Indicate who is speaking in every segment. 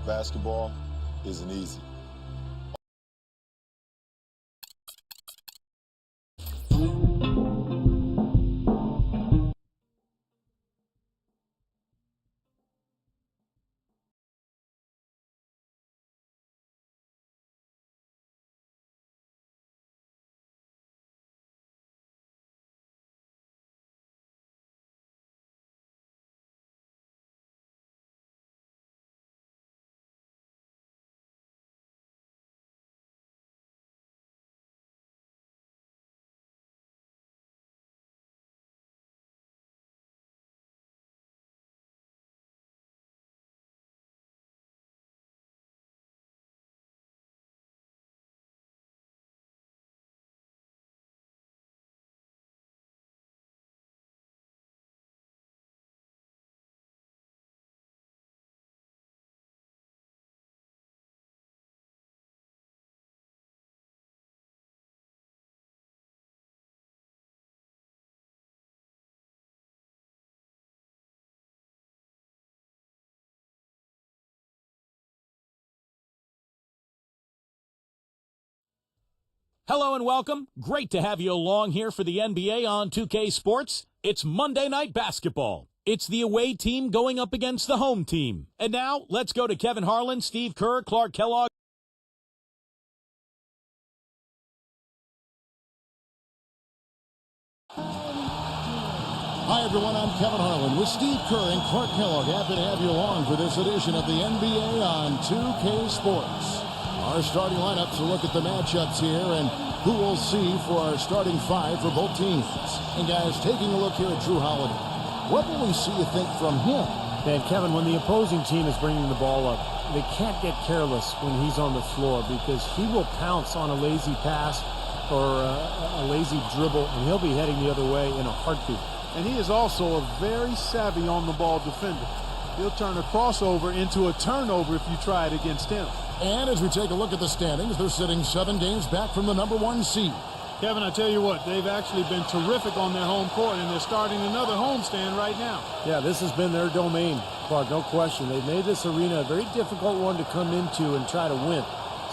Speaker 1: basketball isn't easy.
Speaker 2: Hello and welcome. Great to have you along here for the NBA on 2K Sports. It's Monday Night Basketball. It's the away team going up against the home team. And now, let's go to Kevin Harlan, Steve Kerr, Clark Kellogg.
Speaker 3: Hi, everyone. I'm Kevin Harlan with Steve Kerr and Clark Kellogg. Happy to have you along for this edition of the NBA on 2K Sports. Our starting lineup to look at the matchups here and who we'll see for our starting five for both teams. And guys, taking a look here at Jrue Holiday, what will we see, you think, from him?
Speaker 4: And Kevin, when the opposing team is bringing the ball up, they can't get careless when he's on the floor because he will pounce on a lazy pass or a lazy dribble, and he'll be heading the other way in a heartbeat.
Speaker 5: And he is also a very savvy on-the-ball defender. He'll turn a crossover into a turnover if you try it against him.
Speaker 3: And as we take a look at the standings, they're sitting 7 games back from the #1 seed.
Speaker 5: Kevin, I tell you what, they've actually been terrific on their home court, and they're starting another homestand right now.
Speaker 4: Yeah, this has been their domain, Clark, no question. They've made this arena a very difficult one to come into and try to win.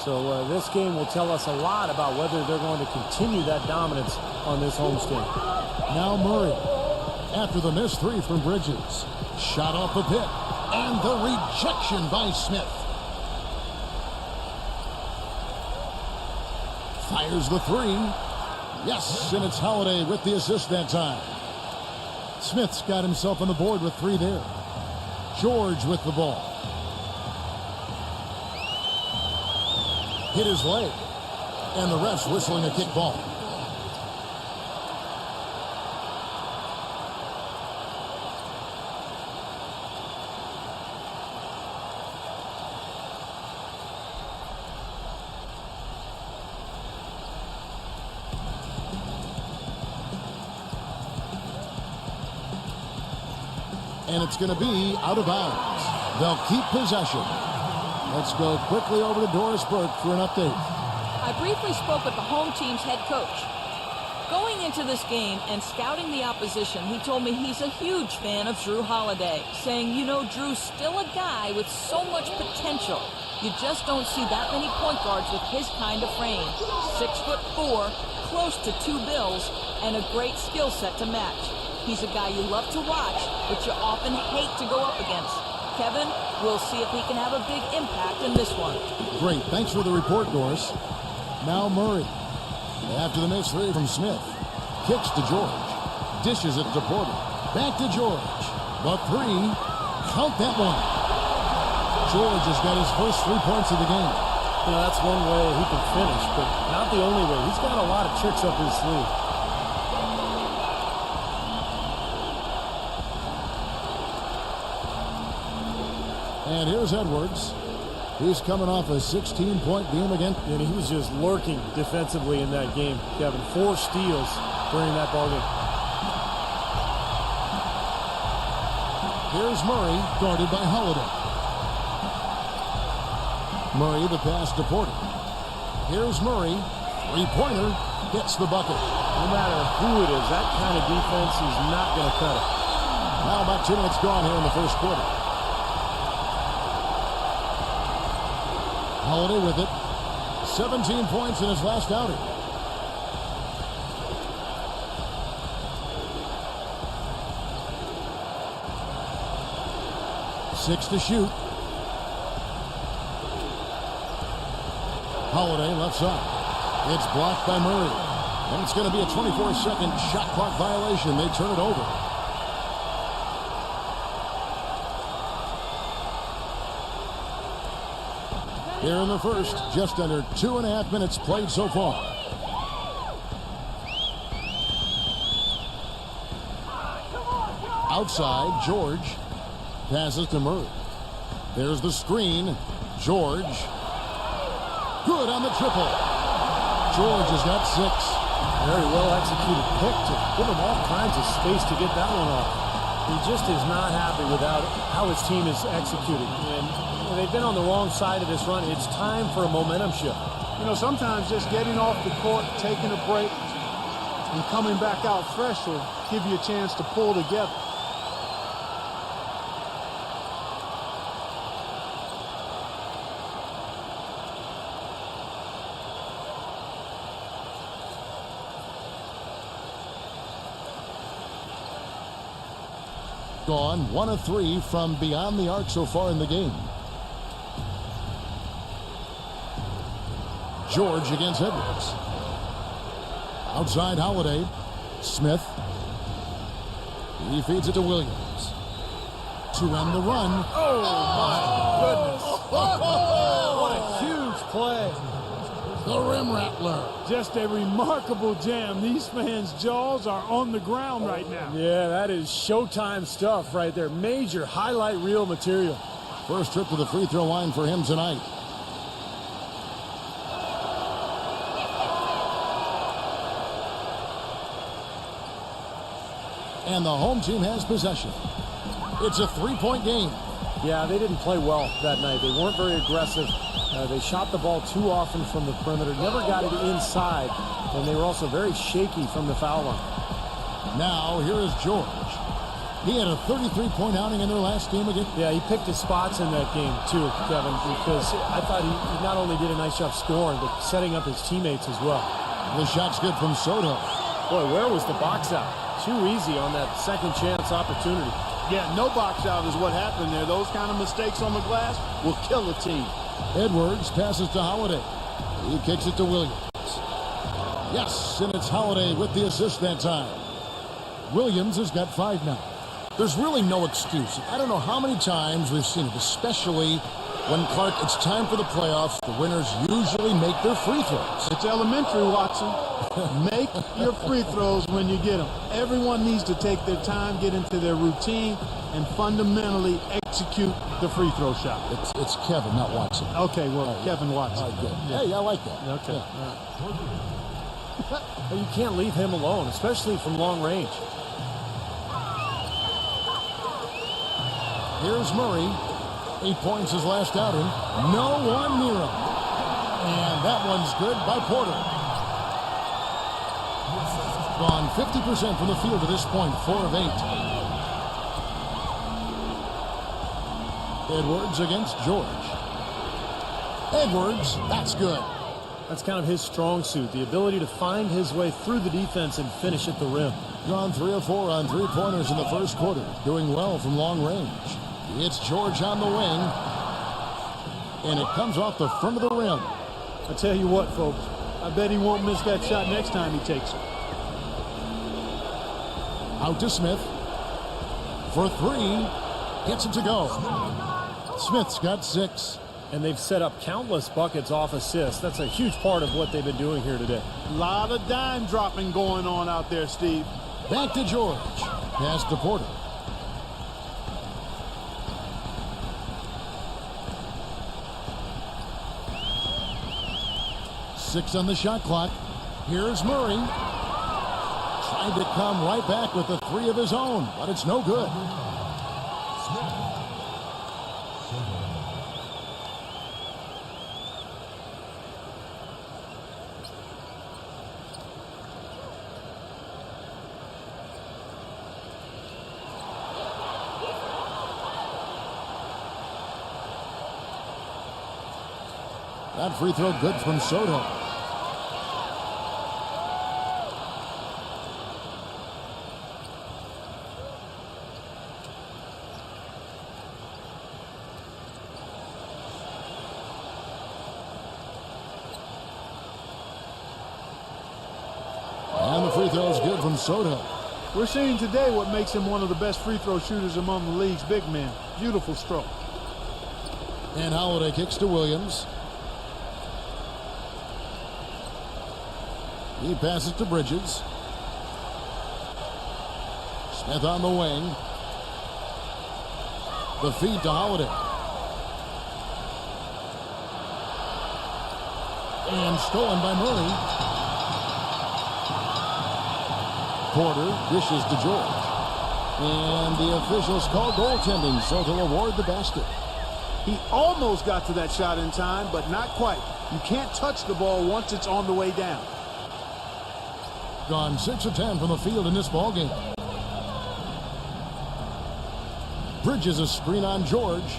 Speaker 4: So this game will tell us a lot about whether they're going to continue that dominance on this homestand.
Speaker 3: Now Murray, after the missed three from Bridges. Shot off the pick, and the rejection by Smith. Fires the three. Yes, and it's Holiday with the assist that time. Smith's got himself on the board with 3 there. George with the ball. Hit his leg, and the ref's whistling a kick ball. And it's going to be out of bounds. They'll keep possession. Let's go quickly over to Doris Burke for an update.
Speaker 6: I briefly spoke with the home team's head coach. Going into this game and scouting the opposition, he told me he's a huge fan of Jrue Holiday, saying, you know, Drew's still a guy with so much potential. You just don't see that many point guards with his kind of frame. 6'4", close to 2 bills, and a great skill set to match. He's a guy you love to watch, but you often hate to go up against. Kevin, we'll see if he can have a big impact in this one.
Speaker 3: Great. Thanks for the report, Doris. Now Murray. After the missed three from Smith. Kicks to George. Dishes it to Porter. Back to George. The three. Count that one. George has got his first 3 points of the game.
Speaker 4: You know, that's one way he can finish, but not the only way. He's got a lot of tricks up his sleeve.
Speaker 3: And here's Edwards. He's coming off a 16-point game again.
Speaker 4: And he was just lurking defensively in that game, Kevin. 4 steals during that ball game.
Speaker 3: Here's Murray, guarded by Holiday. Murray, the pass to Porter. Here's Murray. 3-pointer. Gets the bucket.
Speaker 4: No matter who it is, that kind of defense is not going to cut it.
Speaker 3: Now about 2 minutes gone here in the first quarter. Holiday with it. 17 points in his last outing. Six to shoot. Holiday left side. It's blocked by Murray. And it's going to be a 24-second shot clock violation. They turn it over. Here in the first, just under 2.5 minutes played so far. Outside, George passes to Murray. There's the screen. George. Good on the triple. George has got 6.
Speaker 4: Very well executed pick to give him all kinds of space to get that one off. He just is not happy with how his team is executing. And they've been on the wrong side of this run. It's time for a momentum shift.
Speaker 5: You know, sometimes just getting off the court, taking a break, and coming back out fresh will give you a chance to pull together.
Speaker 3: Gone 1 of 3 from beyond the arc so far in the game. George against Edwards. Outside Holiday. Smith. He feeds it to Williams. To end the run.
Speaker 4: Oh, my goodness. What a huge play.
Speaker 3: The rim rattler.
Speaker 5: Just a remarkable jam. These fans' jaws are on the ground right now.
Speaker 4: Yeah, that is Showtime stuff right there. Major highlight reel material.
Speaker 3: First trip to the free throw line for him tonight. And the home team has possession. It's a 3-point game.
Speaker 4: Yeah, they didn't play well that night. They weren't very aggressive. They shot the ball too often from the perimeter, never got it inside, and they were also very shaky from the foul line.
Speaker 3: Now, here is George. He had a 33-point outing in their last game again.
Speaker 4: Yeah, he picked his spots in that game, too, Kevin, because I thought he not only did a nice job scoring, but setting up his teammates as well.
Speaker 3: The shot's good from Soto.
Speaker 4: Boy, where was the box out? Too easy on that second chance opportunity.
Speaker 5: Yeah, no box out is what happened there. Those kind of mistakes on the glass will kill a team.
Speaker 3: Edwards passes to Holiday. He kicks it to Williams. Yes, and it's Holiday with the assist that time. Williams has got 5 now. There's really no excuse. I don't know how many times we've seen it, especially when, Clark, it's time for the playoffs. The winners usually make their free throws.
Speaker 5: It's elementary, Watson. Make your free throws when you get them. Everyone needs to take their time, get into their routine, and fundamentally execute the free throw shot.
Speaker 3: It's Kevin, not Watson.
Speaker 5: Okay, well, Kevin Watson.
Speaker 3: Good.
Speaker 5: Yeah.
Speaker 3: Hey, I like that.
Speaker 4: Okay.
Speaker 3: Yeah.
Speaker 4: But you can't leave him alone, especially from long range.
Speaker 3: Here's Murray. 8 points his last outing. No one near him. And that one's good by Porter. Gone 50% from the field to this point, 4 of 8. Edwards against George. Edwards, that's good.
Speaker 4: That's kind of his strong suit, the ability to find his way through the defense and finish at the rim.
Speaker 3: Gone 3 of 4 on 3-pointers in the first quarter. Doing well from long range. It's George on the wing. And it comes off the front of the rim.
Speaker 5: I tell you what, folks, I bet he won't miss that shot next time he takes it.
Speaker 3: Out to Smith. For 3. Gets it to go. Smith's got 6.
Speaker 4: And they've set up countless buckets off assists. That's a huge part of what they've been doing here today.
Speaker 5: A lot of dime dropping going on out there, Steve.
Speaker 3: Back to George. Pass to Porter. Six on the shot clock. Here's Murray. Trying to come right back with the 3 of his own, but it's no good. That free throw good from Soto. And the free throw is good from Soto.
Speaker 5: We're seeing today what makes him one of the best free throw shooters among the league's big men. Beautiful stroke.
Speaker 3: And Holiday kicks to Williams. He passes to Bridges. Smith on the wing. The feed to Holiday. And stolen by Murray. Porter dishes to George. And the officials call goaltending, so they'll award the basket.
Speaker 5: He almost got to that shot in time, but not quite. You can't touch the ball once it's on the way down.
Speaker 3: Gone 6 of 10 from the field in this ballgame. Bridges a screen on George.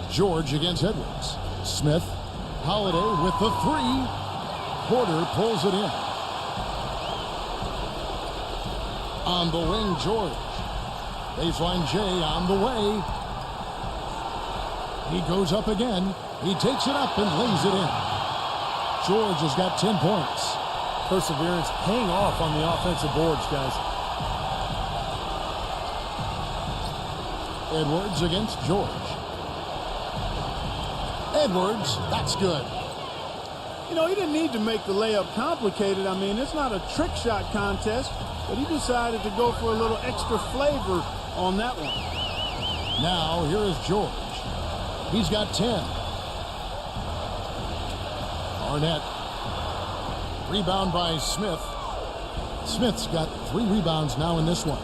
Speaker 3: George against Edwards. Smith. Holiday with the three. Porter pulls it in. On the wing, George. Baseline J on the way. He goes up again. He takes it up and lays it in. George has got 10 points.
Speaker 4: Perseverance paying off on the offensive boards, guys.
Speaker 3: Edwards against George. Edwards, that's good.
Speaker 5: You know, he didn't need to make the layup complicated. I mean, it's not a trick shot contest, but he decided to go for a little extra flavor on that one.
Speaker 3: Now, here is George. He's got 10. Arnett. Rebound by Smith. Smith's got 3 rebounds now in this one.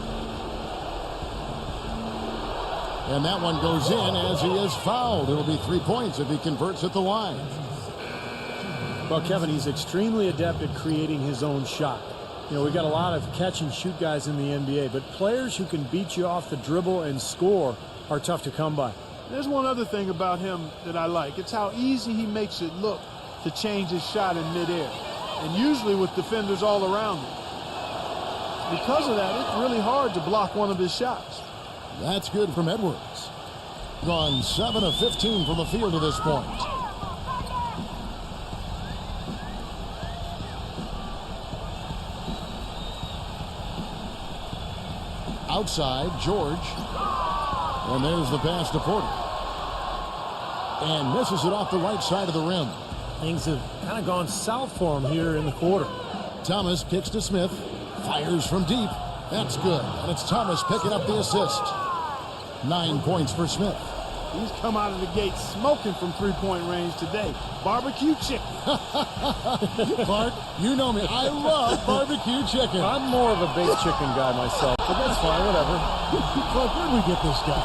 Speaker 3: And that one goes in as he is fouled. It'll be 3 points if he converts at the line.
Speaker 4: Well, Kevin, he's extremely adept at creating his own shot. You know, we've got a lot of catch-and-shoot guys in the NBA, but players who can beat you off the dribble and score are tough to come by.
Speaker 5: There's one other thing about him that I like. It's how easy he makes it look to change his shot in midair, and usually with defenders all around him. Because of that, it's really hard to block one of his shots.
Speaker 3: That's good from Edwards. Gone 7 of 15 from the field to this point. Outside, George. And there's the pass to Porter. And misses it off the right side of the rim.
Speaker 4: Things have kind of gone south for him here in the quarter.
Speaker 3: Thomas kicks to Smith. Fires from deep. That's good. And it's Thomas picking up the assist. 9 points for Smith.
Speaker 5: He's come out of the gate smoking from three-point range today. Barbecue chicken.
Speaker 3: Clark, you know me. I love barbecue chicken.
Speaker 4: I'm more of a baked chicken guy myself, but that's fine, whatever.
Speaker 3: Clark, where did we get this guy?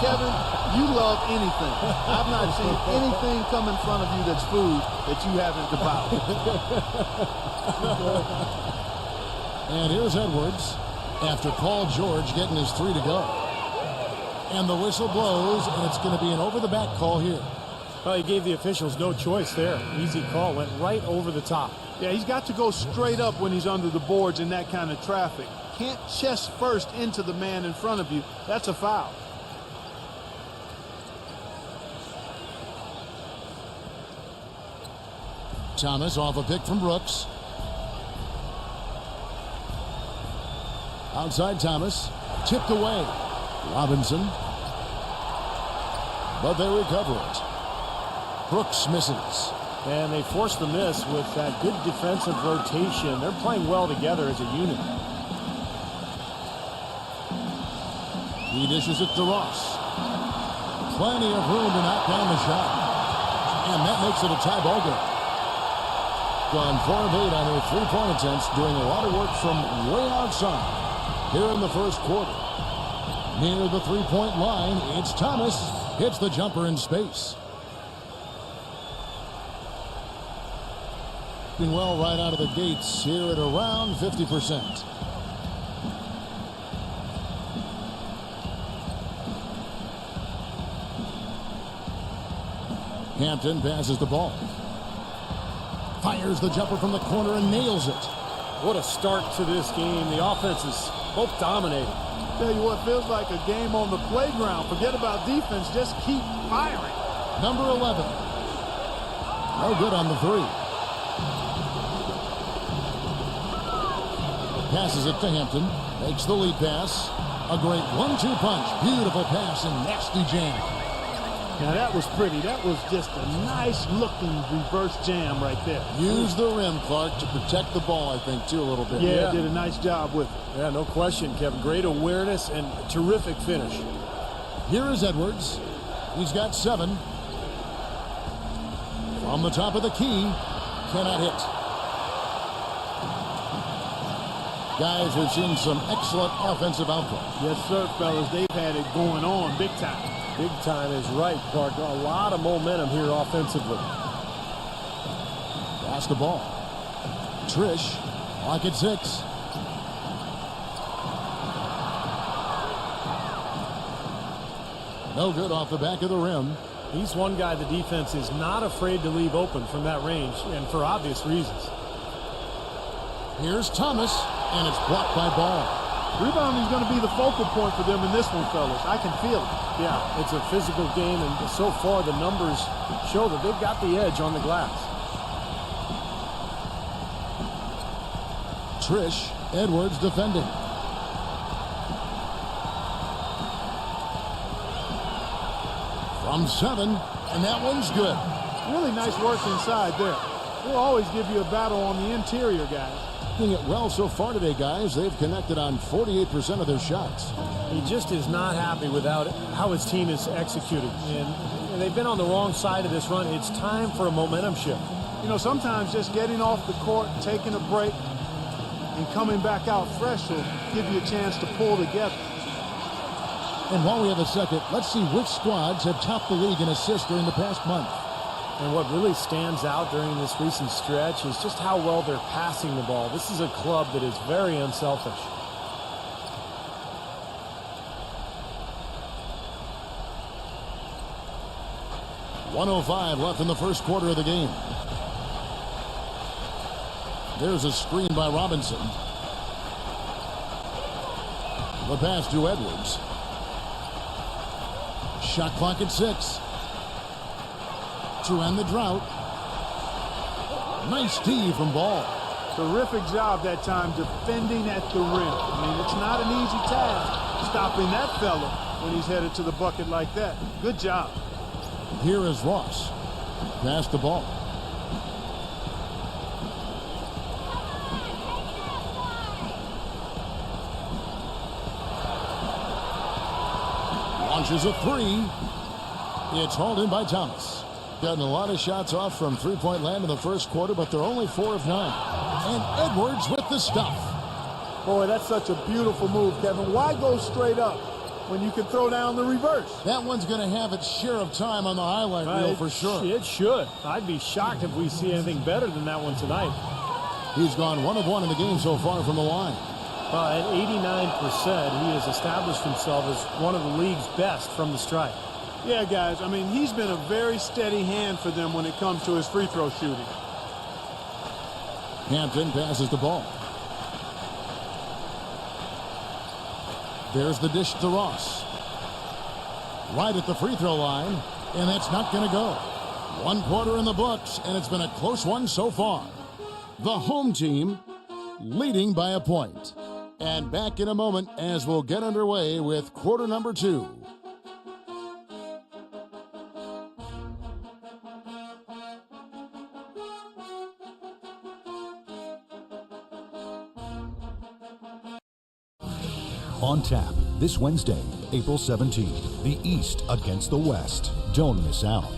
Speaker 5: Kevin, you love anything. I've not seen anything come in front of you that's food that you haven't devoured.
Speaker 3: And here's Edwards after Paul George getting his 3 to go. And the whistle blows, and it's going to be an over-the-back call here.
Speaker 4: Well, he gave the officials no choice there. Easy call, went right over the top.
Speaker 5: Yeah, he's got to go straight up when he's under the boards in that kind of traffic. Can't chest first into the man in front of you. That's a foul.
Speaker 3: Thomas off a pick from Brooks. Outside Thomas. Tipped away. Robinson. But they recover it. Brooks misses.
Speaker 4: And they force the miss with that good defensive rotation. They're playing well together as a unit.
Speaker 3: He dishes it to Ross. Plenty of room to knock down the shot. And that makes it a tie ball game. Gone 4 of 8 on their 3-point attempts, doing a lot of work from way outside here in the first quarter. Near the 3-point line, it's Thomas. Hits the jumper in space. Doing well right out of the gates here at around 50%. Hampton passes the ball. Fires the jumper from the corner and nails it.
Speaker 4: What a start to this game. The offense is both dominating.
Speaker 5: Tell you what, feels like a game on the playground. Forget about defense, just keep firing.
Speaker 3: Number 11. No good on the three. Passes it to Hampton. Makes the lead pass. A great 1-2 punch. Beautiful pass and nasty jam.
Speaker 5: Now that was pretty. That was just a nice looking reverse jam right there.
Speaker 3: Use the rim, Clark, to protect the ball, I think, too, a little bit.
Speaker 5: Yeah, did a nice job with it.
Speaker 4: Yeah, no question, Kevin. Great awareness and terrific finish.
Speaker 3: Here is Edwards. He's got 7. From the top of the key. Cannot hit. Guys, we've seen some excellent offensive output.
Speaker 5: Yes, sir, fellas. They've had it going on big time.
Speaker 4: Big time is right, Clark. A lot of momentum here offensively.
Speaker 3: Pass the ball. Trish, lock at 6. No good off the back of the rim.
Speaker 4: He's one guy the defense is not afraid to leave open from that range, and for obvious reasons.
Speaker 3: Here's Thomas, and it's blocked by Ball.
Speaker 5: Rebounding is going to be the focal point for them in this one, fellas. I can feel it.
Speaker 4: Yeah, it's a physical game, and so far the numbers show that they've got the edge on the glass.
Speaker 3: Trish, Edwards defending. From 7, and that one's good.
Speaker 5: Really nice work inside there. We'll always give you a battle on the interior, guys.
Speaker 3: Doing it well so far today, guys. They've connected on 48% of their shots.
Speaker 4: He just is not happy with how his team is executing. And they've been on the wrong side of this run. It's time for a momentum shift.
Speaker 5: You know, sometimes just getting off the court, taking a break, and coming back out fresh will give you a chance to pull together.
Speaker 3: And while we have a second, let's see which squads have topped the league in assists during the past month.
Speaker 4: And what really stands out during this recent stretch is just how well they're passing the ball. This is a club that is very unselfish.
Speaker 3: .105 left in the first quarter of the game. There's a screen by Robinson. The pass to Edwards. Shot clock at 6. To end the drought. Nice D from Ball.
Speaker 5: Terrific job that time defending at the rim. I mean, it's not an easy task stopping that fella when he's headed to the bucket like that. Good job.
Speaker 3: Here is Ross. Pass the ball. Launches a 3. It's hauled in by Thomas. Gotten a lot of shots off from three-point land in the first quarter, but they're only 4 of 9. And Edwards with the stuff.
Speaker 5: Boy, that's such a beautiful move, Kevin. Why go straight up when you can throw down the reverse?
Speaker 3: That one's going to have its share of time on the highlight reel for sure.
Speaker 4: It should. I'd be shocked if we see anything better than that one tonight.
Speaker 3: He's gone 1 of 1 in the game so far from the line.
Speaker 4: At 89%, he has established himself as one of the league's best from the stripe.
Speaker 5: Yeah, guys, I mean, he's been a very steady hand for them when it comes to his free throw shooting.
Speaker 3: Hampton passes the ball. There's the dish to Ross. Right at the free throw line, and that's not going to go. 1 quarter in the books, and it's been a close one so far. The home team leading by a point. And back in a moment as we'll get underway with quarter number 2.
Speaker 7: On tap this Wednesday, April 17th, the East against the West. Don't miss out.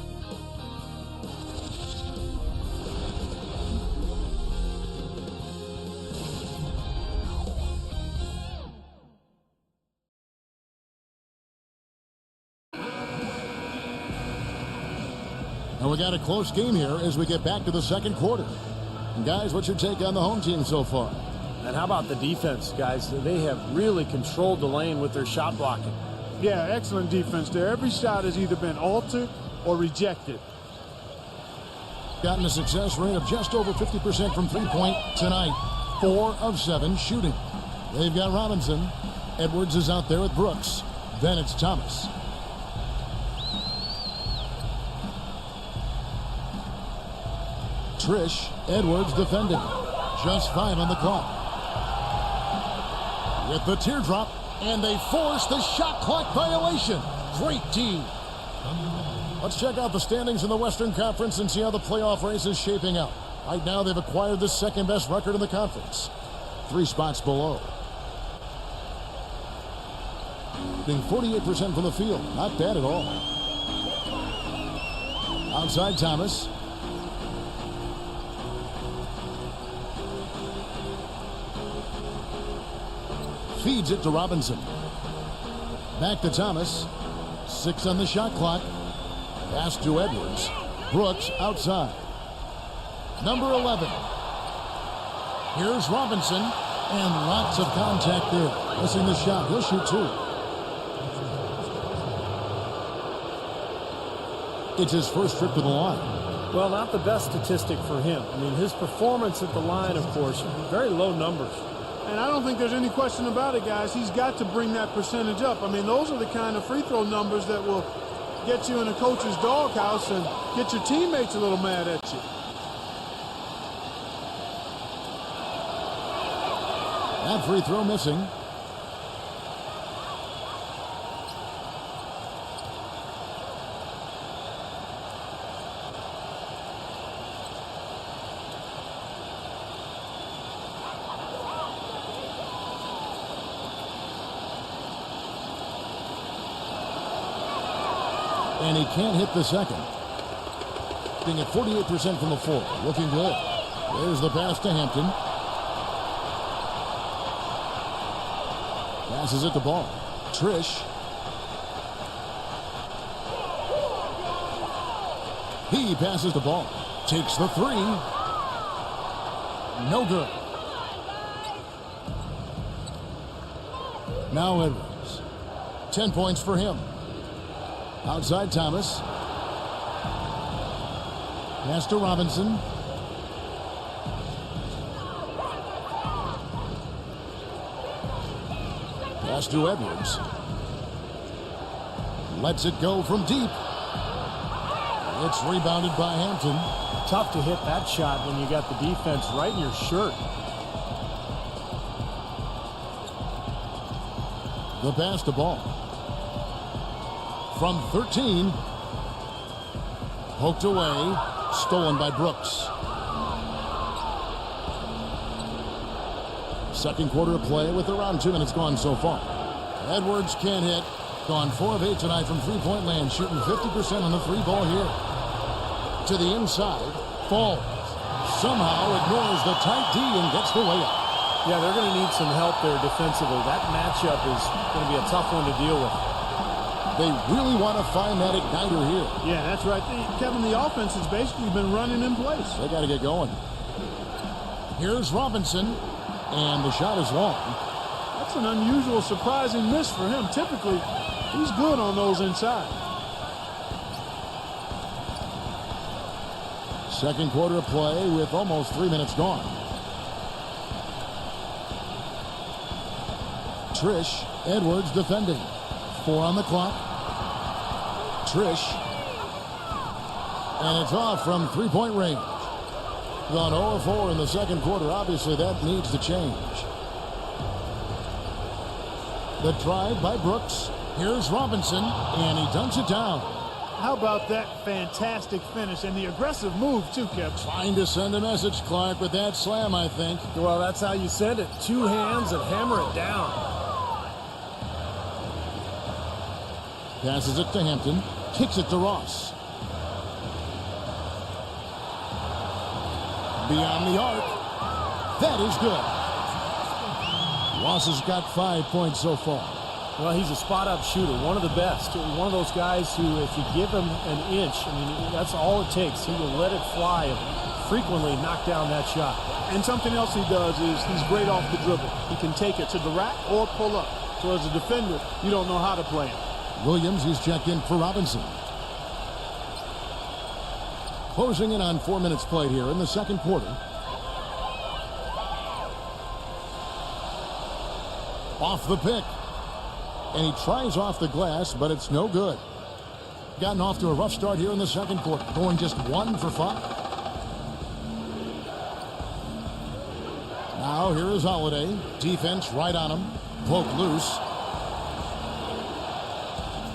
Speaker 3: And we got a close game here as we get back to the second quarter. And guys, what's your take on the home team so far?
Speaker 4: And how about the defense, guys? They have really controlled the lane with their shot blocking.
Speaker 5: Yeah, excellent defense there. Every shot has either been altered or rejected.
Speaker 3: Gotten a success rate of just over 50% from three-point tonight. 4 of 7 shooting. They've got Robinson. Edwards is out there with Brooks. Then it's Thomas. Trish, Edwards defending. Just 5 on the clock. With the teardrop, and they force the shot clock violation. Great team. Let's check out the standings in the Western Conference and see how the playoff race is shaping up. Right now, they've acquired the second best record in the conference. 3 spots below. Being 48% from the field. Not bad at all. Outside Thomas. Feeds it to Robinson. Back to Thomas. 6 on the shot clock. Pass to Edwards. Brooks outside. Number 11. Here's Robinson. And lots of contact there. Missing the shot. He'll shoot 2. It's his first trip to the line.
Speaker 4: Well, not the best statistic for him. I mean, his performance at the line, of course, very low numbers.
Speaker 5: And I don't think there's any question about it, guys. He's got to bring that percentage up. I mean, those are the kind of free throw numbers that will get you in a coach's doghouse and get your teammates a little mad at you.
Speaker 3: That free throw missing. And he can't hit the second. Being at 48% from the floor. Looking good. There's the pass to Hampton. Passes it to Ball. Trish. He passes the ball. Takes the 3. No good. Now Edwards. 10 points for him. Outside Thomas. Pass to Robinson. Pass to Edwards. Lets it go from deep. It's rebounded by Hampton.
Speaker 4: Tough to hit that shot when you got the defense right in your shirt.
Speaker 3: The pass to Ball. From 13. Poked away. Stolen by Brooks. Second quarter of play with around 2 minutes gone so far. Edwards can't hit. Gone 4 of 8 tonight from three-point land. Shooting 50% on the 3 ball here. To the inside. Falls. Somehow ignores the tight D and gets the layup.
Speaker 4: Yeah, they're going to need some help there defensively. That matchup is going to be a tough one to deal with.
Speaker 3: They really want to find that igniter here.
Speaker 5: Yeah, that's right. Kevin, the offense has basically been running in place.
Speaker 3: They got to get going. Here's Robinson. And the shot is long.
Speaker 5: That's an unusual, surprising miss for him. Typically, he's good on those inside.
Speaker 3: Second quarter of play with almost 3 minutes gone. Trish, Edwards defending. 4 on the clock. Trish. And it's off from three-point range. Gone 0-4 in the second quarter. Obviously, that needs to change. The drive by Brooks. Here's Robinson, and he dunks it down.
Speaker 5: How about that fantastic finish and the aggressive move, too, Kevin?
Speaker 3: Trying to send a message, Clark, with that slam, I think.
Speaker 4: Well, that's how you send it. 2 hands and hammer it down.
Speaker 3: Passes it to Hampton. Kicks it to Ross. Beyond the arc. That is good. Ross has got 5 points so far.
Speaker 4: Well, he's a spot-up shooter, one of the best. One of those guys who, if you give him an inch, I mean, that's all it takes. He will let it fly and frequently knock down that shot.
Speaker 5: And something else he does is he's great off the dribble. He can take it to the rack or pull up. So as a defender, you don't know how to play him.
Speaker 3: Williams is checked in for Robinson. Closing in on 4 minutes played here in the second quarter. Off the pick. And he tries off the glass, but it's no good. Gotten off to a rough start here in the second quarter. Going just 1 for 5. Now here is Holiday. Defense right on him. Poked loose.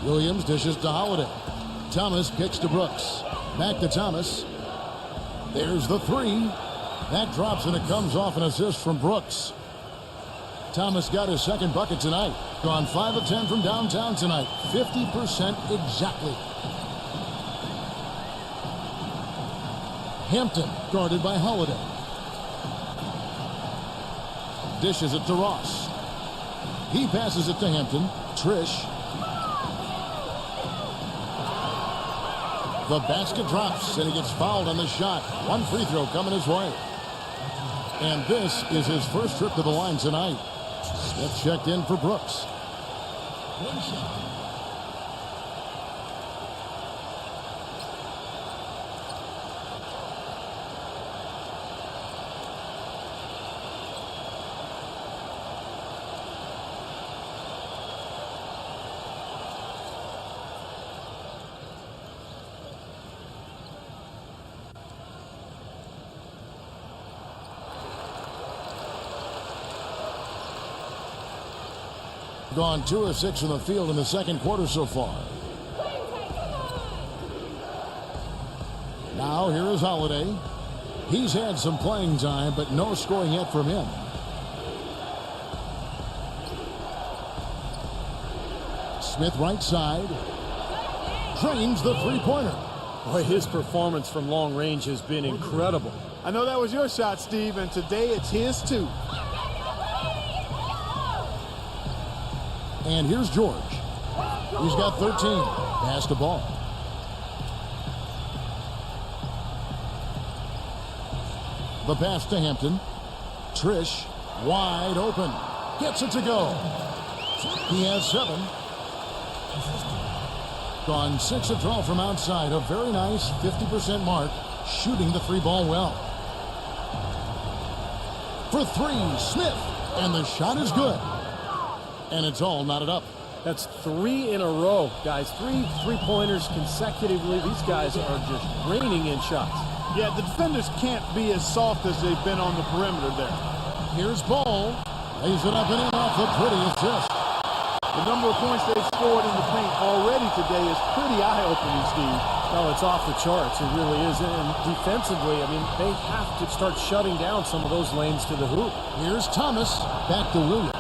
Speaker 3: Williams dishes to Holiday. Thomas kicks to Brooks. Back to Thomas. There's the 3. That drops, and it comes off an assist from Brooks. Thomas got his second bucket tonight. Gone 5 of 10 from downtown tonight. 50% exactly. Hampton guarded by Holiday. Dishes it to Ross. He passes it to Hampton. Trish. The basket drops, and he gets fouled on the shot. 1 free throw coming his way. And this is his first trip to the line tonight. Smith checked in for Brooks. 1 shot. Gone 2 of 6 from the field in the second quarter so far. Now here is Holiday. He's had some playing time, but no scoring yet from him. Smith right side. Drains the three-pointer.
Speaker 4: Boy, his performance from long range has been incredible.
Speaker 5: I know that was your shot, Steve, and today it's his too.
Speaker 3: And here's George. He's got 13. Pass the ball. The pass to Hampton. Trish, wide open. Gets it to go. He has 7. Gone 6 of 12 from outside. A very nice 50% mark. Shooting the 3-ball well. For 3, Smith. And the shot is good. And it's all knotted up.
Speaker 4: That's 3 in a row, guys. 3 three-pointers consecutively. These guys are just raining in shots.
Speaker 5: Yeah, the defenders can't be as soft as they've been on the perimeter there.
Speaker 3: Here's Ball. Lays it up and in off the pretty assist.
Speaker 5: The number of points they've scored in the paint already today is pretty eye-opening, Steve.
Speaker 4: No, it's off the charts. It really is. And defensively, I mean, they have to start shutting down some of those lanes to the hoop.
Speaker 3: Here's Thomas. Back to Williams.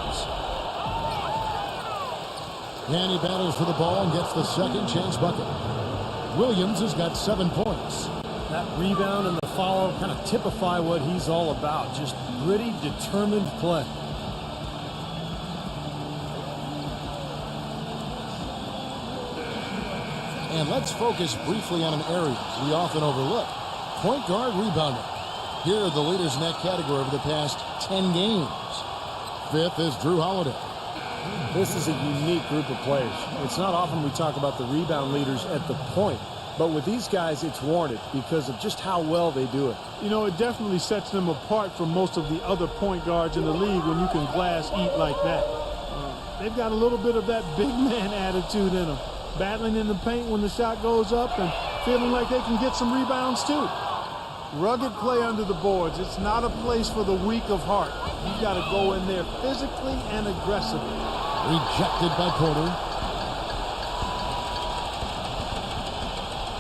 Speaker 3: And he battles for the ball and gets the second chance bucket. Williams has got 7 points.
Speaker 4: That rebound and the follow kind of typify what he's all about. Just gritty, determined play.
Speaker 3: And let's focus briefly on an area we often overlook. Point guard rebounding. Here are the leaders in that category over the past 10 games. 5th is Drew Holiday.
Speaker 4: This is a unique group of players. It's not often we talk about the rebound leaders at the point, but with these guys, it's warranted because of just how well they do it.
Speaker 5: You know, it definitely sets them apart from most of the other point guards in the league when you can glass eat like that. They've got a little bit of that big man attitude in them. Battling in the paint when the shot goes up and feeling like they can get some rebounds too. Rugged play under the boards. It's not a place for the weak of heart. You've got to go in there physically and aggressively.
Speaker 3: Rejected by Porter.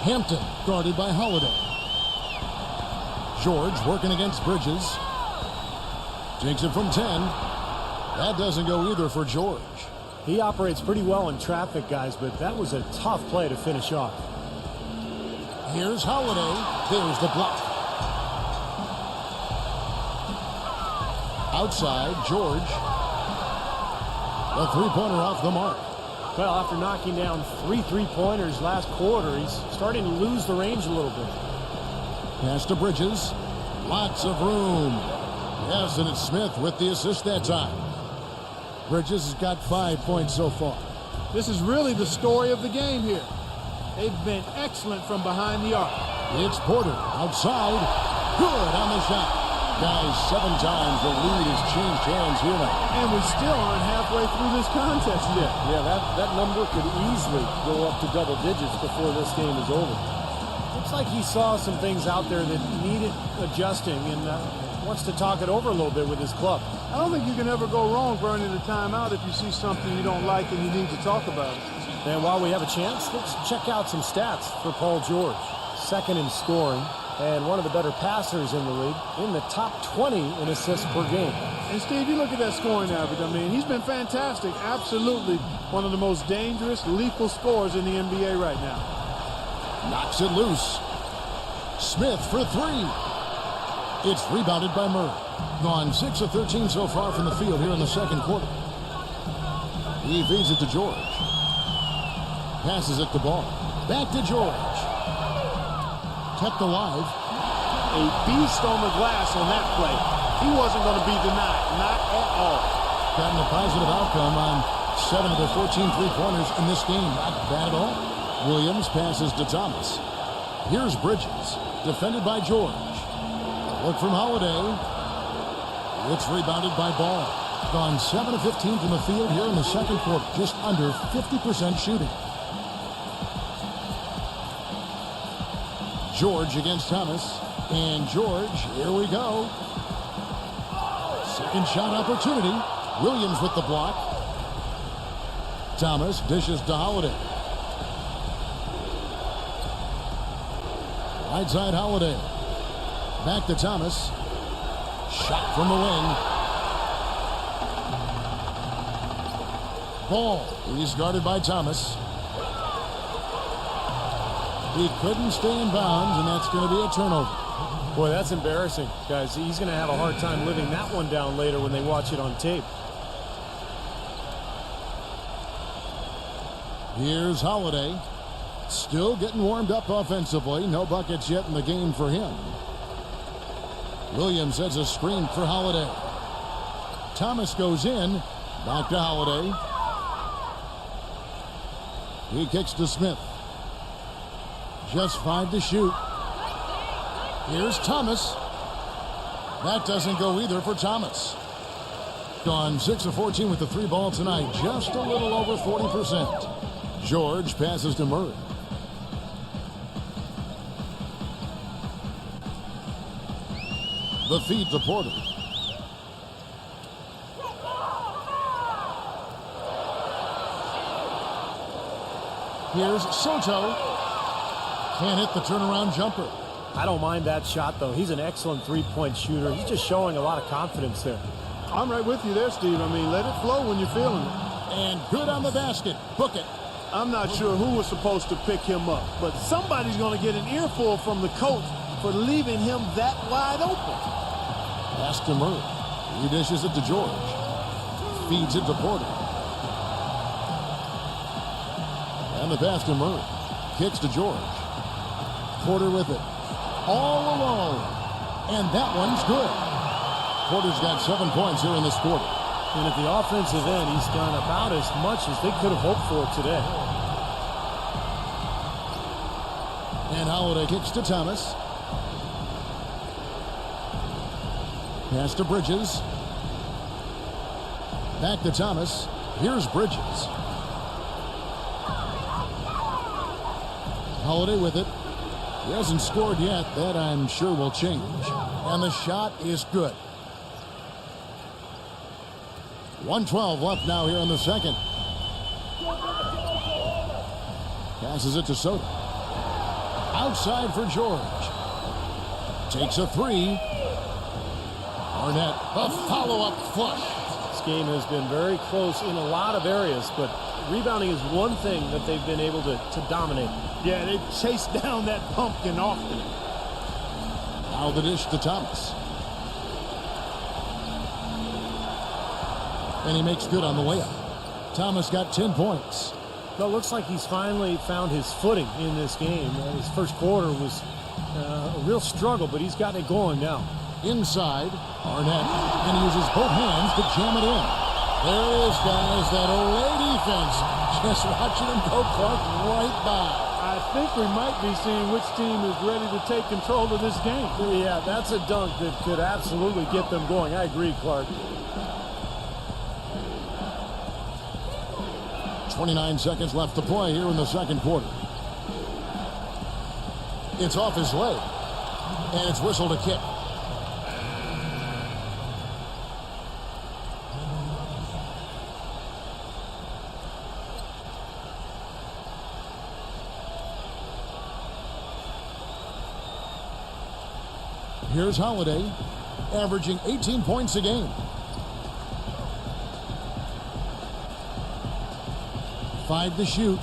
Speaker 3: Hampton guarded by Holiday. George working against Bridges. Takes it from 10. That doesn't go either for George.
Speaker 4: He operates pretty well in traffic, guys, but that was a tough play to finish off.
Speaker 3: Here's Holiday. There's the block. Outside, George. The three-pointer off the mark.
Speaker 4: Well, after knocking down 3 three-pointers last quarter, he's starting to lose the range a little bit.
Speaker 3: Pass to Bridges. Lots of room. Yes, and it's Smith with the assist that time. Bridges has got 5 points so far.
Speaker 5: This is really the story of the game here. They've been excellent from behind the arc.
Speaker 3: It's Porter outside. Good on the shot. Guys, 7 times the lead has changed hands here now.
Speaker 5: And we still aren't halfway through this contest yet.
Speaker 4: Yeah, that number could easily go up to double digits before this game is over. Looks like he saw some things out there that needed adjusting and wants to talk it over a little bit with his club.
Speaker 5: I don't think you can ever go wrong burning a timeout if you see something you don't like and you need to talk about it.
Speaker 4: And while we have a chance, let's check out some stats for Paul George. Second in scoring and one of the better passers in the league, in the top 20 in assists per game.
Speaker 5: And Steve, you look at that scoring average. I mean, he's been fantastic. Absolutely one of the most dangerous, lethal scorers in the NBA right now.
Speaker 3: Knocks it loose. Smith for 3. It's rebounded by Murray. Gone 6 of 13 so far from the field here in the second quarter. He feeds it to George. Passes it to Ball. Back to George. Kept alive.
Speaker 5: A beast on the glass on that play. He wasn't going to be denied. Not at all.
Speaker 3: Gotten a positive outcome on 7 of the 14 three-pointers in this game. Not bad at all. Williams passes to Thomas. Here's Bridges. Defended by George. Look from Holiday. It's rebounded by Ball. Gone 7 of 15 from the field here in the second quarter. Just under 50% shooting. George against Thomas. And George, here we go. Second shot opportunity. Williams with the block. Thomas dishes to Holiday. Right side Holiday. Back to Thomas. Shot from the wing. Ball. He's guarded by Thomas. He couldn't stay in bounds, and that's going to be a turnover.
Speaker 4: Boy, that's embarrassing, guys. He's going to have a hard time living that one down later when they watch it on tape.
Speaker 3: Here's Holiday. Still getting warmed up offensively. No buckets yet in the game for him. Williams sets a screen for Holiday. Thomas goes in. Back to Holiday. He kicks to Smith. Just 5 to shoot. Here's Thomas. That doesn't go either for Thomas. Gone 6 of 14 with the 3 ball tonight. Just a little over 40%. George passes to Murray. The feed to Porter. Here's Soto. Can't hit the turnaround jumper.
Speaker 4: I don't mind that shot, though. He's an excellent three-point shooter. He's just showing a lot of confidence there.
Speaker 5: I'm right with you there, Steve. I mean, let it flow when you're feeling it.
Speaker 3: And good on the basket. Book it.
Speaker 5: I'm not sure who was supposed to pick him up, but somebody's going to get an earful from the coach for leaving him that wide open.
Speaker 3: Pass to Murray. He dishes it to George. Feeds it to Porter. And the pass to Murray. Kicks to George. Porter with it. All alone. And that one's good. Porter's got 7 points here in this quarter.
Speaker 4: And at the offensive end, he's done about as much as they could have hoped for today.
Speaker 3: And Holiday kicks to Thomas. Pass to Bridges. Back to Thomas. Here's Bridges. Holiday with it. He hasn't scored yet. That, I'm sure, will change. And the shot is good. 1:12 left now here in the second. Passes it to Soto. Outside for George. Takes a 3. Arnett, a follow-up flush.
Speaker 4: This game has been very close in a lot of areas, but rebounding is one thing that they've been able to dominate.
Speaker 5: Yeah, they chased down that pumpkin often.
Speaker 3: Now the dish to Thomas. And he makes good on the layup. Thomas got 10 points.
Speaker 4: Well, it looks like he's finally found his footing in this game. His first quarter was a real struggle, but he's got it going now.
Speaker 3: Inside, Arnett, and he uses both hands to jam it in. There is, guys, that away defense. Just watching him go Clark right by.
Speaker 5: I think we might be seeing which team is ready to take control of this game.
Speaker 4: Yeah, that's a dunk that could absolutely get them going. I agree, Clark.
Speaker 3: 29 seconds left to play here in the second quarter. It's off his leg, and it's whistled a kick. Here's Holiday, averaging 18 points a game. 5 to shoot.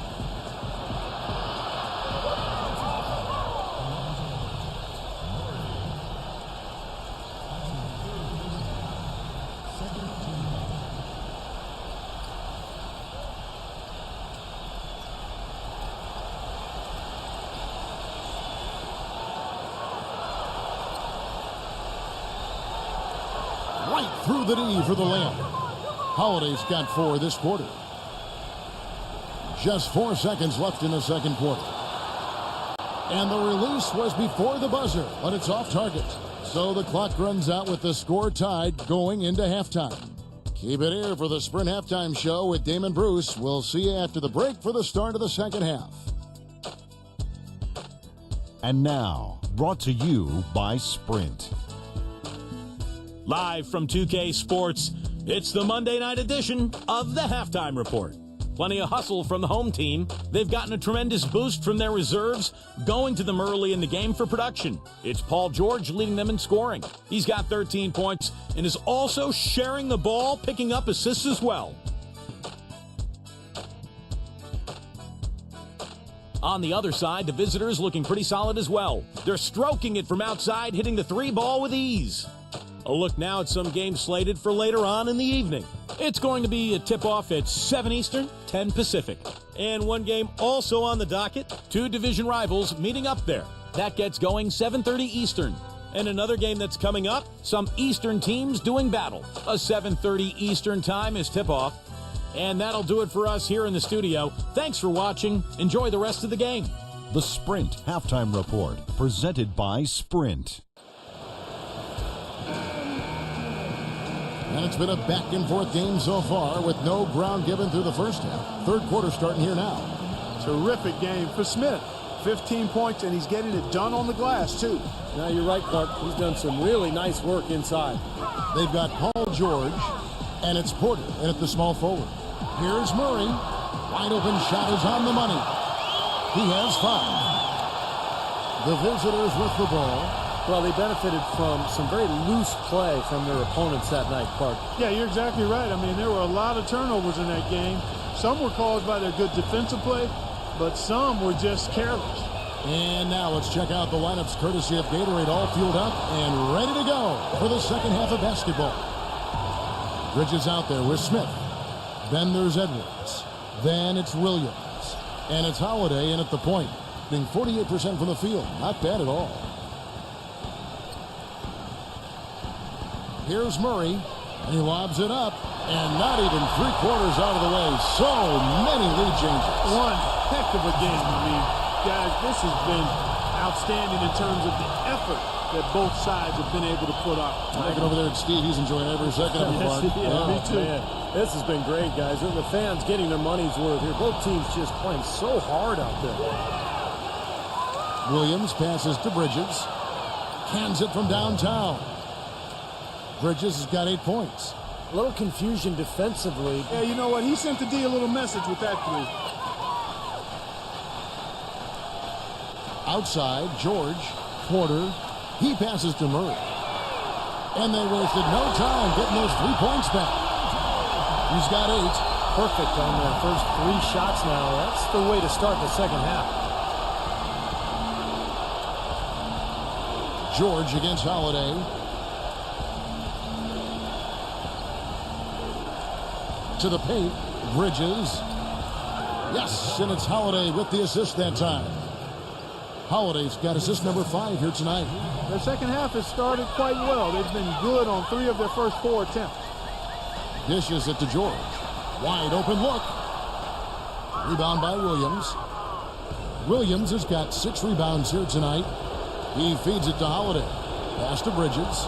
Speaker 3: Right through the knee for the layup. Holiday's got 4 this quarter. Just 4 seconds left in the second quarter. And the release was before the buzzer, but it's off target. So the clock runs out with the score tied going into halftime. Keep it here for the Sprint Halftime Show with Damon Bruce. We'll see you after the break for the start of the second half.
Speaker 7: And now, brought to you by Sprint.
Speaker 2: Live from 2K Sports, it's the Monday night edition of the Halftime Report. Plenty of hustle from the home team. They've gotten a tremendous boost from their reserves, going to them early in the game for production. It's Paul George leading them in scoring. He's got 13 points and is also sharing the ball, picking up assists as well. On the other side, the visitors looking pretty solid as well. They're stroking it from outside, hitting the 3 ball with ease. A look now at some games slated for later on in the evening. It's going to be a tip-off at 7 Eastern, 10 Pacific. And one game also on the docket, 2 division rivals meeting up there. That gets going 7:30 Eastern. And another game that's coming up, some Eastern teams doing battle. A 7:30 Eastern time is tip-off. And that'll do it for us here in the studio. Thanks for watching. Enjoy the rest of the game.
Speaker 7: The Sprint Halftime Report, presented by Sprint.
Speaker 3: And it's been a back-and-forth game so far with no ground given through the first half. Third quarter starting here now.
Speaker 5: Terrific game for Smith. 15 points, and he's getting it done on the glass, too.
Speaker 4: Now, you're right, Clark. He's done some really nice work inside.
Speaker 3: They've got Paul George, and it's Porter in at the small forward. Here's Murray. Wide open shot is on the money. He has 5. The visitors with the ball.
Speaker 4: Well, they benefited from some very loose play from their opponents that night, Clark.
Speaker 5: Yeah, you're exactly right. I mean, there were a lot of turnovers in that game. Some were caused by their good defensive play, but some were just careless.
Speaker 3: And now let's check out the lineups courtesy of Gatorade, all fueled up and ready to go for the second half of basketball. Bridges out there with Smith. Then there's Edwards. Then it's Williams. And it's Holiday in at the point, being 48% from the field. Not bad at all. Here's Murray, and he lobs it up, and not even 3/4 out of the way. So many lead changes.
Speaker 5: One heck of a game. I mean, guys, this has been outstanding in terms of the effort that both sides have been able to put up.
Speaker 3: Looking over there at Steve, he's enjoying every second of it, Mark.
Speaker 5: Me too.
Speaker 4: Man, this has been great, guys. And the fans getting their money's worth here. Both teams just playing so hard out there.
Speaker 3: Williams passes to Bridges. Cans it from downtown. Bridges has got 8 points.
Speaker 4: A little confusion defensively.
Speaker 5: Yeah, you know what? He sent the D a little message with that 3.
Speaker 3: Outside, George, Porter, he passes to Murray. And they wasted no time getting those 3 points back. He's got 8.
Speaker 4: Perfect on their first 3 shots now. That's the way to start the second half.
Speaker 3: George against Holiday. To the paint, Bridges. Yes, and it's Holiday with the assist that time. Holiday's got assist number 5 here tonight.
Speaker 5: Their second half has started quite well. They've been good on 3 of their first 4 attempts.
Speaker 3: Dishes it to George. Wide open look. Rebound by Williams. Williams has got 6 rebounds here tonight. He feeds it to Holiday. Pass to Bridges.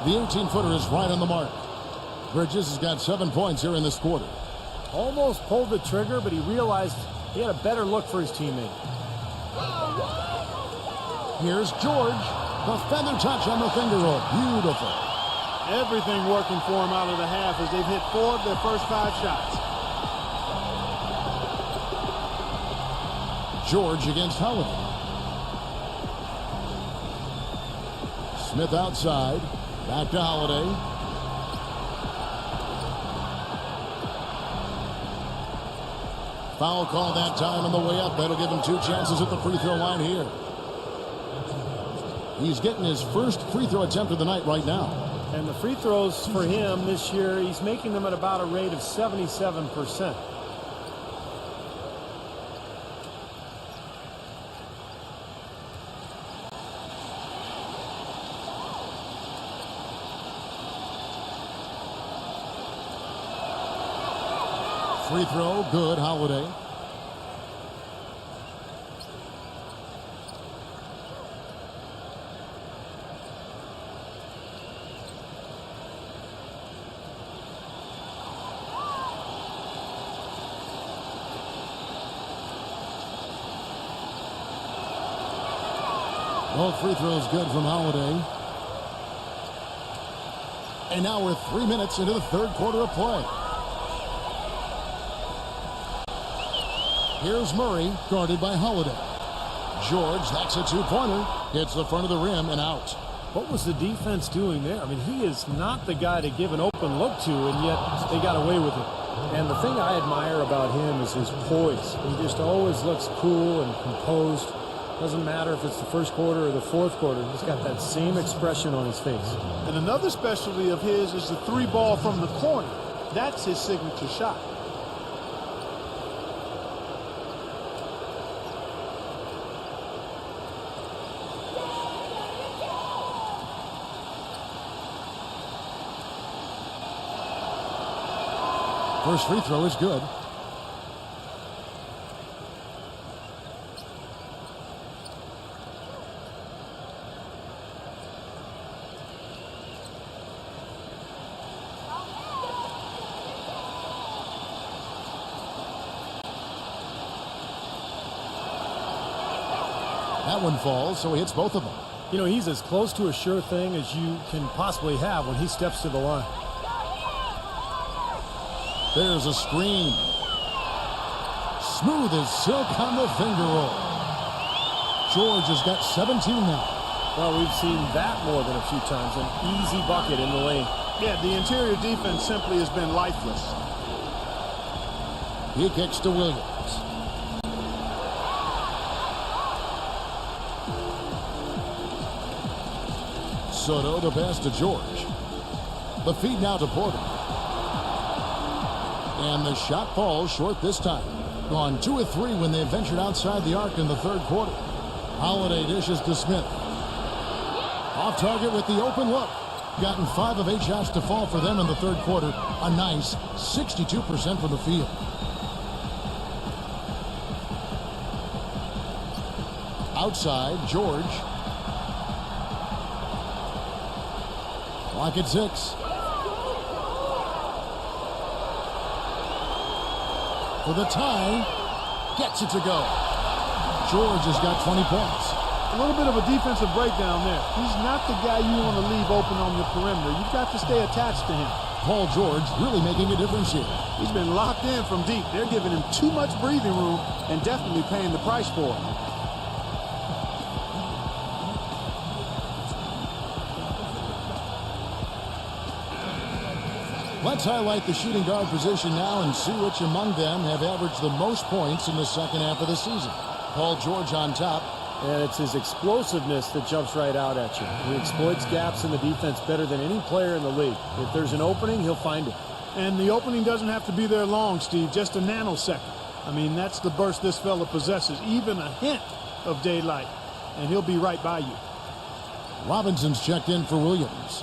Speaker 3: The 18-footer is right on the mark. Bridges has got 7 points here in this quarter.
Speaker 4: Almost pulled the trigger, but he realized he had a better look for his teammate.
Speaker 3: Here's George. The feather touch on the finger roll. Beautiful.
Speaker 5: Everything working for him out of the half as they've hit 4 of their first 5 shots.
Speaker 3: George against Holiday. Smith outside. Back to Holiday. Foul call that time on the way up. That'll give him 2 chances at the free throw line here. He's getting his first free throw attempt of the night right now.
Speaker 4: And the free throws for him this year, he's making them at about a rate of 77%.
Speaker 3: Free throw, good, Holiday. Both free throws good from Holiday. And now we're 3 minutes into the third quarter of play. Here's Murray, guarded by Holiday. George, that's a 2-pointer. Hits the front of the rim and out.
Speaker 4: What was the defense doing there? I mean, he is not the guy to give an open look to, and yet they got away with it. And the thing I admire about him is his poise. He just always looks cool and composed. Doesn't matter if it's the first quarter or the fourth quarter. He's got that same expression on his face.
Speaker 5: And another specialty of his is the 3 ball from the corner. That's his signature shot.
Speaker 3: First free throw is good. That one falls, so he hits both of them.
Speaker 4: You know, he's as close to a sure thing as you can possibly have when he steps to the line.
Speaker 3: There's a screen. Smooth as silk on the finger roll. George has got 17 now.
Speaker 4: Well, we've seen that more than a few times. An easy bucket in the lane.
Speaker 5: Yeah, the interior defense simply has been lifeless.
Speaker 3: He kicks to Williams. Soto, the pass to George. The feed now to Porter. And the shot falls short this time. Gone 2 of 3 when they ventured outside the arc in the third quarter. Holiday dishes to Smith. Off target with the open look. Gotten 5 of 8 shots to fall for them in the third quarter. A nice 62% from the field. Outside, George. Clock at 6. For the tie, gets it to go. George has got 20 points.
Speaker 5: A little bit of a defensive breakdown there. He's not the guy you want to leave open on the perimeter. You've got to stay attached to him.
Speaker 3: Paul George really making a difference here.
Speaker 5: He's been locked in from deep. They're giving him too much breathing room and definitely paying the price for it.
Speaker 3: Let's highlight the shooting guard position now and see which among them have averaged the most points in the second half of the season. Paul George on top.
Speaker 4: And it's his explosiveness that jumps right out at you. He exploits gaps in the defense better than any player in the league. If there's an opening, he'll find it.
Speaker 5: And the opening doesn't have to be there long, Steve, just a nanosecond. I mean, that's the burst this fella possesses, even a hint of daylight, and he'll be right by you.
Speaker 3: Robinson's checked in for Williams.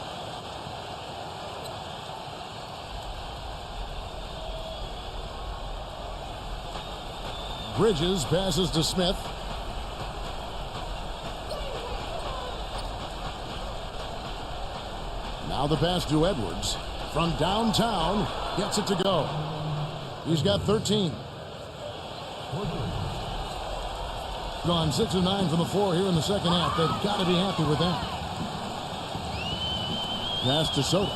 Speaker 3: Bridges passes to Smith. Now the pass to Edwards. From downtown, gets it to go. He's got 13. Gone 6 of 9 from the floor here in the second half. They've got to be happy with that. Pass to Soto.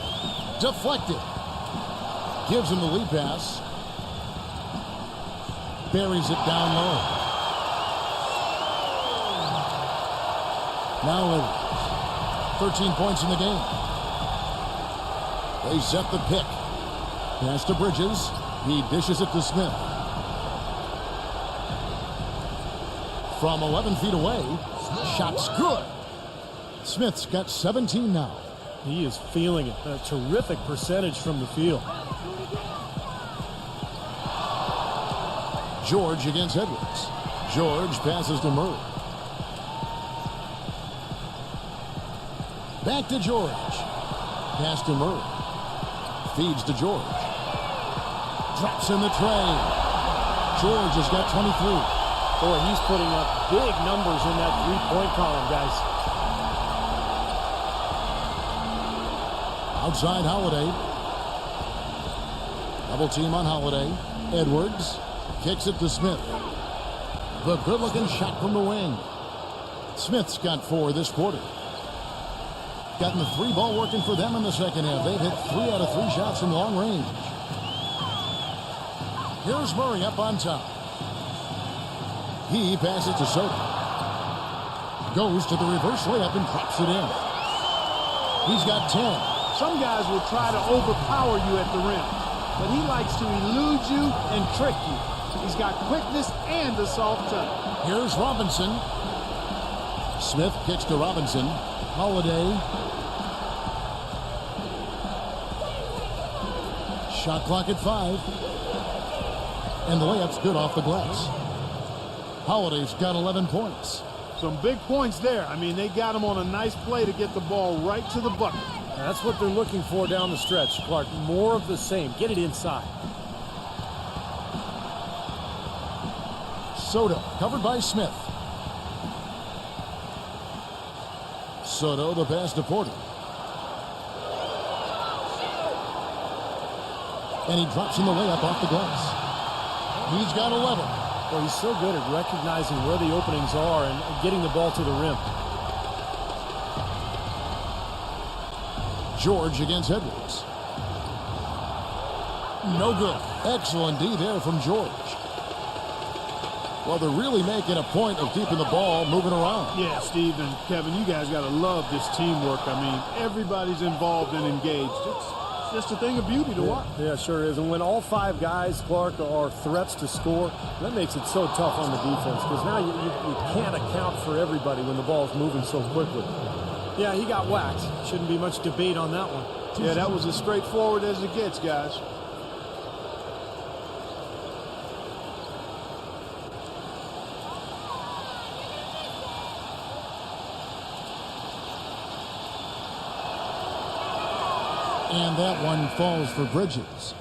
Speaker 3: Deflected. Gives him the lead pass. Buries it down low. Now Edwards. 13 points in the game. They set the pick. Pass to Bridges. He dishes it to Smith. From 11 feet away. Shot's good. Smith's got 17 now.
Speaker 4: He is feeling it. A terrific percentage from the field.
Speaker 3: George against Edwards. George passes to Murray. Back to George. Pass to Murray. Feeds to George. Drops in the tray. George has got 23.
Speaker 4: Boy, he's putting up big numbers in that three-point column, guys.
Speaker 3: Outside Holiday. Double team on Holiday. Edwards kicks it to Smith. The good-looking shot from the wing. Smith's got 4 this quarter. Gotten the 3-ball working for them in the second half. They've hit 3 out of 3 shots from long range. Here's Murray up on top. He passes to Soto. Goes to the reverse layup and drops it in. He's got 10.
Speaker 5: Some guys will try to overpower you at the rim, but he likes to elude you and trick you. He's got quickness and a soft touch.
Speaker 3: Here's Robinson. Smith kicks to Robinson. Holiday. Shot clock at 5. And the layup's good off the glass. Holiday's got 11 points.
Speaker 5: Some big points there. I mean, they got him on a nice play to get the ball right to the bucket.
Speaker 4: That's what they're looking for down the stretch, Clark. More of the same. Get it inside.
Speaker 3: Soto covered by Smith. Soto, the pass to Porter. And he drops in the layup off the glass. He's got 11.
Speaker 4: Well, he's so good at recognizing where the openings are and getting the ball to the rim.
Speaker 3: George against Edwards. No good. Excellent D there from George. Well, they're really making a point of keeping the ball moving around.
Speaker 5: Yeah, Steve and Kevin, you guys got to love this teamwork. I mean, everybody's involved and engaged. It's just a thing of beauty to watch.
Speaker 4: Yeah, sure is. And when all 5 guys, Clark, are threats to score, that makes it so tough on the defense because now you can't account for everybody when the ball's moving so quickly. Yeah, he got whacked. Shouldn't be much debate on that one.
Speaker 5: Yeah, that was as straightforward as it gets, guys.
Speaker 3: And that one falls for Bridges.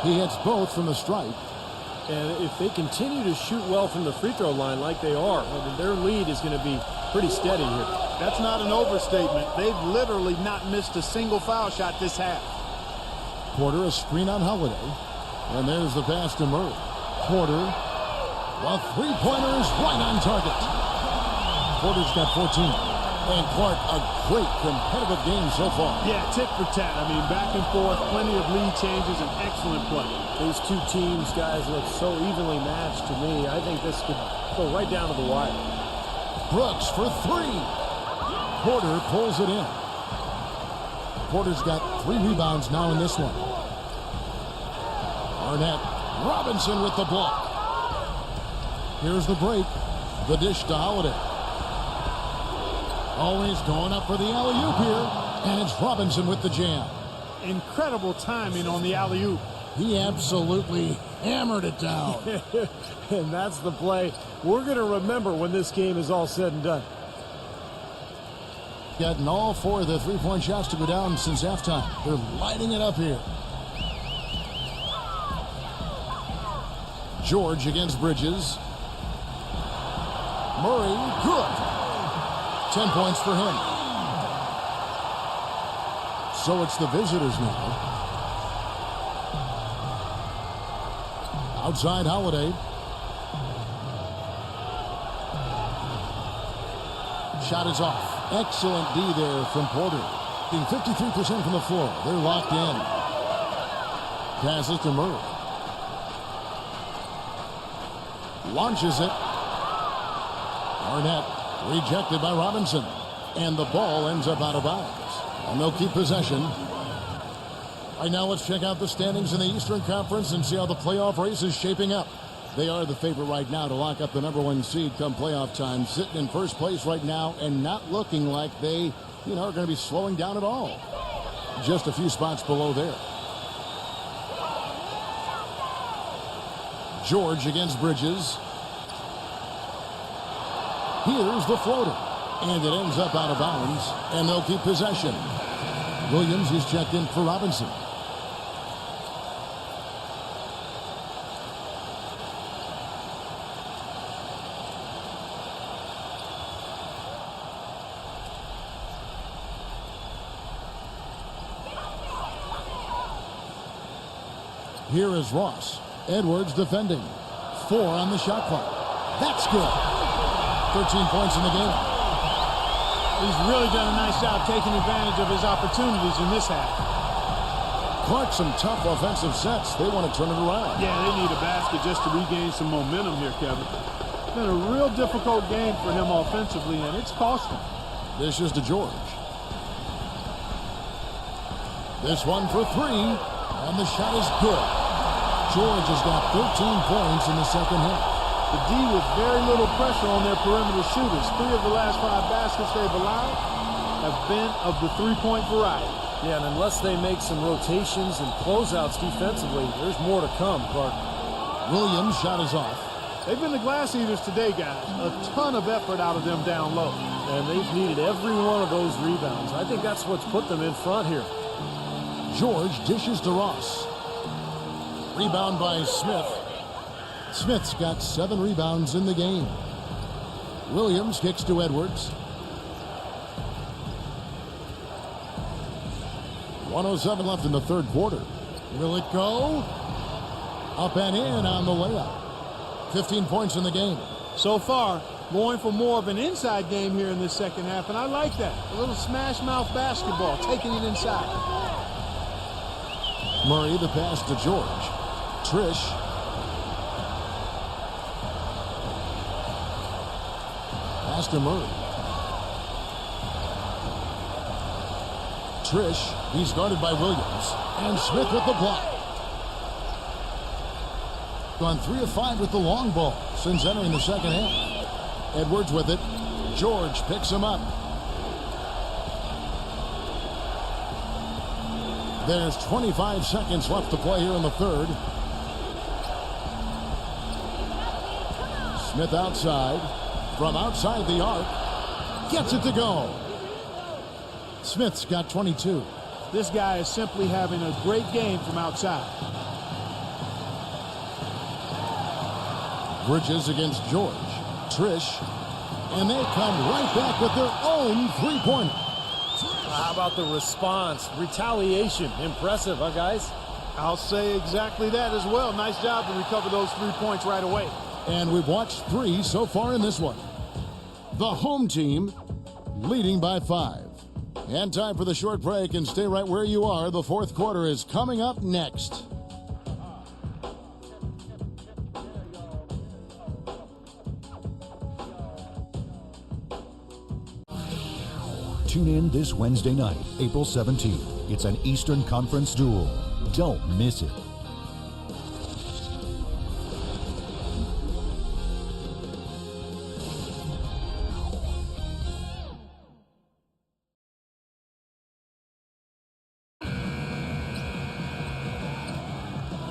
Speaker 3: He hits both from the stripe.
Speaker 4: And if they continue to shoot well from the free throw line like they are, their lead is going to be pretty steady here.
Speaker 5: That's not an overstatement. They've literally not missed a single foul shot this half.
Speaker 3: Porter, a screen on Holiday. And there's the pass to Murray. Porter. The three-pointer is right on target. Porter's got 14. And Clark, a great competitive game so far.
Speaker 5: Yeah, tit for tat. I mean, back and forth, plenty of lead changes, and excellent play.
Speaker 4: These two teams, guys, look so evenly matched to me. I think this could go right down to the wire.
Speaker 3: Brooks for 3. Porter pulls it in. Porter's got 3 rebounds now in this one. Arnett. Robinson with the block. Here's the break. The dish to Holiday. Always going up for the alley-oop here. And it's Robinson with the jam.
Speaker 5: Incredible timing on the alley-oop.
Speaker 3: He absolutely hammered it down.
Speaker 4: And that's the play we're going to remember when this game is all said and done.
Speaker 3: Gotten all 4 of the three-point shots to go down since halftime. They're lighting it up here. George against Bridges. Murray, good. 10 points for him. So it's the visitors now. Outside Holiday. Shot is off. Excellent D there from Porter. Being 53% from the floor. They're locked in. Passes to Murray. Launches it. Arnett rejected by Robinson. And the ball ends up out of bounds. And they'll keep possession. Right now, let's check out the standings in the Eastern Conference and see how the playoff race is shaping up. They are the favorite right now to lock up the #1 seed come playoff time. Sitting in first place right now and not looking like they, are going to be slowing down at all. Just a few spots below there. George against Bridges. Here's the floater. And it ends up out of bounds. And they'll keep possession. Williams is checked in for Robinson. Here is Ross. Edwards defending. 4 on the shot clock. That's good. 13 points in the game.
Speaker 5: He's really done a nice job taking advantage of his opportunities in this half.
Speaker 3: Clark, some tough offensive sets. They want to turn it around.
Speaker 5: Yeah, they need a basket just to regain some momentum here, Kevin. It's been a real difficult game for him offensively, and it's cost him.
Speaker 3: This is to George. This one for 3, and the shot is good. George has got 13 points in the second half.
Speaker 5: The D with very little pressure on their perimeter shooters. 3 of the last 5 baskets they've allowed have been of the three-point variety.
Speaker 4: Yeah, and unless they make some rotations and closeouts defensively, there's more to come, Clark.
Speaker 3: Williams' shot is off.
Speaker 5: They've been the glass eaters today, guys. A ton of effort out of them down low.
Speaker 4: And they've needed every one of those rebounds. I think that's what's put them in front here.
Speaker 3: George dishes to Ross. Rebound by Smith. Smith's got 7 rebounds in the game. Williams kicks to Edwards. 1:07 left in the third quarter. Will it go? Up and in on the layup. 15 points in the game.
Speaker 5: So far, going for more of an inside game here in this second half, and I like that. A little smash mouth basketball, taking it inside.
Speaker 3: Murray, the pass to George. Trish. Pass to Murray. Trish, he's guarded by Williams. And Smith with the block. Gone 3 of 5 with the long ball since entering the second half. Edwards with it. George picks him up. There's 25 seconds left to play here in the third. Smith outside. From outside the arc. Gets it to go. Smith's got 22.
Speaker 5: This guy is simply having a great game from outside.
Speaker 3: Bridges against George. Trish. And they come right back with their own three-pointer.
Speaker 4: How about the response? Retaliation. Impressive, huh, guys?
Speaker 5: I'll say exactly that as well. Nice job to recover those 3 points right away.
Speaker 3: And we've watched 3 so far in this one. The home team leading by 5. And time for the short break, and stay right where you are. The fourth quarter is coming up next.
Speaker 7: Tune in this Wednesday night, April 17th. It's an Eastern Conference duel. Don't miss it.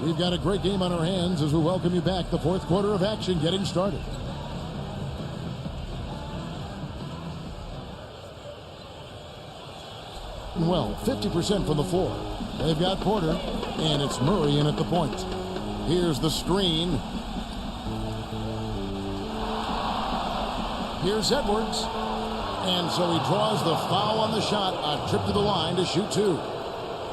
Speaker 3: We've got a great game on our hands as we welcome you back. The fourth quarter of action getting started. Well, 50% from the floor. They've got Porter, and it's Murray in at the point. Here's the screen. Here's Edwards. And so he draws the foul on the shot. A trip to the line to shoot two.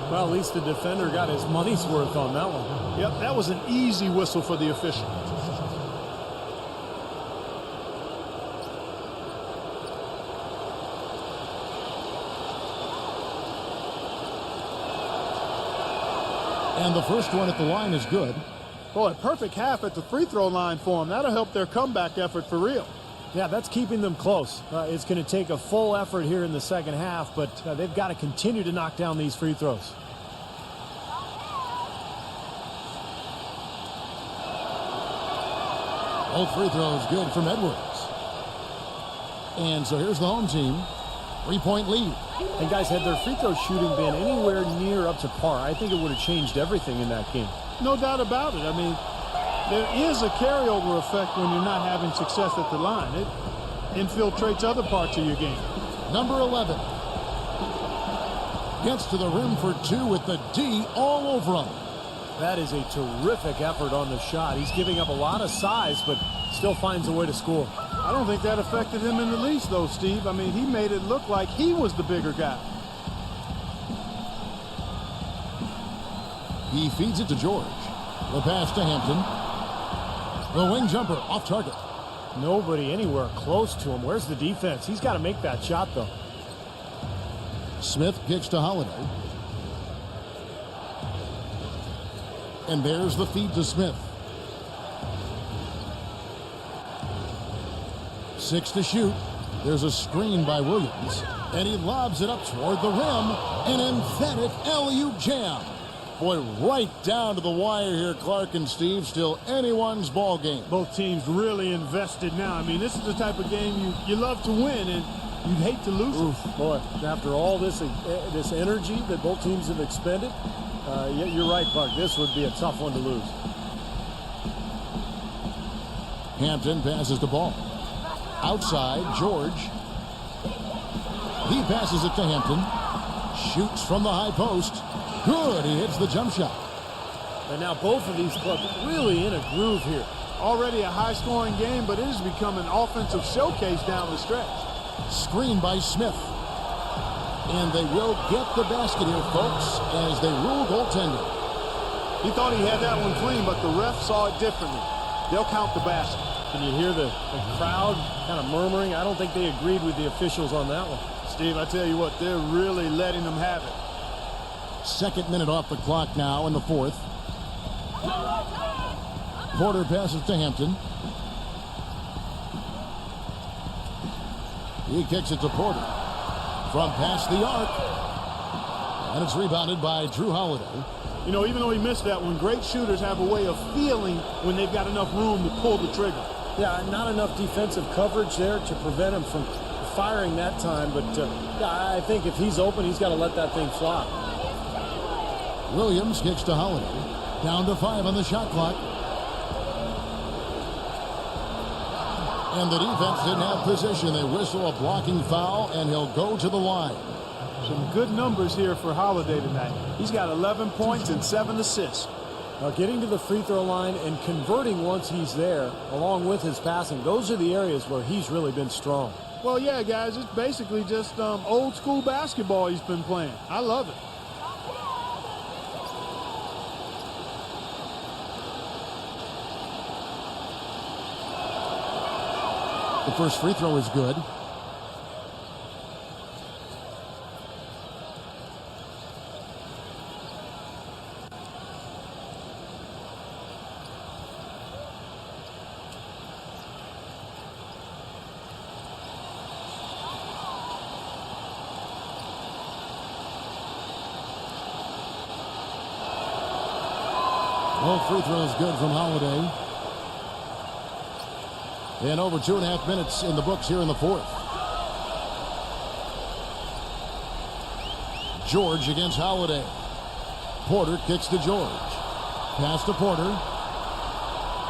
Speaker 4: Well, at least the defender got his money's worth on that one.
Speaker 5: Yep, that was an easy whistle for the official.
Speaker 3: And the first one at the line is good.
Speaker 5: Boy, perfect half at the free throw line for them. That'll help their comeback effort for real.
Speaker 4: Yeah, that's keeping them close. It's going to take a full effort here in the second half, but they've got to continue to knock down these free throws.
Speaker 3: Both free throws good from Edwards. And so here's the home team. 3-point lead.
Speaker 4: And guys, had their free throw shooting been anywhere near up to par, I think it would have changed everything in that game.
Speaker 5: No doubt about it. I mean, there is a carryover effect when you're not having success at the line. It infiltrates other parts of your game.
Speaker 3: Number 11 gets to the rim for two with the D all over him.
Speaker 4: That is a terrific effort on the shot. He's giving up a lot of size, but still finds a way to score.
Speaker 5: I don't think that affected him in the least, though, Steve. I mean, he made it look like he was the bigger guy.
Speaker 3: He feeds it to George. The pass to Hampton. The wing jumper off target.
Speaker 4: Nobody anywhere close to him. Where's the defense? He's got to make that shot, though.
Speaker 3: Smith kicks to Holiday. And there's the feed to Smith. 6 to shoot. There's a screen by Williams. And he lobs it up toward the rim. An emphatic alley-oop jam. Boy, right down to the wire here, Clark and Steve. Still anyone's ball game.
Speaker 5: Both teams really invested now. I mean, this is the type of game you love to win, and you'd hate to lose it.
Speaker 4: Boy, after all this energy that both teams have expended, you're right, Clark. This would be a tough one to lose.
Speaker 3: Hampton passes the ball. Outside, George. He passes it to Hampton. Shoots from the high post. Good. He hits the jump shot.
Speaker 4: And now both of these clubs really in a groove here.
Speaker 5: Already a high-scoring game, but it has become an offensive showcase down the stretch.
Speaker 3: Screen by Smith. And they will get the basket here, folks, as they rule goaltending.
Speaker 5: He thought he had that one clean, but the ref saw it differently. They'll count the basket.
Speaker 4: Can you hear the crowd kind of murmuring? I don't think they agreed with the officials on that one.
Speaker 5: Steve, I tell you what, they're really letting them have it.
Speaker 3: Second minute off the clock now in the fourth. Porter passes to Hampton. He kicks it to Porter. From past the arc. And it's rebounded by Drew Holiday.
Speaker 5: You know, even though he missed that one, great shooters have a way of feeling when they've got enough room to pull the trigger.
Speaker 4: Yeah, not enough defensive coverage there to prevent him from firing that time. But yeah, I think if he's open, he's got to let that thing fly.
Speaker 3: Williams kicks to Holiday. Down to 5 on the shot clock. And the defense didn't have position. They whistle a blocking foul, and he'll go to the line.
Speaker 5: Some good numbers here for Holiday tonight. He's got 11 points and 7 assists.
Speaker 4: Now getting to the free throw line and converting once he's there, along with his passing, those are the areas where he's really been strong.
Speaker 5: Well, yeah, guys, it's basically just old school basketball he's been playing. I love it.
Speaker 3: The first free throw is good. Both free throws good from Holiday. And over 2.5 minutes in the books here in the fourth. George against Holiday. Porter kicks to George. Pass to Porter.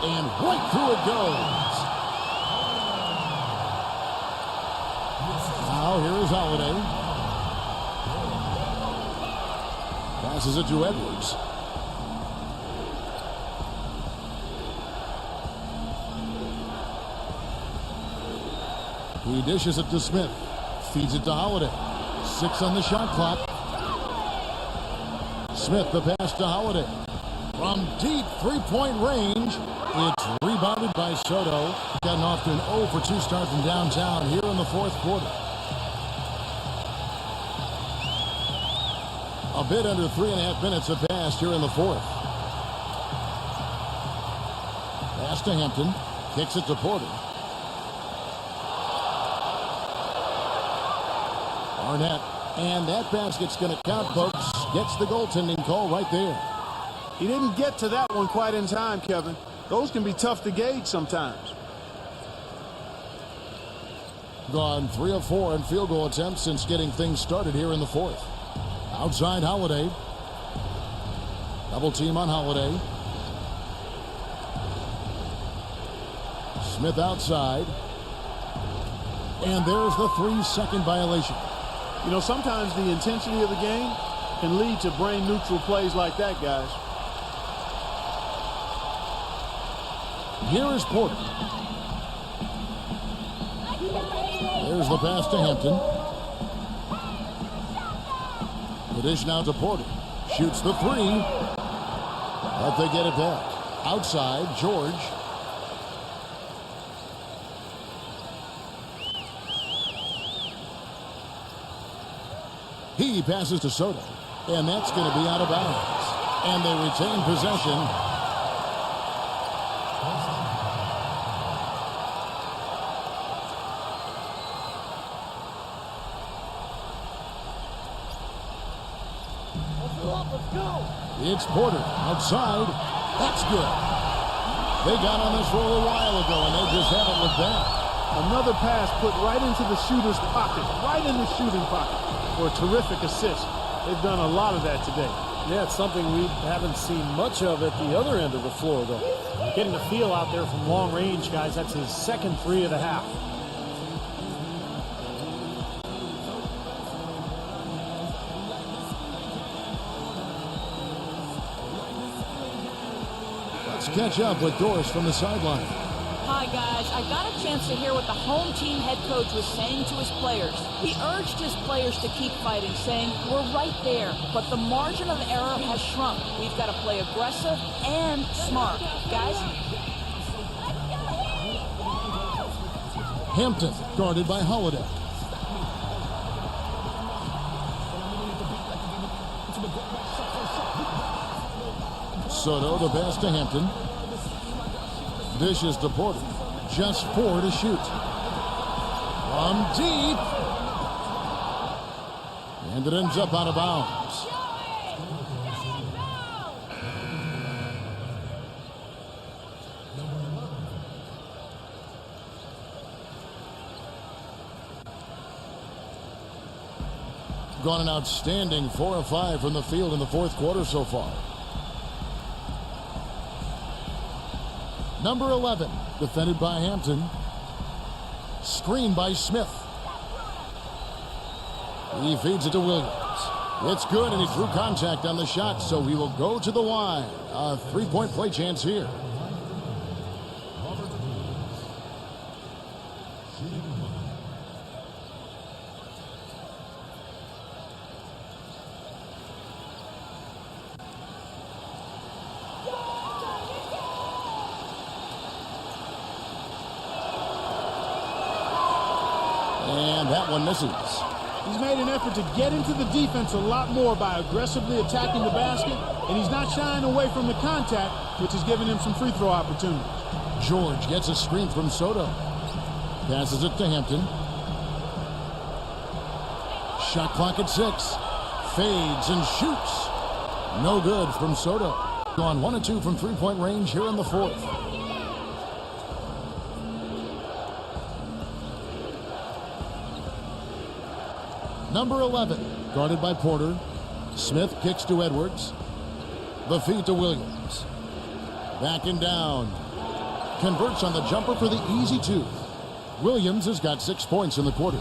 Speaker 3: And right through it goes. Now here is Holiday. Passes it to Edwards. He dishes it to Smith. Feeds it to Holiday. 6 on the shot clock. Smith, the pass to Holiday. From deep three-point range, it's rebounded by Soto. Gotten off to an 0 for 2 start from downtown here in the fourth quarter. A bit under 3.5 minutes have passed here in the fourth. Pass to Hampton. Kicks it to Porter. Arnett. And that basket's going to count, folks. Gets the goaltending call right there.
Speaker 5: He didn't get to that one quite in time, Kevin. Those can be tough to gauge sometimes.
Speaker 3: Gone 3 of 4 in field goal attempts since getting things started here in the fourth. Outside Holiday. Double team on Holiday. Smith outside. And there's the 3-second violation.
Speaker 5: You know, sometimes the intensity of the game can lead to brain-neutral plays like that, guys.
Speaker 3: Here is Porter. There's the pass to Hampton. The dish now to Porter. Shoots the 3. But they get it back. Outside, George. He passes to Soto. And that's going to be out of bounds. And they retain possession. It's Porter outside. That's good. They got on this roll a while ago, and they just haven't looked back.
Speaker 5: Another pass put right into the shooter's pocket, right in the shooting pocket for a terrific assist. They've done a lot of that today.
Speaker 4: Yeah, it's something we haven't seen much of at the other end of the floor, though. Getting the feel out there from long range, guys. That's his second 3 of the half.
Speaker 3: Let's catch up with Doris from the sideline.
Speaker 6: Hi, guys. I got a chance to hear what the home team head coach was saying to his players. He urged his players to keep fighting, saying, we're right there, but the margin of error has shrunk. We've got to play aggressive and smart. Guys?
Speaker 3: Hampton, guarded by Holiday. Soto, the pass to Hampton. Dishes to Porter. Just 4 to shoot. From deep. And it ends up out of bounds. Gone an outstanding 4 of 5 from the field in the fourth quarter so far. Number 11, defended by Hampton. Screened by Smith. He feeds it to Williams. It's good, and he drew contact on the shot, so he will go to the line. A 3-point play chance here. And that one misses.
Speaker 5: He's made an effort to get into the defense a lot more by aggressively attacking the basket, and he's not shying away from the contact, which is giving him some free throw opportunities.
Speaker 3: George gets a screen from Soto. Passes it to Hampton. Shot clock at 6. Fades and shoots. No good from Soto. Gone 1 of 2 from 3-point range here in the fourth. Number 11, guarded by Porter. Smith kicks to Edwards. The feed to Williams. Backing down. Converts on the jumper for the easy two. Williams has got 6 points in the quarter.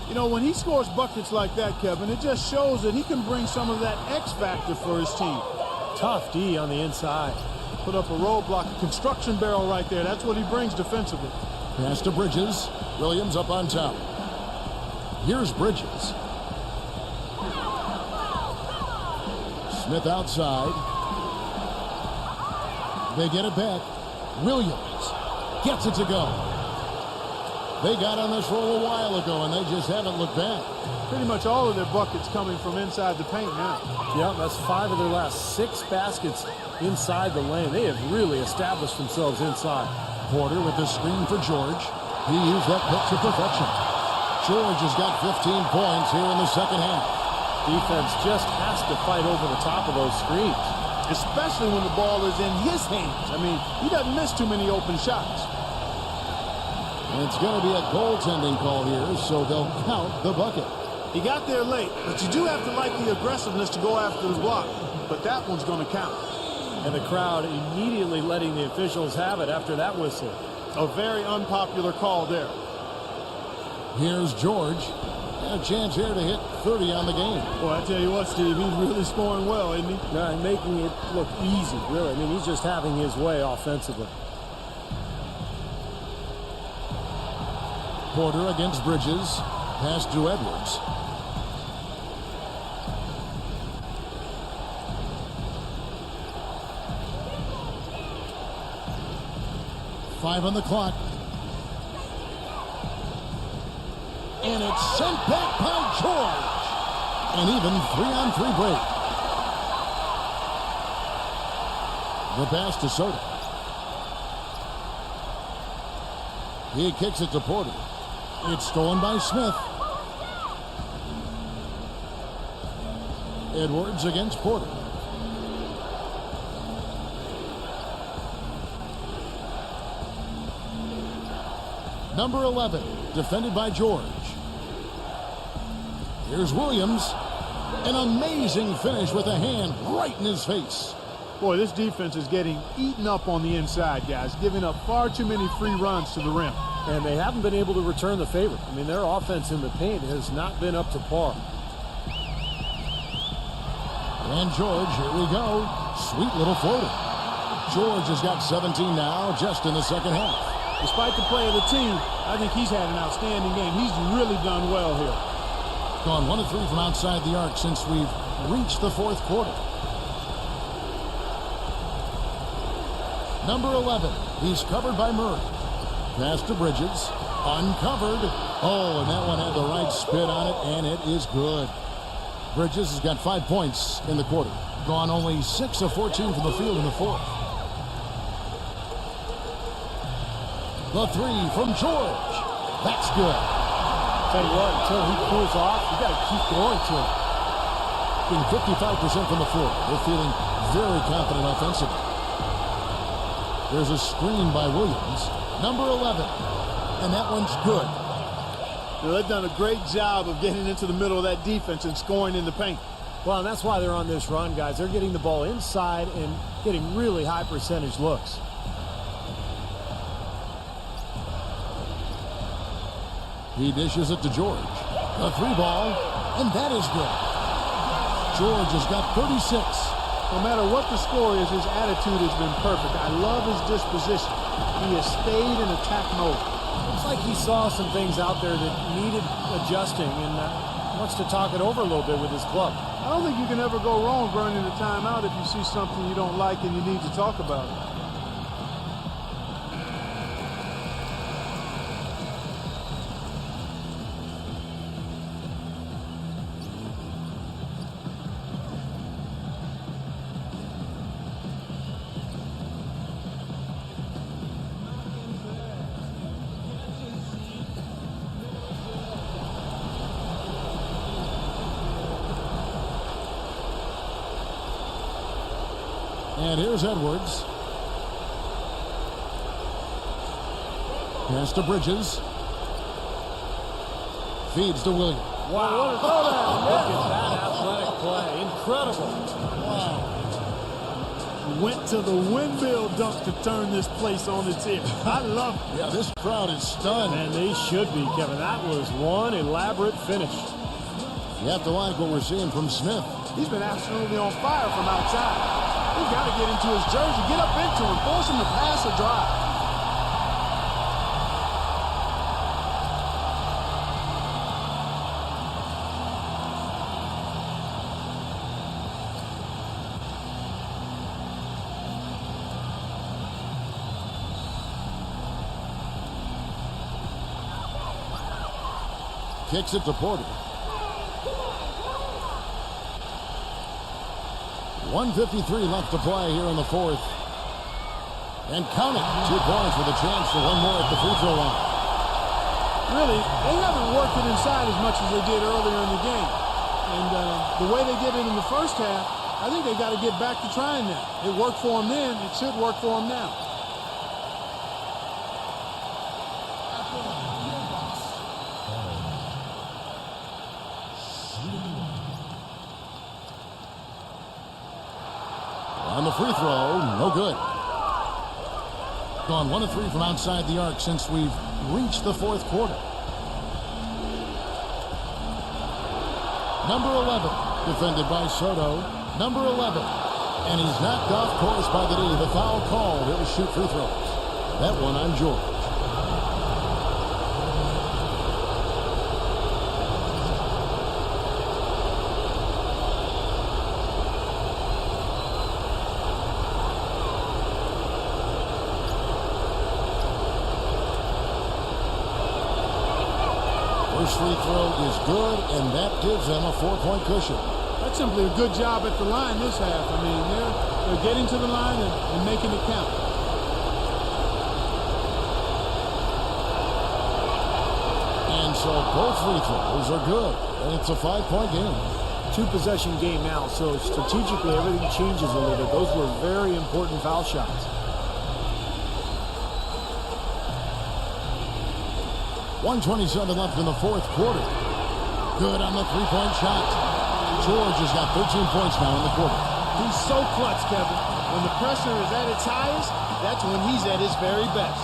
Speaker 5: You know, when he scores buckets like that, Kevin, it just shows that he can bring some of that X factor for his team.
Speaker 4: Tough D on the inside.
Speaker 5: Put up a roadblock, a construction barrel right there. That's what he brings defensively.
Speaker 3: Pass to Bridges. Williams up on top. Here's Bridges. Smith outside. They get it back. Williams gets it to go. They got on this roll a while ago, and they just haven't looked back.
Speaker 5: Pretty much all of their buckets coming from inside the paint now.
Speaker 4: Yeah, that's 5 of their last 6 baskets inside the lane. They have really established themselves inside.
Speaker 3: Porter with the screen for George. He used that pick to perfection. George has got 15 points here in the second half.
Speaker 4: Defense just has to fight over the top of those screens.
Speaker 5: Especially when the ball is in his hands. I mean, he doesn't miss too many open shots.
Speaker 3: And it's going to be a goaltending call here, so they'll count the bucket.
Speaker 5: He got there late, but you do have to like the aggressiveness to go after the block. But that one's going to count.
Speaker 4: And the crowd immediately letting the officials have it after that whistle.
Speaker 5: A very unpopular call there.
Speaker 3: Here's George. Got a chance here to hit 30 on the game.
Speaker 5: Boy, I tell you what, Steve, he's really scoring well, isn't he?
Speaker 4: No, making it look easy, really. I mean, he's just having his way offensively.
Speaker 3: Porter against Bridges. Pass to Edwards. Five on the clock. And it's sent back by George. An even 3-on-3 break. The pass to Soda. He kicks it to Porter. It's stolen by Smith. Edwards against Porter. Number 11, defended by George. Here's Williams. An amazing finish with a hand right in his face.
Speaker 5: Boy, this defense is getting eaten up on the inside, guys, giving up far too many free runs to the rim.
Speaker 4: And they haven't been able to return the favor. I mean, their offense in the paint has not been up to par.
Speaker 3: And George, here we go. Sweet little floater. George has got 17 now, just in the second half.
Speaker 5: Despite the play of the team, I think he's had an outstanding game. He's really done well here.
Speaker 3: Gone 1 of 3 from outside the arc since we've reached the fourth quarter. Number 11, he's covered by Murray. Pass to Bridges, uncovered. Oh, and that one had the right spin on it, and it is good. Bridges has got 5 points in the quarter. Gone only 6 of 14 from the field in the fourth. The three from George. That's good.
Speaker 4: Tell you what, until he cools off, you got to keep going to him.
Speaker 3: Being 55% from the floor. They're feeling very confident offensively. There's a screen by Williams. Number 11. And that one's good.
Speaker 5: Well, they've done a great job of getting into the middle of that defense and scoring in the paint.
Speaker 4: Well, and that's why they're on this run, guys. They're getting the ball inside and getting really high percentage looks.
Speaker 3: He dishes it to George. A 3-ball, and that is good. George has got 36.
Speaker 5: No matter what the score is, his attitude has been perfect. I love his disposition. He has stayed in attack mode.
Speaker 4: Looks like he saw some things out there that needed adjusting and wants to talk it over a little bit with his club.
Speaker 5: I don't think you can ever go wrong burning a timeout if you see something you don't like and you need to talk about it.
Speaker 3: And here's Edwards. Pass to Bridges. Feeds to Williams.
Speaker 4: Wow, what a throwdown. Look at that athletic play. Incredible.
Speaker 3: Wow.
Speaker 5: went to the windmill dunk to turn this place on its ear. I love it.
Speaker 3: Yeah, this crowd is stunned.
Speaker 4: And they should be, Kevin. That was one elaborate finish.
Speaker 3: You have to like what we're seeing from Smith.
Speaker 5: He's been absolutely on fire from outside. He's got to get into his jersey, get up into him, force him to pass or drive.
Speaker 3: Kicks it to Porter. 1:53 left to play here in the fourth. And count it. 2 points with a chance for one more at the free throw line.
Speaker 5: Really, they haven't worked it inside as much as they did earlier in the game. And the way they did it in the first half, I think they got to get back to trying that. It worked for them then. It should work for them now.
Speaker 3: On the free throw, no good. Gone 1 of 3 from outside the arc since we've reached the fourth quarter. Number 11, defended by Soto. Number 11. And he's knocked off course by the knee. The foul call. He'll shoot free throws. That one on George. First free throw is good, and that gives them a 4-point cushion.
Speaker 5: That's simply a good job at the line this half. I mean, they're getting to the line and making it count.
Speaker 3: And so both free throws are good, and it's a 5-point game.
Speaker 4: 2-possession game now, so strategically everything changes a little bit. Those were very important foul shots.
Speaker 3: 1:27 left in the fourth quarter. Good on the 3-point shot. George has got 13 points now in the quarter.
Speaker 5: He's so clutch, Kevin. When the pressure is at its highest, that's when he's at his very best.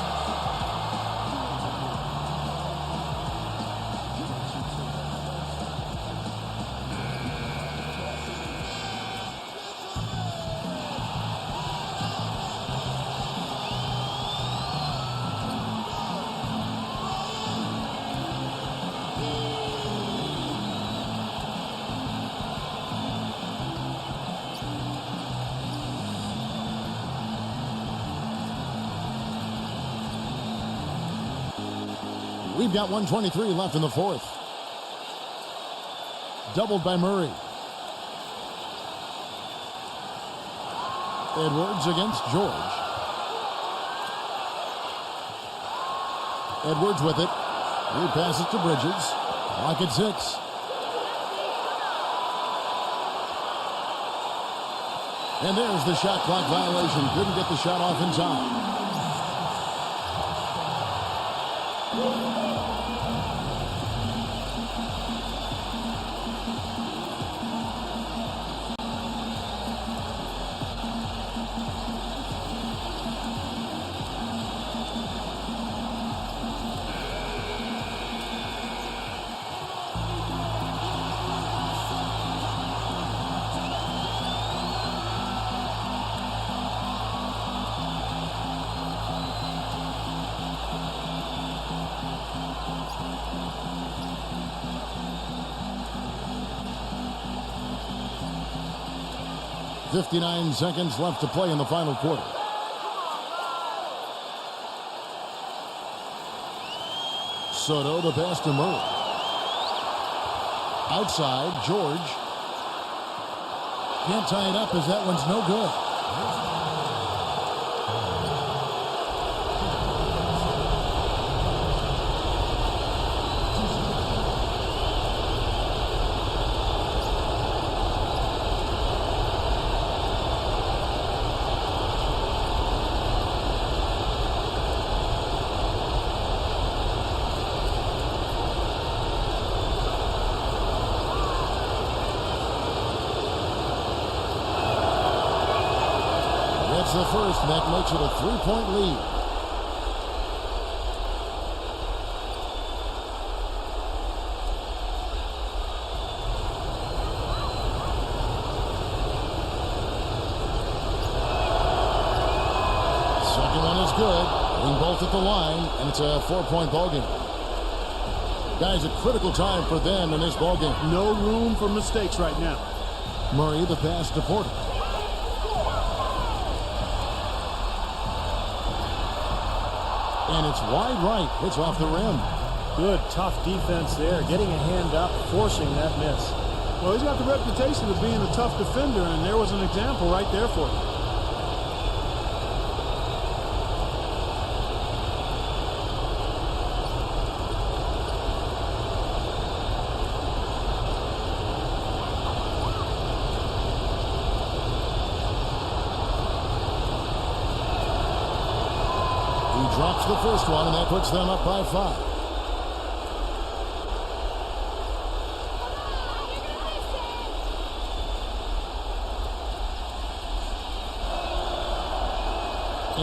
Speaker 3: We've got 1:23 left in the fourth. Doubled by Murray. Edwards against George. Edwards with it. He passes to Bridges. Clock at 6. And there's the shot clock violation. Couldn't get the shot off in time. .59 seconds left to play in the final quarter. Soto, the pass to Murray. Outside, George. Can't tie it up as that one's no good. gets the first, and that makes it a 3-point lead. Second one is good. Hitting both at the line, and it's a 4-point ball game. Guys, a critical time for them in this ball game.
Speaker 5: No room for mistakes right now.
Speaker 3: Murray, the pass to Porter. And it's wide right. Hits off the rim.
Speaker 4: Good, tough defense there. Getting a hand up, forcing that miss.
Speaker 5: Well, he's got the reputation of being a tough defender, and there was an example right there for him.
Speaker 3: Drops the first one, and that puts them up by 5.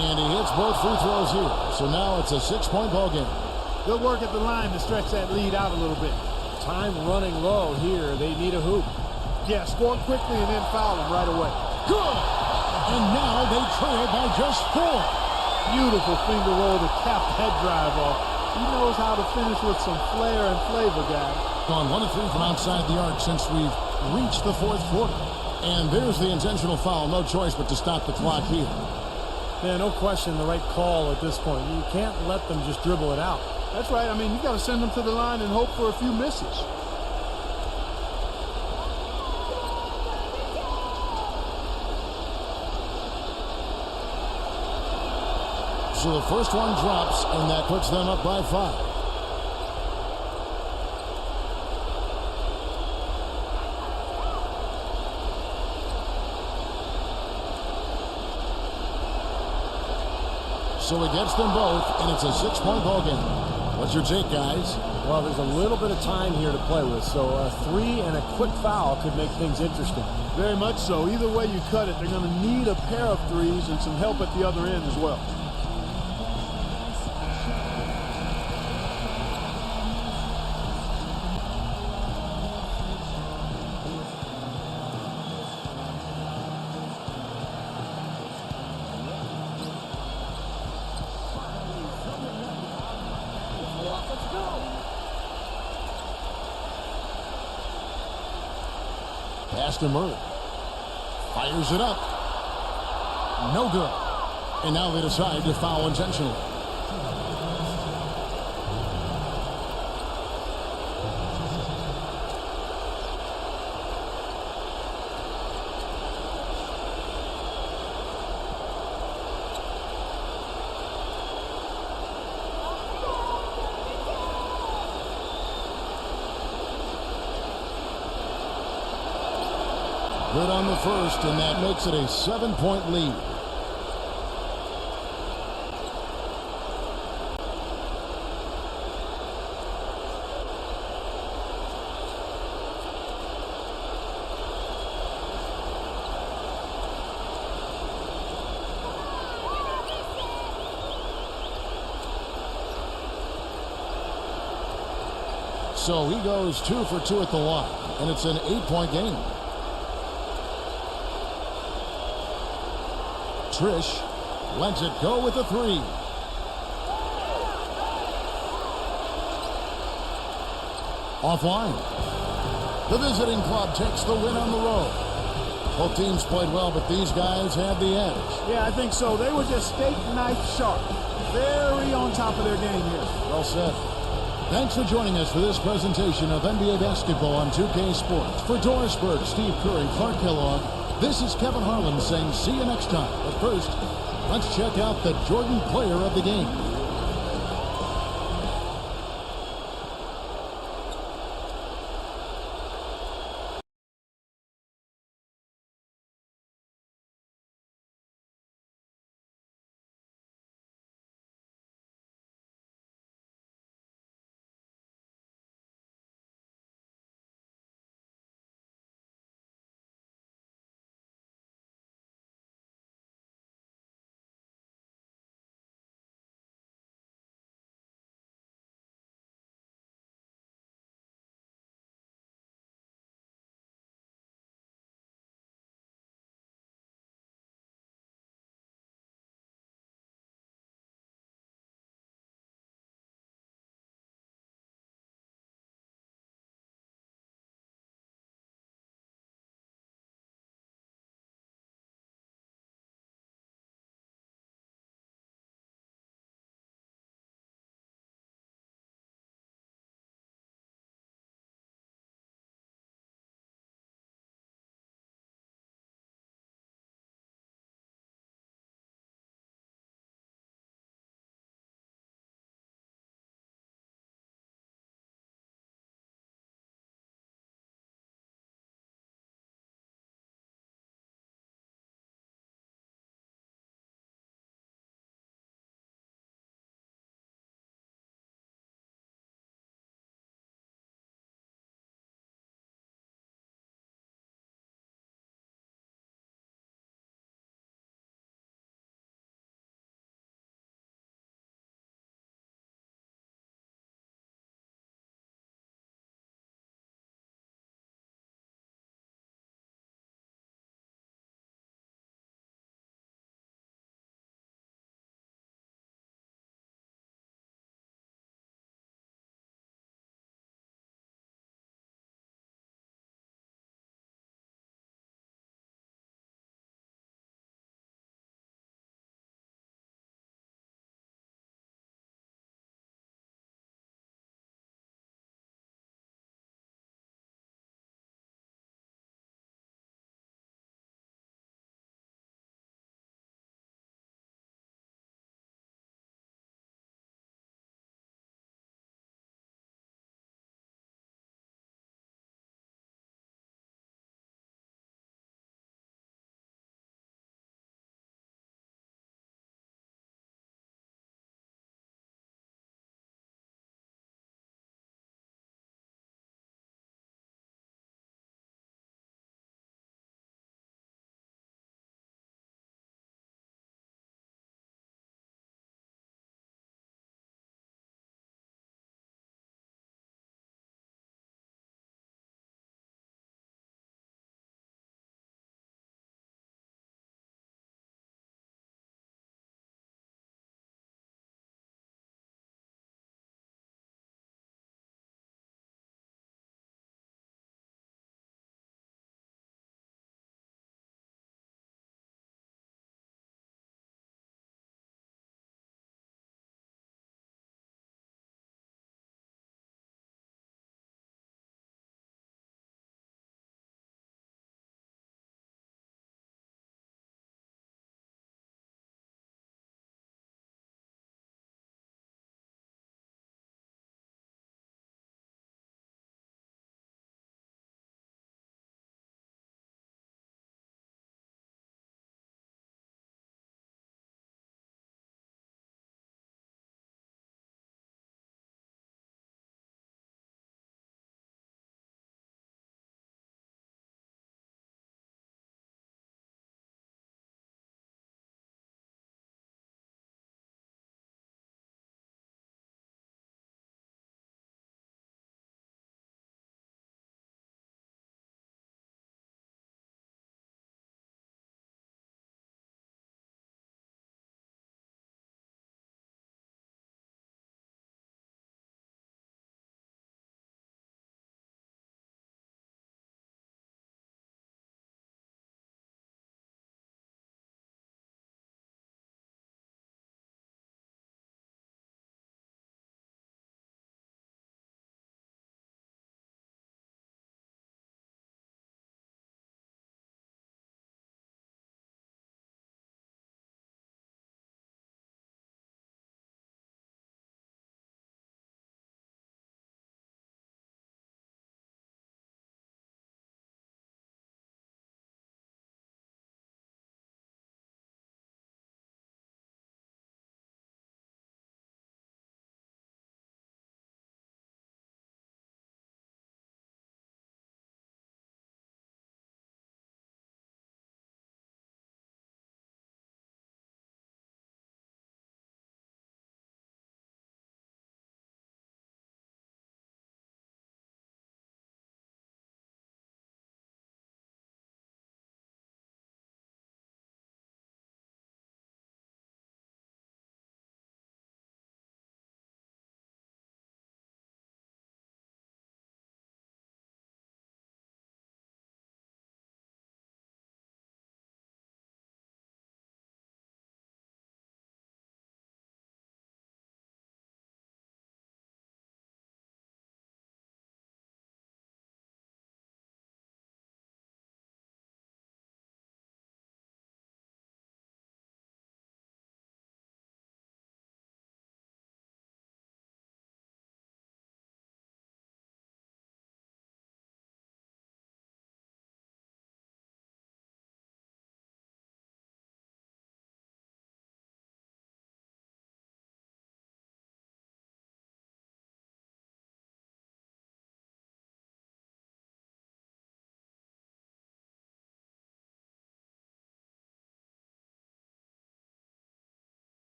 Speaker 3: And he hits both free throws here. So now it's a 6-point ball game.
Speaker 5: Good work at the line to stretch that lead out a little bit.
Speaker 4: Time running low here. They need a hoop.
Speaker 5: Yeah, score quickly and then foul him right away.
Speaker 3: Good! And now they trail by just 4.
Speaker 5: Beautiful finger roll to cap that drive off. He knows how to finish with some flair and flavor, guys.
Speaker 3: Gone 1 of 3 from outside the arc since we've reached the 4th quarter. And there's the intentional foul. No choice but to stop the clock here.
Speaker 4: Yeah, no question the right call at this point. You can't let them just dribble it out.
Speaker 5: That's right. I mean, you got to send them to the line and hope for a few misses.
Speaker 3: So the first one drops, and that puts them up by 5. So he gets them both, and it's a 6-point ball game. What's your take, guys?
Speaker 4: Well, there's a little bit of time here to play with, so a 3 and a quick foul could make things interesting.
Speaker 5: Very much so. Either way you cut it, they're going to need a pair of threes and some help at the other end as well.
Speaker 3: Pass to Murray. Fires it up. No good. And now they decide to foul intentionally. Good on the first, and that makes it a 7-point lead. So he goes 2 for 2 at the line, and it's an 8-point game. Trish lets it go with a 3. Offline. The visiting club takes the win on the road. Both teams played well, but these guys had the edge.
Speaker 5: Yeah, I think so. They were just steak knife sharp. Very on top of their game here.
Speaker 3: Well said. Thanks for joining us for this presentation of NBA basketball on 2K Sports. For Doris Burke, Steve Curry, Clark Kellogg, this is Kevin Harlan saying see you next time. But first, let's check out the Jordan player of the game.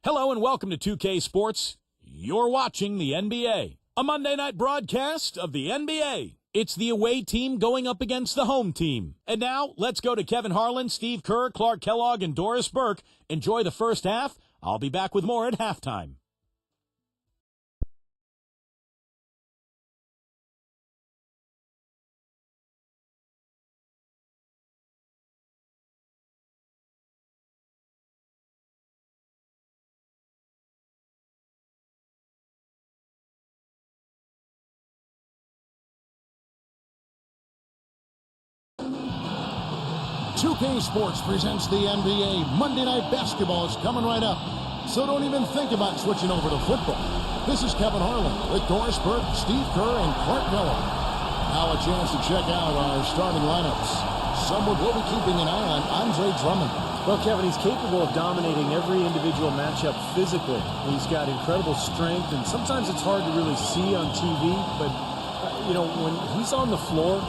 Speaker 2: Hello and welcome to 2K Sports. You're watching the NBA, a Monday night broadcast of the NBA. It's the away team going up against the home team. And now, let's go to Kevin Harlan, Steve Kerr, Clark Kellogg, and Doris Burke. Enjoy the first half. I'll be back with more at halftime.
Speaker 3: .2K Sports presents the NBA. Monday Night Basketball is coming right up, so don't even think about switching over to football. This is Kevin Harlan with Doris Burke, Steve Kerr, and Clark Kellogg. Now a chance to check out our starting lineups. Someone will be keeping an eye on Andre Drummond.
Speaker 4: Well, Kevin, he's capable of dominating every individual matchup physically. He's got incredible strength, and sometimes it's hard to really see on TV, but, when he's on the floor,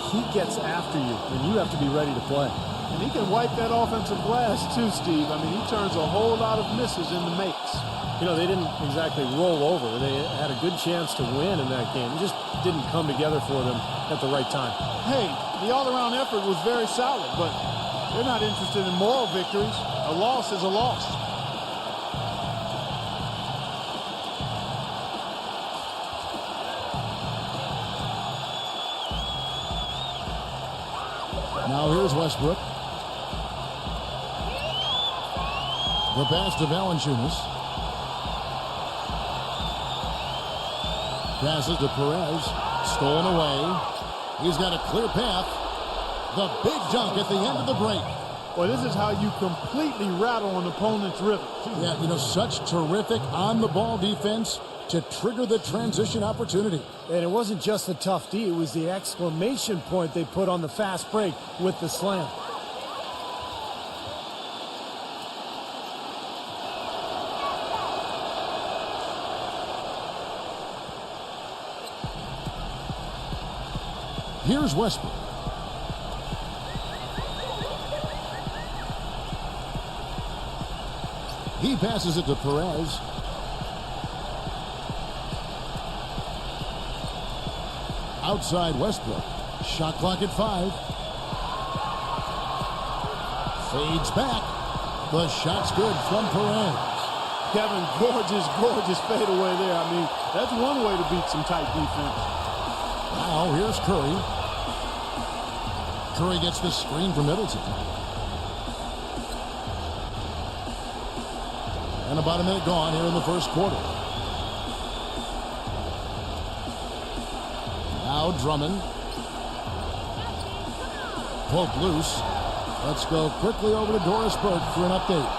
Speaker 4: he gets after you, and you have to be ready to play.
Speaker 5: And he can wipe that offensive glass too, Steve. I mean, he turns a whole lot of misses into makes.
Speaker 4: They didn't exactly roll over. They had a good chance to win in that game. It just didn't come together for them at the right time.
Speaker 5: Hey, the all-around effort was very solid, but they're not interested in moral victories. A loss is a loss.
Speaker 3: Now here's Westbrook. The pass to Valanciunas. Passes to Perez. Stolen away. He's got a clear path. The big dunk at the end of the break.
Speaker 5: Well, this is how you completely rattle an opponent's rhythm.
Speaker 3: Yeah, such terrific on-the-ball defense to trigger the transition opportunity.
Speaker 4: And it wasn't just the tough D, it was the exclamation point they put on the fast break with the slam.
Speaker 3: Here's Westbrook. He passes it to Perez. Outside Westbrook. Shot clock at 5. Fades back. The shot's good from Perez.
Speaker 5: Kevin, gorgeous fadeaway there. I mean, that's one way to beat some tight defense.
Speaker 3: Now here's Curry. Curry gets the screen from Middleton. And about a minute gone here in the first quarter. Now Drummond. Poke loose. Let's go quickly over to Doris Burke for an update.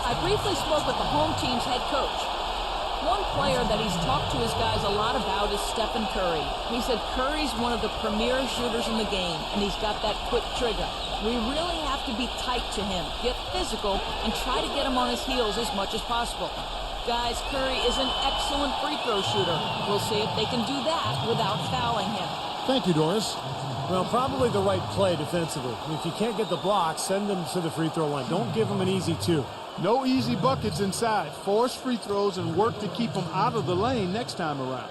Speaker 6: I briefly spoke with the home team's head coach. One player that he's talked to his guys a lot about is Stephen Curry. He said Curry's one of the premier shooters in the game, and he's got that quick trigger. We really have to be tight to him, get physical, and try to get him on his heels as much as possible. Guys, Curry is an excellent free throw shooter. We'll see if they can do that without fouling him.
Speaker 3: Thank you, Doris.
Speaker 4: Well, probably the right play defensively. If you can't get the block, send them to the free throw line. Don't give them an easy 2.
Speaker 5: No easy buckets inside. Force free throws and work to keep them out of the lane next time around.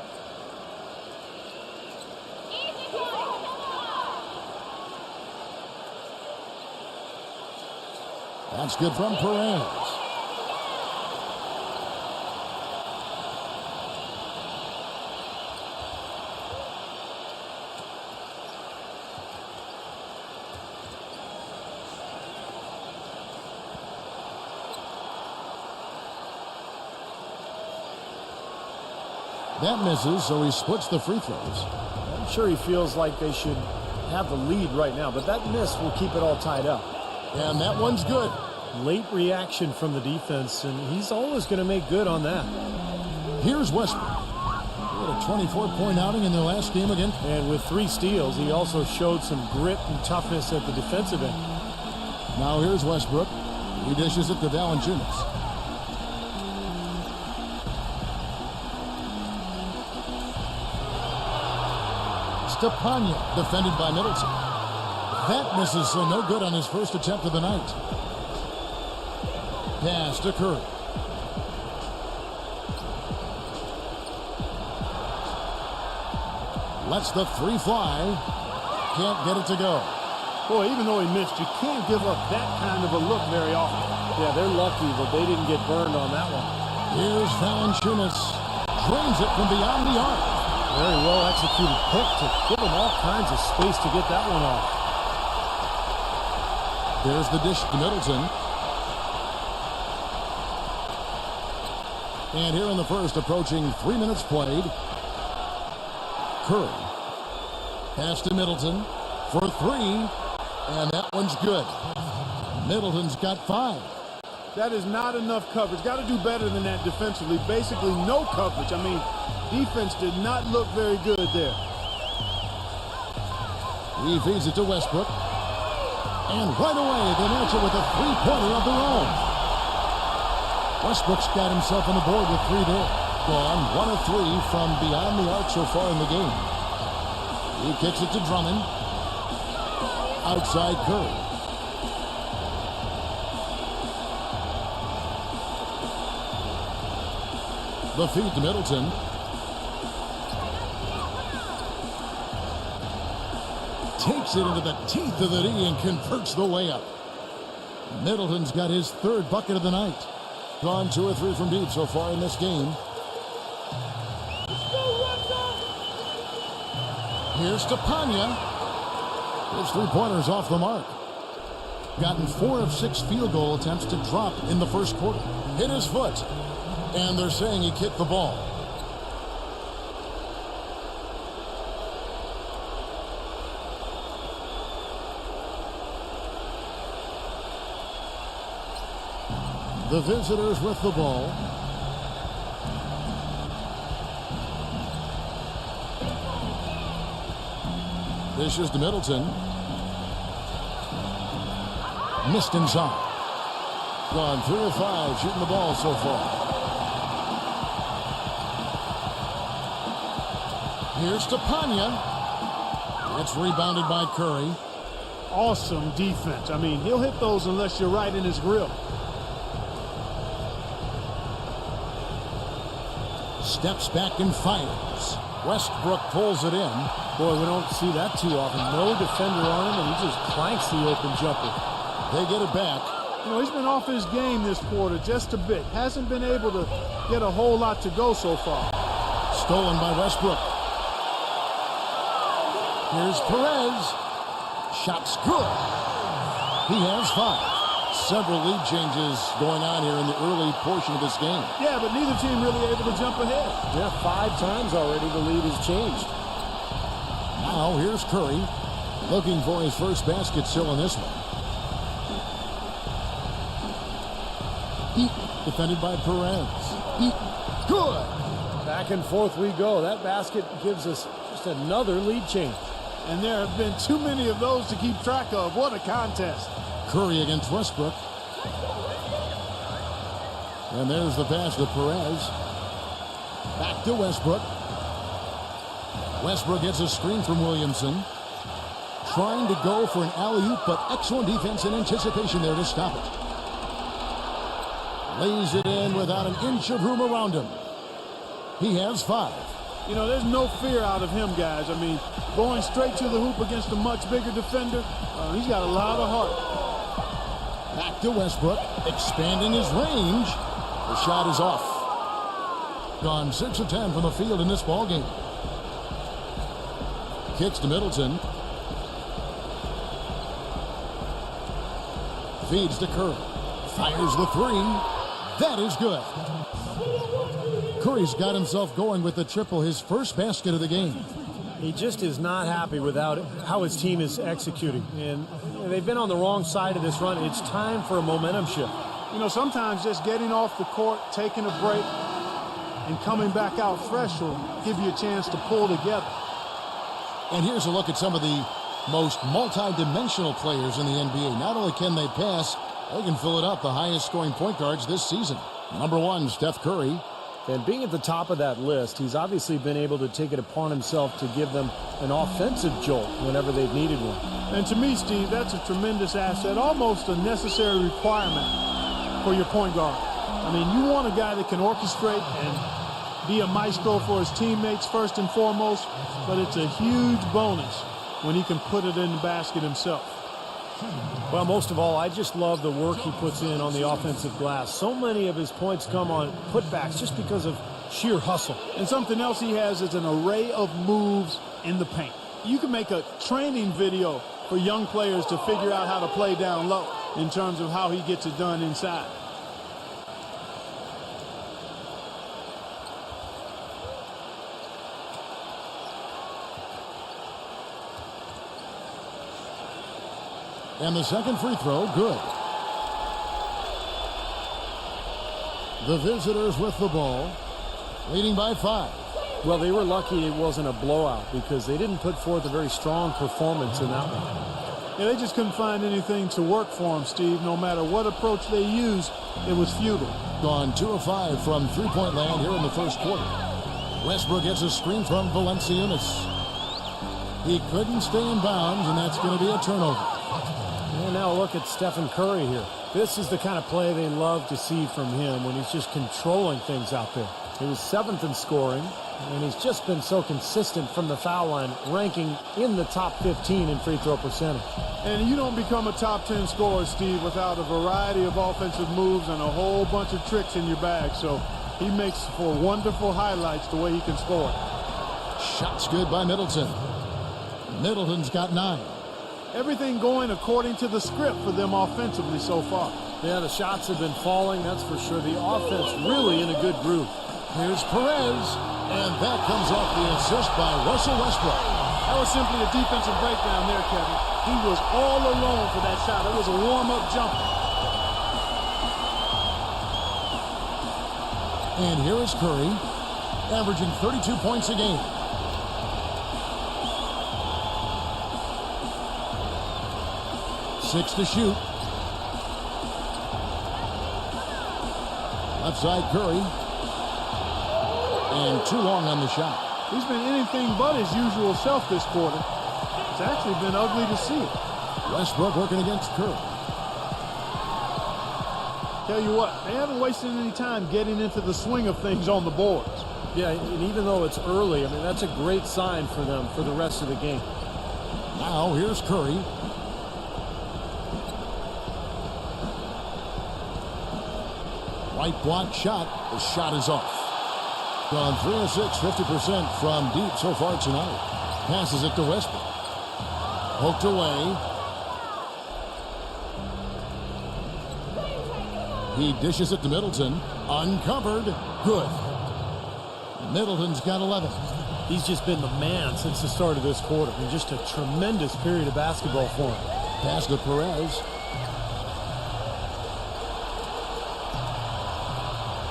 Speaker 3: That's good from Perez. That misses, so he splits the free throws.
Speaker 4: I'm sure he feels like they should have the lead right now, but that miss will keep it all tied up.
Speaker 3: And that one's good.
Speaker 4: Late reaction from the defense, and he's always going to make good on that.
Speaker 3: Here's Westbrook. He had a 24-point outing in their last game again.
Speaker 4: And with 3 steals, he also showed some grit and toughness at the defensive end.
Speaker 3: Now here's Westbrook. He dishes it to Valanciunas. Stepanya defended by Middleton. That misses, so no good on his first attempt of the night. Pass to Curry. Lets the three fly. Can't get it to go.
Speaker 5: Boy, even though he missed, you can't give up that kind of a look very often.
Speaker 4: Yeah, they're lucky that they didn't get burned on that one.
Speaker 3: Here's Valanciunas. Drains it from beyond the arc.
Speaker 4: Very well executed pick to give him all kinds of space to get that one off.
Speaker 3: There's the dish to Middleton. And here in the first, approaching 3 minutes played. Curry. Pass to Middleton for three. And that one's good. Middleton's got 5.
Speaker 5: That is not enough coverage. Got to do better than that defensively. Basically no coverage. I mean, defense did not look very good there.
Speaker 3: He feeds it to Westbrook. And right away, they match it with a three-pointer of their own. Westbrook's got himself on the board with 3 there. Gone 1 of 3 from beyond the arc so far in the game. He kicks it to Drummond. Outside Curry. The feed to Middleton. Takes it into the teeth of the D and converts the layup. Middleton's got his 3rd bucket of the night. Gone 2 or 3 from deep so far in this game. Here's to Panya. His 3-pointer's off the mark. Gotten 4 of 6 field goal attempts to drop in the first quarter. Hit his foot. And they're saying he kicked the ball. The visitors with the ball. This is to Middleton. Missed inside. Gone 3 of 5 shooting the ball so far. Here's to Panya. It's rebounded by Curry.
Speaker 5: Awesome defense. I mean, he'll hit those unless you're right in his grill.
Speaker 3: Steps back and fires. Westbrook pulls it in.
Speaker 4: Boy, we don't see that too often. No defender on him, and he just clanks the open jumper.
Speaker 3: They get it back.
Speaker 5: You know, he's been off his game this quarter just a bit. Hasn't been able to get a whole lot to go so far.
Speaker 3: Stolen by Westbrook. Here's Perez. Shot's good. He has 5. Several lead changes going on here in the early portion of this game.
Speaker 5: Yeah, but neither team really able to jump ahead.
Speaker 4: Yeah, 5 times already the lead has changed.
Speaker 3: Now here's Curry. Looking for his first basket still in this one. Defended by Perez. Good.
Speaker 4: Back and forth we go. That basket gives us just another lead change.
Speaker 5: And there have been too many of those to keep track of. What a contest.
Speaker 3: Curry against Westbrook. And there's the pass to Perez. Back to Westbrook. Westbrook gets a screen from Williamson. Trying to go for an alley-oop, but excellent defense and anticipation there to stop it. Lays it in without an inch of room around him. He has 5.
Speaker 5: You know, there's no fear out of him, guys. I mean, going straight to the hoop against a much bigger defender, he's got a lot of heart.
Speaker 3: Back to Westbrook, expanding his range. The shot is off. Gone 6 of 10 from the field in this ballgame. Kicks to Middleton. Feeds to Curry. Fires the 3. That is good. Curry's got himself going with the triple, his first basket of the game.
Speaker 4: He just is not happy with how his team is executing. And they've been on the wrong side of this run. It's time for a momentum shift.
Speaker 5: You know, sometimes just getting off the court, taking a break, and coming back out fresh will give you a chance to pull together.
Speaker 3: And here's a look at some of the most multi-dimensional players in the NBA. Not only can they pass, they can fill it up. The highest scoring point guards this season. Number 1, Steph Curry.
Speaker 4: And being at the top of that list, he's obviously been able to take it upon himself to give them an offensive jolt whenever they've needed one.
Speaker 5: And to me, Steve, that's a tremendous asset, almost a necessary requirement for your point guard. I mean, you want a guy that can orchestrate and be a maestro for his teammates first and foremost, but it's a huge bonus when he can put it in the basket himself.
Speaker 4: Well, most of all, I just love the work he puts in on the offensive glass. So many of his points come on putbacks just because of sheer hustle.
Speaker 5: And something else he has is an array of moves in the paint. You can make a training video for young players to figure out how to play down low in terms of how he gets it done inside.
Speaker 3: And the second free throw, good. The visitors with the ball, leading by 5.
Speaker 4: Well, they were lucky it wasn't a blowout because they didn't put forth a very strong performance in that one.
Speaker 5: Yeah, they just couldn't find anything to work for him, Steve. No matter what approach they used, it was futile.
Speaker 3: Gone 2 of 5 from three-point land here in the first quarter. Westbrook gets a screen from Valanciunas. He couldn't stay in bounds, and that's going to be a turnover.
Speaker 4: And now look at Stephen Curry here. This is the kind of play they love to see from him when he's just controlling things out there. He was 7th in scoring, and he's just been so consistent from the foul line, ranking in the top 15 in free throw percentage.
Speaker 5: And you don't become a top 10 scorer, Steve, without a variety of offensive moves and a whole bunch of tricks in your bag. So he makes for wonderful highlights the way he can score.
Speaker 3: Shots good by Middleton. Middleton's got 9.
Speaker 5: Everything going according to the script for them offensively so far.
Speaker 4: Yeah, the shots have been falling, that's for sure. The offense really in a good groove.
Speaker 3: Here's Perez, and that comes off the assist by Russell Westbrook.
Speaker 5: That was simply a defensive breakdown there, Kevin. He was all alone for that shot. It was a warm-up jumper.
Speaker 3: And here is Curry, averaging 32 points a game. Six to shoot. Left side Curry. And too long on the shot.
Speaker 5: He's been anything but his usual self this quarter. It's actually been ugly to see.
Speaker 3: Westbrook working against Curry.
Speaker 5: Tell you what, they haven't wasted any time getting into the swing of things on the boards.
Speaker 4: Yeah, and even though it's early, I mean, that's a great sign for them for the rest of the game.
Speaker 3: Now here's Curry. Right block shot. The shot is off. Gone 3 of 6, 50% from deep so far tonight. Passes it to Westbrook. Poked away. He dishes it to Middleton. Uncovered. Good. Middleton's got 11.
Speaker 4: He's just been the man since the start of this quarter. And just a tremendous period of basketball for him.
Speaker 3: Pass to Perez.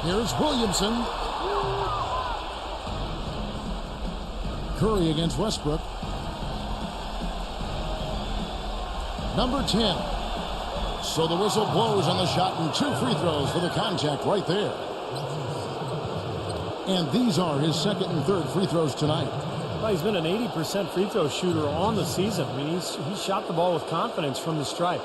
Speaker 3: Here's Williamson. Curry against Westbrook. Number 10. So the whistle blows on the shot and 2 free throws for the contact right there. And these are his second and third free throws tonight.
Speaker 4: Well, he's been an 80% free throw shooter on the season. I mean, he's shot the ball with confidence from the stripe.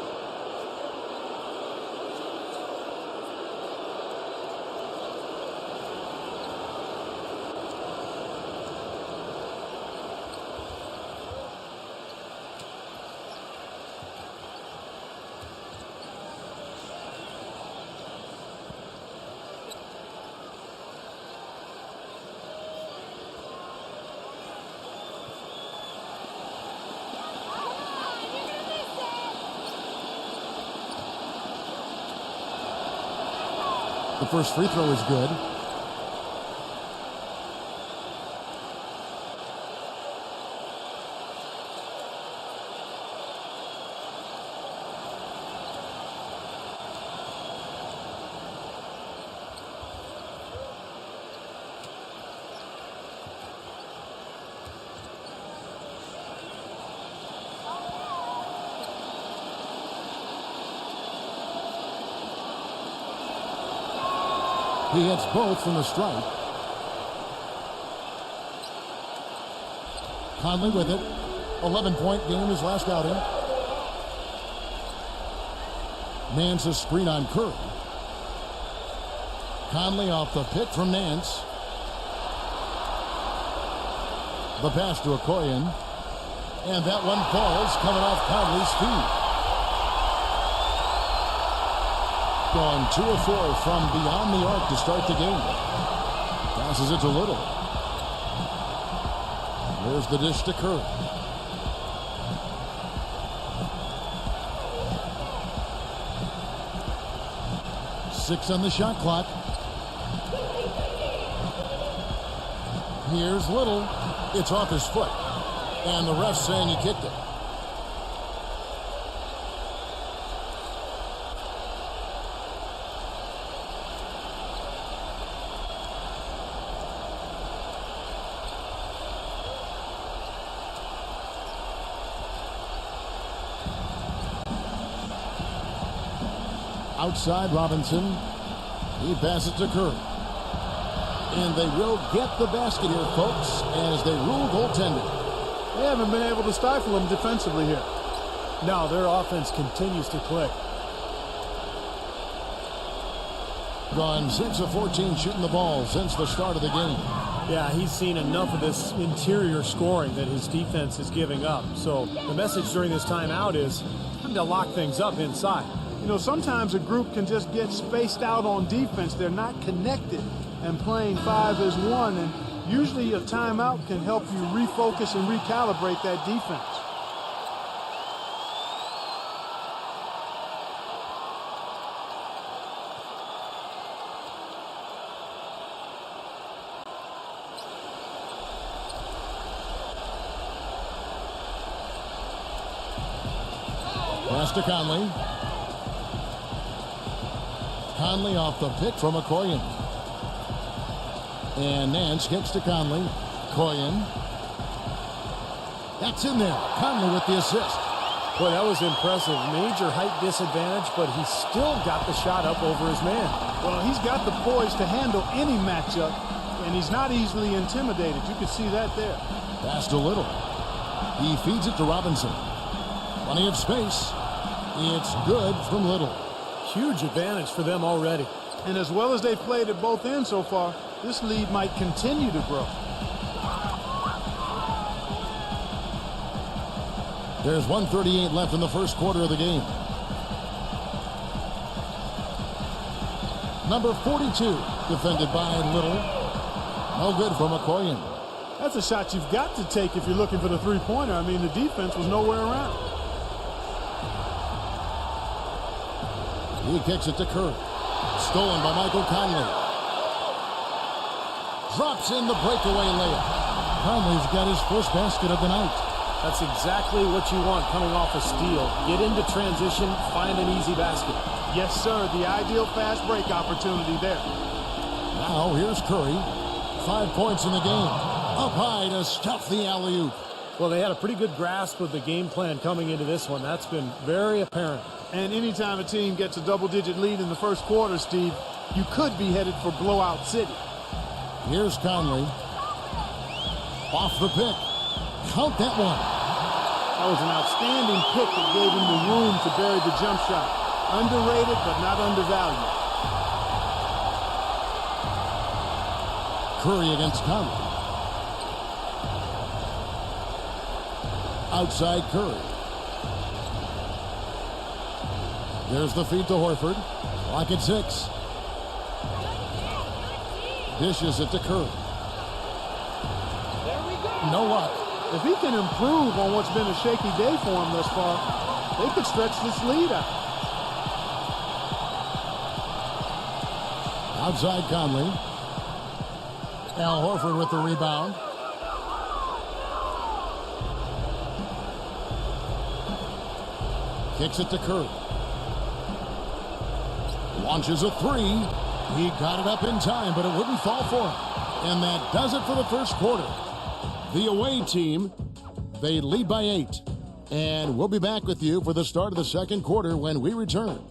Speaker 3: The first free throw is good. He hits both from the stripe. Conley with it. 11-point game his last outing. Nance a screen on Curry. Conley off the pick from Nance. The pass to Okoye. And that one falls, coming off Conley's feet. Gone 2 of 4 from beyond the arc to start the game. Passes it to Little. There's the dish to Curry. Six on the shot clock. Here's Little. It's off his foot. And the ref's saying he kicked it. Outside Robinson. He passes to Curry. And they will get the basket here, folks, as they rule goaltending.
Speaker 5: They haven't been able to stifle them defensively here.
Speaker 4: No, their offense continues to click.
Speaker 3: Gone 6 of 14 shooting the ball since the start of the game.
Speaker 4: Yeah, he's seen enough of this interior scoring that his defense is giving up. So the message during this timeout is time to lock things up inside.
Speaker 5: You know, sometimes a group can just get spaced out on defense. They're not connected and playing 5 as 1. And usually a timeout can help you refocus and recalibrate that defense.
Speaker 3: Pass to Conley. Conley off the pick from Okoye. And Nance kicks to Conley. Okoye. That's in there. Conley with the assist.
Speaker 4: Boy, that was impressive. Major height disadvantage, but he still got the shot up over his man.
Speaker 5: Well, he's got the poise to handle any matchup, and he's not easily intimidated. You can see that there.
Speaker 3: Pass to Little. He feeds it to Robinson. Plenty of space. It's good from Little.
Speaker 4: Huge advantage for them already.
Speaker 5: And as well as they've played at both ends so far, this lead might continue to grow.
Speaker 3: There's 1:38 left in the first quarter of the game. Number 42, defended by Little. No good from Okoye.
Speaker 5: That's a shot you've got to take if you're looking for the three-pointer. I mean, the defense was nowhere around.
Speaker 3: He kicks it to Curry. Stolen by Michael Conley. Drops in the breakaway layup. Conley's got his first basket of the night.
Speaker 4: That's exactly what you want coming off a steal. Get into transition, find an easy basket.
Speaker 5: Yes, sir. The ideal fast break opportunity there.
Speaker 3: Now here's Curry. 5 points in the game. Up high to stuff the alley-oop.
Speaker 4: Well, they had a pretty good grasp of the game plan coming into this one. That's been very apparent.
Speaker 5: And anytime a team gets a double-digit lead in the first quarter, Steve, you could be headed for blowout city.
Speaker 3: Here's Conley. Off the pick. Count that one.
Speaker 5: That was an outstanding pick that gave him the room to bury the jump shot. Underrated, but not undervalued.
Speaker 3: Curry against Conley. Outside Curry. There's the feed to Horford. Clock at 6. Dishes it to Curry. No luck.
Speaker 5: If he can improve on what's been a shaky day for him thus far, they could stretch this lead out.
Speaker 3: Outside Conley. Al Horford with the rebound. Kicks it to Curry. Launches a three. He got it up in time, but it wouldn't fall for him. And that does it for the first quarter. The away team, they lead by 8. And we'll be back with you for the start of the second quarter when we return.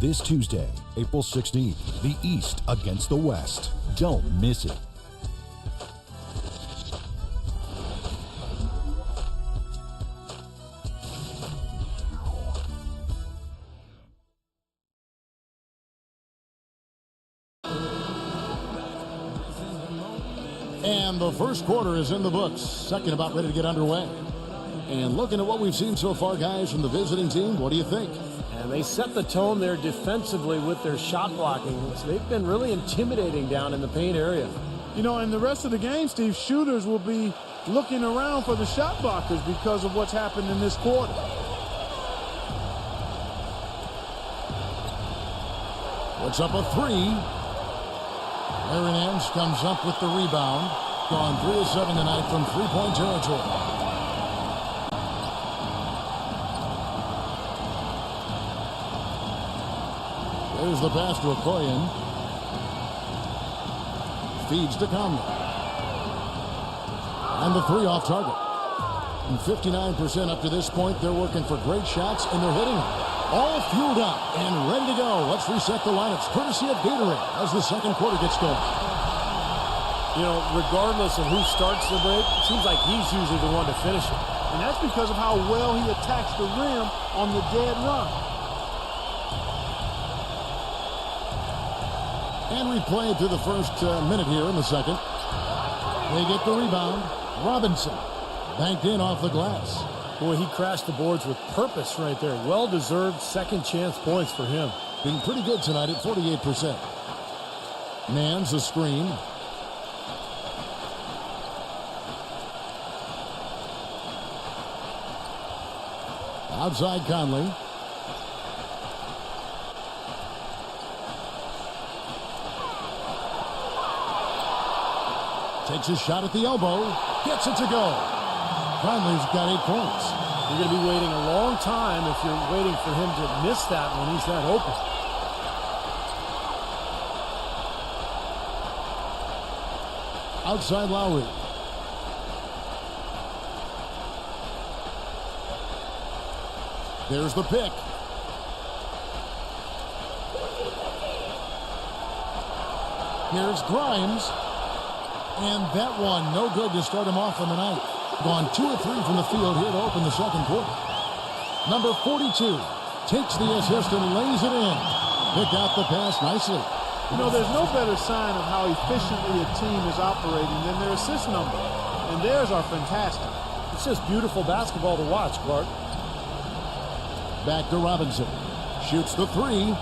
Speaker 7: This Tuesday, April 16th, the East against the West. Don't miss it.
Speaker 3: And the first quarter is in the books. Second about ready to get underway. And looking at what we've seen so far, guys, from the visiting team, what do you think?
Speaker 4: And they set the tone there defensively with their shot blocking. They've been really intimidating down in the paint area.
Speaker 5: You know, in the rest of the game, Steve, shooters will be looking around for the shot blockers because of what's happened in this quarter.
Speaker 3: Puts up a three. Aaron Enns comes up with the rebound. Gone 3 of 7 tonight from three-point territory. There's the pass to Okoye. Feeds to Conley. And the three off target. And 59% up to this point. They're working for great shots, and they're hitting them. All fueled up and ready to go. Let's reset the lineups courtesy of Gatorade as the second quarter gets going.
Speaker 4: You know, regardless of who starts the break, it seems like he's usually the one to finish it.
Speaker 5: And that's because of how well he attacks the rim on the dead run.
Speaker 3: And we played through the first minute here in the second. They get the rebound. Robinson banked in off the glass.
Speaker 4: Boy, he crashed the boards with purpose right there. Well-deserved second chance points for him.
Speaker 3: Being pretty good tonight at 48%. Mans a screen. Outside Conley. Takes a shot at the elbow. Gets it to go. Conley's got 8 points.
Speaker 4: You're going to be waiting a long time if you're waiting for him to miss that when he's that open.
Speaker 3: Outside Lowry. There's the pick. Here's Grimes. And that one, no good to start him off on the night. Gone 2 of 3 from the field here to open the second quarter. Number 42 takes the assist and lays it in. Picked out the pass nicely.
Speaker 5: You know, there's no better sign of how efficiently a team is operating than their assist number. And theirs are fantastic.
Speaker 4: It's just beautiful basketball to watch, Clark.
Speaker 3: Back to Robinson. Shoots the three.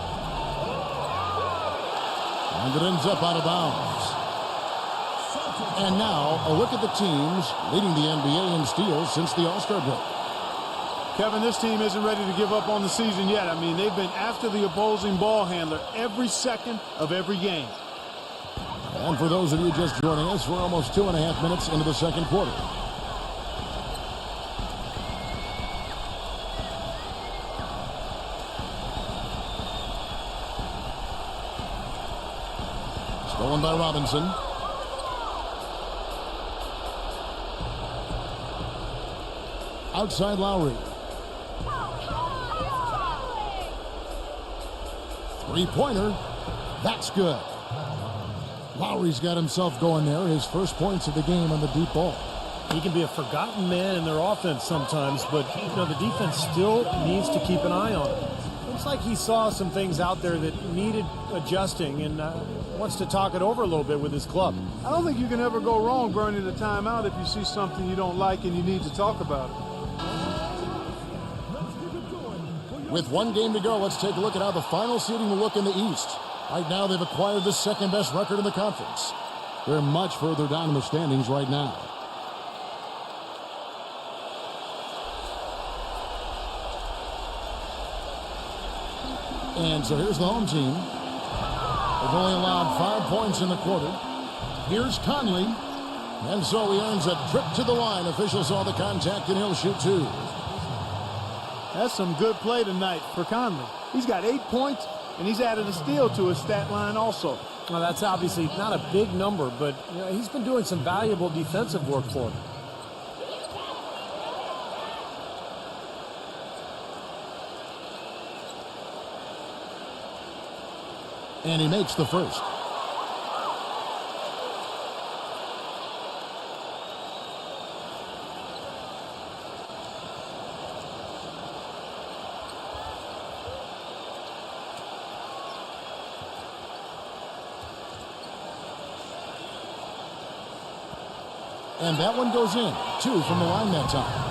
Speaker 3: And it ends up out of bounds. And now, a look at the teams leading the NBA in steals since the All-Star break.
Speaker 5: Kevin, this team isn't ready to give up on the season yet. I mean, they've been after the opposing ball handler every second of every game.
Speaker 3: And for those of you just joining us, we're almost 2.5 minutes into the second quarter. Stolen by Robinson. Outside Lowry. Three-pointer. That's good. Lowry's got himself going there. His first points of the game on the deep ball.
Speaker 4: He can be a forgotten man in their offense sometimes, but you know the defense still needs to keep an eye on him. Looks like he saw some things out there that needed adjusting and wants to talk it over a little bit with his club.
Speaker 5: I don't think you can ever go wrong burning a timeout if you see something you don't like and you need to talk about it.
Speaker 3: With one game to go, let's take a look at how the final seeding will look in the East. Right now, they've acquired the second-best record in the conference. They're much further down in the standings right now. And so here's the home team. They've only allowed 5 points in the quarter. Here's Conley. And so he earns a trip to the line. Officials saw the contact, and he'll shoot 2.
Speaker 5: That's some good play tonight for Conley. He's got 8 points, and he's added a steal to his stat line also.
Speaker 4: Well, that's obviously not a big number, but you know, he's been doing some valuable defensive work for him.
Speaker 3: And he makes the first. And that one goes in. 2 from the line that time.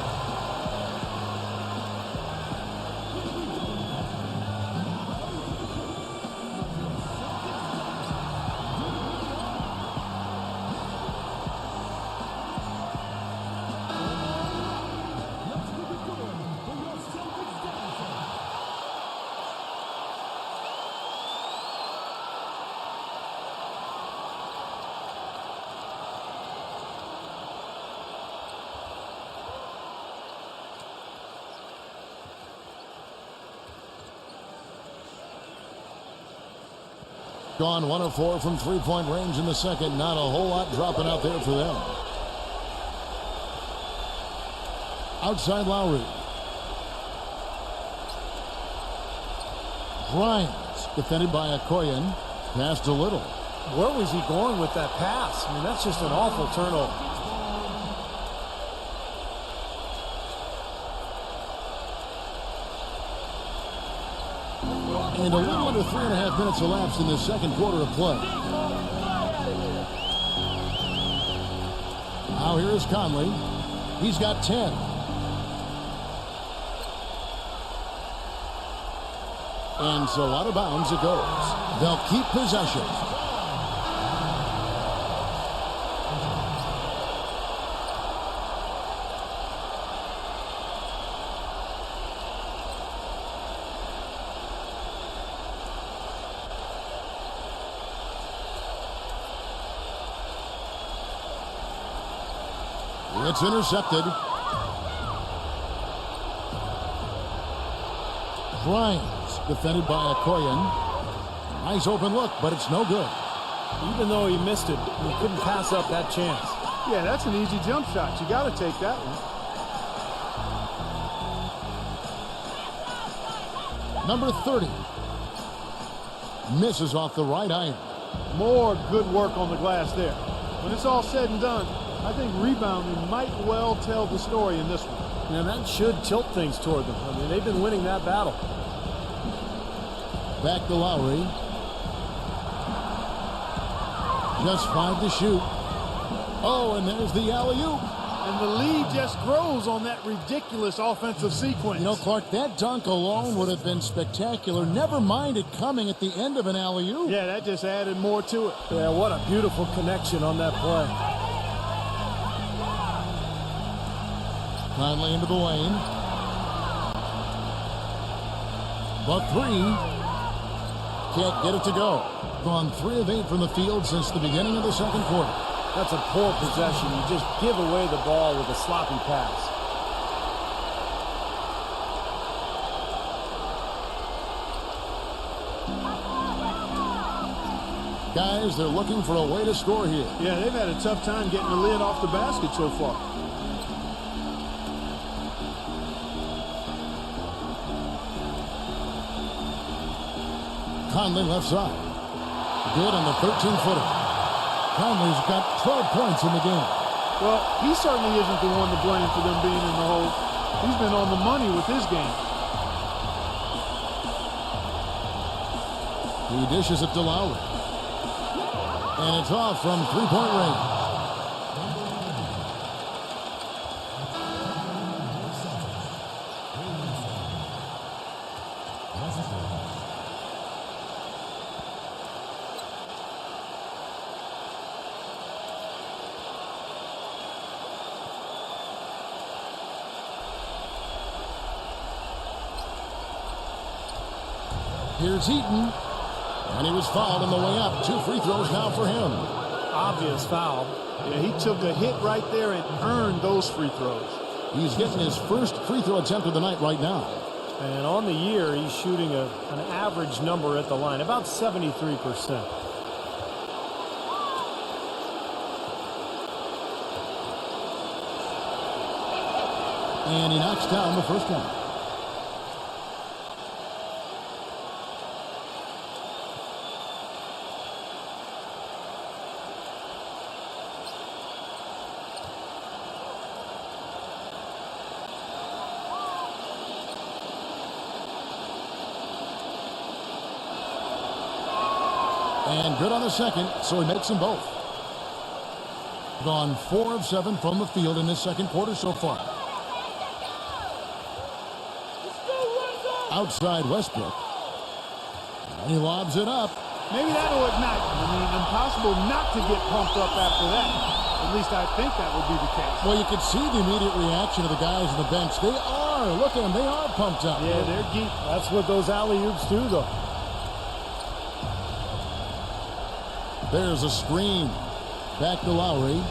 Speaker 3: Gone 1 of 4 from three-point range in the second. Not a whole lot dropping out there for them. Outside Lowry. Grimes, defended by Okoyen. Passed a little.
Speaker 4: Where was he going with that pass? I mean, that's just an awful turnover.
Speaker 3: And a little under 3.5 minutes elapsed in the second quarter of play. Now here is Conley. He's got 10. And so out of bounds it goes. They'll keep possession. It's intercepted. Grimes, defended by Okoyen. Nice open look, but it's no good.
Speaker 4: Even though he missed it, he couldn't pass up that chance.
Speaker 5: Yeah, that's an easy jump shot. You got to take that one.
Speaker 3: Number 30. Misses off the right iron.
Speaker 5: More good work on the glass there. When it's all said and done, I think rebounding might well tell the story in this one.
Speaker 4: And that should tilt things toward them. I mean, they've been winning that battle.
Speaker 3: Back to Lowry. Just 5 to shoot. Oh, and there's the alley-oop.
Speaker 5: And the lead just grows on that ridiculous offensive sequence.
Speaker 3: You know, Clark, that dunk alone would have been spectacular. Never mind it coming at the end of an alley-oop.
Speaker 5: Yeah, that just added more to it.
Speaker 4: Yeah, what a beautiful connection on that play.
Speaker 3: Conley into the lane. The 3. Can't get it to go. Gone 3 of 8 from the field since the beginning of the second quarter.
Speaker 4: That's a poor possession. You just give away the ball with a sloppy pass.
Speaker 3: Guys, they're looking for a way to score here.
Speaker 5: Yeah, they've had a tough time getting the lid off the basket so far.
Speaker 3: Conley left side. Good on the 13-footer. Conley's got 12 points in the game.
Speaker 5: Well, he certainly isn't the one to blame for them being in the hole. He's been on the money with his game.
Speaker 3: He dishes it to Lowry. And it's off from three-point range. Here's Eaton. And he was fouled on the way up. 2 free throws now for him.
Speaker 4: Obvious foul.
Speaker 5: Yeah, he took a hit right there and earned those free throws.
Speaker 3: He's getting his first free throw attempt of the night right now.
Speaker 4: And on the year, he's shooting an average number at the line, about 73%.
Speaker 3: And he knocks down the first one. And good on the second, so he makes them both. Gone 4 of 7 from the field in this second quarter so far. Outside Westbrook. And he lobs it up.
Speaker 5: Maybe that'll ignite. I mean, impossible not to get pumped up after that. At least I think that would be the case.
Speaker 3: Well, you could see the immediate reaction of the guys on the bench. They are. Look at them. They are pumped up.
Speaker 5: Yeah, they're geek.
Speaker 4: That's what those alley-oops do, though.
Speaker 3: There's a screen. Back to Lowry.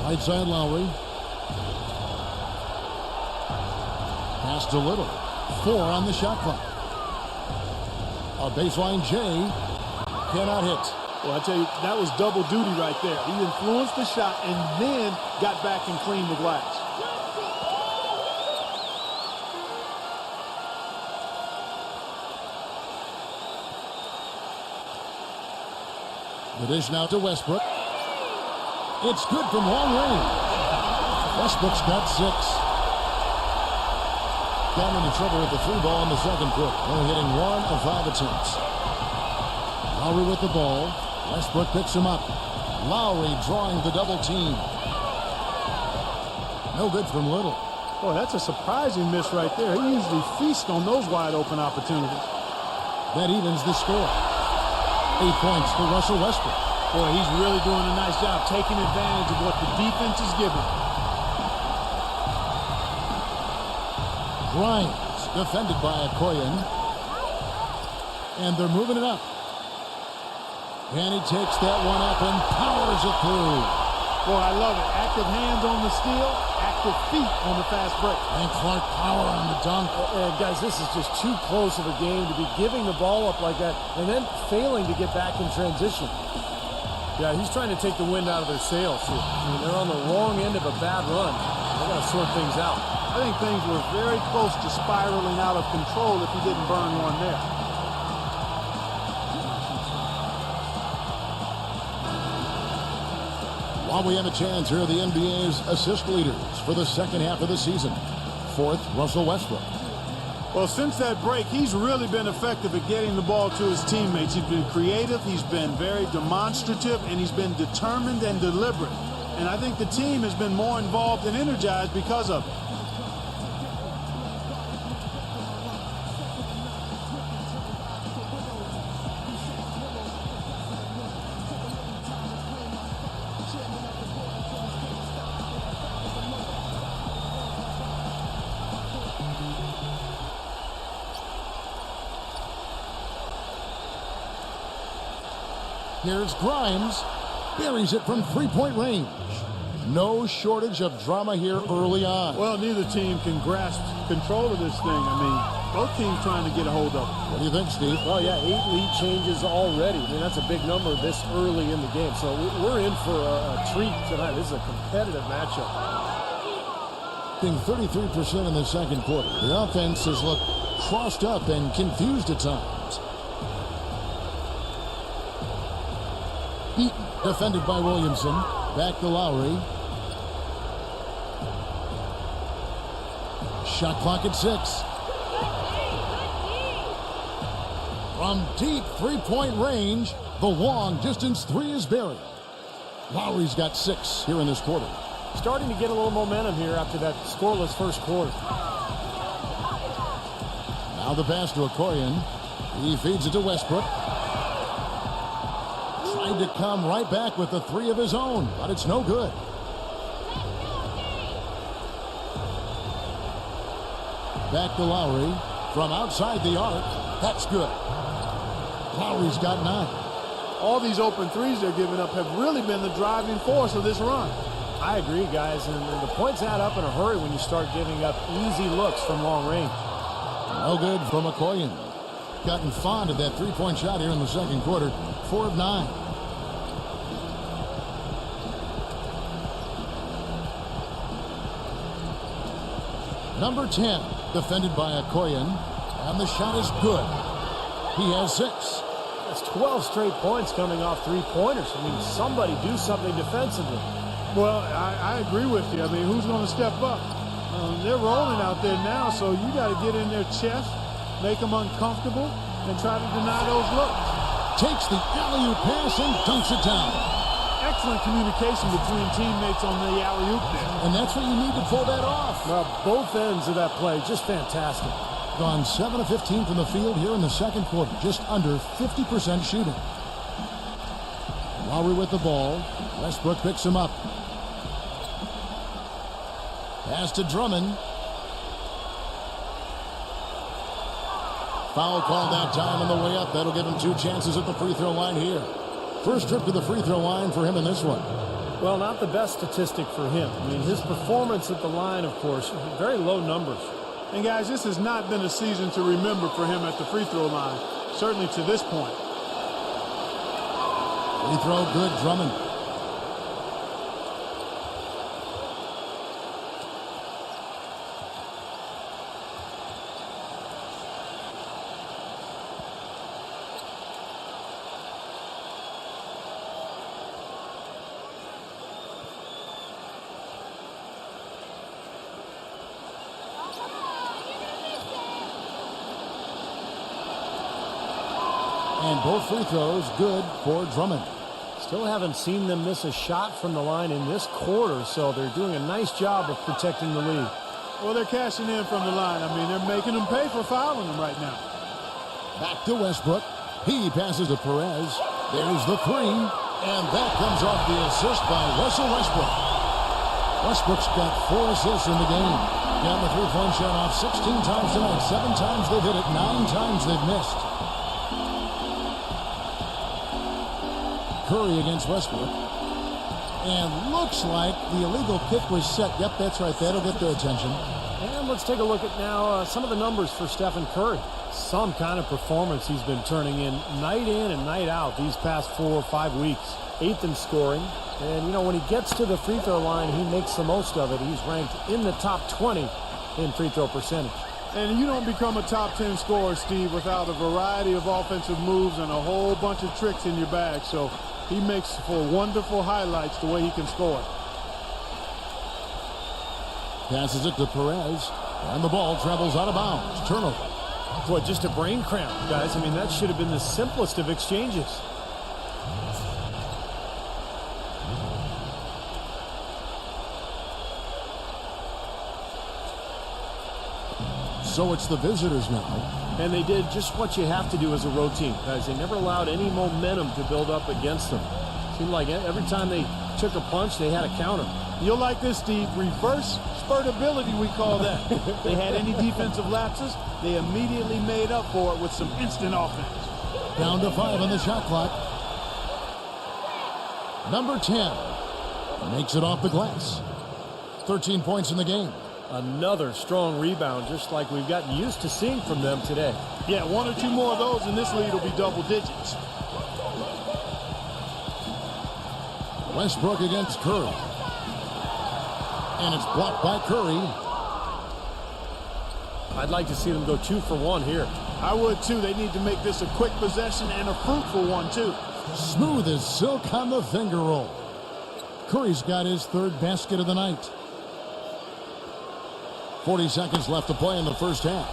Speaker 3: Right side Lowry. Pass to Little. 4 on the shot clock. A baseline J. Cannot hit.
Speaker 5: Well, I tell you, that was double duty right there. He influenced the shot and then got back and cleaned the glass.
Speaker 3: The dish now to Westbrook. It's good from long range. Westbrook's got 6. Down into trouble with the 3 ball in the second quarter. Only hitting 1 of 5 attempts. Lowry with the ball. Westbrook picks him up. Lowry drawing the double team. No good from Little.
Speaker 5: Boy, that's a surprising miss right there. He usually feasts on those wide open opportunities.
Speaker 3: That evens the score. 8 points for Russell Westbrook.
Speaker 5: Boy, he's really doing a nice job taking advantage of what the defense is giving.
Speaker 3: Grimes defended by Okoyen. And they're moving it up. And he takes that one up and powers it through.
Speaker 5: Boy, I love it. Active hands on the steal, active feet on the fast break.
Speaker 3: And Clark power on the dunk.
Speaker 4: Guys, this is just too close of a game to be giving the ball up like that and then failing to get back in transition. Yeah, he's trying to take the wind out of their sails here. I mean, they're on the wrong end of a bad run. They're going to sort things out.
Speaker 5: I think things were very close to spiraling out of control if he didn't burn one there.
Speaker 3: While we have a chance, here are the NBA's assist leaders for the second half of the season. 4th, Russell Westbrook.
Speaker 5: Well, since that break, he's really been effective at getting the ball to his teammates. He's been creative, he's been very demonstrative, and he's been determined and deliberate. And I think the team has been more involved and energized because of it.
Speaker 3: Here's Grimes. Buries it from 3-point range. No shortage of drama here early on.
Speaker 5: Well, neither team can grasp control of this thing. I mean, both teams trying to get a hold of it.
Speaker 3: What do you think, Steve?
Speaker 4: Well, yeah, 8 lead changes already. I mean, that's a big number this early in the game. So we're in for a treat tonight. This is a competitive matchup.
Speaker 3: Being 33% in the second quarter. The offense has looked crossed up and confused at times. Eaton, defended by Williamson. Back to Lowry. Shot clock at 6. From deep 3-point range, the long distance 3 is buried. Lowry's got 6 here in this quarter.
Speaker 4: Starting to get a little momentum here after that scoreless first quarter.
Speaker 3: Now the pass to Okoyen. He feeds it to Westbrook. Tried to come right back with the 3 of his own, but it's no good. Back to Lowry from outside the arc. That's good. Lowry's got 9.
Speaker 5: All these open threes they're giving up have really been the driving force of this run.
Speaker 4: I agree, guys, and the points add up in a hurry when you start giving up easy looks from long range.
Speaker 3: No good from Okoyen. Gotten fond of that 3-point shot here in the second quarter. 4 of 9. Number 10, defended by Okoyen, and the shot is good. He has 6.
Speaker 4: That's 12 straight points coming off 3-pointers. I mean, somebody do something defensively.
Speaker 5: Well, I agree with you. I mean, who's going to step up? They're rolling out there now, so you got to get in their chest, make them uncomfortable, and try to deny those looks.
Speaker 3: takes the alley-oop pass and dunks it down.
Speaker 5: Excellent communication between teammates on the alley-oop there.
Speaker 3: And that's what you need to pull that off.
Speaker 4: Well, both ends of that play, just fantastic.
Speaker 3: Gone 7 of 15 from the field here in the second quarter. Just under 50% shooting. Lowry with the ball. Westbrook picks him up. Pass to Drummond. Foul called that time on the way up. That'll give him 2 chances at the free throw line here. First trip to the free throw line for him in this one.
Speaker 4: Well, not the best statistic for him. I mean, his performance at the line, of course, very low numbers.
Speaker 5: And guys, this has not been a season to remember for him at the free throw line, certainly to this point.
Speaker 3: Free throw good, Drummond. And both free throws good for Drummond.
Speaker 4: Still haven't seen them miss a shot from the line in this quarter, so they're doing a nice job of protecting the lead.
Speaker 5: Well, they're cashing in from the line. I mean, they're making them pay for fouling them right now.
Speaker 3: Back to Westbrook. He passes to Perez. There's the three. And that comes off the assist by Russell Westbrook. Westbrook's got 4 assists in the game. Got the three-point shot off 16 times tonight. 7 times they've hit it. 9 times they've missed. Curry against Westbrook. And looks like the illegal kick was set. Yep, that's right. That'll get their attention.
Speaker 4: And let's take a look at now some of the numbers for Stephen Curry. Some kind of performance he's been turning in and night out these past 4 or 5 weeks. 8th in scoring. And, you know, when he gets to the free throw line, he makes the most of it. He's ranked in the top 20 in free throw percentage.
Speaker 5: And you don't become a top 10 scorer, Steve, without a variety of offensive moves and a whole bunch of tricks in your bag. So he makes for wonderful highlights the way he can score.
Speaker 3: Passes it to Perez. And the ball travels out of bounds. Turnover.
Speaker 4: Boy, just a brain cramp, guys. I mean, that should have been the simplest of exchanges.
Speaker 3: So it's the visitors now.
Speaker 4: And they did just what you have to do as a road team, guys. They never allowed any momentum to build up against them. Seemed like every time they took a punch, they had a counter.
Speaker 5: You'll like this, Steve. Reverse spurtability, we call that. They had any defensive lapses, they immediately made up for it with some instant offense.
Speaker 3: Down to 5 on the shot clock. Number 10 makes it off the glass. 13 points in the game.
Speaker 4: Another strong rebound, just like we've gotten used to seeing from them today.
Speaker 5: Yeah, 1 or 2 more of those, and this lead will be double digits.
Speaker 3: Westbrook against Curry. And it's blocked by Curry.
Speaker 4: I'd like to see them go 2 for 1 here.
Speaker 5: I would, too. They need to make this a quick possession and a fruitful one, too.
Speaker 3: Smooth as silk on the finger roll. Curry's got his 3rd basket of the night. 40 seconds left to play in the first half.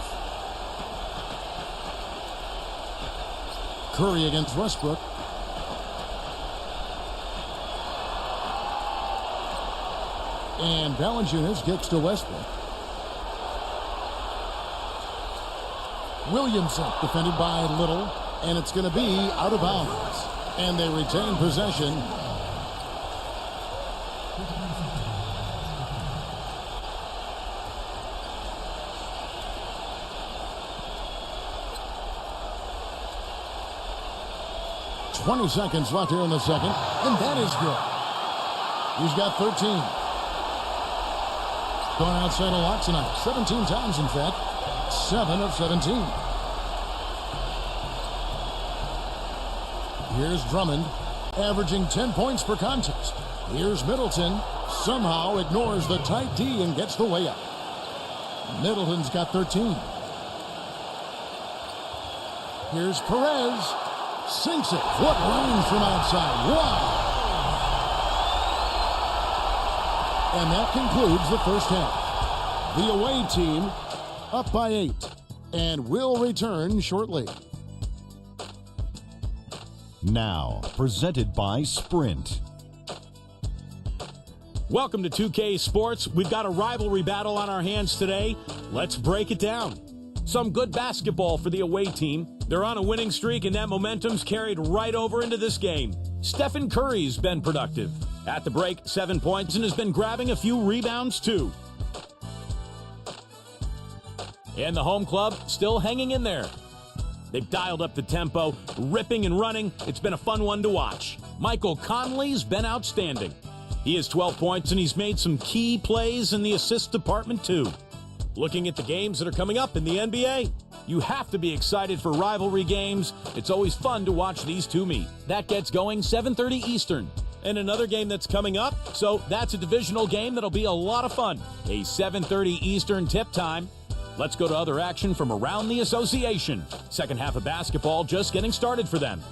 Speaker 3: Curry against Westbrook. And Valanciunas kicks to Westbrook. Williamson defended by Little. And it's going to be out of bounds. And they retain possession. .20 seconds left here in the second, and that is good. He's got 13. Going outside a lot tonight. 17 times, in fact. 7 of 17. Here's Drummond, averaging 10 points per contest. Here's Middleton. Somehow ignores the tight D and gets the layup. Middleton's got 13. Here's Perez. Sinks it. What range from outside. Wow. And that concludes the first half. The away team up by 8 and will return shortly.
Speaker 7: Now, presented by Sprint.
Speaker 2: Welcome to 2K Sports. We've got a rivalry battle on our hands today. Let's break it down. Some good basketball for the away team. They're on a winning streak, and that momentum's carried right over into this game. Stephen Curry's been productive. At the break, 7 points, and has been grabbing a few rebounds, too. And the home club still hanging in there. They've dialed up the tempo, ripping and running. It's been a fun one to watch. Michael Conley's been outstanding. He has 12 points, and he's made some key plays in the assist department, too. Looking at the games that are coming up in the NBA, you have to be excited for rivalry games. It's always fun to watch these two meet. That gets going 7:30 Eastern. And another game that's coming up, so that's a divisional game that'll be a lot of fun. A 7:30 Eastern tip time. Let's go to other action from around the association. Second half of basketball just getting started for them.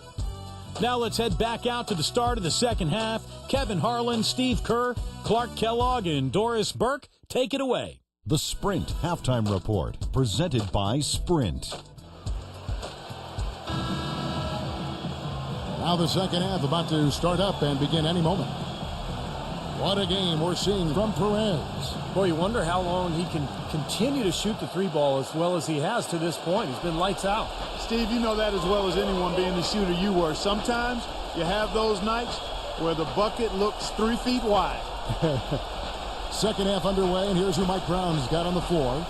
Speaker 2: Now let's head back out to the start of the second half. Kevin Harlan, Steve Kerr, Clark Kellogg, and Doris Burke, take it away.
Speaker 7: The Sprint Halftime Report, presented by Sprint.
Speaker 3: Now the second half about to start up and begin any moment. What a game we're seeing from Perez.
Speaker 4: Boy, you wonder how long he can continue to shoot the three ball as well as he has to this point. He's been lights out.
Speaker 5: Steve, you know that as well as anyone, being the shooter you were. Sometimes you have those nights where the bucket looks 3 feet wide.
Speaker 3: Second half underway, and here's who Mike Brown's got on the floor.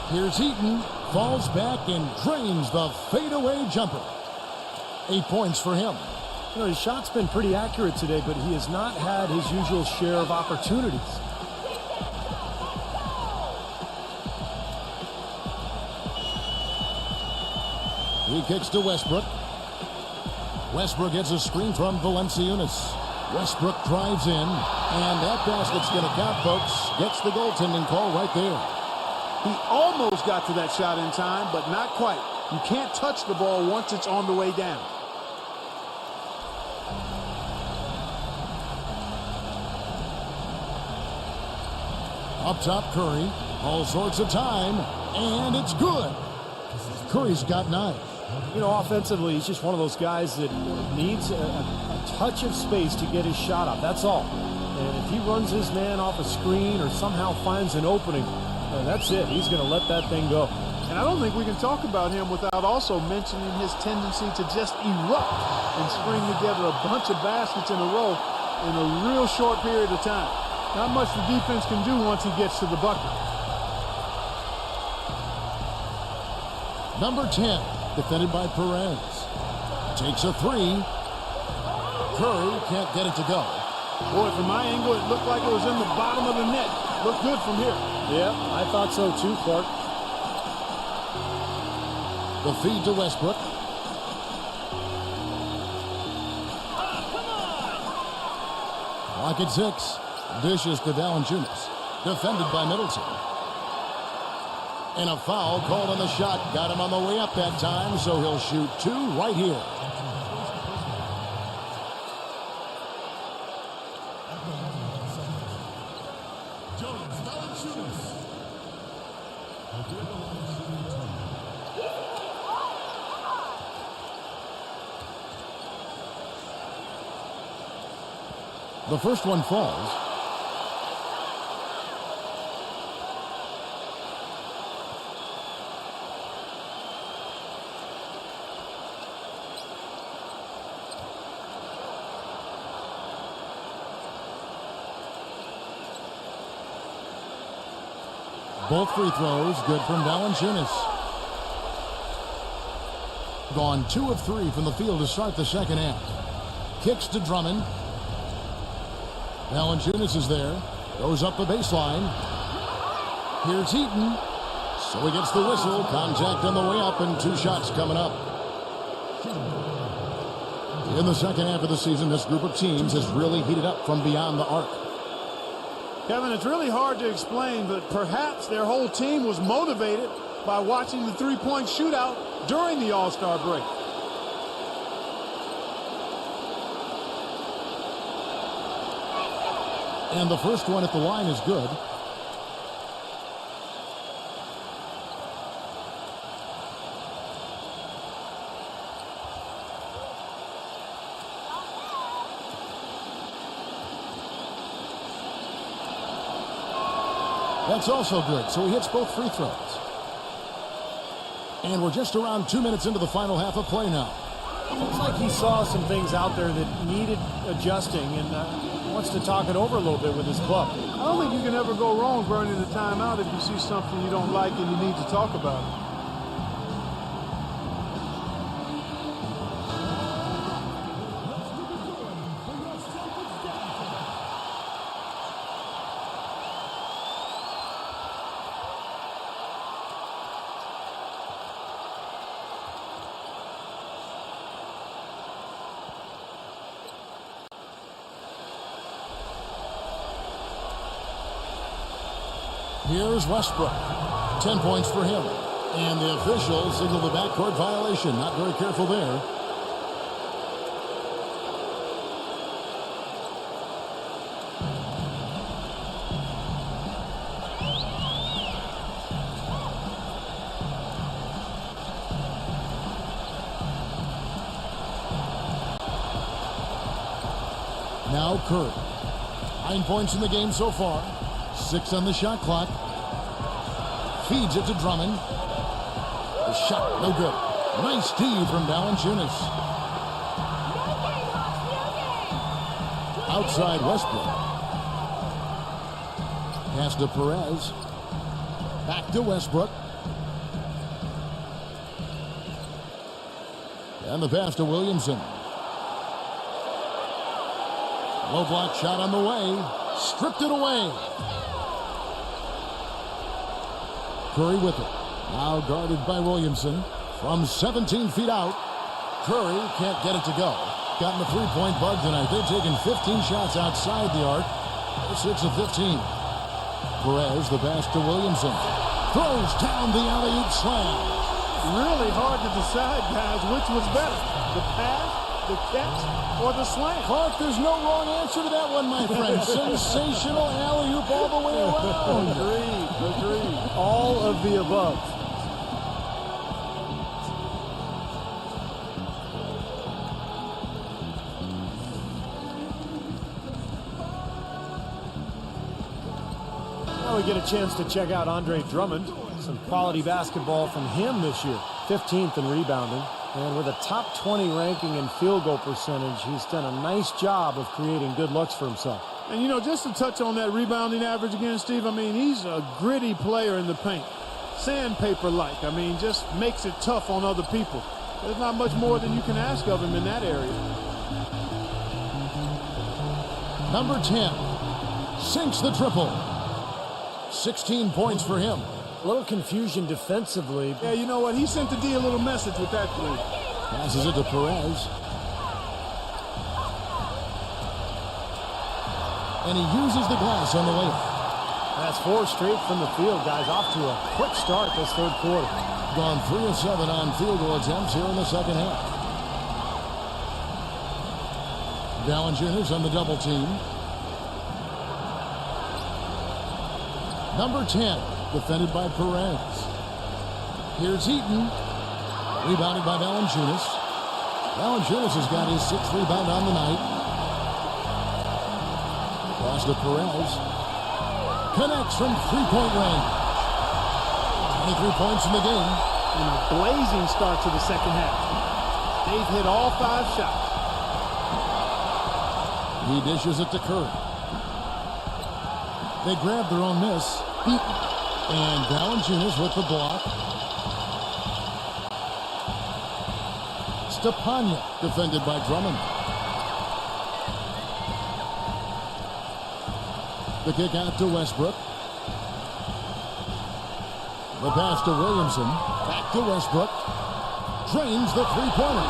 Speaker 3: Here's Heaton, falls back and drains the fadeaway jumper. 8 points for him.
Speaker 4: You know, his shot's been pretty accurate today, but he has not had his usual share of opportunities.
Speaker 3: He kicks to Westbrook. Westbrook gets a screen from Valanciunas. Westbrook drives in, and that basket's going to count, folks. Gets the goaltending call right there.
Speaker 5: He almost got to that shot in time, but not quite. You can't touch the ball once it's on the way down.
Speaker 3: Up top, Curry. All sorts of time, and it's good. Curry's got 9.
Speaker 4: You know, offensively, he's just one of those guys that needs a touch of space to get his shot up. That's all. And if he runs his man off a screen or somehow finds an opening, that's it. He's going to let that thing go.
Speaker 5: And I don't think we can talk about him without also mentioning his tendency to just erupt and string together a bunch of baskets in a row in a real short period of time. Not much the defense can do once he gets to the bucket.
Speaker 3: Number 10, defended by Perez. Takes a 3. Curry can't get it to go.
Speaker 5: Boy, from my angle, it looked like it was in the bottom of the net. Looked good from here.
Speaker 4: Yeah, I thought so too, Clark.
Speaker 3: The feed to Westbrook. Clock at 6. Dishes to Valanciunas. Defended by Middleton. And a foul called on the shot. Got him on the way up that time, so he'll shoot 2 right here. The first one falls. Both free throws good from Valanciunas. Gone 2 of 3 from the field to start the second half. Kicks to Drummond. Valanciunas is there. Goes up the baseline. Here's Heaton. So he gets the whistle. Contact on the way up, and 2 shots coming up. In the second half of the season, this group of teams has really heated up from beyond the arc.
Speaker 5: Kevin, it's really hard to explain, but perhaps their whole team was motivated by watching the three-point shootout during the All-Star break.
Speaker 3: And the first one at the line is good. That's also good. So he hits both free throws. And we're just around 2 minutes into the final half of play now.
Speaker 4: Looks like he saw some things out there that needed adjusting and wants to talk it over a little bit with his club.
Speaker 5: I don't think you can ever go wrong burning the timeout if you see something you don't like and you need to talk about it.
Speaker 3: Here's Westbrook. 10 points for him. And the officials signal the backcourt violation. Not very careful there. Now Curry. 9 points in the game so far. 6 on the shot clock. Feeds it to Drummond. The shot, no good. Nice D from Valanciunas. Outside Westbrook. Pass to Perez. Back to Westbrook. And the pass to Williamson. Low block shot on the way. Stripped it away. Curry with it. Now guarded by Williamson. From 17 feet out. Curry can't get it to go. Gotten the three-point bug tonight. They've taken 15 shots outside the arc. They're 6 of 15. Perez, the pass to Williamson. Throws down the alley-oop slam.
Speaker 5: Really hard to decide, guys, which was better. The pass, the catch, or the slam.
Speaker 3: Clark, there's no wrong answer to that one, my friend. Sensational alley-oop all the way around.
Speaker 5: Agreed. All of the above.
Speaker 4: Now we get a chance to check out Andre Drummond. Some quality basketball from him this year. 15th in rebounding. And with a top 20 ranking in field goal percentage, he's done a nice job of creating good looks for himself.
Speaker 5: And, you know, just to touch on that rebounding average again, Steve, I mean, he's a gritty player in the paint. Sandpaper-like. I mean, just makes it tough on other people. There's not much more than you can ask of him in that area.
Speaker 3: Number 10. Sinks the triple. 16 points for him.
Speaker 4: A little confusion defensively.
Speaker 5: Yeah, you know what? He sent the D a little message with that three.
Speaker 3: Passes it to Perez. And he uses the glass on the layup.
Speaker 4: That's 4 straight from the field, guys. Off to a quick start this third quarter.
Speaker 3: Gone 3 of 7 on field goal attempts here in the second half. Valanciunas on the double team. Number 10, defended by Perez. Here's Eaton. Rebounded by Valanciunas. Valanciunas has got his 6th rebound on the night. Pass to Perez. Connects from three-point range. 23 points in the game.
Speaker 5: And a blazing start to the second half. They've hit all 5 shots.
Speaker 3: He dishes it to Curry. They grab their own miss. And Valanciunas with the block. Stepanya defended by Drummond. The kick out to Westbrook. The pass to Williamson. Back to Westbrook. Drains the three-pointer.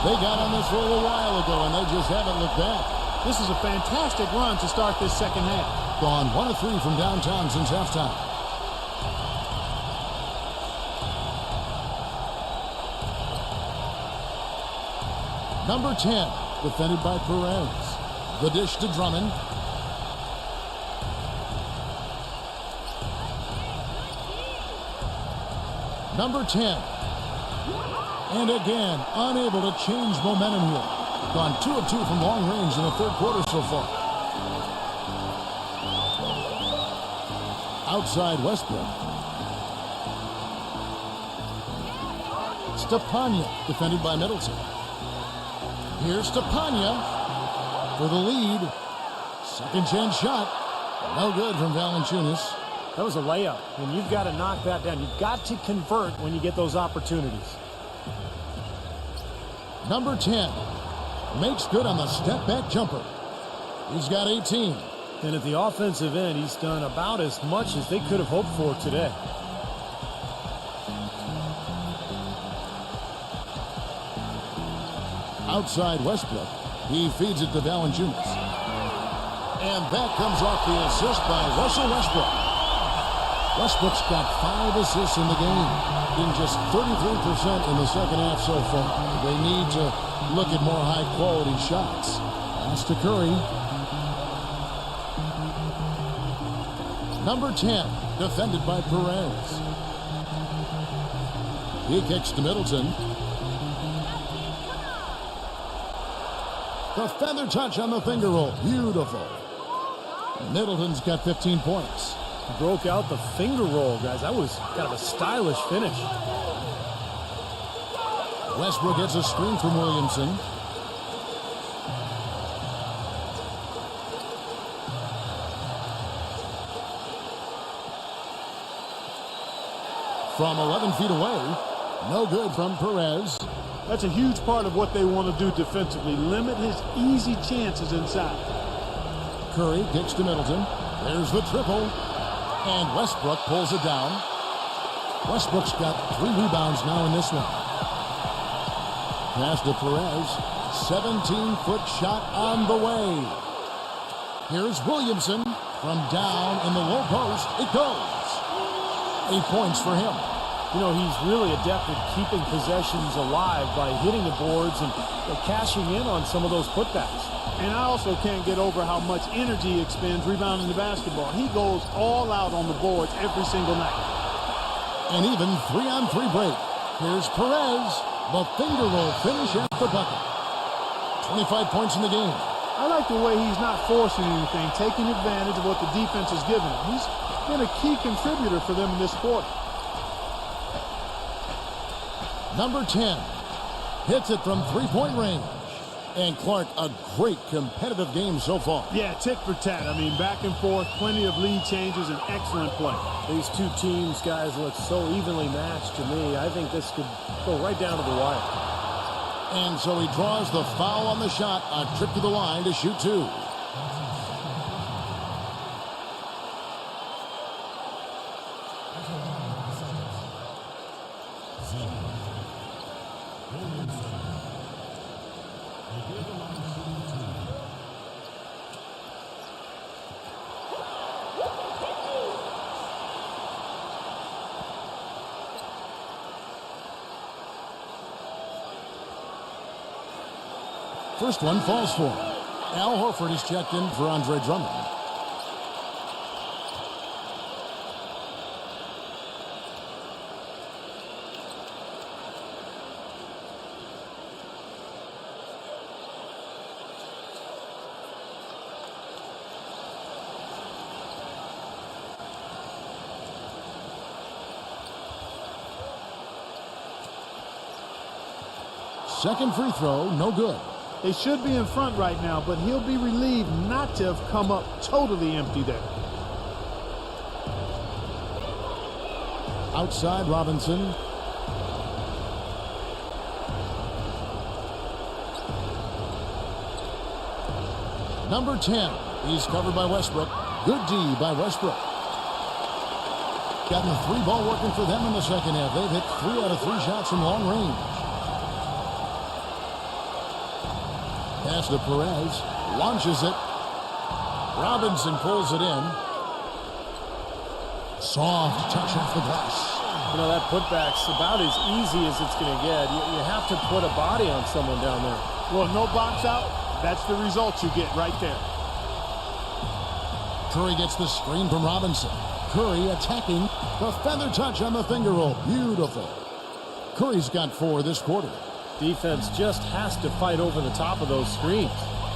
Speaker 3: They got on this roll a while ago, and they just haven't looked back.
Speaker 5: This is a fantastic run to start this second half.
Speaker 3: Gone 1 of 3 from downtown since halftime. Number 10, defended by Perez. The dish to Drummond. Number 10. And again, unable to change momentum here. Gone 2 of 2 from long range in the third quarter so far. Outside Westbrook. Stepanya, defended by Middleton. Here's Stepanya for the lead. Second chance shot. No good from Valanciunas.
Speaker 4: That was a layup, and you've got to knock that down. You've got to convert when you get those opportunities.
Speaker 3: Number 10 makes good on the step-back jumper. He's got 18.
Speaker 4: And at the offensive end, he's done about as much as they could have hoped for today.
Speaker 3: Outside Westbrook. He feeds it to Valanciunas. And that comes off the assist by Russell Westbrook. Westbrook's got 5 assists in the game, being just 33% in the second half so far. They need to look at more high-quality shots. Pass to Curry. Number 10, defended by Perez. He kicks to Middleton. The feather touch on the finger roll. Beautiful. Middleton's got 15 points.
Speaker 4: Broke out the finger roll, guys. That was kind of a stylish finish.
Speaker 3: Westbrook gets a screen from Williamson. From 11 feet away. No good from Perez.
Speaker 5: That's a huge part of what they want to do defensively. Limit his easy chances inside.
Speaker 3: Curry kicks to Middleton. There's the triple. And Westbrook pulls it down. Westbrook's got 3 rebounds now in this one. Pass to Perez. 17-foot shot on the way. Here's Williamson from down in the low post. It goes. 8 points for him.
Speaker 4: You know, he's really adept at keeping possessions alive by hitting the boards and cashing in on some of those putbacks.
Speaker 5: And I also can't get over how much energy he expends rebounding the basketball. He goes all out on the boards every single night.
Speaker 3: And even 3-on-3 break. Here's Perez. The finger roll finish at the bucket. 25 points in the game.
Speaker 5: I like the way he's not forcing anything, taking advantage of what the defense is giving him. He's been a key contributor for them in this quarter.
Speaker 3: Number 10 hits it from 3-point range. And Clark, a great competitive game so far.
Speaker 5: Yeah, tit for tat. I mean, back and forth, plenty of lead changes, and excellent play.
Speaker 4: These two teams, guys, look so evenly matched to me. I think this could go right down to the wire.
Speaker 3: And so he draws the foul on the shot. A trip to the line to shoot 2. First one falls for him. Al Horford is checked in for Andre Drummond. Second free throw, no good.
Speaker 5: They should be in front right now, but he'll be relieved not to have come up totally empty there.
Speaker 3: Outside Robinson. Number 10. He's covered by Westbrook. Good D by Westbrook. Gotten the 3-ball working for them in the second half. They've hit 3 out of 3 shots from long range. Pass to Perez. Launches it. Robinson pulls it in. Soft touch off the glass.
Speaker 4: You know, that putback's about as easy as it's going to get. You have to put a body on someone down there.
Speaker 5: Well, no box out. That's the result you get right there.
Speaker 3: Curry gets the screen from Robinson. Curry attacking. The feather touch on the finger roll. Beautiful. Curry's got 4 this quarter.
Speaker 4: Defense just has to fight over the top of those screens.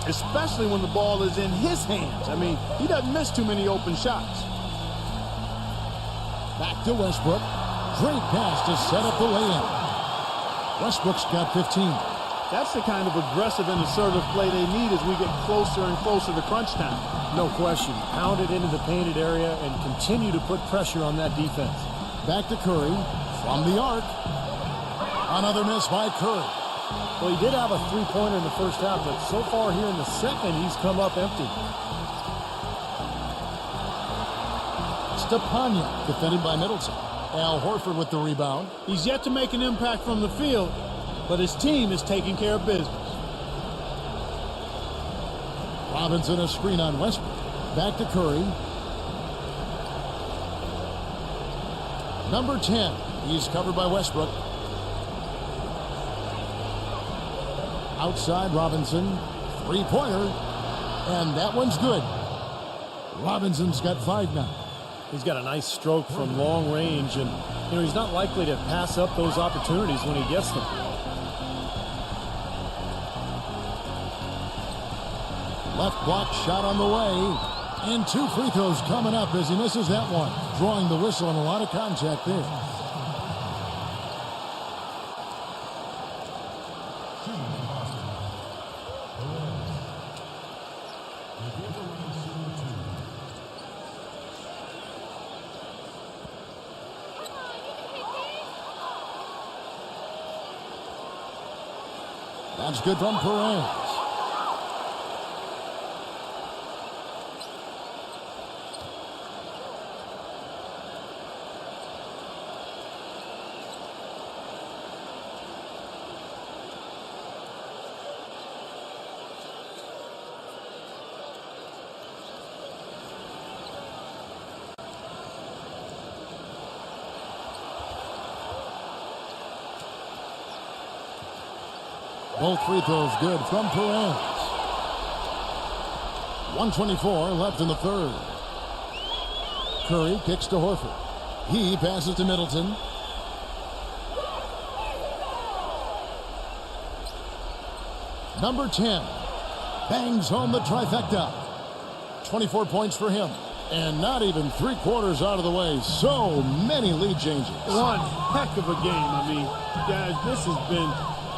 Speaker 5: Especially when the ball is in his hands. I mean, he doesn't miss too many open shots.
Speaker 3: Back to Westbrook. Great pass to set up the lay-in. Westbrook's got 15.
Speaker 5: That's the kind of aggressive and assertive play they need as we get closer and closer to crunch time.
Speaker 4: No question. Pound it into the painted area and continue to put pressure on that defense.
Speaker 3: Back to Curry from the arc. Another miss by Curry.
Speaker 4: Well, he did have a three-pointer in the first half, but so far here in the second, he's come up empty.
Speaker 3: Stepanya defended by Middleton. Al Horford with the rebound.
Speaker 5: He's yet to make an impact from the field, but his team is taking care of business.
Speaker 3: Robinson a screen on Westbrook. Back to Curry. Number 10. He's covered by Westbrook. Outside Robinson. Three-pointer. And that one's good. Robinson's got 5 now.
Speaker 4: He's got a nice stroke from long range, and he's not likely to pass up those opportunities when he gets them.
Speaker 3: Left block shot on the way. And 2 free throws coming up as he misses that one. Drawing the whistle and a lot of contact there. That's good from Perez. Both free throws good from Perez. 1:24 left in the third. Curry kicks to Horford. He passes to Middleton. Number 10 bangs home the trifecta. 24 points for him. And not even 3/4 out of the way. So many lead changes.
Speaker 5: One heck of a game. I mean, guys, this has been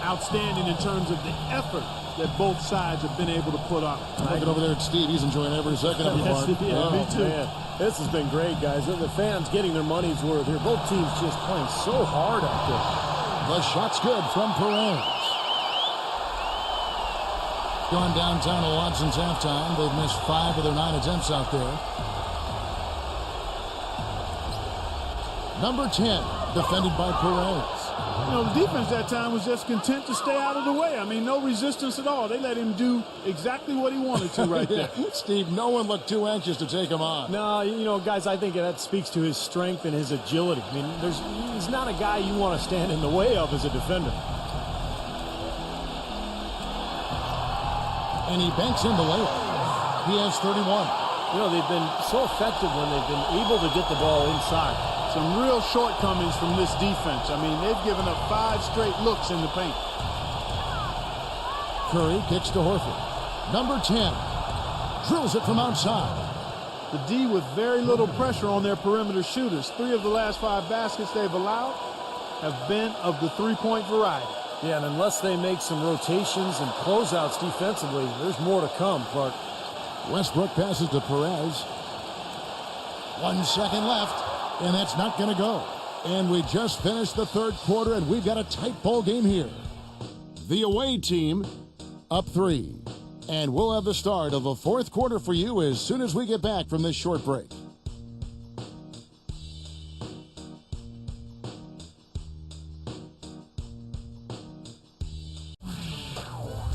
Speaker 5: outstanding in terms of the effort that both sides have been able to put on.
Speaker 3: Looking over there at Steve, he's enjoying every second of the
Speaker 5: Yes,
Speaker 3: mark.
Speaker 5: yeah, me too.
Speaker 4: Man, this has been great, guys. The fans getting their money's worth here. Both teams just playing so hard out there.
Speaker 3: The shot's good from Perez. Gone downtown a lot since halftime. They've missed 5 of their 9 attempts out there. Number 10, defended by Perez.
Speaker 5: The defense that time was just content to stay out of the way. I mean, no resistance at all. They let him do exactly what he wanted to right there.
Speaker 3: Steve, no one looked too anxious to take him on.
Speaker 4: No, guys, I think that speaks to his strength and his agility. I mean, he's not a guy you want to stand in the way of as a defender.
Speaker 3: And he banks in the layup. He has 31.
Speaker 4: They've been so effective when they've been able to get the ball inside.
Speaker 5: Some real shortcomings from this defense. I mean, they've given up 5 straight looks in the paint.
Speaker 3: Curry kicks to Horford. Number 10 drills it from outside.
Speaker 5: The D with very little pressure on their perimeter shooters. 3 of the last 5 baskets they've allowed have been of the three-point variety.
Speaker 4: Yeah, and unless they make some rotations and closeouts defensively, there's more to come, Clark.
Speaker 3: Westbrook passes to Perez. 1 second left. And that's not going to go. And we just finished the third quarter, and we've got a tight ball game here. The away team up 3. And we'll have the start of the fourth quarter for you as soon as we get back from this short break.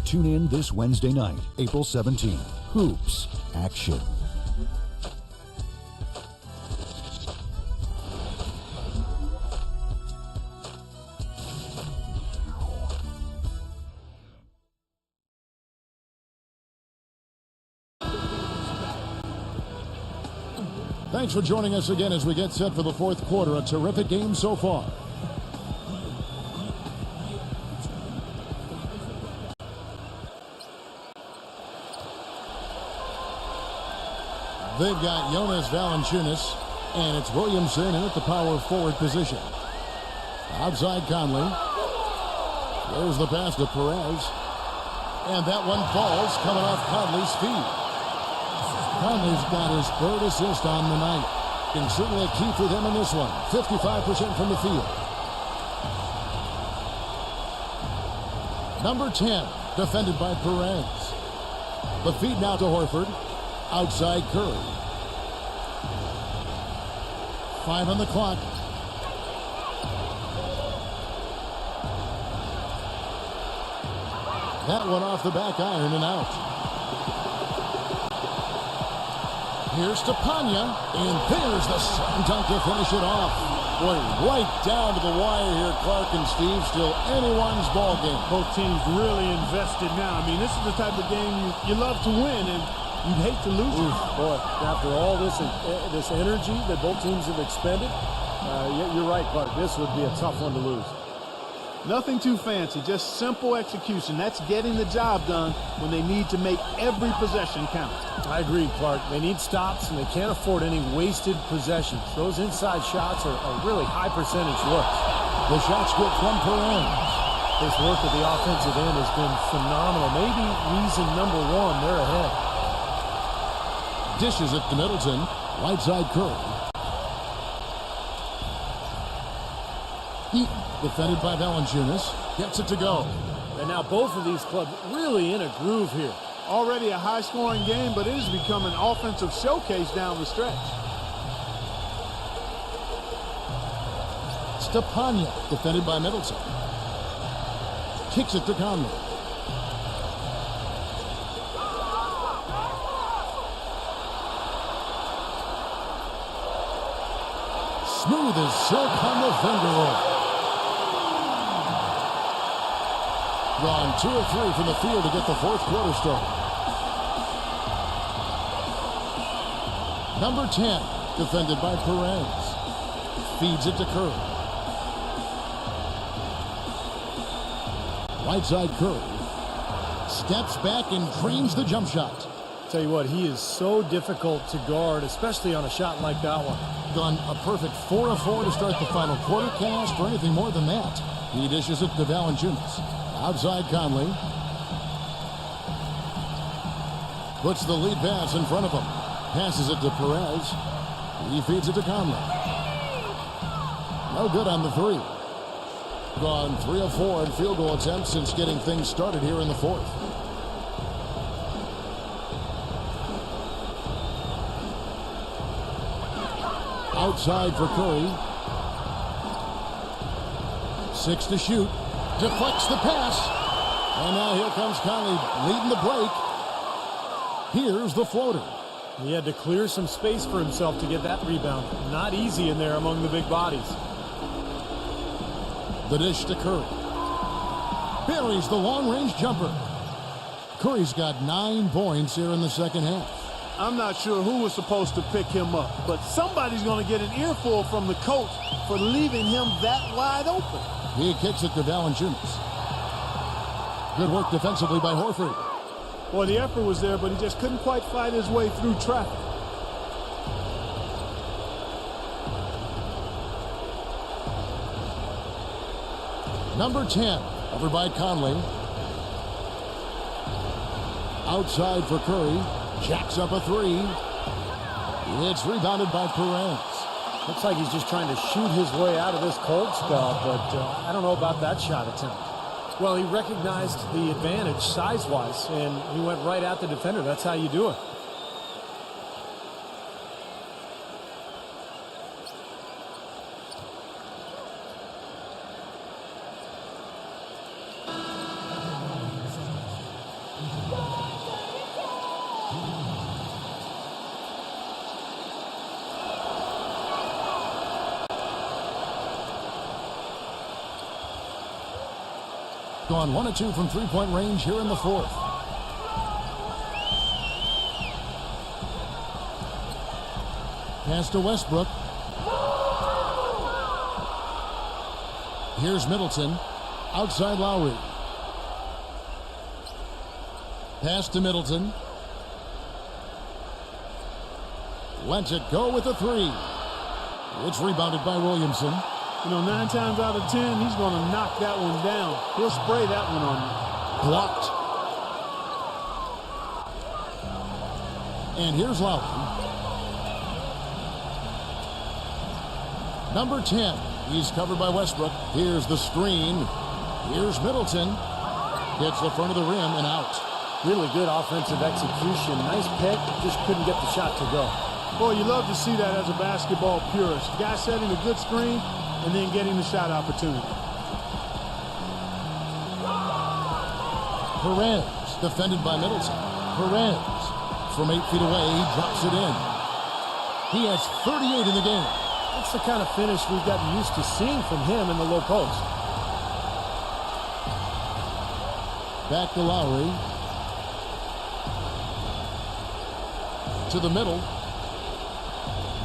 Speaker 7: Tune in this Wednesday night, April 17th. Hoops Action.
Speaker 3: Thanks for joining us again as we get set for the fourth quarter. A terrific game so far. They've got Jonas Valanciunas And it's Williamson in at the power forward position. Outside Conley. There's the pass to Perez. And that one falls coming off Conley's feet. Conley's got his third assist on the night. And certainly a key for them in this one. 55% from the field. Number 10, defended by Perez. The feed now to Horford. Outside Curry. 5 on the clock. That one off the back iron and out. Here's to Panya, and there's the slam dunk to finish it off. Boy, right down to the wire here, Clark and Steve. Still anyone's ball game.
Speaker 5: Both teams really invested now. I mean, this is the type of game you love to win, and you'd hate to lose it.
Speaker 4: Boy, after all this energy that both teams have expended, you're right, Clark. This would be a tough one to lose.
Speaker 5: Nothing too fancy, just simple execution. That's getting the job done when they need to make every possession count.
Speaker 4: I agree, Clark. They need stops, and they can't afford any wasted possessions. Those inside shots are really high percentage looks.
Speaker 3: The shot's good from Perez.
Speaker 4: This work at the offensive end has been phenomenal. Maybe reason number one, they're ahead.
Speaker 3: Dishes it to Middleton. Right side Curry. Defended by Valanciunas. Gets it to go.
Speaker 4: And now both of these clubs really in a groove here.
Speaker 5: Already a high-scoring game, but it has become an offensive showcase down the stretch.
Speaker 3: Stepanya, defended by Middleton. Kicks it to Conley. Smooth as silk on the finger roll. Gone 2 of 3 from the field to get the fourth quarter started. Number 10, defended by Perez. Feeds it to Curry. Right side Curry. Steps back and drains the jump shot.
Speaker 4: Tell you what, he is so difficult to guard, especially on a shot like that one.
Speaker 3: Gone a perfect 4 of 4 to start the final quarter. Can't ask for anything more than that. He dishes it to Valanciunas. Outside Conley. Puts the lead pass in front of him. Passes it to Perez. He feeds it to Conley. No good on the three. Gone 3 of 4 in field goal attempts since getting things started here in the fourth. Outside for Curry. 6 to shoot. Deflects the pass. And now here comes Conley leading the break. Here's the floater.
Speaker 4: He had to clear some space for himself to get that rebound. Not easy in there among the big bodies.
Speaker 3: The dish to Curry. Buries the long-range jumper. Curry's got 9 points here in the second half.
Speaker 5: I'm not sure who was supposed to pick him up, but somebody's going to get an earful from the coach for leaving him that wide open.
Speaker 3: He kicks it to Valanciunas. Good work defensively by Horford.
Speaker 5: Well, the effort was there, but he just couldn't quite fight his way through traffic.
Speaker 3: Number 10, over by Conley. Outside for Curry. Jacks up a 3. It's rebounded by Perez.
Speaker 4: Looks like he's just trying to shoot his way out of this cold spell, but I don't know about that shot attempt. Well, he recognized the advantage size-wise, and he went right at the defender. That's how you do it.
Speaker 3: Gone 1 of 2 from three-point range here in the fourth. Pass to Westbrook. Here's Middleton. Outside Lowry. Pass to Middleton. Lets it go with a 3. It's rebounded by Williamson.
Speaker 5: You know, 9 times out of 10, he's going to knock that one down. He'll spray that one on you.
Speaker 3: Blocked. And here's Lowry. Number 10. He's covered by Westbrook. Here's the screen. Here's Middleton. Hits the front of the rim and out.
Speaker 4: Really good offensive execution. Nice pick, just couldn't get the shot to go.
Speaker 5: Boy, you love to see that as a basketball purist. Guy setting a good screen and then getting the shot opportunity.
Speaker 3: Perez, defended by Middleton. Perez, from 8 feet away, he drops it in. He has 38 in the game.
Speaker 4: That's the kind of finish we've gotten used to seeing from him in the low post.
Speaker 3: Back to Lowry. To the middle.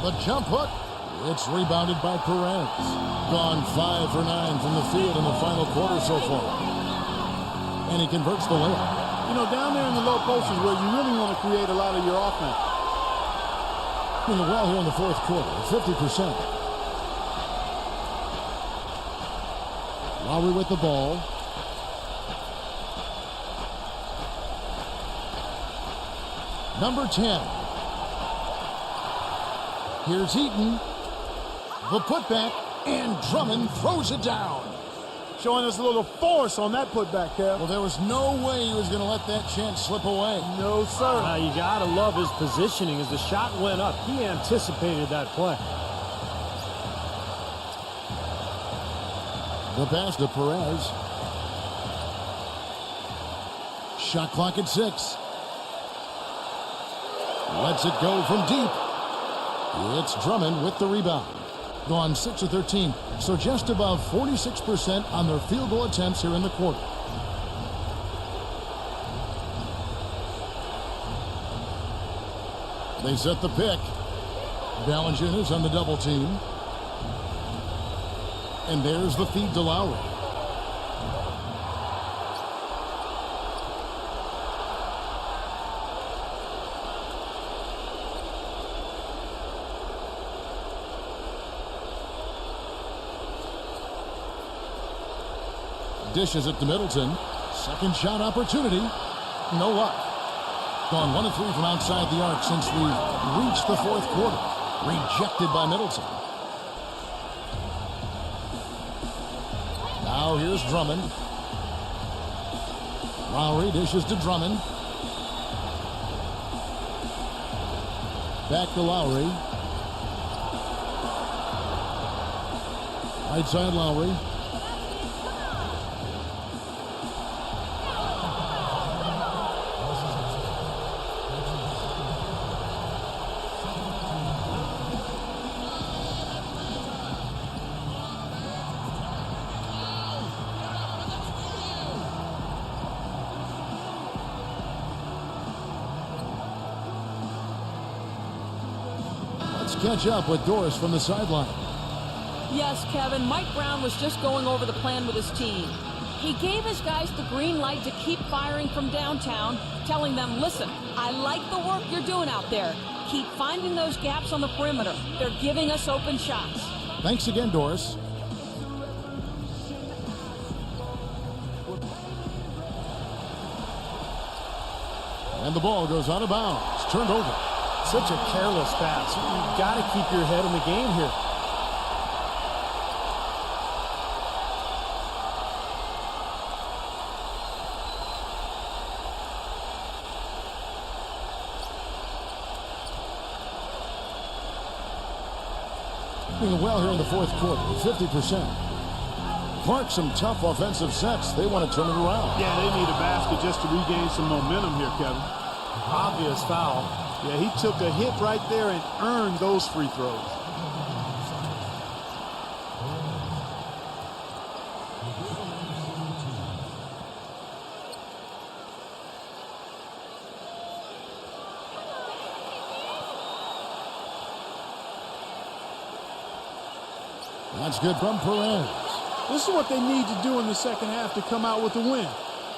Speaker 3: The jump hook. It's rebounded by Perez. Gone 5 for 9 from the field in the final quarter so far. And he converts the layup.
Speaker 5: You know, down there in the low post is where you really want to create a lot of your offense.
Speaker 3: Doing well here in the fourth quarter, 50%. Lowry with the ball. Number 10. Here's Eaton. The putback, and Drummond throws it down.
Speaker 5: Showing us a little force on that putback, Kev.
Speaker 3: Well, there was no way he was going to let that chance slip away.
Speaker 5: No, sir.
Speaker 4: Now, you got to love his positioning as the shot went up. He anticipated that play.
Speaker 3: The pass to Perez. Shot clock at 6. Lets it go from deep. It's Drummond with the rebound. Gone 6 of 13, so just above 46% on their field goal attempts here in the quarter. They set the pick. Valanciunas on the double team. And there's the feed to Lowry. Dishes it to Middleton. Second shot opportunity. No luck. Gone 1 of 3 from outside the arc since we've reached the fourth quarter. Rejected by Middleton. Now here's Drummond. Lowry dishes to Drummond. Back to Lowry. Right side Lowry. Catch up with Doris from the sideline.
Speaker 6: Yes, Kevin, Mike Brown was just going over the plan with his team. He gave his guys the green light to keep firing from downtown, telling them, listen, I like the work you're doing out there. Keep finding those gaps on the perimeter. They're giving us open shots.
Speaker 3: Thanks again, Doris. And the ball goes out of bounds. Turned over.
Speaker 4: Such a careless pass. You've got to keep your head in the game here.
Speaker 3: Doing well here in the fourth quarter, 50%. Clark, some tough offensive sets. They want to turn it around.
Speaker 5: Yeah, they need a basket just to regain some momentum here, Kevin.
Speaker 4: Obvious foul.
Speaker 5: Yeah, he took a hit right there and earned those free throws.
Speaker 3: That's good from Perez.
Speaker 5: This is what they need to do in the second half to come out with a win.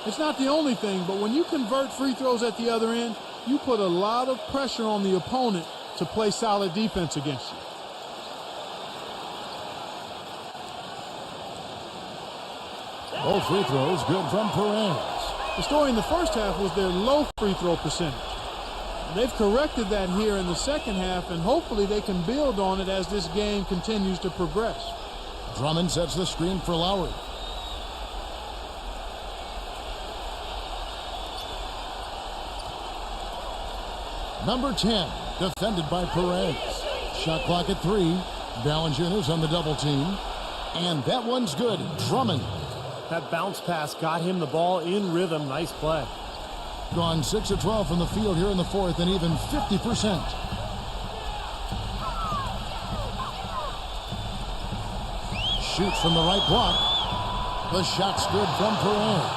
Speaker 5: It's not the only thing, but when you convert free throws at the other end, you put a lot of pressure on the opponent to play solid defense against you.
Speaker 3: Both free throws good from Perez.
Speaker 5: The story in the first half was their low free throw percentage. They've corrected that here in the second half, and hopefully they can build on it as this game continues to progress.
Speaker 3: Drummond sets the screen for Lowry. Number 10, defended by Perez. Shot clock at 3. Valanciunas on the double team. And that one's good. Drummond.
Speaker 4: That bounce pass got him the ball in rhythm. Nice play.
Speaker 3: Gone 6 of 12 from the field here in the fourth, and even 50%. Shoots from the right block. The shot's good from Perez.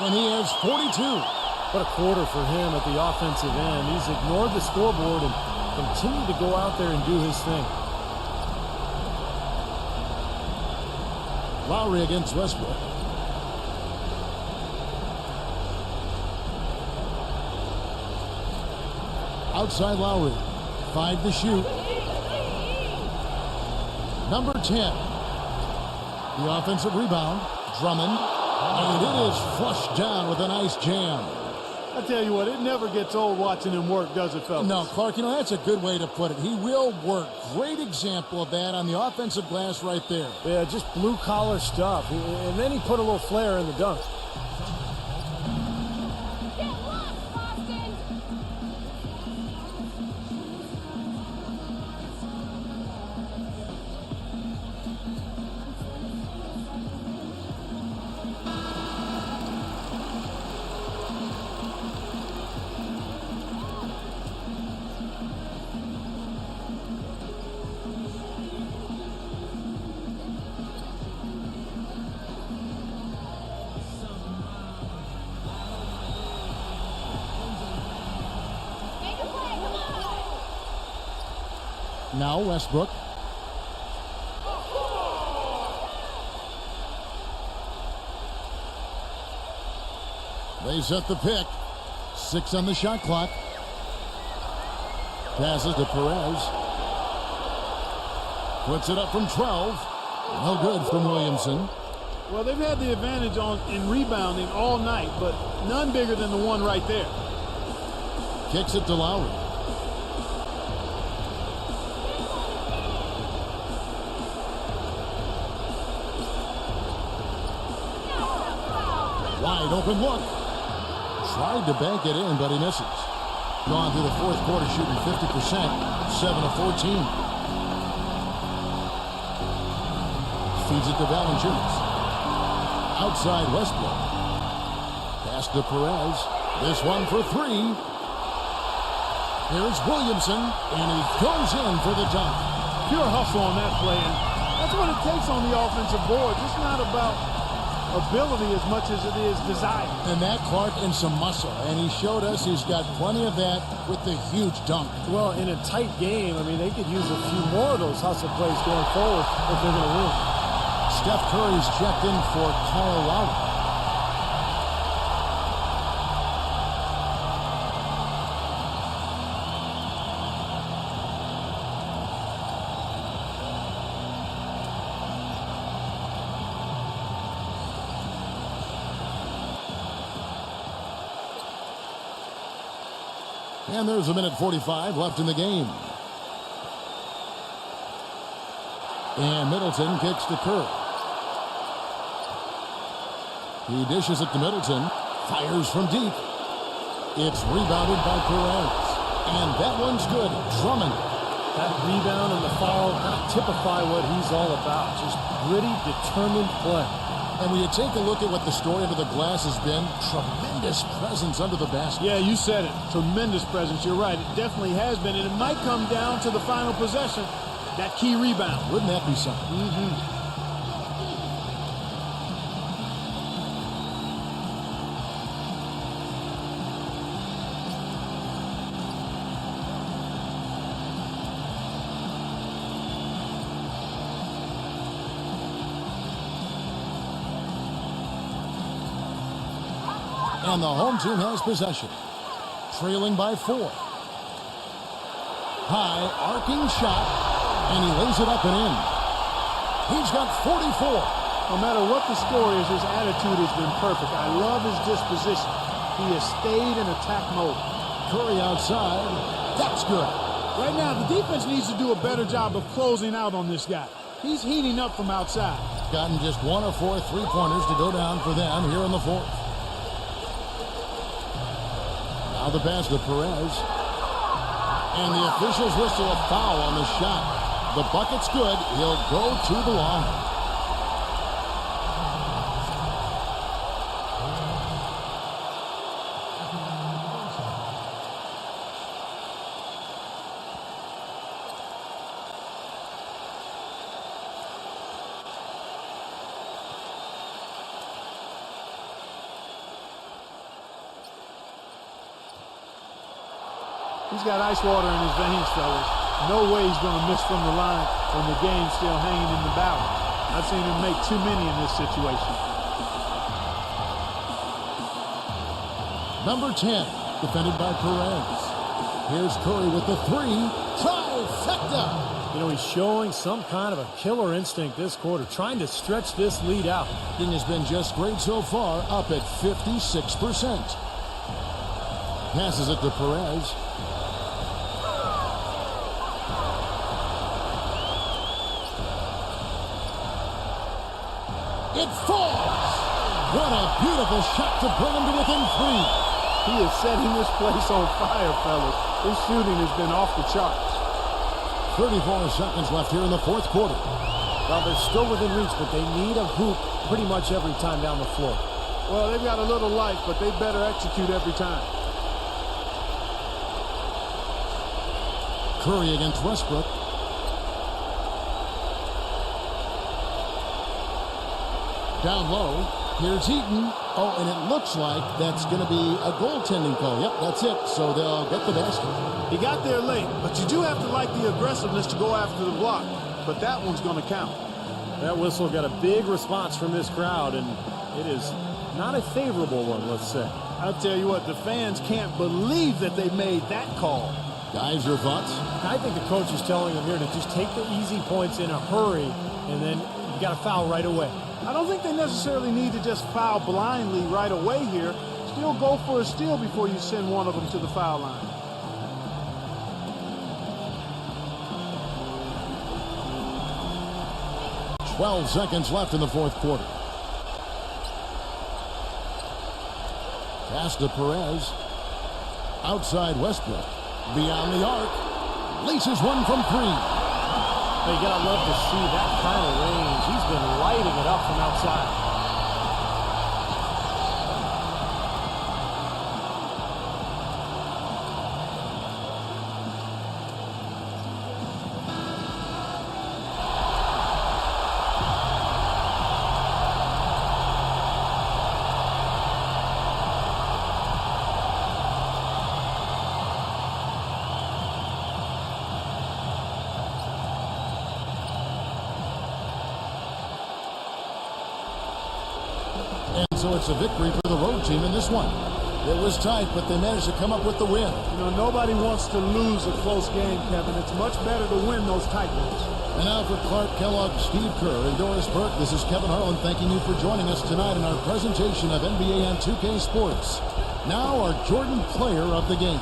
Speaker 3: And he has 42.
Speaker 4: What a quarter for him at the offensive end. He's ignored the scoreboard and continued to go out there and do his thing.
Speaker 3: Lowry against Westbrook. Outside Lowry. 5 to shoot. Number 10. The offensive rebound. Drummond. And it is flushed down with a nice jam.
Speaker 5: I tell you what, it never gets old watching him work, does it, fellas?
Speaker 3: No, Clark, you know, that's a good way to put it. He will work. Great example of that on the offensive glass right there.
Speaker 4: Yeah, just blue-collar stuff. And then he put a little flair in the dunk.
Speaker 3: Now Westbrook. They set the pick. 6 on the shot clock. Passes to Perez. Puts it up from 12. No good from Williamson.
Speaker 5: Well, they've had the advantage in rebounding all night, but none bigger than the one right there.
Speaker 3: Kicks it to Lowry. Wide open look. Tried to bank it in, but he misses. Gone through the fourth quarter shooting 50%. 7 of 14. Feeds it to Valanciunas. Outside Westbrook. Pass to Perez. This one for 3. Here's Williamson, and he goes in for the dunk.
Speaker 5: Pure hustle on that play. And that's what it takes on the offensive board. It's not about ability as much as it is desire.
Speaker 3: And that, Clark, and some muscle. And he showed us he's got plenty of that with the huge dunk.
Speaker 4: Well, in a tight game, I mean, they could use a few more of those hustle plays going forward if they're going to win.
Speaker 3: Steph Curry's checked in for Kyle Lowry. And there's a minute 45 left in the game. And Middleton kicks to Curry. He dishes it to Middleton. Fires from deep. It's rebounded by Perez. And that one's good. Drummond.
Speaker 4: That rebound and the foul kind of typify what he's all about. Just gritty, determined play.
Speaker 3: And when you take a look at what the story under the glass has been, tremendous presence under the basket.
Speaker 5: Yeah, you said it. Tremendous presence. You're right. It definitely has been. And it might come down to the final possession. That key rebound.
Speaker 3: Wouldn't that be something?
Speaker 5: Mm-hmm.
Speaker 3: And the home team has possession. Trailing by 4. High, arcing shot, and he lays it up and in. He's got 44.
Speaker 5: No matter what the score is, his attitude has been perfect. I love his disposition. He has stayed in attack mode.
Speaker 3: Curry outside. That's good.
Speaker 5: Right now, the defense needs to do a better job of closing out on this guy. He's heating up from outside.
Speaker 3: Gotten just 1 of 4 3-pointers to go down for them here in the fourth. Now the pass to Perez. And the officials whistle a foul on the shot. The bucket's good. He'll go to the line.
Speaker 5: He's got ice water in his veins, fellas. No way he's going to miss from the line when the game's still hanging in the balance. I've seen him make too many in this situation.
Speaker 3: Number 10, defended by Perez. Here's Curry with the 3. Trifecta!
Speaker 4: You know, he's showing some kind of a killer instinct this quarter, trying to stretch this lead out.
Speaker 3: King has been just great so far, up at 56%. Passes it to Perez. It falls! What a beautiful shot to bring him to within 3.
Speaker 5: He is setting this place on fire, fellas. His shooting has been off the charts.
Speaker 3: 34 seconds left here in the fourth quarter.
Speaker 4: Well, they're still within reach, but they need a hoop pretty much every time down the floor.
Speaker 5: Well, they've got a little life, but they better execute every time.
Speaker 3: Curry against Westbrook. Down low. Here's Eaton. Oh, and it looks like that's going to be a goaltending call. Yep, that's it. So they'll get the basket.
Speaker 5: He got there late, but you do have to like the aggressiveness to go after the block. But that one's going to count.
Speaker 4: That whistle got a big response from this crowd, and it is not a favorable one, let's say.
Speaker 5: I'll tell you what, the fans can't believe that they made that call.
Speaker 3: Guys, your thoughts?
Speaker 4: I think the coach is telling them here to just take the easy points in a hurry, and then you got to foul right away.
Speaker 5: I don't think they necessarily need to just foul blindly right away here. Still go for a steal before you send one of them to the foul line.
Speaker 3: "12 seconds left in the fourth quarter. Pass to Perez. Outside Westbrook. Beyond the arc. Laces one from 3.
Speaker 4: You gotta love to see that kind of range. He's been lighting it up from outside.
Speaker 3: So it's a victory for the road team in this one. It was tight, but they managed to come up with the win.
Speaker 5: You know, nobody wants to lose a close game, Kevin. It's much better to win those tight ones.
Speaker 3: And now for Clark Kellogg, Steve Kerr, and Doris Burke, this is Kevin Harlan thanking you for joining us tonight in our presentation of NBA on 2K Sports. Now our Jordan Player of the Game.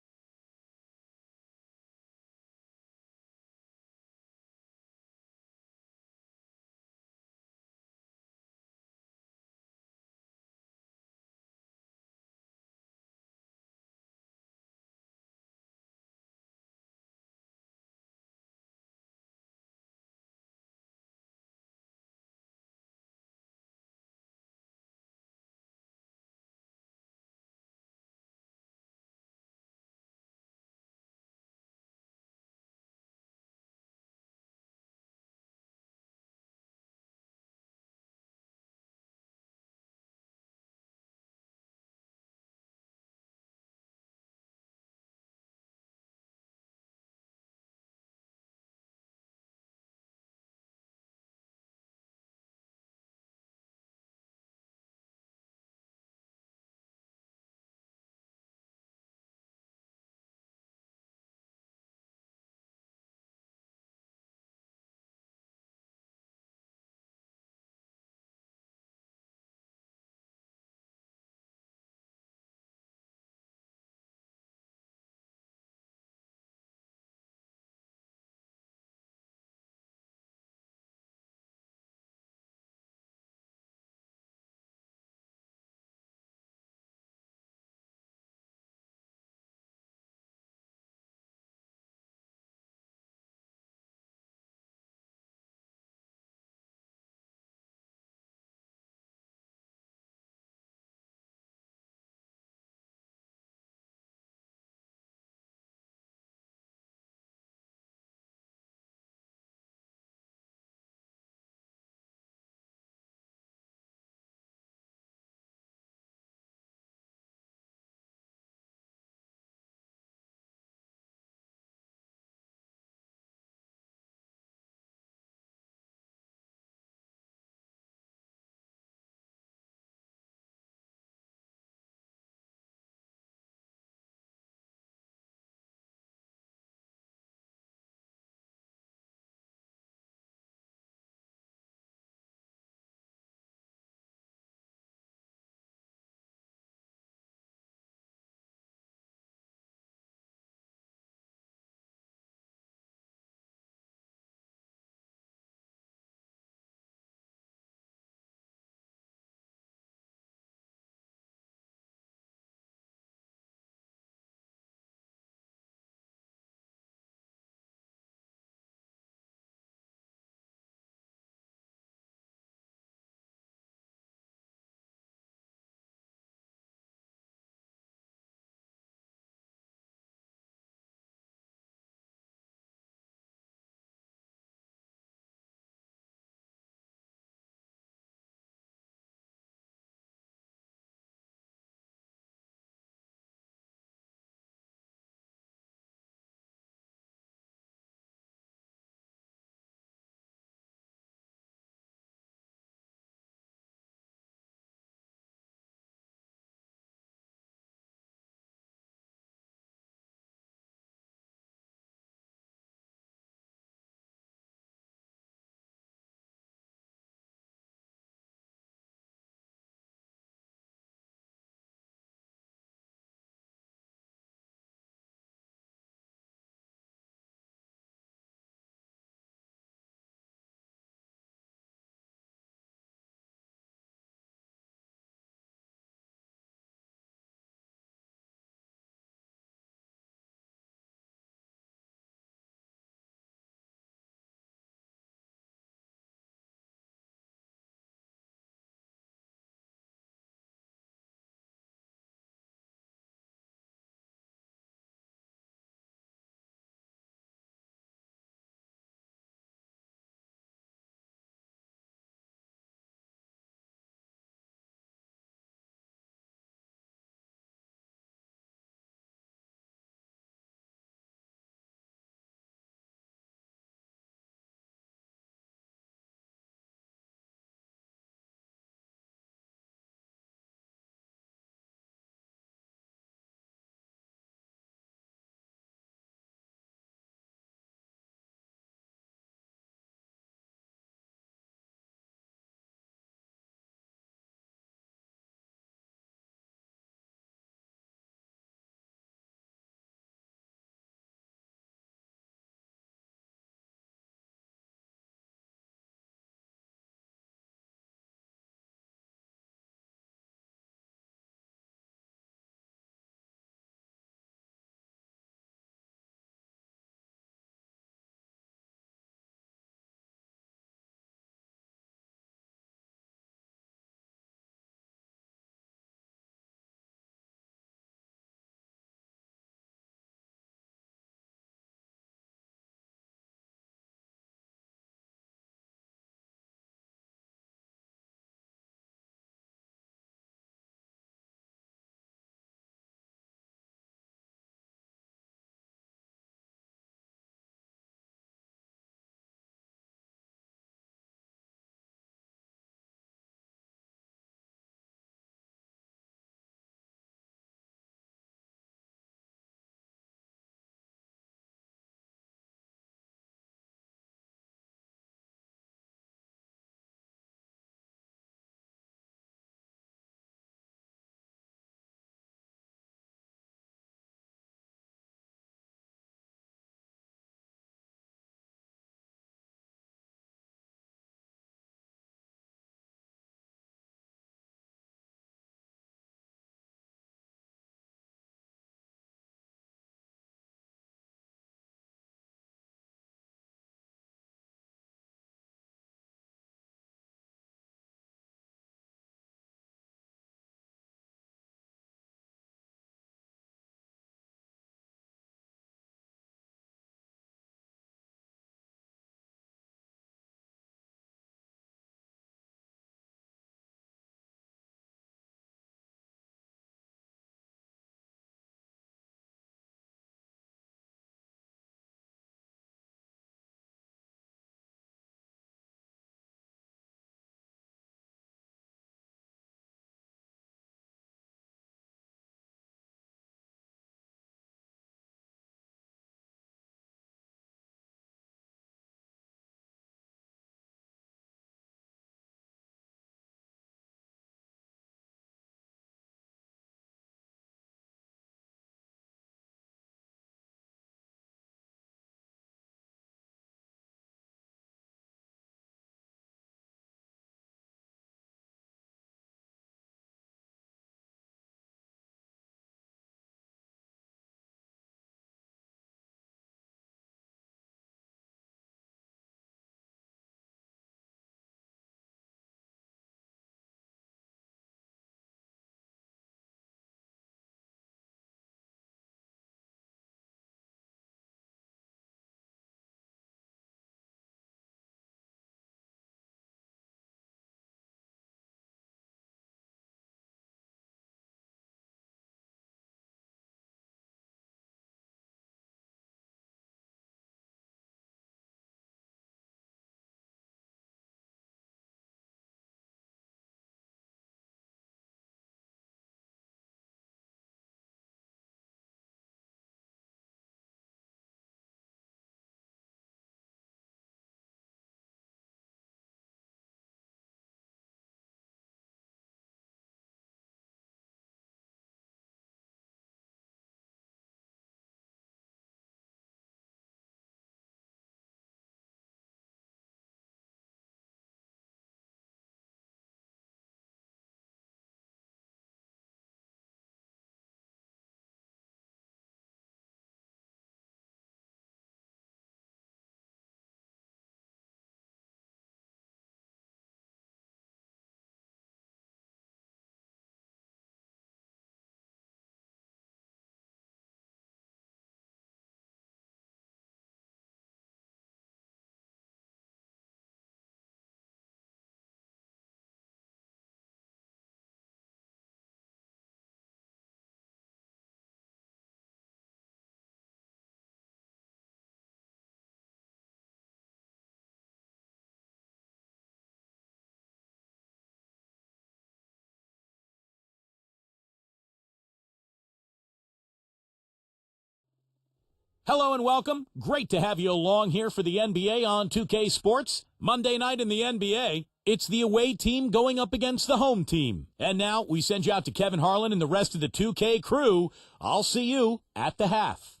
Speaker 2: Hello and welcome. Great to have you along here for the NBA on 2K Sports. Monday night in the NBA, it's the away team going up against the home team. And now we send you out to Kevin Harlan and the rest of the 2K crew. I'll see you at the half.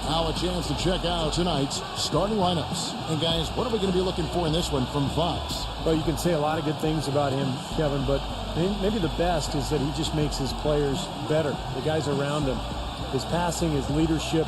Speaker 3: Now a chance to check out tonight's starting lineups. And guys, what are we going to be looking for in this one from Fox?
Speaker 4: Well, you can say a lot of good things about him, Kevin, but maybe the best is that he just makes his players better. The guys around him, his passing, his leadership,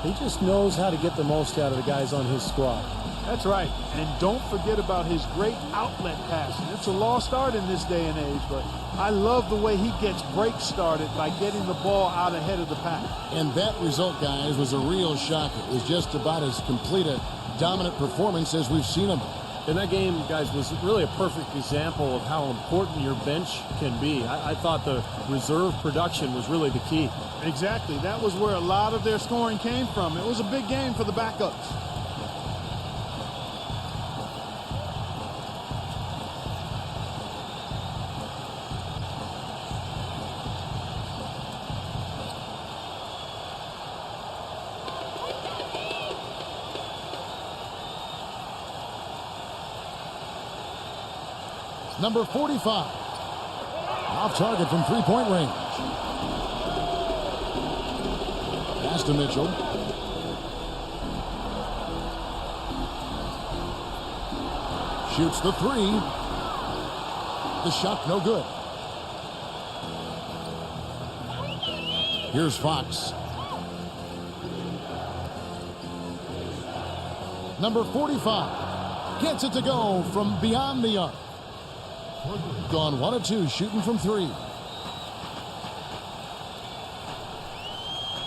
Speaker 4: he just knows how to get the most out of the guys on his squad.
Speaker 5: That's right. And don't forget about his great outlet passing. It's a lost art in this day and age, but I love the way he gets breaks started by getting the ball out ahead of the pack.
Speaker 3: And that result, guys, was a real shocker. It was just about as complete a dominant performance as we've seen him.
Speaker 4: And that game, guys, was really a perfect example of how important your bench can be. I thought the reserve production was really the key.
Speaker 5: Exactly. That was where a lot of their scoring came from. It was a big game for the backups.
Speaker 3: Number 45. Off target from three-point range. Pass to Mitchell. Shoots the three. The shot no good. Here's Fox. Number 45. Gets it to go from beyond the arc. Gone 1 of 2, shooting from three.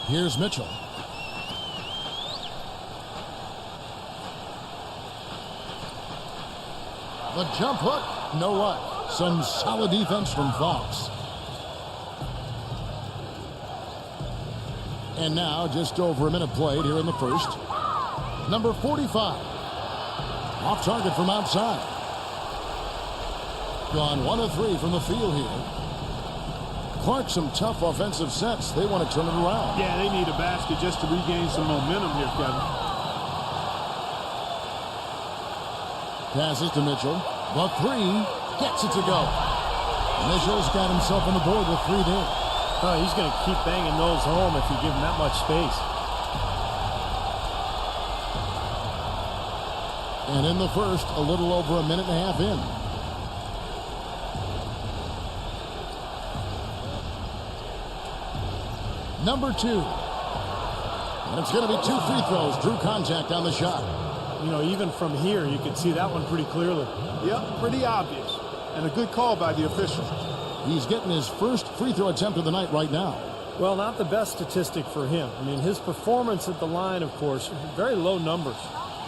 Speaker 3: Here's Mitchell. The jump hook, no luck. Some solid defense from Fox. And now just over a minute played here in the first. Number 45. Off target from outside. Gone 1 of 3 from the field here. Clark, some tough offensive sets. They want to turn it around.
Speaker 5: Yeah, they need a basket just to regain some momentum here, Kevin.
Speaker 3: Passes to Mitchell. The three gets it to go. Mitchell's got himself on the board with 3 there.
Speaker 4: Oh, he's going to keep banging those home if you give him that much space.
Speaker 3: And in the first, a little over a minute and a half in. Number 2. And it's going to be 2 free throws. Drew contact on the shot.
Speaker 4: You know, even from here, you can see that one pretty clearly.
Speaker 5: Yep, pretty obvious. And a good call by the official.
Speaker 3: He's getting his first free throw attempt of the night right now.
Speaker 4: Well, not the best statistic for him. I mean, his performance at the line, of course, very low numbers.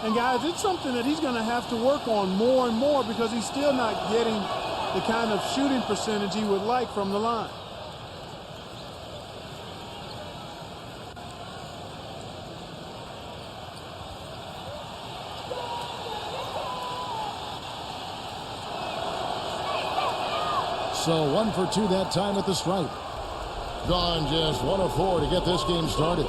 Speaker 5: And, guys, it's something that he's going to have to work on more and more because he's still not getting the kind of shooting percentage he would like from the line.
Speaker 3: So 1 for 2 that time at the stripe. Gone just 1 of 4 to get this game started.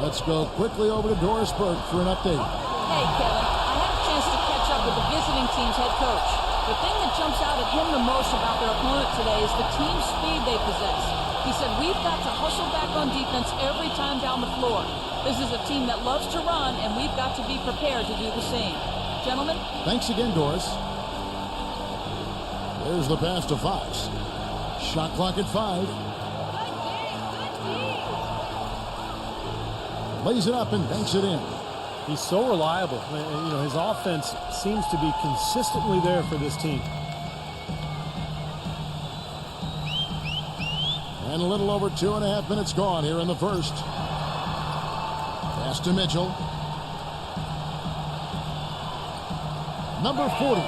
Speaker 3: Let's go quickly over to Doris Burke for an update.
Speaker 6: Hey, Kevin, I had a chance to catch up with the visiting team's head coach. The thing that jumps out at him the most about their opponent today is the team speed they possess. He said, we've got to hustle back on defense every time down the floor. This is a team that loves to run, and we've got to be prepared to do the same. Gentlemen? Thanks again, Doris.
Speaker 3: There's the pass to Fox. Shot clock at 5. Lays it up and banks it in.
Speaker 4: He's so reliable. You know, his offense seems to be consistently there for this team.
Speaker 3: And a little over 2.5 minutes gone here in the first. Pass to Mitchell. Number 40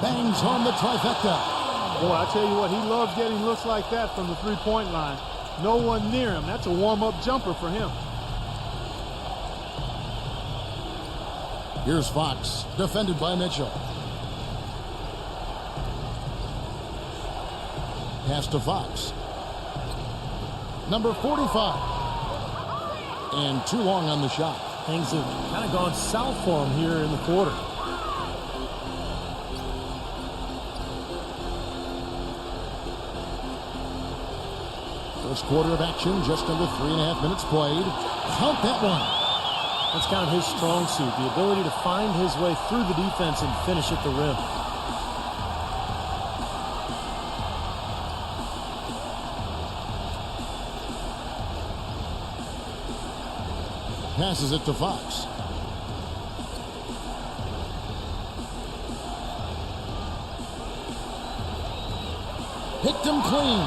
Speaker 3: bangs home the trifecta.
Speaker 5: Boy, I tell you what, he loves getting looks like that from the three-point line. No one near him. That's a warm-up jumper for him.
Speaker 3: Here's Fox, defended by Mitchell. Pass to Fox. Number 45. And too long on the shot.
Speaker 4: Things have kind of gone south for him here in the quarter.
Speaker 3: First quarter of action, just under 3.5 minutes played. Count that one.
Speaker 4: That's kind of his strong suit, the ability to find his way through the defense and finish at the rim.
Speaker 3: Passes it to Fox. Picked him clean.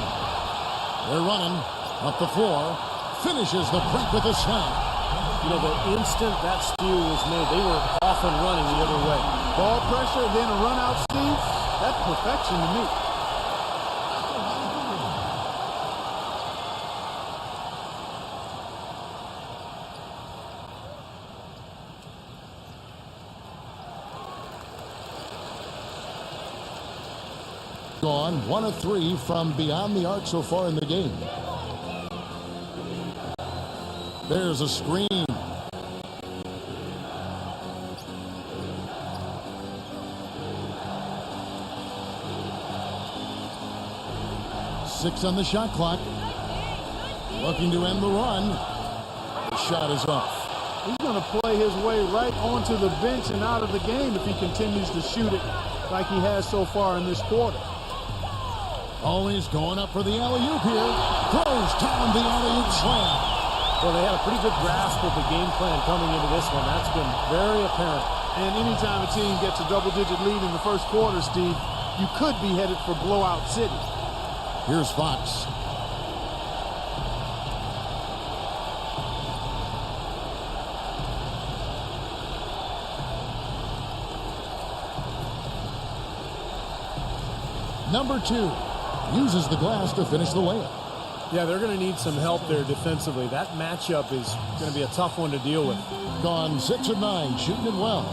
Speaker 3: They're running up the floor. Finishes the break with a slam.
Speaker 4: You know, the instant that steal was made, they were off and running the other way.
Speaker 5: Ball pressure, then a run out, Steve. That's perfection to me.
Speaker 3: Gone 1 of 3 from beyond the arc so far in the game. There's a screen. Six on the shot clock. Looking to end the run. The shot is off.
Speaker 5: He's going to play his way right onto the bench and out of the game if he continues to shoot it like he has so far in this quarter.
Speaker 3: Always going up for the alley-oop here. Throws down the alley-oop slam.
Speaker 4: Well, they had a pretty good grasp of the game plan coming into this one. That's been very apparent.
Speaker 5: And anytime a team gets a double-digit lead in the first quarter, Steve, you could be headed for blowout city.
Speaker 3: Here's Fox. Number 2 uses the glass to finish the layup.
Speaker 4: Yeah, they're going to need some help there defensively. That matchup is going to be a tough one to deal with.
Speaker 3: Gone 6 of 9, shooting it well.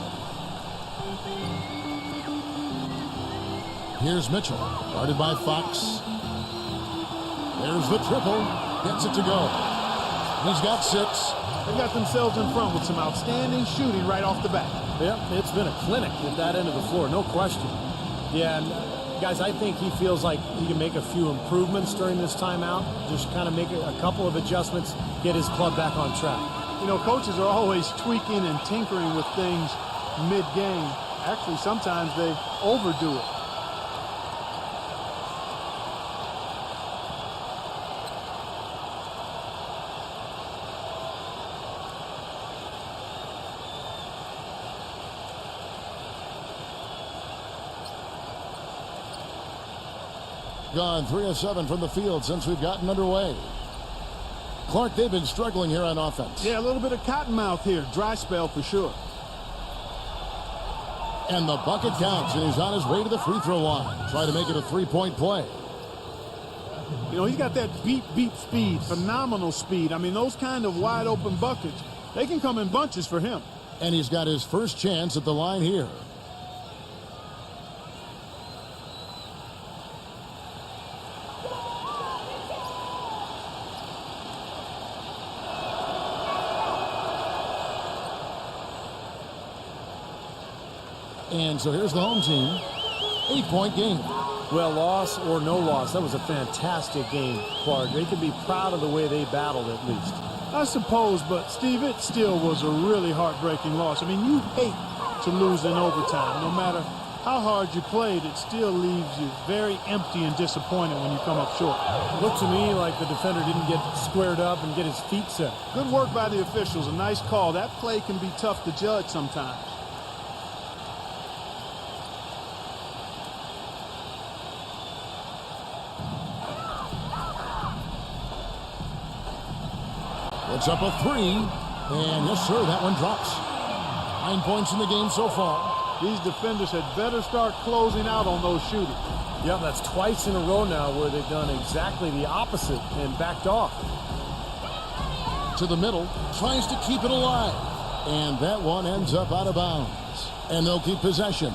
Speaker 3: Here's Mitchell, guarded by Fox. There's the triple, gets it to go. He's got 6.
Speaker 5: They got themselves in front with some outstanding shooting right off the bat.
Speaker 4: Yeah, it's been a clinic at that end of the floor, no question. Yeah, and guys, I think he feels like he can make a few improvements during this timeout. Just kind of make a couple of adjustments, get his club back on track.
Speaker 5: You know, coaches are always tweaking and tinkering with things mid-game. Actually, sometimes they overdo it.
Speaker 3: Gone 3 of 7 from the field since we've gotten underway. Clark, they've been struggling here on offense.
Speaker 5: Yeah, a little bit of cottonmouth here. Dry spell for sure.
Speaker 3: And the bucket counts, and he's on his way to the free throw line. Try to make it a three-point play.
Speaker 5: You know, he's got that beat speed, phenomenal speed. I mean, those kind of wide open buckets, they can come in bunches for him.
Speaker 3: And he's got his first chance at the line here. And so here's the home team. 8-point game.
Speaker 4: Well, loss or no loss, that was a fantastic game, Clark. They could be proud of the way they battled at least.
Speaker 5: I suppose, but Steve, it still was a really heartbreaking loss. I mean, you hate to lose in overtime. No matter how hard you played, it still leaves you very empty and disappointed when you come up short.
Speaker 4: It looked to me like the defender didn't get squared up and get his feet set.
Speaker 5: Good work by the officials. A nice call. That play can be tough to judge sometimes.
Speaker 3: It's up a 3. And yes, sir, that one drops. 9 points in the game so far.
Speaker 5: These defenders had better start closing out on those shooters.
Speaker 4: Yeah, that's twice in a row now where they've done exactly the opposite and backed off.
Speaker 3: To the middle, tries to keep it alive. And that one ends up out of bounds. And they'll keep possession.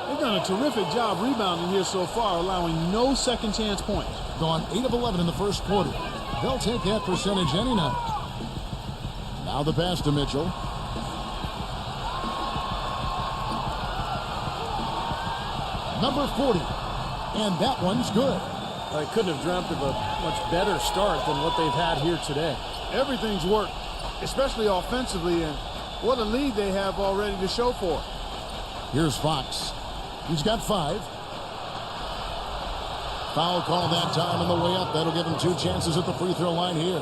Speaker 5: They've done a terrific job rebounding here so far, allowing no second chance points.
Speaker 3: Gone 8 of 11 in the first quarter. They'll take that percentage any night. Now the pass to Mitchell. Number 40. And that one's good.
Speaker 4: I couldn't have dreamt of a much better start than what they've had here today.
Speaker 5: Everything's worked, especially offensively, and what a lead they have already to show for it.
Speaker 3: Here's Fox. He's got 5. Foul call that time on the way up. That'll give him 2 chances at the free throw line here.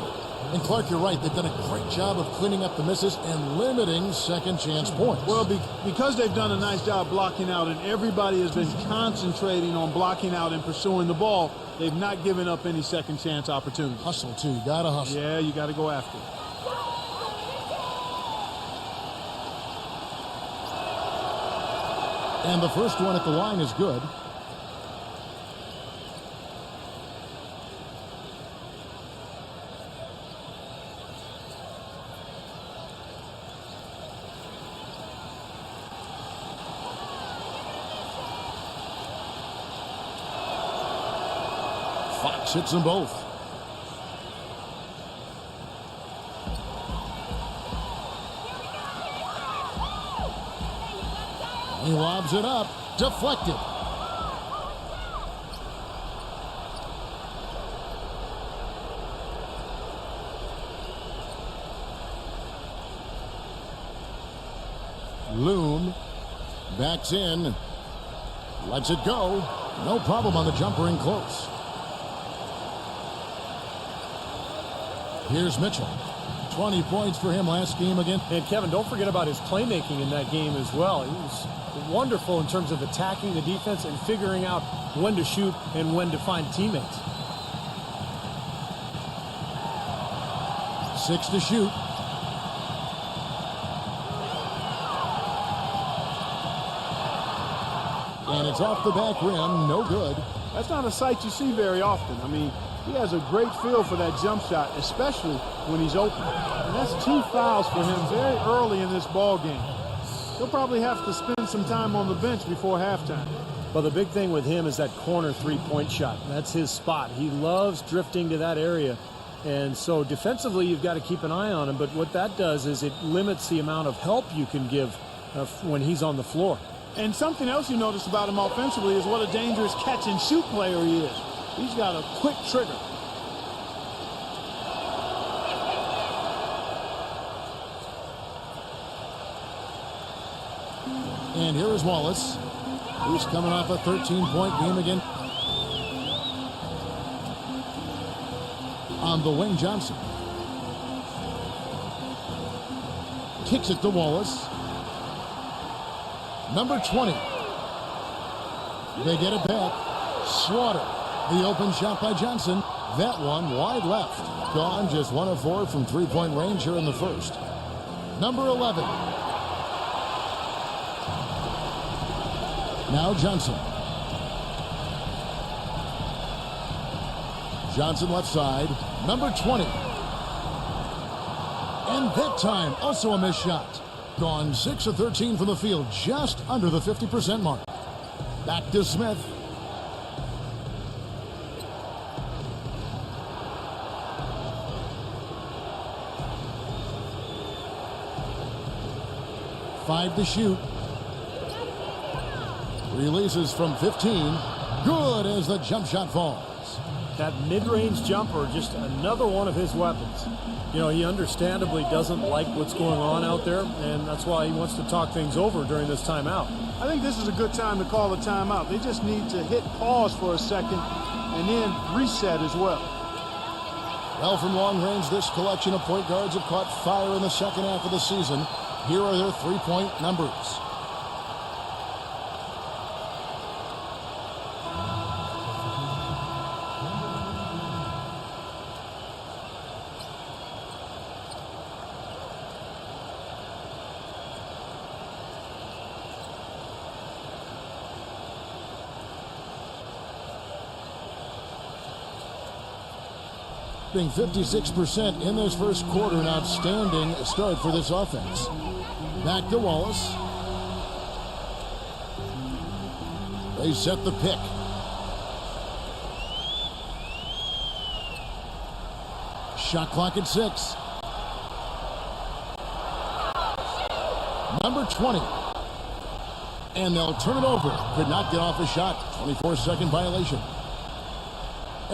Speaker 3: And Clark, you're right. They've done a great job of cleaning up the misses and limiting second chance points.
Speaker 5: Well, because they've done a nice job blocking out and everybody has been concentrating on blocking out and pursuing the ball, they've not given up any second chance opportunities.
Speaker 3: Hustle, too. You got to hustle.
Speaker 5: Yeah, you got to go after it.
Speaker 3: And the first one at the line is good. Fox hits them both. He lobs it up. Deflected. Loon backs in. Lets it go. No problem on the jumper in close. Here's Mitchell. 20 points for him last game again.
Speaker 4: And Kevin, don't forget about his playmaking in that game as well. He was wonderful in terms of attacking the defense and figuring out when to shoot and when to find teammates.
Speaker 3: 6 to shoot. And it's off the back rim. No good.
Speaker 5: That's not a sight you see very often. I mean, he has a great feel for that jump shot, especially when he's open. And that's 2 fouls for him very early in this ball game. He'll probably have to spend some time on the bench before halftime.
Speaker 4: Well, the big thing with him is that corner three-point shot. That's his spot. He loves drifting to that area. And so defensively, you've got to keep an eye on him. But what that does is it limits the amount of help you can give when he's on the floor.
Speaker 5: And something else you notice about him offensively is what a dangerous catch-and-shoot player he is. He's got a quick trigger.
Speaker 3: And here is Wallace, who's coming off a 13-point game again. On the wing, Johnson. Kicks it to Wallace. Number 20. They get it back. Slaughter. The open shot by Johnson. That one wide left. Gone just 1 of 4 from three-point range here in the first. Number 11. Now Johnson. Johnson left side. Number 20. And that time also a missed shot. Gone 6 of 13 from the field, just under the 50% mark. Back to Smith. Five to shoot. Releases from 15. Good as the jump shot falls.
Speaker 4: That mid-range jumper, just another one of his weapons. You know, he understandably doesn't like what's going on out there, and that's why he wants to talk things over during this timeout.
Speaker 5: I think this is a good time to call the timeout. They just need to hit pause for a second and then reset as well.
Speaker 3: Well, from long range, this collection of point guards have caught fire in the second half of the season. Here are their three-point numbers. Shooting 56% in this first quarter. An outstanding start for this offense. Back to Wallace. They set the pick. Shot clock at 6. Number 20. And they'll turn it over. Could not get off a shot. 24-second violation.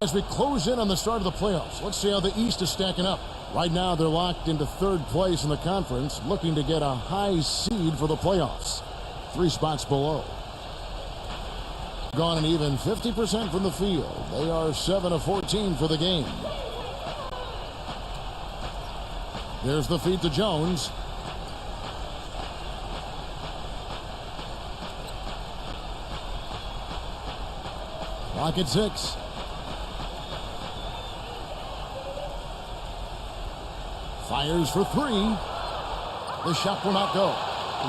Speaker 3: As we close in on the start of the playoffs, let's see how the East is stacking up. Right now, they're locked into third place in the conference, looking to get a high seed for the playoffs. 3 spots below. Gone an even 50% from the field. They are 7 of 14 for the game. There's the feed to Jones. Clock at 6. Fires for 3. The shot will not go.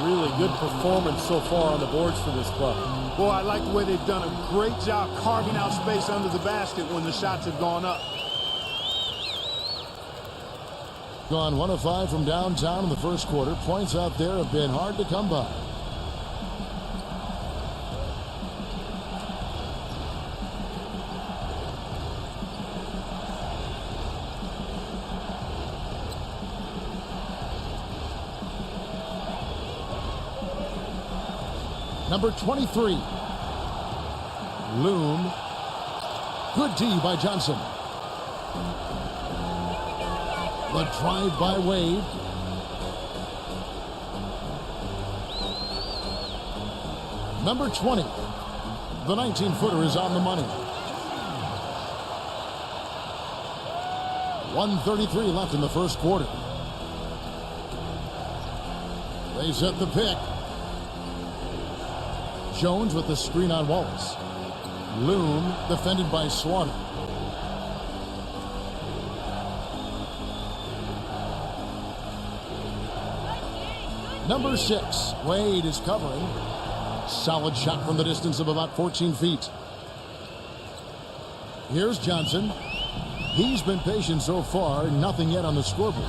Speaker 4: Really good performance so far on the boards for this club.
Speaker 5: Boy, I like the way they've done a great job carving out space under the basket when the shots have gone up.
Speaker 3: Gone 1 of 5 from downtown in the first quarter. Points out there have been hard to come by. Number 23. Loom. Good D by Johnson. The drive by Wade. Number 20. The 19-footer is on the money. 1:33 left in the first quarter. They set the pick. Jones with the screen on Wallace. Loom defended by Slaughter. Number 6, Wade is covering. Solid shot from the distance of about 14 feet. Here's Johnson. He's been patient so far, nothing yet on the scoreboard.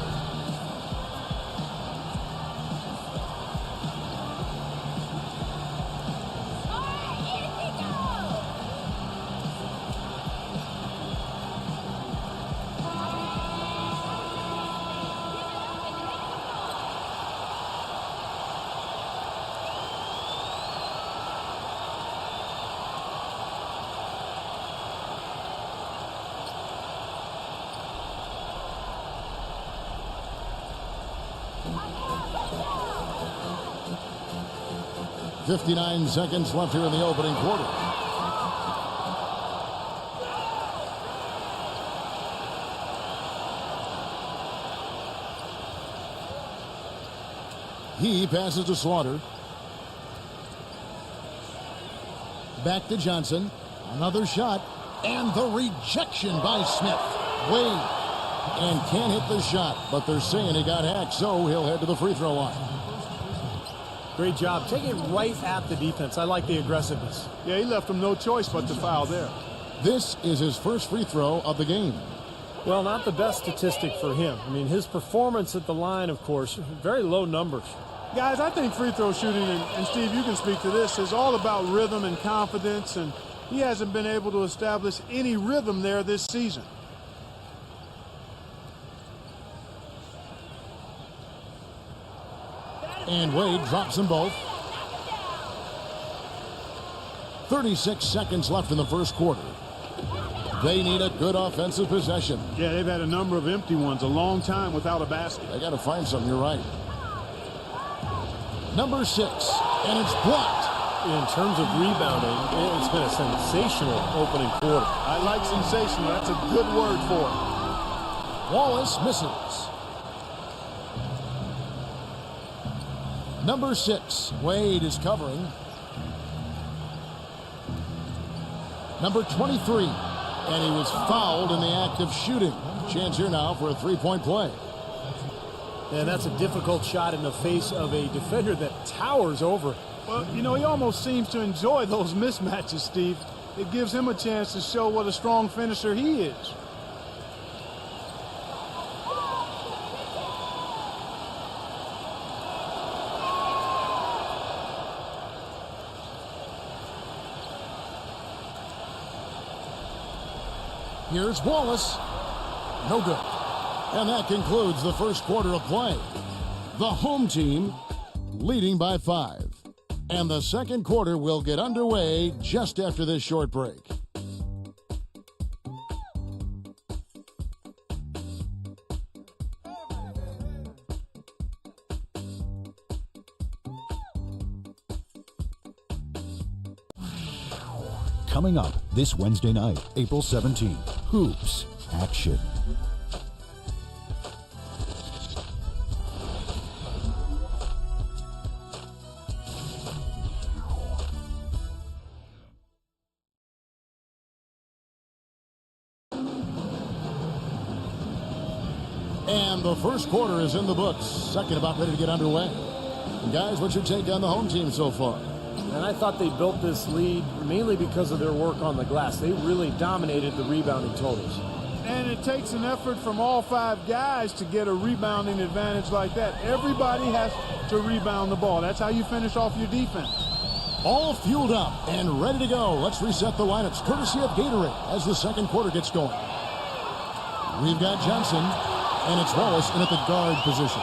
Speaker 3: .59 seconds left here in the opening quarter. He passes to Slaughter. Back to Johnson. Another shot. And the rejection by Smith. Wade. And can't hit the shot. But they're saying he got hacked, so he'll head to the free throw line.
Speaker 4: Great job. Take it right at the defense. I like the aggressiveness.
Speaker 5: Yeah, he left him no choice but to foul there.
Speaker 3: This is his first free throw of the game.
Speaker 4: Well, not the best statistic for him. I mean, his performance at the line, of course, very low numbers.
Speaker 5: Guys, I think free throw shooting, and Steve, you can speak to this, is all about rhythm and confidence, and he hasn't been able to establish any rhythm there this season.
Speaker 3: And Wade drops them both. 36 seconds left in the first quarter. They need a good offensive possession.
Speaker 5: Yeah, they've had a number of empty ones, a long time without a basket.
Speaker 3: They got to find something, you're right. Number 6, and it's blocked.
Speaker 4: In terms of rebounding, it's been a sensational opening quarter.
Speaker 5: I like sensational. That's a good word for it.
Speaker 3: Wallace misses. Number 6, Wade is covering. Number 23, and he was fouled in the act of shooting. Chance here now for a three-point play.
Speaker 4: And that's a difficult shot in the face of a defender that towers over.
Speaker 5: Well, you know, he almost seems to enjoy those mismatches, Steve. It gives him a chance to show what a strong finisher he is.
Speaker 3: Here's Wallace. No good. And that concludes the first quarter of play. The home team leading by 5. And the second quarter will get underway just after this short break.
Speaker 7: Coming up this Wednesday night, April 17th, hoops action.
Speaker 3: And the first quarter is in the books. Second about ready to get underway. And guys, what's your take on the home team so far?
Speaker 4: And I thought they built this lead mainly because of their work on the glass. They really dominated the rebounding totals.
Speaker 5: And it takes an effort from all 5 guys to get a rebounding advantage like that. Everybody has to rebound the ball. That's how you finish off your defense.
Speaker 3: All fueled up and ready to go. Let's reset the lineups courtesy of Gatorade as the second quarter gets going. We've got Johnson, and it's Wallace in at the guard position.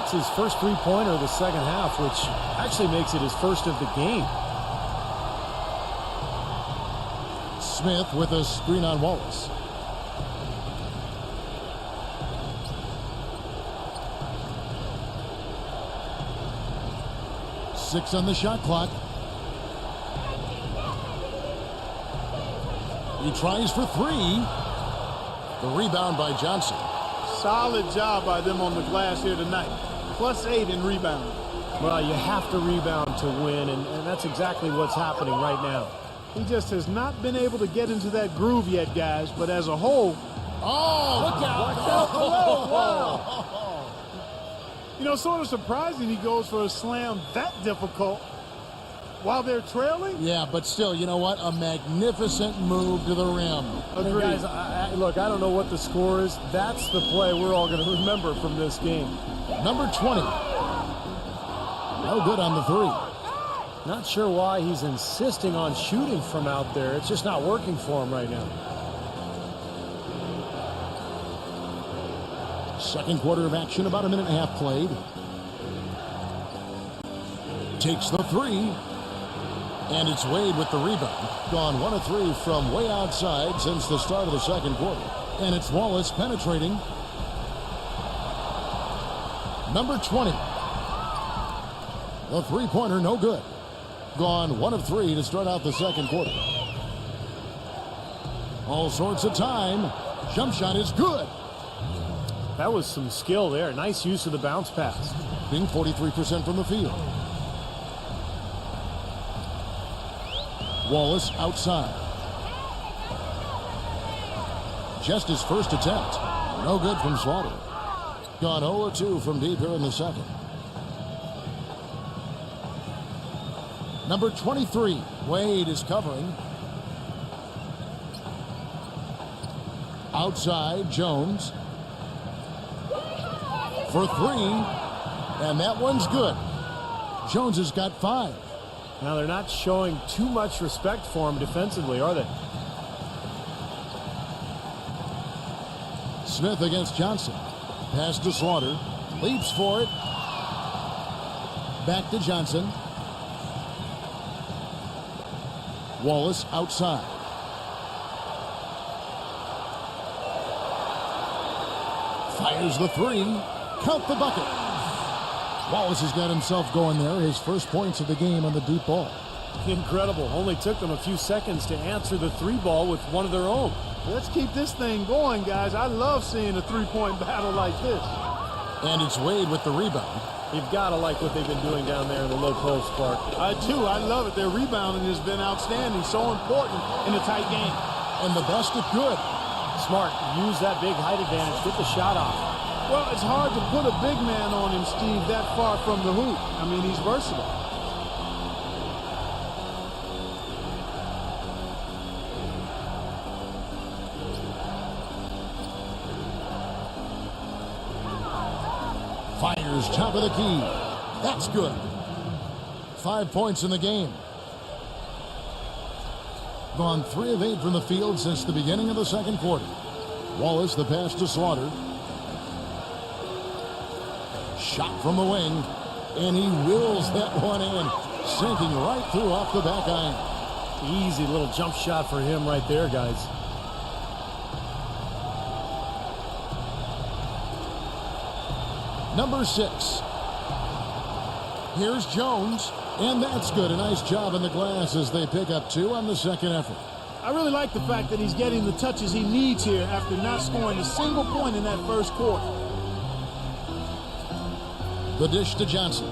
Speaker 4: It's his first three-pointer of the second half, which actually makes it his first of the game.
Speaker 3: Smith with a screen on Wallace. Six on the shot clock. He tries for 3. The rebound by Johnson.
Speaker 5: Solid job by them on the glass here tonight. +8 in rebounding.
Speaker 4: Well, you have to rebound to win, and that's exactly what's happening right now.
Speaker 5: He just has not been able to get into that groove yet, guys. But as a whole,
Speaker 3: look out!
Speaker 5: Wow. You know, sort of surprising he goes for a slam that difficult while they're trailing.
Speaker 3: Yeah, but still, you know what? A magnificent move to the rim.
Speaker 5: Agreed.
Speaker 4: Guys, look, I don't know what the score is. That's the play we're all going to remember from this game.
Speaker 3: Number 20. No good on the 3.
Speaker 4: Not sure why he's insisting on shooting from out there. It's just not working for him right now.
Speaker 3: Second quarter of action, about a minute and a half played. Takes the 3. And it's Wade with the rebound. Gone 1 of 3 from way outside since the start of the second quarter. And it's Wallace penetrating. Number 20. The three-pointer, no good. Gone 1 of 3 to start out the second quarter. All sorts of time. Jump shot is good.
Speaker 4: That was some skill there. Nice use of the bounce pass.
Speaker 3: Being 43% from the field. Wallace outside. Just his first attempt. No good from Slaughter. Gone 0-2 from deep here in the second. Number 23. Wade is covering. Outside, Jones. For 3. And that one's good. Jones has got 5.
Speaker 4: Now, they're not showing too much respect for him defensively, are they?
Speaker 3: Smith against Johnson. Pass to Slaughter. Leaps for it. Back to Johnson. Wallace outside. Fires the 3. Count the bucket. Wallace has got himself going there. His first points of the game on the deep ball.
Speaker 4: Incredible. Only took them a few seconds to answer the 3-ball with one of their own.
Speaker 5: Let's keep this thing going, guys. I love seeing a three-point battle like this.
Speaker 3: And it's Wade with the rebound.
Speaker 4: You've got to like what they've been doing down there in the low post, Clark.
Speaker 5: I do. I love it. Their rebounding has been outstanding. So important in a tight game.
Speaker 3: And the basket good.
Speaker 4: Smart. Use that big height advantage. Get the shot off.
Speaker 5: Well, it's hard to put a big man on him, Steve, that far from the hoop. I mean, he's versatile.
Speaker 3: Fires top of the key. That's good. 5 points in the game. Gone 3 of 8 from the field since the beginning of the second quarter. Wallace, the pass to Slaughter. Shot from the wing, and he wills that one in, sinking right through off the back iron.
Speaker 4: Easy little jump shot for him right there, guys.
Speaker 3: Number 6. Here's Jones, and that's good. A nice job in the glass as they pick up 2 on the second effort.
Speaker 5: I really like the fact that he's getting the touches he needs here after not scoring a single point in that first quarter.
Speaker 3: The dish to Johnson.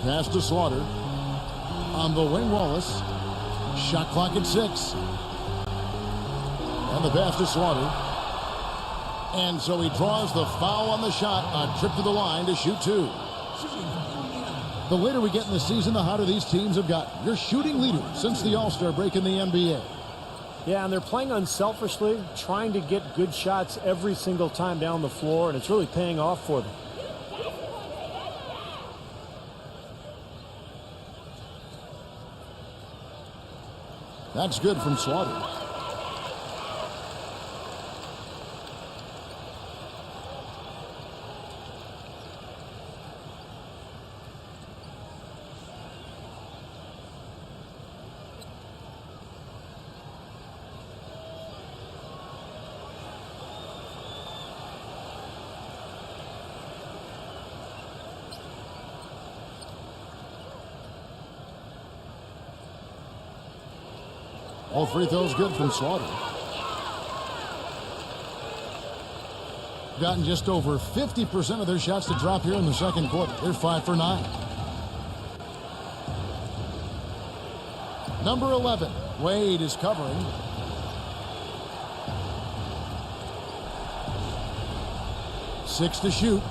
Speaker 3: Pass to Slaughter. On the wing, Wallace. Shot clock at 6. And the pass to Slaughter. And so he draws the foul on the shot. A trip to the line to shoot 2. The later we get in the season, the hotter these teams have gotten. You're shooting leaders since the All-Star break in the NBA.
Speaker 4: Yeah, and they're playing unselfishly, trying to get good shots every single time down the floor, and it's really paying off for them.
Speaker 3: That's good from Slaughter. All free throws good from Slaughter. Gotten just over 50% of their shots to drop here in the second quarter. They're 5 for 9. Number 11, Wade is covering. Six to shoot.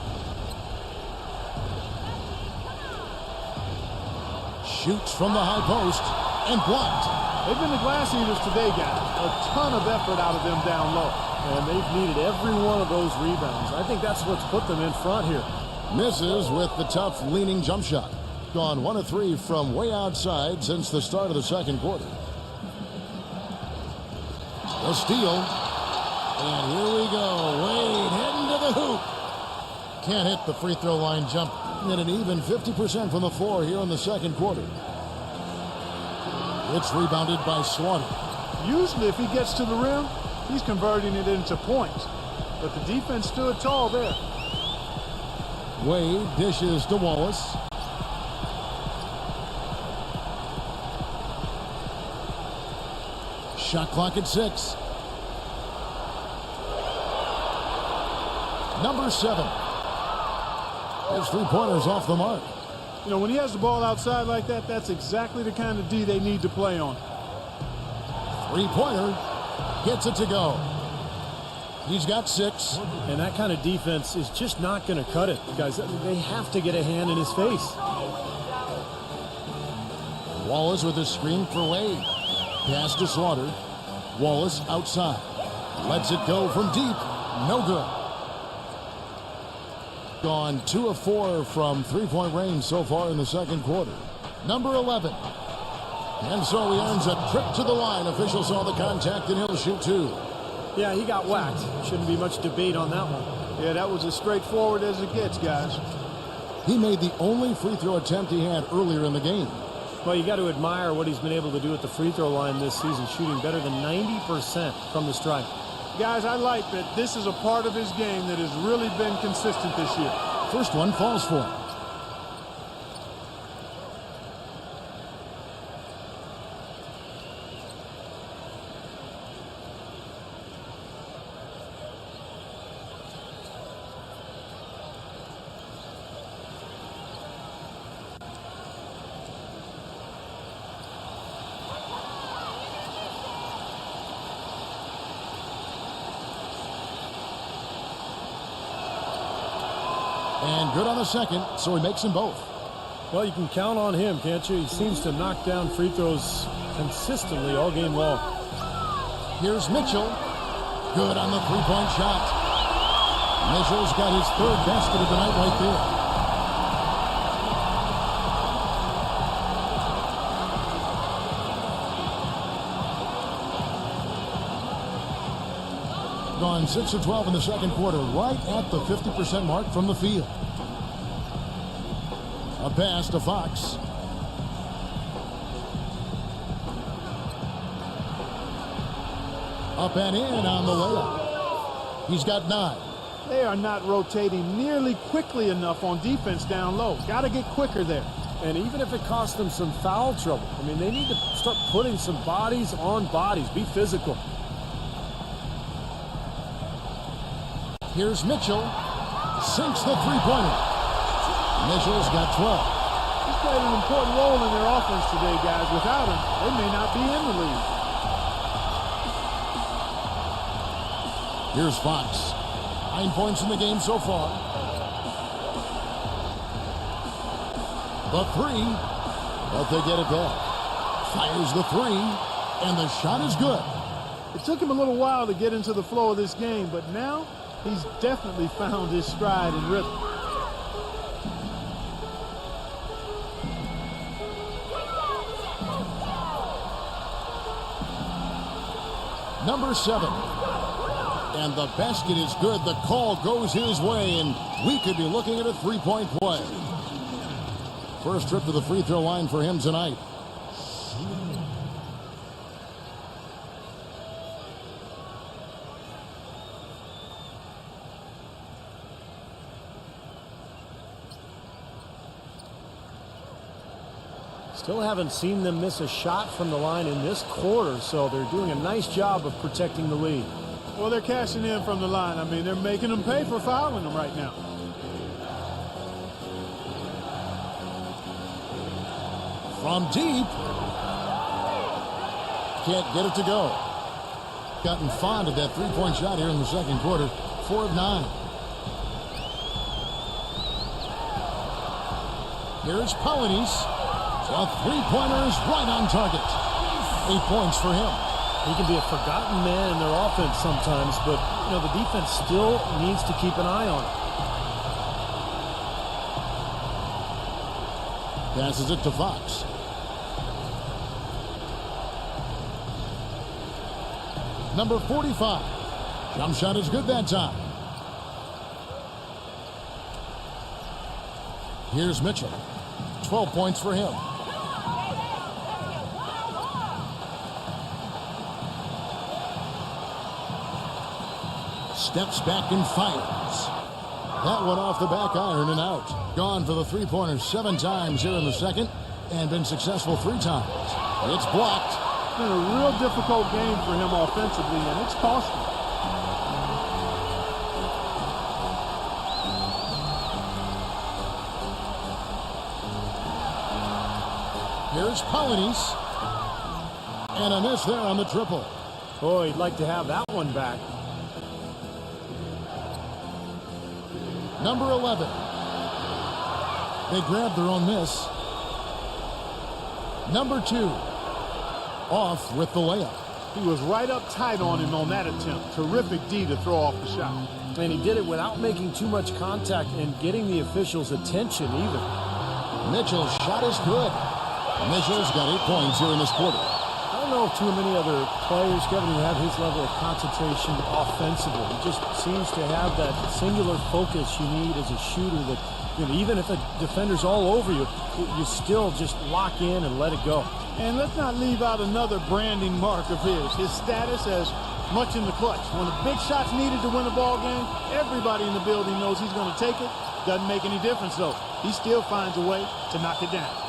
Speaker 3: Shoots from the high post and blocked.
Speaker 5: They've been the glass eaters today, guys. A ton of effort out of them down low.
Speaker 4: And they've needed every one of those rebounds. I think that's what's put them in front here.
Speaker 3: Misses with the tough leaning jump shot. Gone 1 of 3 from way outside since the start of the second quarter. The steal. And here we go. Wade heading to the hoop. Can't hit the free throw line jump. And an even 50% from the floor here in the second quarter. It's rebounded by Slaughter.
Speaker 5: Usually if he gets to the rim, he's converting it into points. But the defense stood tall there.
Speaker 3: Wade dishes to Wallace. Shot clock at 6. Number 7. His three-pointers off the mark.
Speaker 5: You know, when he has the ball outside like that, that's exactly the kind of D they need to play on.
Speaker 3: Three-pointer. Gets it to go. He's got 6.
Speaker 4: And that kind of defense is just not going to cut it, guys. They have to get a hand in his face.
Speaker 3: Wallace with a screen for Wade. Pass to Slaughter. Wallace outside. Lets it go from deep. No good. Gone 2 of 4 from three-point range so far in the second quarter. Number 11. And so he earns a trip to the line. Officials saw the contact and he'll shoot 2.
Speaker 4: Yeah, he got whacked. Shouldn't be much debate on that one.
Speaker 5: Yeah, that was as straightforward as it gets, guys.
Speaker 3: He made the only free throw attempt he had earlier in the game.
Speaker 4: Well, you got to admire what he's been able to do at the free throw line this season, shooting better than 90% from the stripe.
Speaker 5: Guys, I like that this is a part of his game that has really been consistent this year.
Speaker 3: First one falls for him. And good on the second, so he makes them both.
Speaker 4: Well, you can count on him, can't you? He seems to knock down free throws consistently all game long.
Speaker 3: Here's Mitchell. Good on the three-point shot. Mitchell's got his 3rd basket of the night right there. gone 6 of 12 in the second quarter, right at the 50% mark from the field. A pass to Fox. Up and in on the layup. He's got 9.
Speaker 5: They are not rotating nearly quickly enough on defense down low. Got to get quicker there.
Speaker 4: And even if it costs them some foul trouble, I mean, they need to start putting some bodies on bodies. Be physical.
Speaker 3: Here's Mitchell. Sinks the three-pointer. Mitchell's got 12.
Speaker 5: He's played an important role in their offense today, guys. Without him, they may not be in the league.
Speaker 3: Here's Fox. 9 points in the game so far. The three, but they get it back. Fires the three, and the shot is good.
Speaker 5: It took him a little while to get into the flow of this game, but now he's definitely found his stride and rhythm.
Speaker 3: Number 7. And the basket is good. The call goes his way, and we could be looking at a three-point play. First trip to the free throw line for him tonight.
Speaker 4: Still haven't seen them miss a shot from the line in this quarter, so they're doing a nice job of protecting the lead.
Speaker 5: Well, they're cashing in from the line. I mean, they're making them pay for fouling them right now.
Speaker 3: From deep. Can't get it to go. Gotten fond of that three-point shot here in the second quarter. 4 of 9. Here's Polynice. A three-pointer is right on target. 8 points for him.
Speaker 4: He can be a forgotten man in their offense sometimes, but you know the defense still needs to keep an eye on him.
Speaker 3: Passes it to Fox. Number 45. Jump shot is good that time. Here's Mitchell. 12 points for him. Steps back and fires. That one off the back iron and out. Gone for the three-pointer 7 times here in the second and been successful 3 times. It's blocked.
Speaker 5: It's been a real difficult game for him offensively, and it's costly.
Speaker 3: Here's Polynice. And a miss there on the triple.
Speaker 4: Boy, he'd like to have that one back.
Speaker 3: Number 11. They grabbed their own miss. Number 2. Off with the layup.
Speaker 5: He was right up tight on him on that attempt. Terrific D to throw off the shot.
Speaker 4: And he did it without making too much contact and getting the officials' attention either.
Speaker 3: Mitchell's shot is good. Mitchell's got 8 points here in this quarter.
Speaker 4: I don't know of too many other players, Kevin, who have his level of concentration offensively. He just seems to have that singular focus you need as a shooter that, you know, even if a defender's all over you, you still just lock in and let it go.
Speaker 5: And let's not leave out another branding mark of his status as much in the clutch. When a big shot's needed to win a ball game, everybody in the building knows he's going to take it. Doesn't make any difference, though. He still finds a way to knock it down.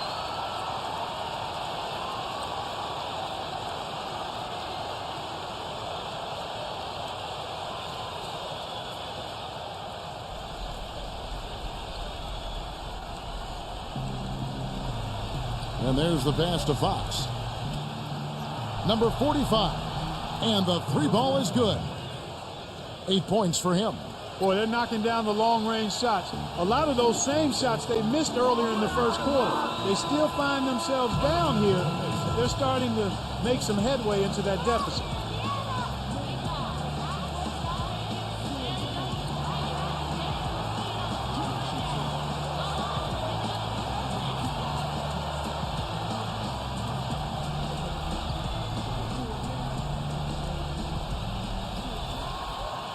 Speaker 3: And there's the pass to Fox. Number 45. And the 3 ball is good. 8 points for him.
Speaker 5: Boy, they're knocking down the long-range shots. A lot of those same shots they missed earlier in the first quarter. They still find themselves down here. They're starting to make some headway into that deficit.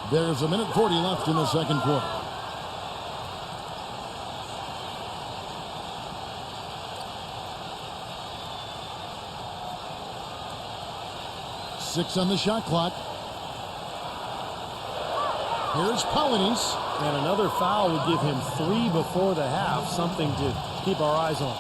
Speaker 3: There's 1:40 left in the second quarter. Six on the shot clock. Here's Polynice.
Speaker 4: And another foul would give him 3 before the half, something to keep our eyes on.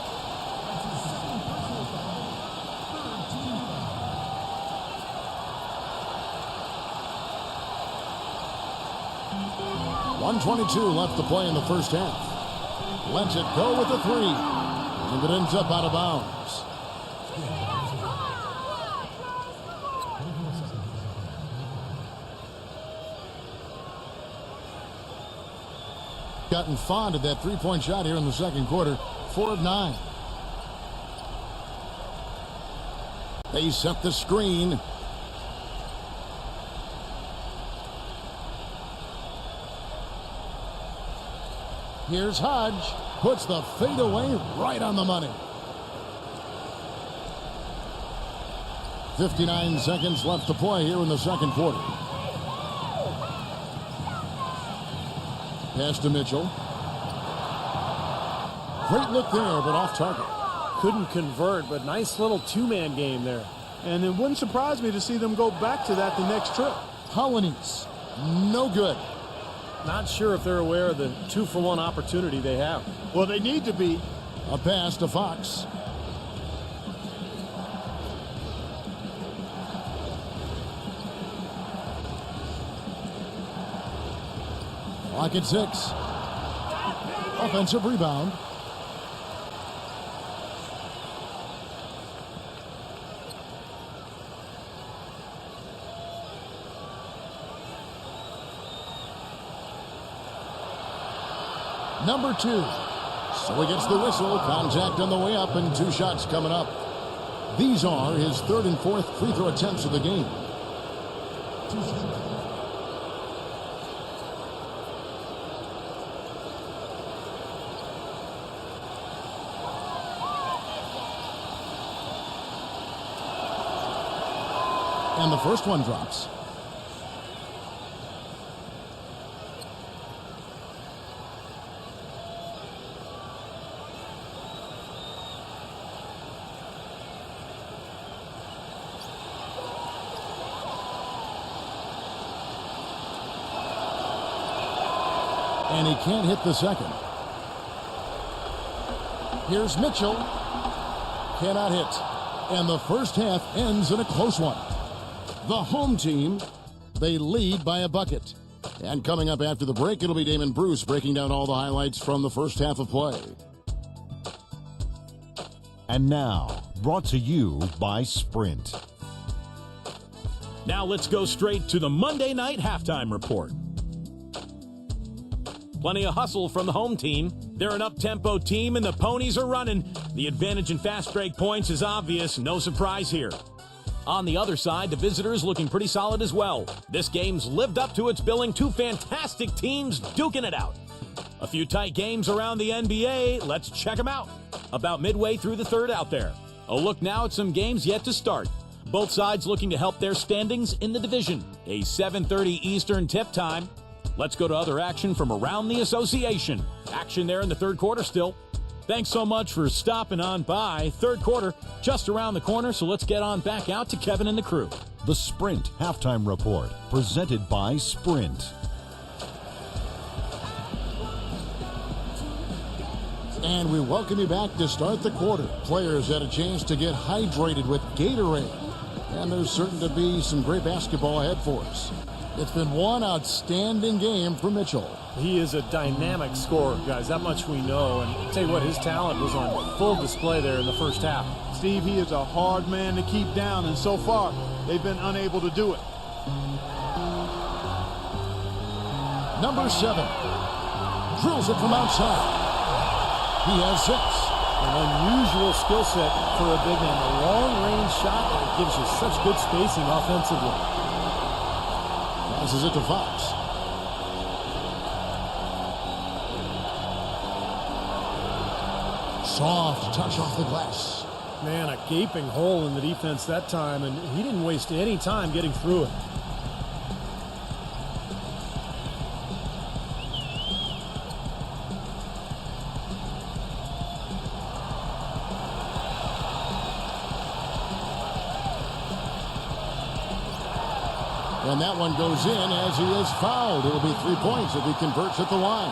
Speaker 3: 1:22 left to play in the first half. Lets it go with a 3. And it ends up out of bounds. Gotten fond of that three-point shot here in the second quarter. 4 of 9. They set the screen. Here's Hodge. Puts the fadeaway right on the money. 59 seconds left to play here in the second quarter. Pass to Mitchell. Great look there, but off target.
Speaker 4: Couldn't convert, but nice little two-man game there.
Speaker 5: And it wouldn't surprise me to see them go back to that the next trip.
Speaker 3: Polynice, no good.
Speaker 4: Not sure if they're aware of the 2-for-1 opportunity they have.
Speaker 5: Well, they need to be.
Speaker 3: A pass to Fox. Clock at 6. Offensive rebound. Number 2. So he gets the whistle. Contact on the way up and 2 shots coming up. These are his 3rd and 4th free throw attempts of the game. And the first one drops. And he can't hit the second. Here's Mitchell. Cannot hit. And the first half ends in a close one. The home team, they lead by a bucket. And coming up after the break, it'll be Damon Bruce breaking down all the highlights from the first half of play.
Speaker 7: And now, brought to you by Sprint.
Speaker 2: Now let's go straight to the Monday night halftime report. Plenty of hustle from the home team. They're an up-tempo team and the ponies are running. The advantage in fast break points is obvious. No surprise here. On the other side, the visitors looking pretty solid as well. This game's lived up to its billing. 2 fantastic teams duking it out. A few tight games around the NBA. Let's check them out. About midway through the third out there. A look now at some games yet to start. Both sides looking to help their standings in the division. A 7:30 Eastern tip time. Let's go to other action from around the association. Action there in the third quarter still. Thanks so much for stopping on by. Third quarter just around the corner, so let's get on back out to Kevin and the crew.
Speaker 7: The Sprint Halftime Report, presented by Sprint.
Speaker 3: And we welcome you back to start the quarter. Players had a chance to get hydrated with Gatorade. And there's certain to be some great basketball ahead for us. It's been one outstanding game for Mitchell.
Speaker 4: He is a dynamic scorer, guys. That much we know. And I'll tell you what, his talent was on full display there in the first half.
Speaker 5: Steve, he is a hard man to keep down, and so far, they've been unable to do it.
Speaker 3: Number 7. Drills it from outside. He has 6.
Speaker 4: An unusual skill set for a big man. A long-range shot that gives you such good spacing offensively.
Speaker 3: Passes it to Fox. Soft touch off the glass.
Speaker 4: Man, a gaping hole in the defense that time, and he didn't waste any time getting through it.
Speaker 3: And that one goes in as he is fouled. It'll be 3 points if he converts at the line.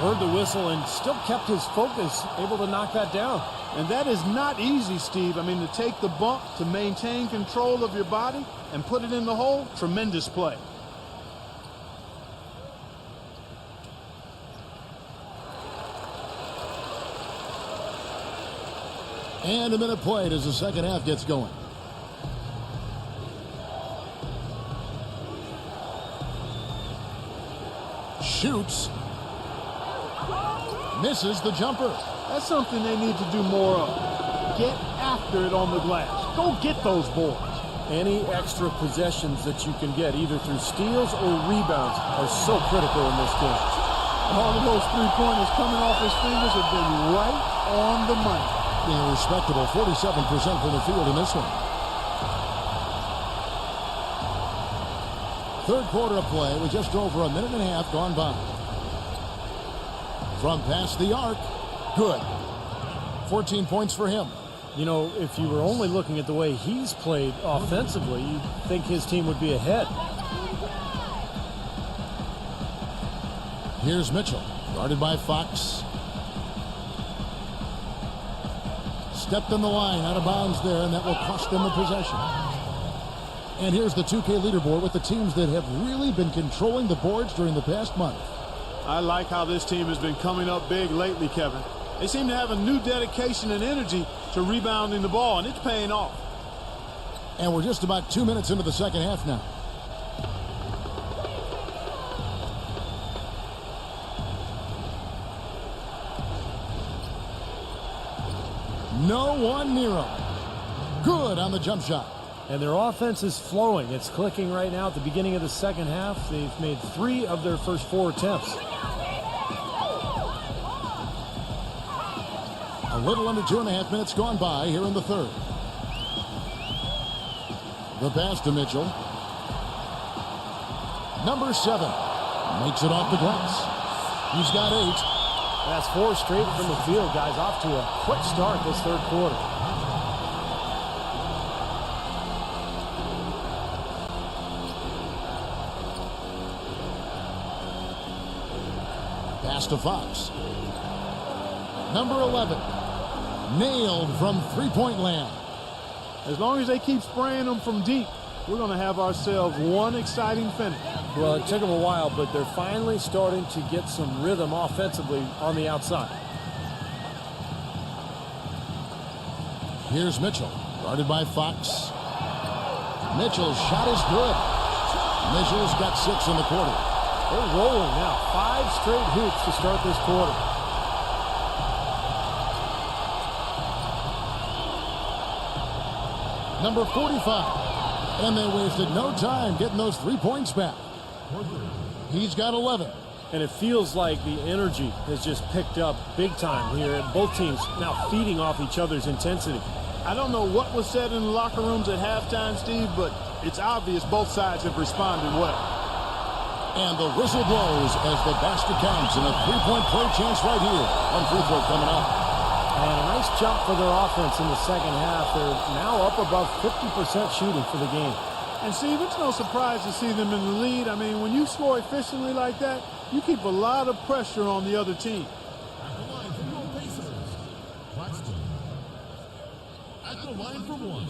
Speaker 4: Heard the whistle and still kept his focus, able to knock that down.
Speaker 5: And that is not easy, Steve. I mean, to take the bump, to maintain control of your body, and put it in the hole, tremendous play.
Speaker 3: And a minute played as the second half gets going. Shoots. Misses the jumper.
Speaker 5: That's something they need to do more of. Get after it on the glass. Go get those boards.
Speaker 4: Any extra possessions that you can get, either through steals or rebounds, are so critical in this game.
Speaker 5: All of those three-pointers coming off his fingers have been right on the money.
Speaker 3: Being respectable, 47% from the field in this one. Third quarter of play with just over a minute and a half gone by. From past the arc, good. 14 points for him.
Speaker 4: You know, if you were only looking at the way he's played offensively, you'd think his team would be ahead.
Speaker 3: Here's Mitchell, guarded by Fox. Stepped in the line, out of bounds there, and that will cost them the possession. And here's the 2K leaderboard with the teams that have really been controlling the boards during the past month.
Speaker 5: I like how this team has been coming up big lately, Kevin. They seem to have a new dedication and energy to rebounding the ball, and it's paying off.
Speaker 3: And we're just about 2 minutes into the second half now. No one near him. Good on the jump shot.
Speaker 4: And their offense is flowing. It's clicking right now at the beginning of the second half. They've made 3 of their first 4 attempts.
Speaker 3: A little under 2.5 minutes gone by here in the third. The pass to Mitchell. Number 7 makes it off the glass. He's got 8.
Speaker 4: That's 4 straight from the field, guys. Off to a quick start this third quarter.
Speaker 3: Pass to Fox. Number 11. Nailed from three-point land.
Speaker 5: As long as they keep spraying them from deep, we're going to have ourselves one exciting finish.
Speaker 4: Well, it took them a while, but they're finally starting to get some rhythm offensively on the outside.
Speaker 3: Here's Mitchell, guarded by Fox. Mitchell's shot is good. Mitchell's got 6 in the quarter.
Speaker 4: They're rolling now. 5 straight hoops to start this quarter.
Speaker 3: Number 45. And they wasted no time getting those 3 points back. He's got 11.
Speaker 4: And it feels like the energy has just picked up big time here. Both teams now feeding off each other's intensity.
Speaker 5: I don't know what was said in the locker rooms at halftime, Steve, but it's obvious both sides have responded well.
Speaker 3: And the whistle blows as the basket counts, and a 3-point play chance right here. One free throw coming up.
Speaker 4: And a nice jump for their offense in the second half. They're now up above 50% shooting for the game.
Speaker 5: And, Steve, it's no surprise to see them in the lead. I mean, when you score efficiently like that, you keep a lot of pressure on the other team.
Speaker 3: At the line for one.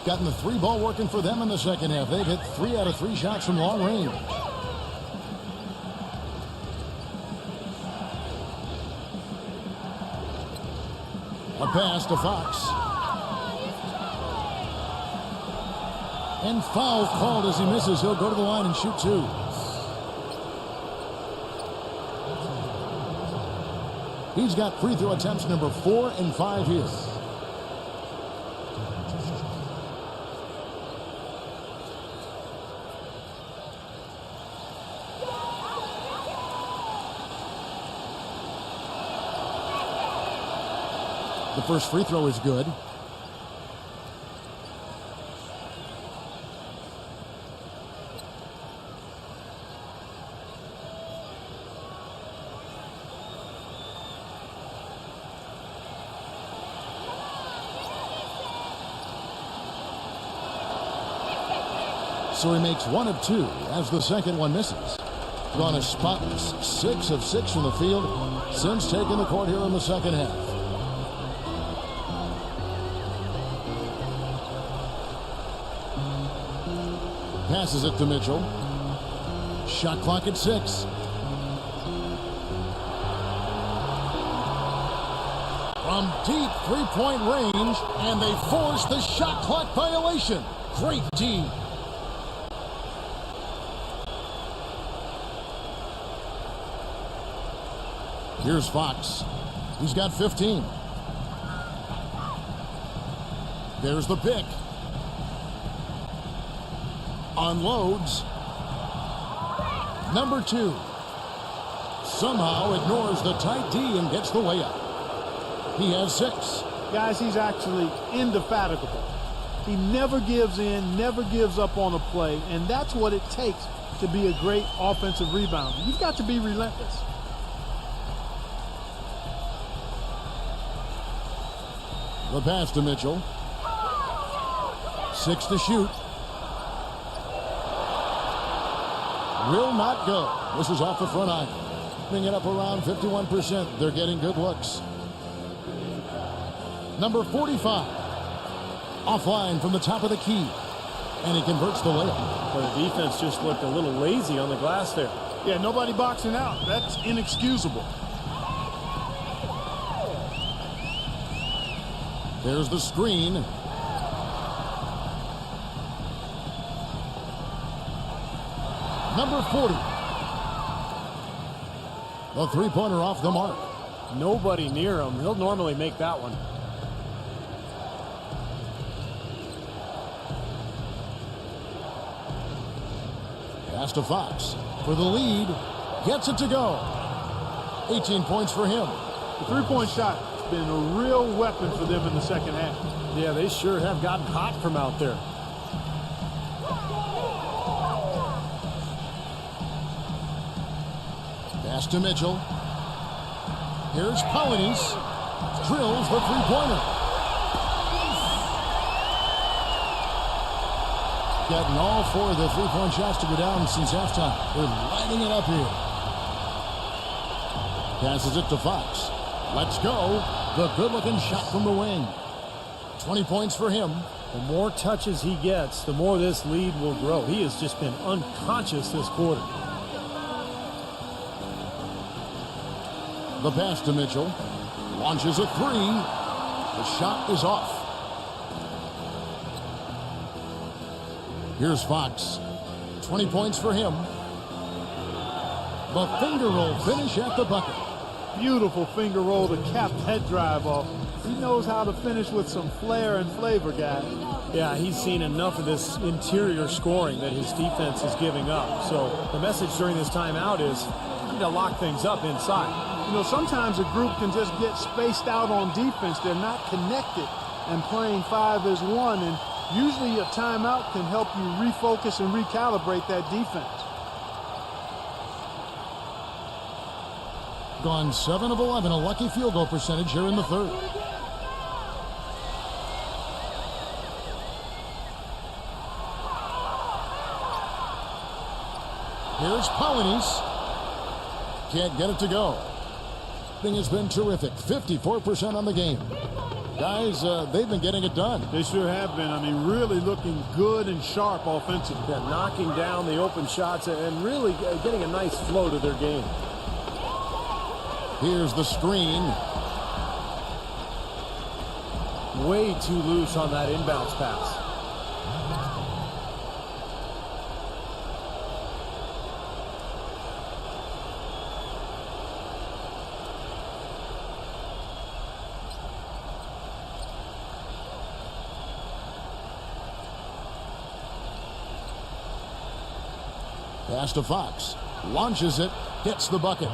Speaker 3: Gotten the 3 ball working for them in the second half. They've hit 3 out of 3 shots from long range. A pass to Fox. And foul called as he misses. He'll go to the line and shoot 2. He's got free throw attempts number 4 and 5 here. The first free throw is good. So he makes 1 of 2 as the second one misses. Gone a spotless 6 of 6 from the field since taking the court here in the second half. Passes it to Mitchell. Shot clock at 6. From deep three-point range, and they force the shot clock violation. Great D. Here's Fox. He's got 15. There's the pick. Unloads. Number 2. Somehow ignores the tight D and gets the layup. He has 6.
Speaker 5: Guys, he's actually indefatigable. He never gives in, never gives up on a play, and that's what it takes to be a great offensive rebounder. You've got to be relentless.
Speaker 3: The pass to Mitchell. 6 to shoot. Will not go. This is off the front iron. Bring it up around 51%. They're getting good looks. Number 45. Offline from the top of the key. And he converts the layup.
Speaker 4: But the defense just looked a little lazy on the glass there.
Speaker 5: Yeah, nobody boxing out. That's inexcusable.
Speaker 3: There's the screen. Number 40. The three-pointer off the mark.
Speaker 4: Nobody near him. He'll normally make that one.
Speaker 3: Pass to Fox for the lead. Gets it to go. 18 points for him.
Speaker 5: The three-point shot has been a real weapon for them in the second half.
Speaker 4: Yeah, they sure have gotten hot from out there.
Speaker 3: Pass to Mitchell. Here's Polynice. Drills the three-pointer. Gotten all 4 of the three-point shots to go down since halftime. They're lighting it up here. Passes it to Fox. Let's go. The good-looking shot from the wing. 20 points for him.
Speaker 4: The more touches he gets, the more this lead will grow. He has just been unconscious this quarter.
Speaker 3: The pass to Mitchell. Launches a 3. The shot is off. Here's Fox. 20 points for him. The finger roll finish at the bucket.
Speaker 5: Beautiful finger roll to cap that drive off. He knows how to finish with some flair and flavor, guys.
Speaker 4: Yeah, he's seen enough of this interior scoring that his defense is giving up. So the message during this timeout is you need to lock things up inside.
Speaker 5: You know, sometimes a group can just get spaced out on defense. They're not connected, and playing 5 as 1. And usually a timeout can help you refocus and recalibrate that defense.
Speaker 3: Gone 7 of 11, a lucky field goal percentage here in the third. Here's Polynice. Can't get it to go. Thing has been terrific. 54% on the game. Guys, they've been getting it done.
Speaker 5: They sure have been. I mean, really looking good and sharp offensively.
Speaker 4: Yeah, knocking down the open shots and really getting a nice flow to their game.
Speaker 3: Here's the screen.
Speaker 4: Way too loose on that inbounds pass.
Speaker 3: Pass to Fox. Launches it. Gets the bucket.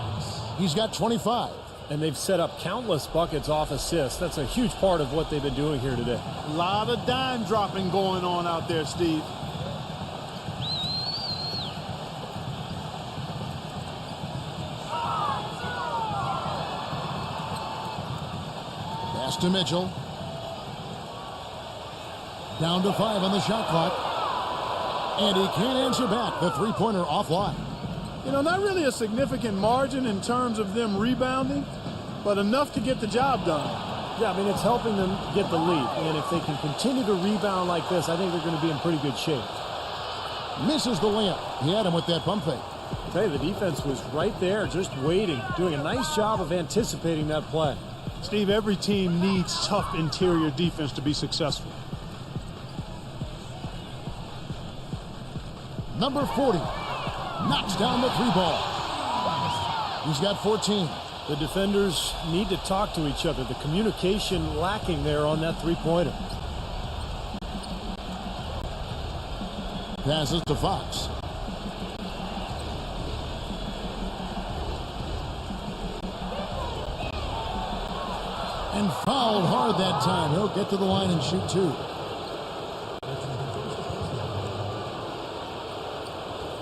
Speaker 3: He's got 25.
Speaker 4: And they've set up countless buckets off assists. That's a huge part of what they've been doing here today.
Speaker 5: A lot of dime dropping going on out there, Steve.
Speaker 3: Pass to Mitchell. Down to 5 on the shot clock. And he can't answer back. The three-pointer offline.
Speaker 5: You know, not really a significant margin in terms of them rebounding, but enough to get the job done.
Speaker 4: Yeah, I mean, it's helping them get the lead. And if they can continue to rebound like this, I think they're going to be in pretty good shape.
Speaker 3: Misses the layup. He had him with that pump fake.
Speaker 4: I tell you, the defense was right there, just waiting, doing a nice job of anticipating that play.
Speaker 5: Steve, every team needs tough interior defense to be successful.
Speaker 3: Number 40 knocks down the three ball. He's got 14.
Speaker 4: The defenders need to talk to each other. The communication lacking there on that three-pointer.
Speaker 3: Passes to Fox. And fouled hard that time. He'll get to the line and shoot two.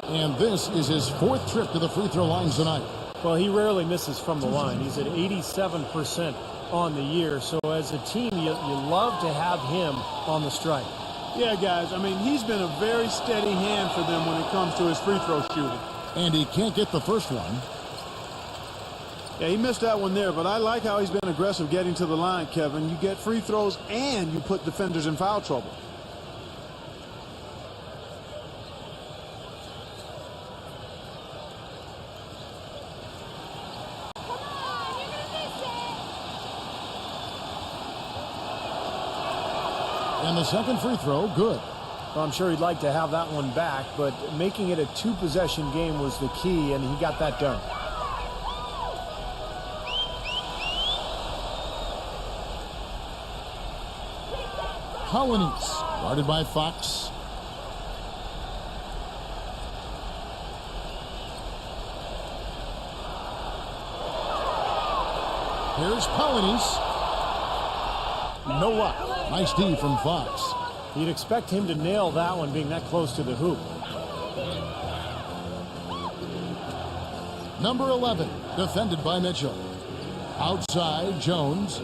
Speaker 3: And this is his fourth trip to the free throw line tonight.
Speaker 4: Well, he rarely misses from the line. He's at 87% on the year. So as a team, you love to have him on the strike.
Speaker 5: Yeah, guys, I mean, he's been a very steady hand for them when it comes to his free throw shooting.
Speaker 3: And he can't get the first one.
Speaker 5: Yeah, he missed that one there, but I like how he's been aggressive getting to the line, Kevin. You get free throws and you put defenders in foul trouble.
Speaker 3: And the second free throw, good.
Speaker 4: Well, I'm sure he'd like to have that one back, but making it a two-possession game was the key, and he got that done.
Speaker 3: Colonies, guarded by Fox. Here's Colonies. No luck. Nice D from Fox.
Speaker 4: You'd expect him to nail that one being that close to the hoop.
Speaker 3: Number 11, defended by Mitchell. Outside, Jones.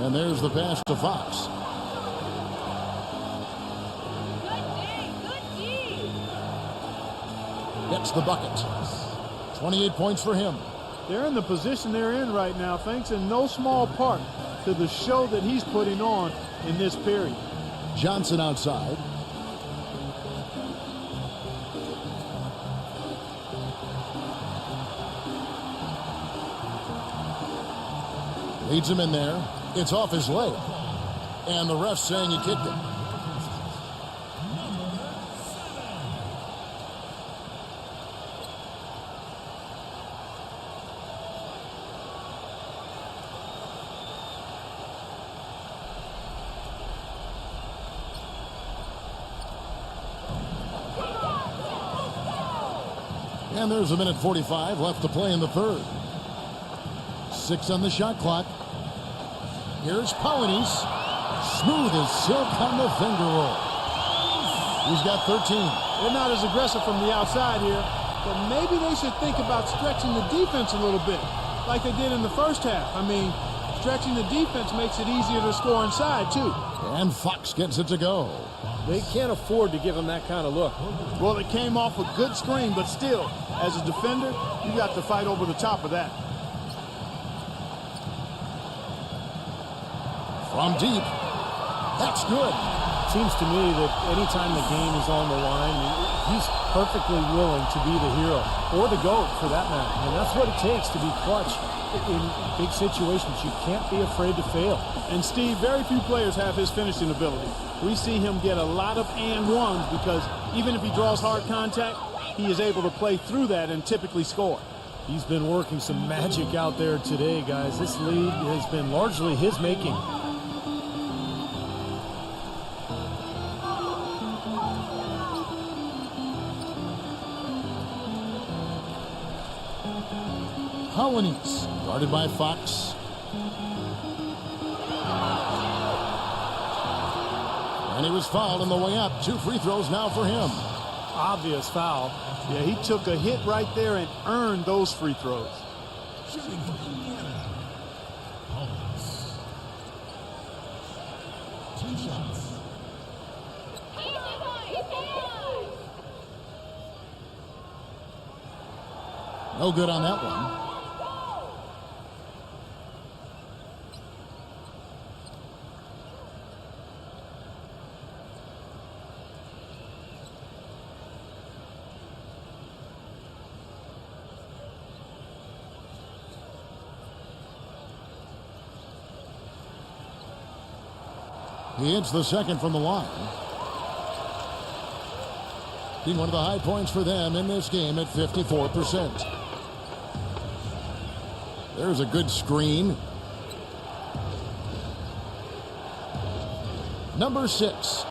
Speaker 3: And there's the pass to Fox. Gets the bucket. 28 points for him.
Speaker 5: They're in the position they're in right now, thanks in no small part to the show that he's putting on in this period.
Speaker 3: Johnson outside. Leads him in there. It's off his leg. And the ref saying he kicked it. And there's a minute 45 left to play in the third. 6 on the shot clock. Here's Colonies. Smooth as silk on the finger roll. He's got 13.
Speaker 5: They're not as aggressive from the outside here, but maybe they should think about stretching the defense a little bit, like they did in the first half. I mean, stretching the defense makes it easier to score inside, too.
Speaker 3: And Fox gets it to go.
Speaker 4: They can't afford to give him that kind of look.
Speaker 5: Well, it came off a good screen, but still, as a defender, you got to fight over the top of that.
Speaker 3: From deep. That's good.
Speaker 4: Seems to me that anytime the game is on the line, he's perfectly willing to be the hero, or the GOAT for that matter. And that's what it takes to be clutch in big situations. You can't be afraid to fail.
Speaker 5: And Steve, very few players have his finishing ability. We see him get a lot of and ones because even if he draws hard contact, he is able to play through that and typically score.
Speaker 4: He's been working some magic out there today, guys. This lead has been largely his making.
Speaker 3: Colonies, guarded by Fox. And he was fouled on the way up. 2 free throws now for him.
Speaker 4: Obvious foul.
Speaker 5: Yeah, he took a hit right there and earned those free throws.
Speaker 8: Shooting for Indiana. Collins. 2 shots.
Speaker 3: No good on that one. He hits the second from the line. Being one of the high points for them in this game at 54%. There's a good screen. Number 6.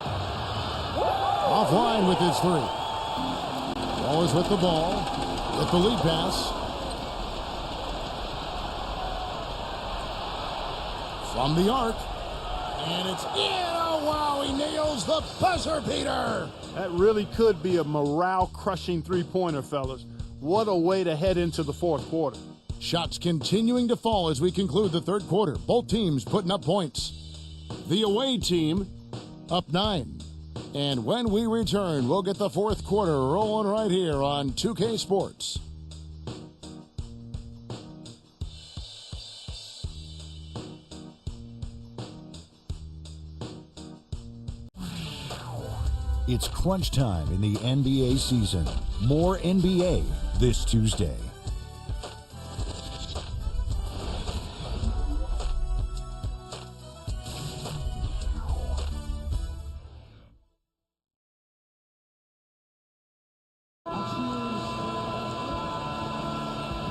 Speaker 3: Offline with his 3. Always with the ball. With the lead pass. From the arc. And it's in. Oh, wow. He nails the buzzer beater.
Speaker 5: That really could be a morale-crushing three-pointer, fellas. What a way to head into the fourth quarter.
Speaker 3: Shots continuing to fall as we conclude the third quarter. Both teams putting up points. The away team up 9. And when we return, we'll get the fourth quarter rolling right here on 2K Sports.
Speaker 7: It's crunch time in the NBA season. More NBA this Tuesday.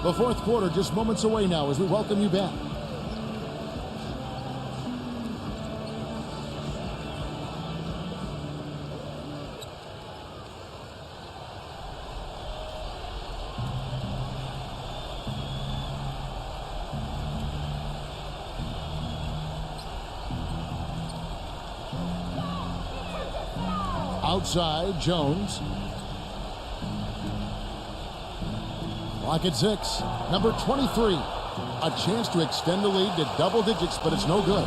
Speaker 3: The fourth quarter just moments away now as we welcome you back. Outside, Jones. Clock at 6. Number 23. A chance to extend the lead to double digits, but it's no good.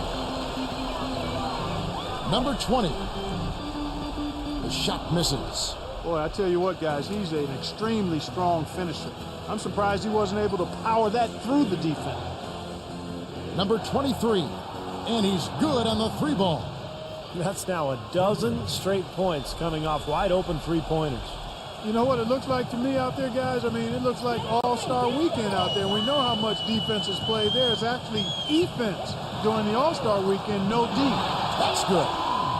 Speaker 3: Number 20. The shot misses.
Speaker 5: Boy, I tell you what, guys, he's an extremely strong finisher. I'm surprised he wasn't able to power that through the defense.
Speaker 3: Number 23. And he's good on the 3-ball.
Speaker 4: That's now a dozen straight points coming off wide open three-pointers.
Speaker 5: You know what it looks like to me out there, guys? I mean, it looks like All-Star Weekend out there. We know how much defense is played there. It's actually offense during the All-Star Weekend, no D.
Speaker 3: That's good.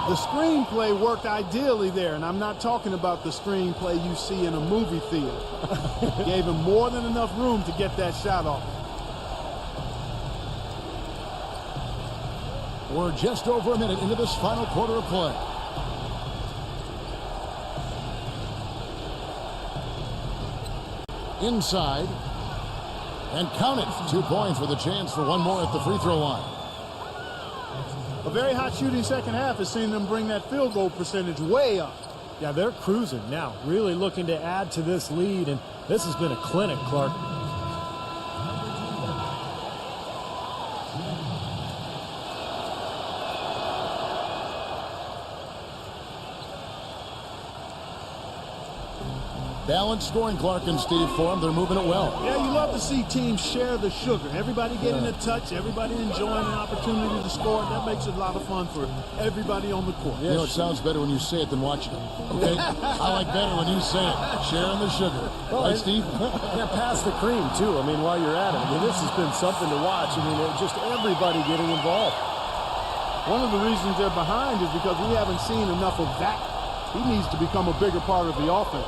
Speaker 5: The screenplay worked ideally there, and I'm not talking about the screenplay you see in a movie theater. Gave him more than enough room to get that shot off.
Speaker 3: We're just over a minute into this final quarter of play. Inside. And count it. 2 points with a chance for one more at the free throw line.
Speaker 5: A very hot shooting second half has seen them bring that field goal percentage way up.
Speaker 4: Yeah, they're cruising now, really looking to add to this lead, and this has been a clinic, Clark.
Speaker 3: Balanced scoring, Clark and Steve, for them. They're moving it well.
Speaker 5: Yeah, you love to see teams share the sugar. Everybody getting a touch, everybody enjoying an opportunity to score. That makes it a lot of fun for everybody on the court.
Speaker 3: You know, it sounds better when you say it than watching it. Okay? I like better when you say it. Sharing the sugar.
Speaker 4: Well,
Speaker 3: right, Steve?
Speaker 4: Yeah, pass the cream, too. I mean, while you're at it. I mean, this has been something to watch. I mean, just everybody getting involved.
Speaker 5: One of the reasons they're behind is because we haven't seen enough of that. He needs to become a bigger part of the offense.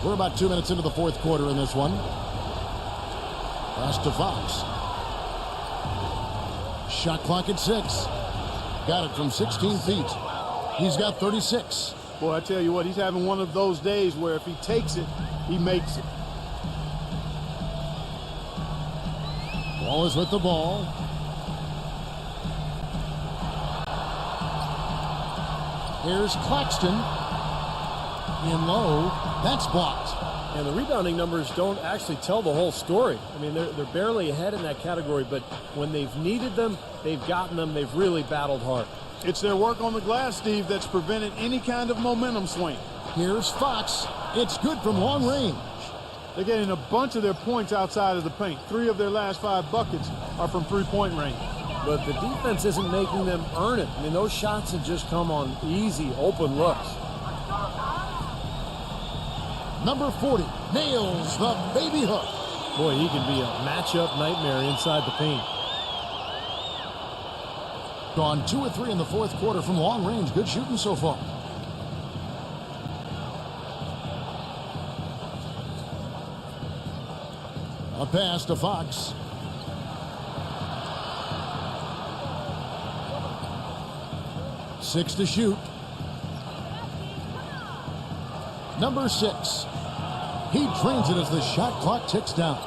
Speaker 3: We're about 2 minutes into the fourth quarter in this one. Pass to Fox. Shot clock at 6. Got it from 16 feet. He's got 36.
Speaker 5: Boy, I tell you what, he's having one of those days where if he takes it, he makes it.
Speaker 3: Wallace with the ball. Here's Claxton. In low. That's blocked.
Speaker 4: And the rebounding numbers don't actually tell the whole story. I mean, they're barely ahead in that category, but when they've needed them, they've gotten them. They've really battled hard.
Speaker 5: It's their work on the glass, Steve, that's prevented any kind of momentum swing.
Speaker 3: Here's Fox. It's good from long range.
Speaker 5: They're getting a bunch of their points outside of the paint. 3 of their last 5 buckets are from three-point range.
Speaker 4: But the defense isn't making them earn it. I mean, those shots have just come on easy, open looks.
Speaker 3: Number 40 nails the baby hook.
Speaker 4: Boy, he can be a matchup nightmare inside the paint.
Speaker 3: Gone 2 of 3 in the fourth quarter from long range. Good shooting so far. A pass to Fox. Six to shoot. Number 6. He drains it as the shot clock ticks down.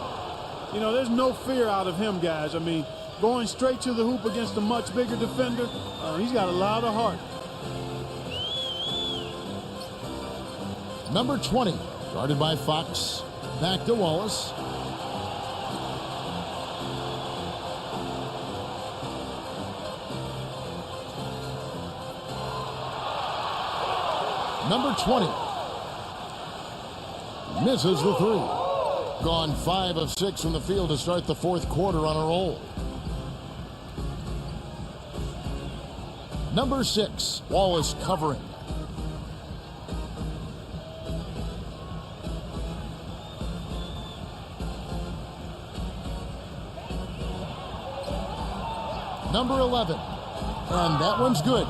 Speaker 5: You know, there's no fear out of him, guys. I mean, going straight to the hoop against a much bigger defender, he's got a lot of heart.
Speaker 3: Number 20, guarded by Fox. Back to Wallace. Number 20 misses the 3. Gone 5 of 6 from the field to start the fourth quarter on a roll. Number 6, Wallace covering. Number 11, and that one's good.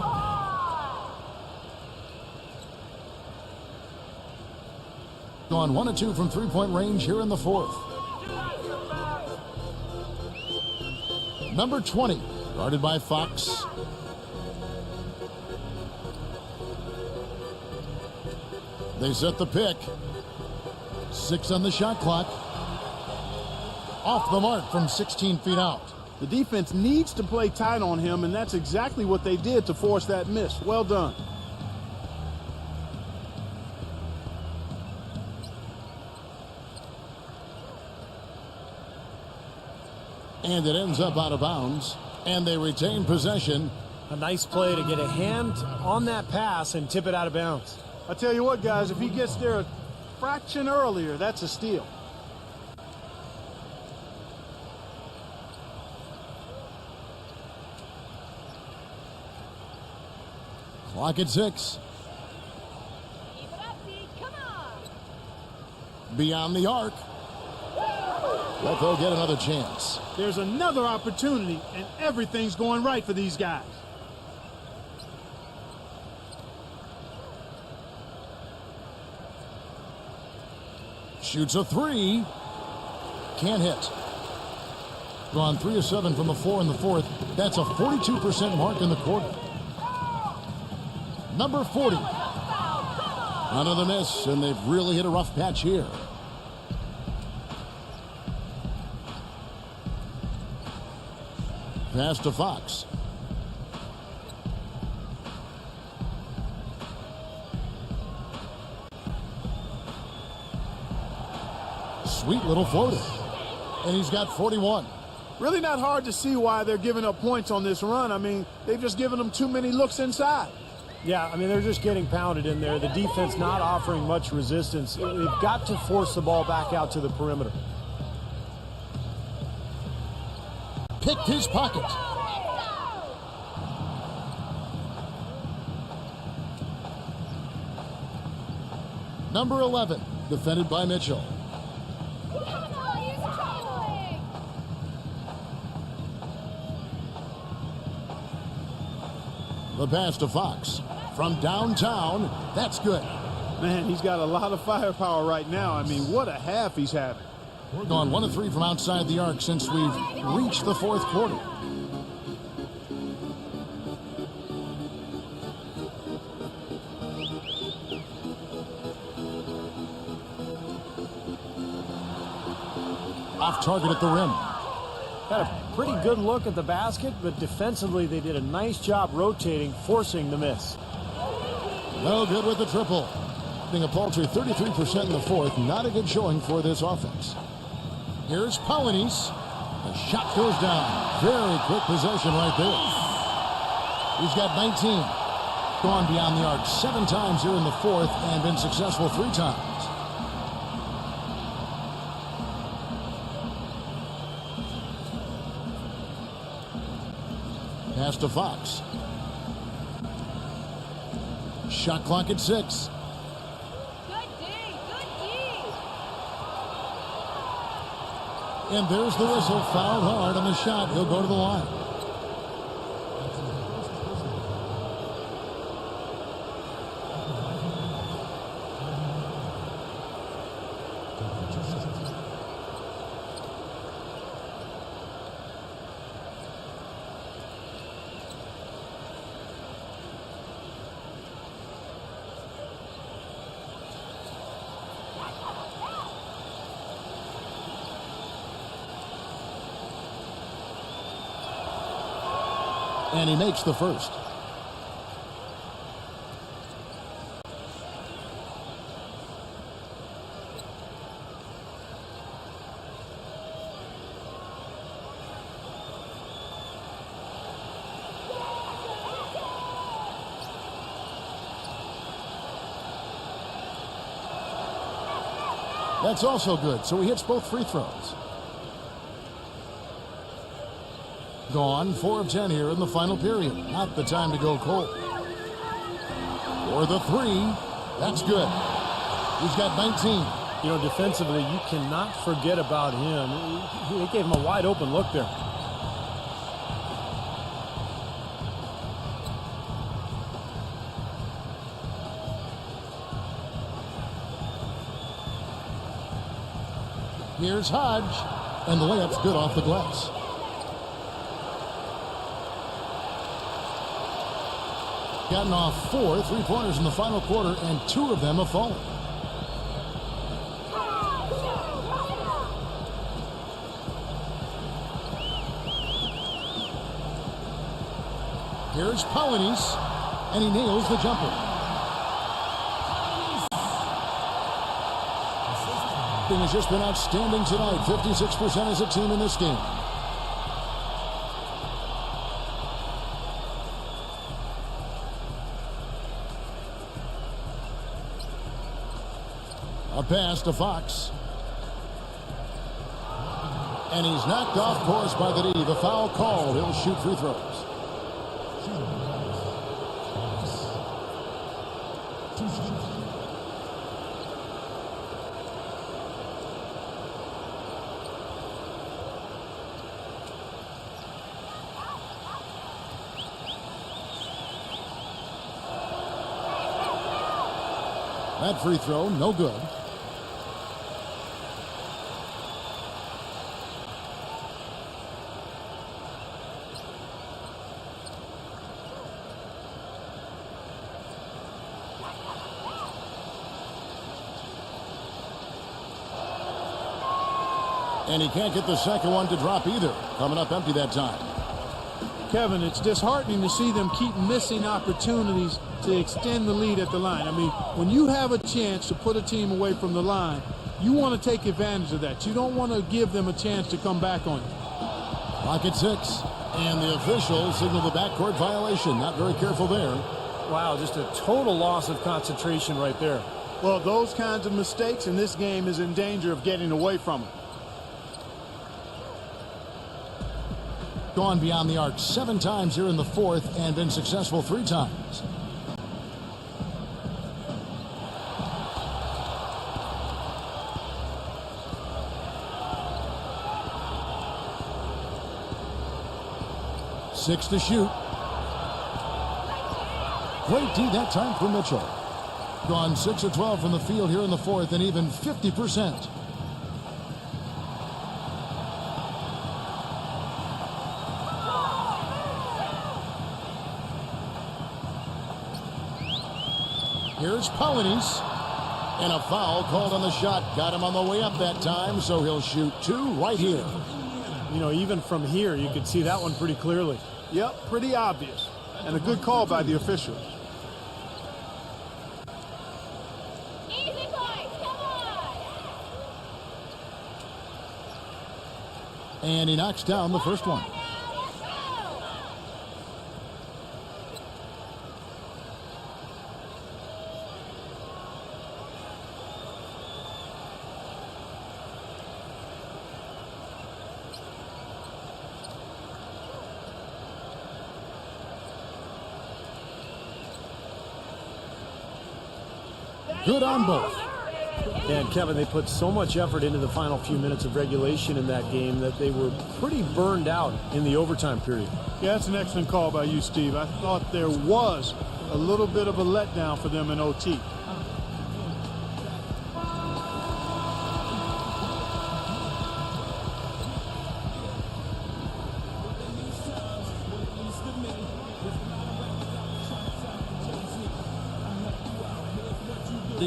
Speaker 3: Gone 1 of 2 from three-point range here in the fourth. Number 20, guarded by Fox. They set the pick. 6 on the shot clock. Off the mark from 16 feet out.
Speaker 5: The defense needs to play tight on him, and that's exactly what they did to force that miss. Well done.
Speaker 3: And it ends up out of bounds. And they retain possession.
Speaker 4: A nice play to get a hand on that pass and tip it out of bounds.
Speaker 5: I tell you what, guys, if he gets there a fraction earlier, that's a steal.
Speaker 3: Clock at 6. Beyond the arc. But they'll get another chance.
Speaker 5: There's another opportunity, and everything's going right for these guys.
Speaker 3: Shoots a 3. Can't hit. Gone 3 of 7 from the floor in the fourth. That's a 42% mark in the quarter. Number 40. Another miss, and they've really hit a rough patch here. Pass to Fox. Sweet little floater. And he's got 41.
Speaker 5: Really not hard to see why they're giving up points on this run. I mean, they've just given them too many looks inside.
Speaker 4: Yeah, I mean, they're just getting pounded in there. The defense not offering much resistance. They've got to force the ball back out to the perimeter.
Speaker 3: Picked his pocket. Number 11, defended by Mitchell. The pass to Fox. From downtown, that's good.
Speaker 5: Man, he's got a lot of firepower right now. I mean, what a half he's having.
Speaker 3: We're gone 1 of 3 from outside the arc since we've reached the fourth quarter. Off target at the rim.
Speaker 4: Had a pretty good look at the basket, but defensively they did a nice job rotating, forcing the miss.
Speaker 3: No good with the triple. Being a paltry 33% in the fourth. Not a good showing for this offense. Here's Polynice. The shot goes down. Very quick possession right there. He's got 19. Gone beyond the arc 7 times here in the fourth and been successful 3 times. Pass to Fox. Shot clock at 6. And there's the whistle. Fouled hard on the shot. He'll go to the line. And he makes the first. That's also good, so he hits both free throws. Gone 4 of 10 here in the final period. Not the time to go cold. For the 3, that's good. He's got 19.
Speaker 4: You know, defensively, you cannot forget about him. They gave him a wide open look there.
Speaker 3: Here's Hodge, and the layup's good off the glass. Gotten off 4 3-pointers in the final quarter, and 2 of them have fallen. Here's Polynice, and he nails the jumper. Thing has just been outstanding tonight. 56% as a team in this game. A pass to Fox. And he's knocked off course by the D. The foul called. He'll shoot free throws. That free throw, no good. And he can't get the second one to drop either. Coming up empty that time.
Speaker 5: Kevin, it's disheartening to see them keep missing opportunities to extend the lead at the line. I mean, when you have a chance to put a team away from the line, you want to take advantage of that. You don't want to give them a chance to come back on you.
Speaker 3: Clock at 6. And the official signaled the backcourt violation. Not very careful there.
Speaker 4: Wow, just a total loss of concentration right there.
Speaker 5: Well, those kinds of mistakes in this game is in danger of getting away from it.
Speaker 3: Gone beyond the arc 7 times here in the fourth and been successful 3 times. Six to shoot. Great D that time for Mitchell. Gone 6 of 12 from the field here in the fourth and even 50%. Here's Polynice. And a foul called on the shot. Got him on the way up that time, so he'll shoot 2 right here.
Speaker 4: You know, even from here, you could see that one pretty clearly.
Speaker 5: Yep, pretty obvious. And a good call by the official.
Speaker 9: Easy boys, come on!
Speaker 3: And he knocks down the first one. Good on both.
Speaker 4: And Kevin, they put so much effort into the final few minutes of regulation in that game that they were pretty burned out in the overtime period.
Speaker 5: Yeah, that's an excellent call by you, Steve. I thought there was a little bit of a letdown for them in OT.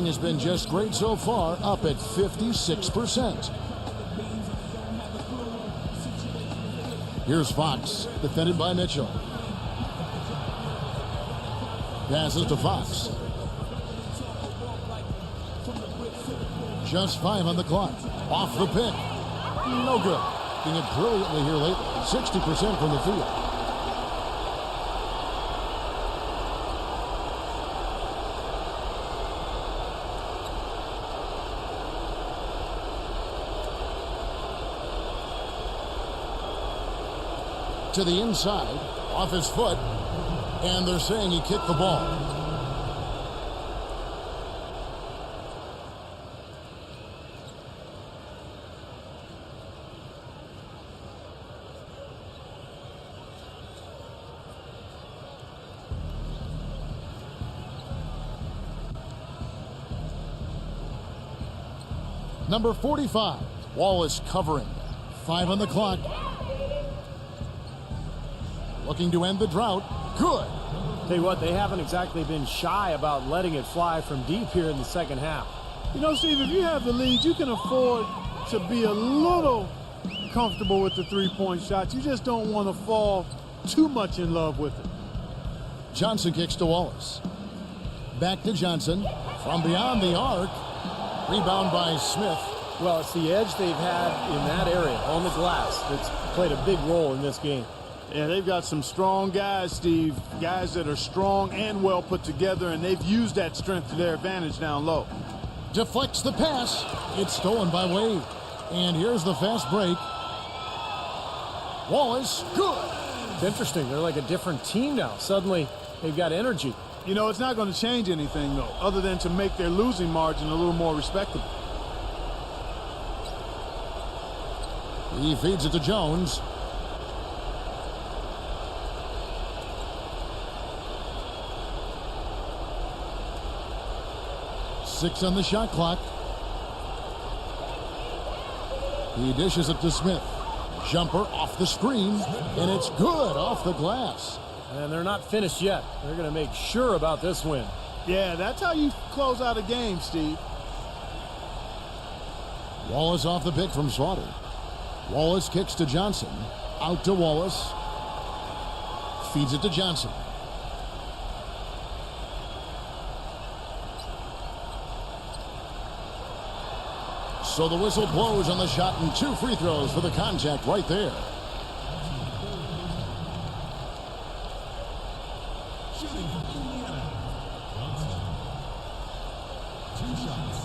Speaker 3: Has been just great so far, up at 56%. Here's Fox, defended by Mitchell. Passes to Fox. Just 5 on the clock. Off the pick. No good. Doing it brilliantly here lately. 60% from the field. To the inside, off his foot, and they're saying he kicked the ball. Number 45, Wallace covering. 5 on the clock. Looking to end the drought. Good.
Speaker 4: Tell you what, they haven't exactly been shy about letting it fly from deep here in the second half.
Speaker 5: You know, Steve, if you have the lead, you can afford to be a little comfortable with the three-point shot. You just don't want to fall too much in love with it.
Speaker 3: Johnson kicks to Wallace. Back to Johnson. From beyond the arc. Rebound by Smith.
Speaker 4: Well, it's the edge they've had in that area on the glass that's played a big role in this game.
Speaker 5: Yeah, they've got some strong guys, Steve. Guys that are strong and well put together, and they've used that strength to their advantage down low.
Speaker 3: Deflects the pass. It's stolen by Wade. And here's the fast break. Wallace, good.
Speaker 4: It's interesting. They're like a different team now. Suddenly, they've got energy.
Speaker 5: You know, it's not going to change anything, though, other than to make their losing margin a little more respectable.
Speaker 3: He feeds it to Jones. Six on the shot clock. He dishes it to Smith. Jumper off the screen, and it's good off the glass.
Speaker 4: And they're not finished yet. They're going to make sure about this win.
Speaker 5: Yeah, that's how you close out a game, Steve.
Speaker 3: Wallace off the pick from Slaughter. Wallace kicks to Johnson. Out to Wallace. Feeds it to Johnson. So the whistle blows on the shot, and 2 free throws for the contact right there.
Speaker 8: Shooting for Indiana. Johnson. 2 shots.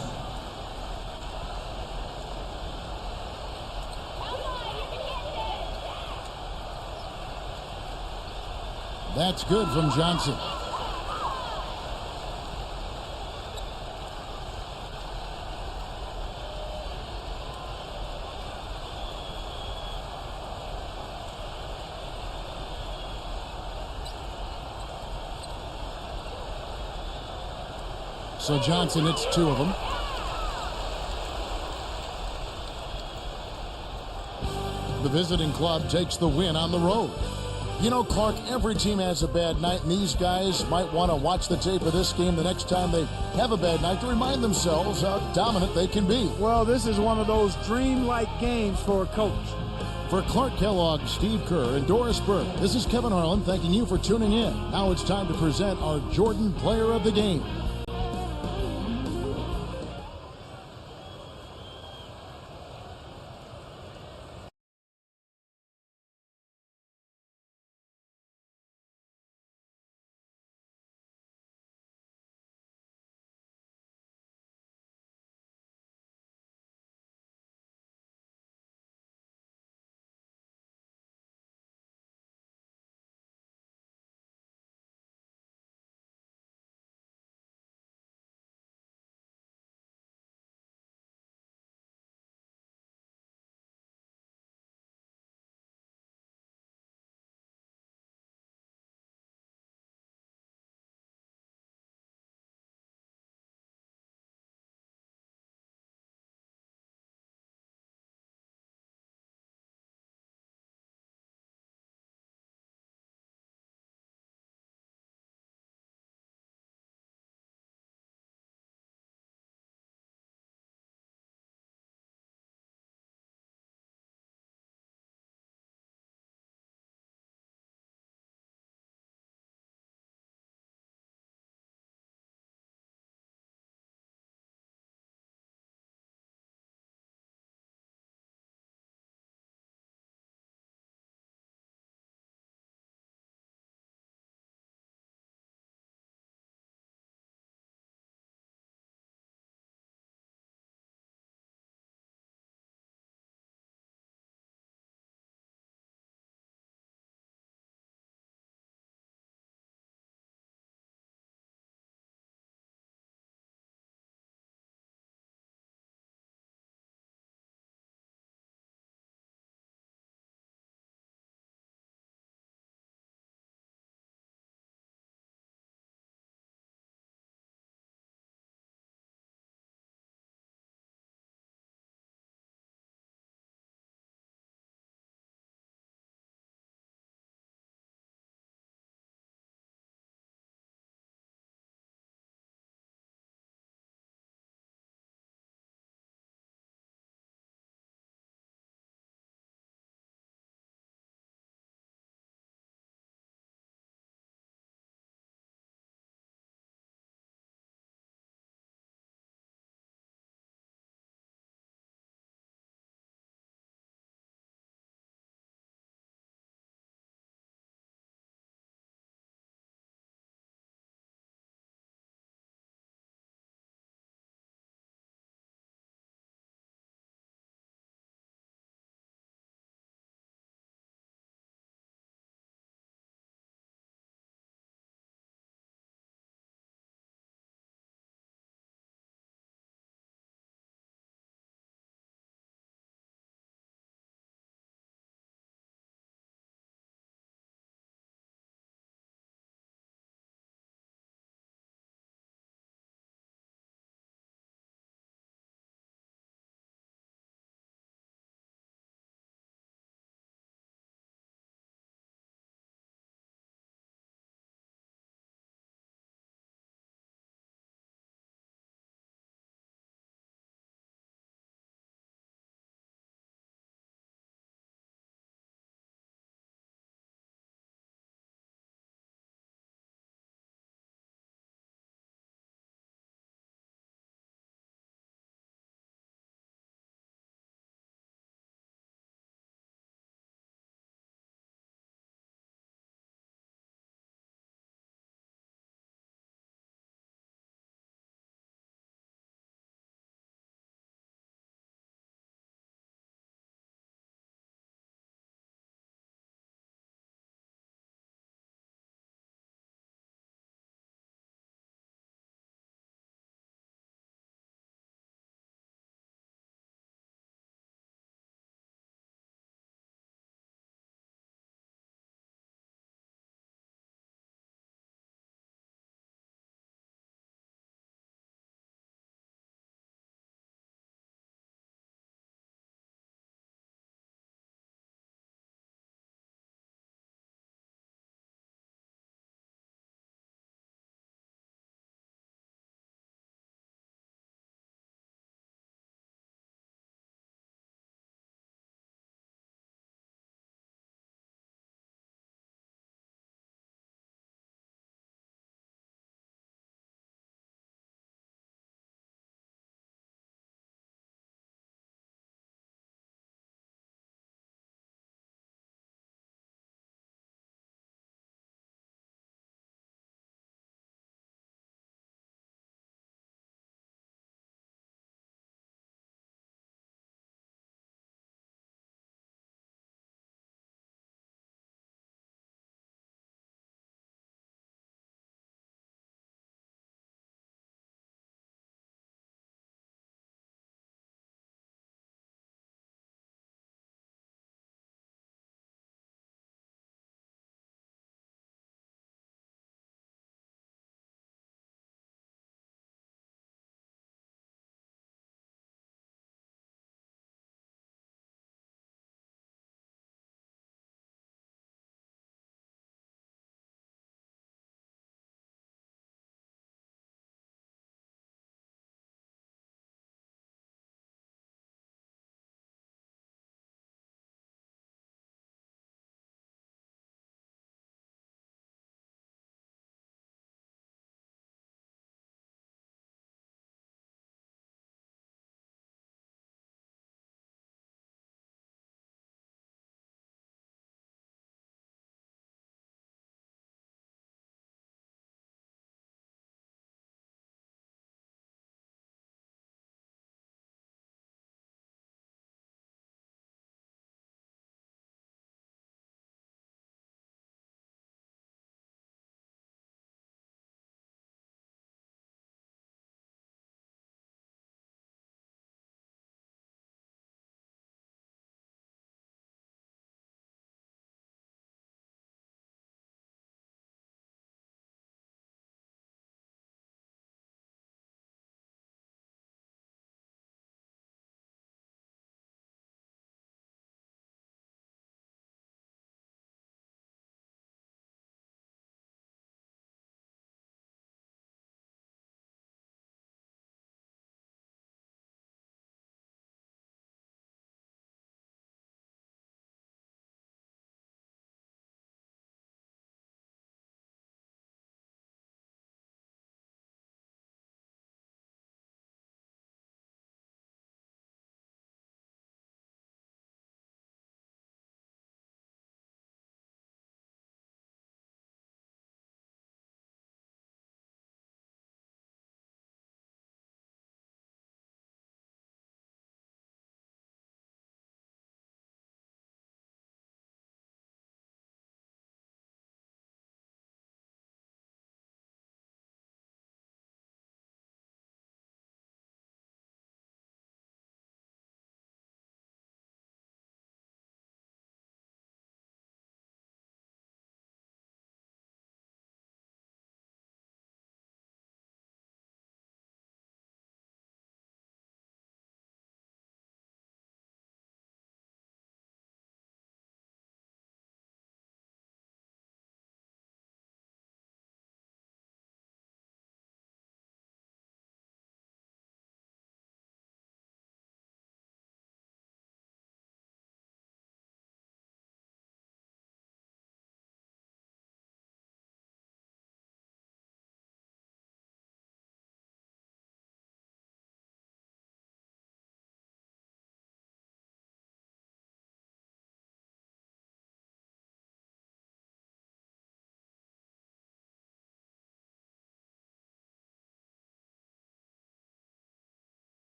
Speaker 9: Come on, you can hit this.
Speaker 3: That's good from Johnson. So Johnson hits 2 of them. The visiting club takes the win on the road. You know, Clark, every team has a bad night, and these guys might want to watch the tape of this game the next time they have a bad night to remind themselves how dominant they can be.
Speaker 5: Well, this is one of those dreamlike games for a coach.
Speaker 3: For Clark Kellogg, Steve Kerr, and Doris Burke, this is Kevin Harlan thanking you for tuning in. Now it's time to present our Jordan Player of the Game.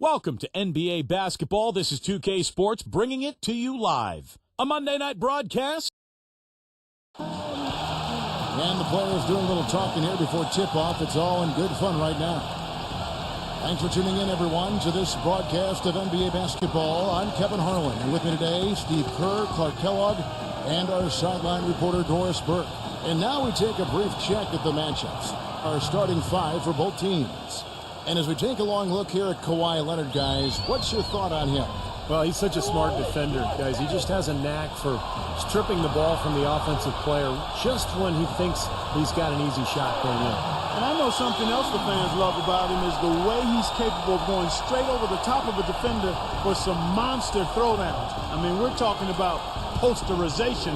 Speaker 2: Welcome to NBA basketball. This is 2K Sports bringing it to you live. A Monday night broadcast.
Speaker 3: And the players doing a little talking here before tip-off. It's all in good fun right now. Thanks for tuning in, everyone, to this broadcast of NBA basketball. I'm Kevin Harlan, and with me today, Steve Kerr, Clark Kellogg, and our sideline reporter, Doris Burke. And now we take a brief check at the matchups. Our starting five for both teams. And as we take a long look here at Kawhi Leonard, guys, what's your thought on him?
Speaker 4: Well, he's such a smart defender, guys. He just has a knack for stripping the ball from the offensive player just when he thinks he's got an easy shot going in.
Speaker 5: And I know something else the fans love about him is the way he's capable of going straight over the top of a defender for some monster throwdowns. I mean, we're talking about posterization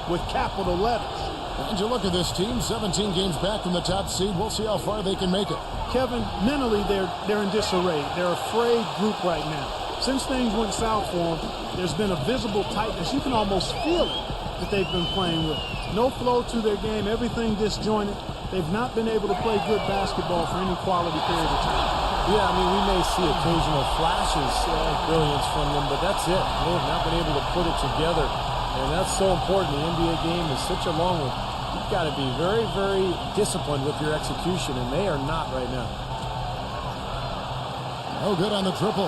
Speaker 5: with capital letters.
Speaker 3: And you look at this team, 17 games back from the top seed. We'll see how far they can make it.
Speaker 5: Kevin, mentally, they're in disarray. They're a frayed group right now. Since things went south for them, there's been a visible tightness. You can almost feel it that they've been playing with. No flow to their game, everything disjointed. They've not been able to play good basketball for any quality period of time.
Speaker 4: Yeah, I mean, we may see occasional flashes of brilliance from them, but that's it. They have not been able to put it together, and that's so important. The NBA game is such a long one. You've got to be very, very disciplined with your execution, and they are not right now.
Speaker 3: No good on the triple.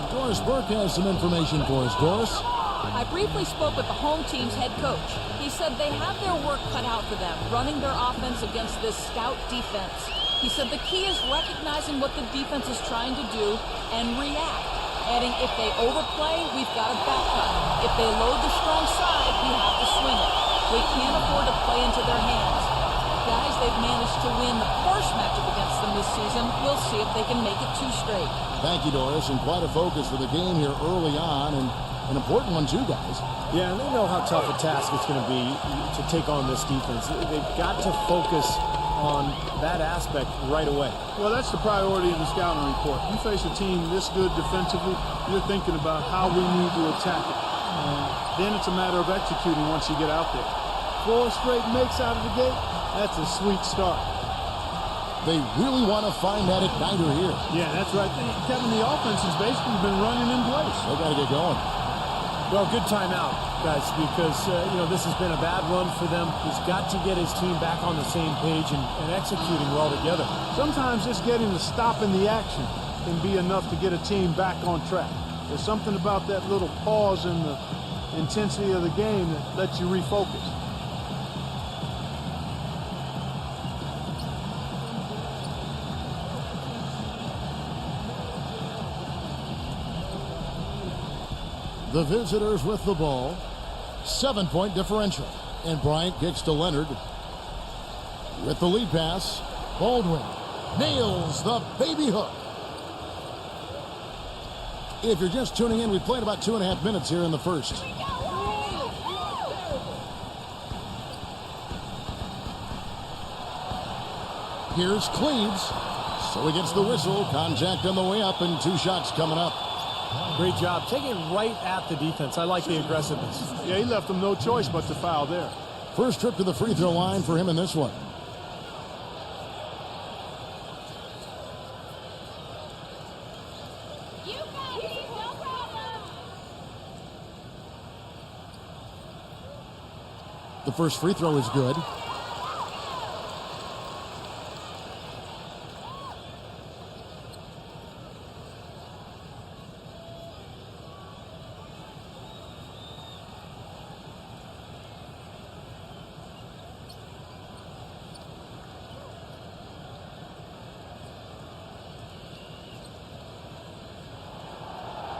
Speaker 3: Doris Burke has some information for us. Doris?
Speaker 6: I briefly spoke with the home team's head coach. He said they have their work cut out for them, running their offense against this stout defense. He said the key is recognizing what the defense is trying to do and react. Adding, if they overplay, we've got a back cut. If they load the strong side, we have to swing it. We can't afford to play into their hands. Guys, they've managed to win the first matchup against them this season. We'll see if they can make it two straight.
Speaker 3: Thank you, Doris, and quite a focus for the game here early on, and an important one too, guys.
Speaker 4: Yeah, and they know how tough a task it's going to be to take on this defense. They've got to focus on that aspect right away.
Speaker 5: Well, that's the priority in the scouting report. You face a team this good defensively, you're thinking about how we need to attack it. Then it's a matter of executing once you get out there. 4 straight makes out of the gate, that's a sweet start.
Speaker 3: They really want to find that igniter here.
Speaker 5: Yeah, that's right. Kevin, the offense has basically been running in place.
Speaker 3: They got to get going.
Speaker 4: Well, good timeout, guys, because, this has been a bad run for them. He's got to get his team back on the same page and executing well together.
Speaker 5: Sometimes just getting the stop in the action can be enough to get a team back on track. There's something about that little pause in the intensity of the game that lets you refocus.
Speaker 3: The visitors with the ball. 7-point differential. And Bryant kicks to Leonard. With the lead pass, Baldwin nails the baby hook. If you're just tuning in, we played about 2.5 minutes here in the first. Here's Cleves. So he gets the whistle. Contact on the way up, and 2 shots coming up.
Speaker 4: Great job. Taking it right at the defense. I like the aggressiveness.
Speaker 5: Yeah, he left them no choice but to foul there.
Speaker 3: First trip to the free throw line for him in this one.
Speaker 9: You got it, no problem.
Speaker 3: The first free throw is good.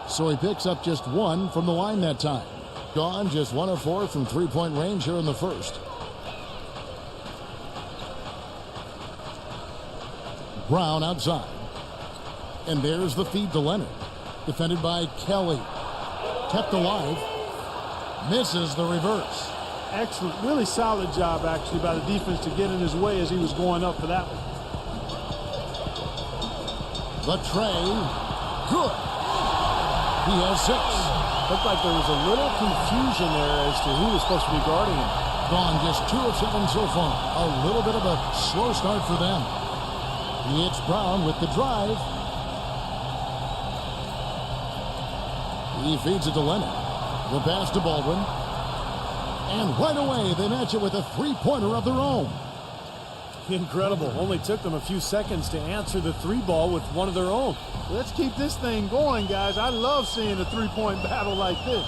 Speaker 3: So he picks up just 1 from the line that time. Gone just 1 of 4 from three-point range here in the first. Brown outside. And there's the feed to Leonard. Defended by Kelly. Kept alive. Misses the reverse.
Speaker 5: Excellent. Really solid job, actually, by the defense to get in his way as he was going up for that one.
Speaker 3: The tray. Good. He has 6.
Speaker 4: Looked like there was a little confusion there as to who was supposed to be guarding him.
Speaker 3: Gone just 2 of 7 so far. A little bit of a slow start for them. It's Brown with the drive. He feeds it to Leonard. The pass to Baldwin. And right away, they match it with a three-pointer of their own.
Speaker 4: Incredible. Only took them a few seconds to answer the three ball with one of their own.
Speaker 5: Let's keep this thing going, guys. I love seeing a three-point battle like this.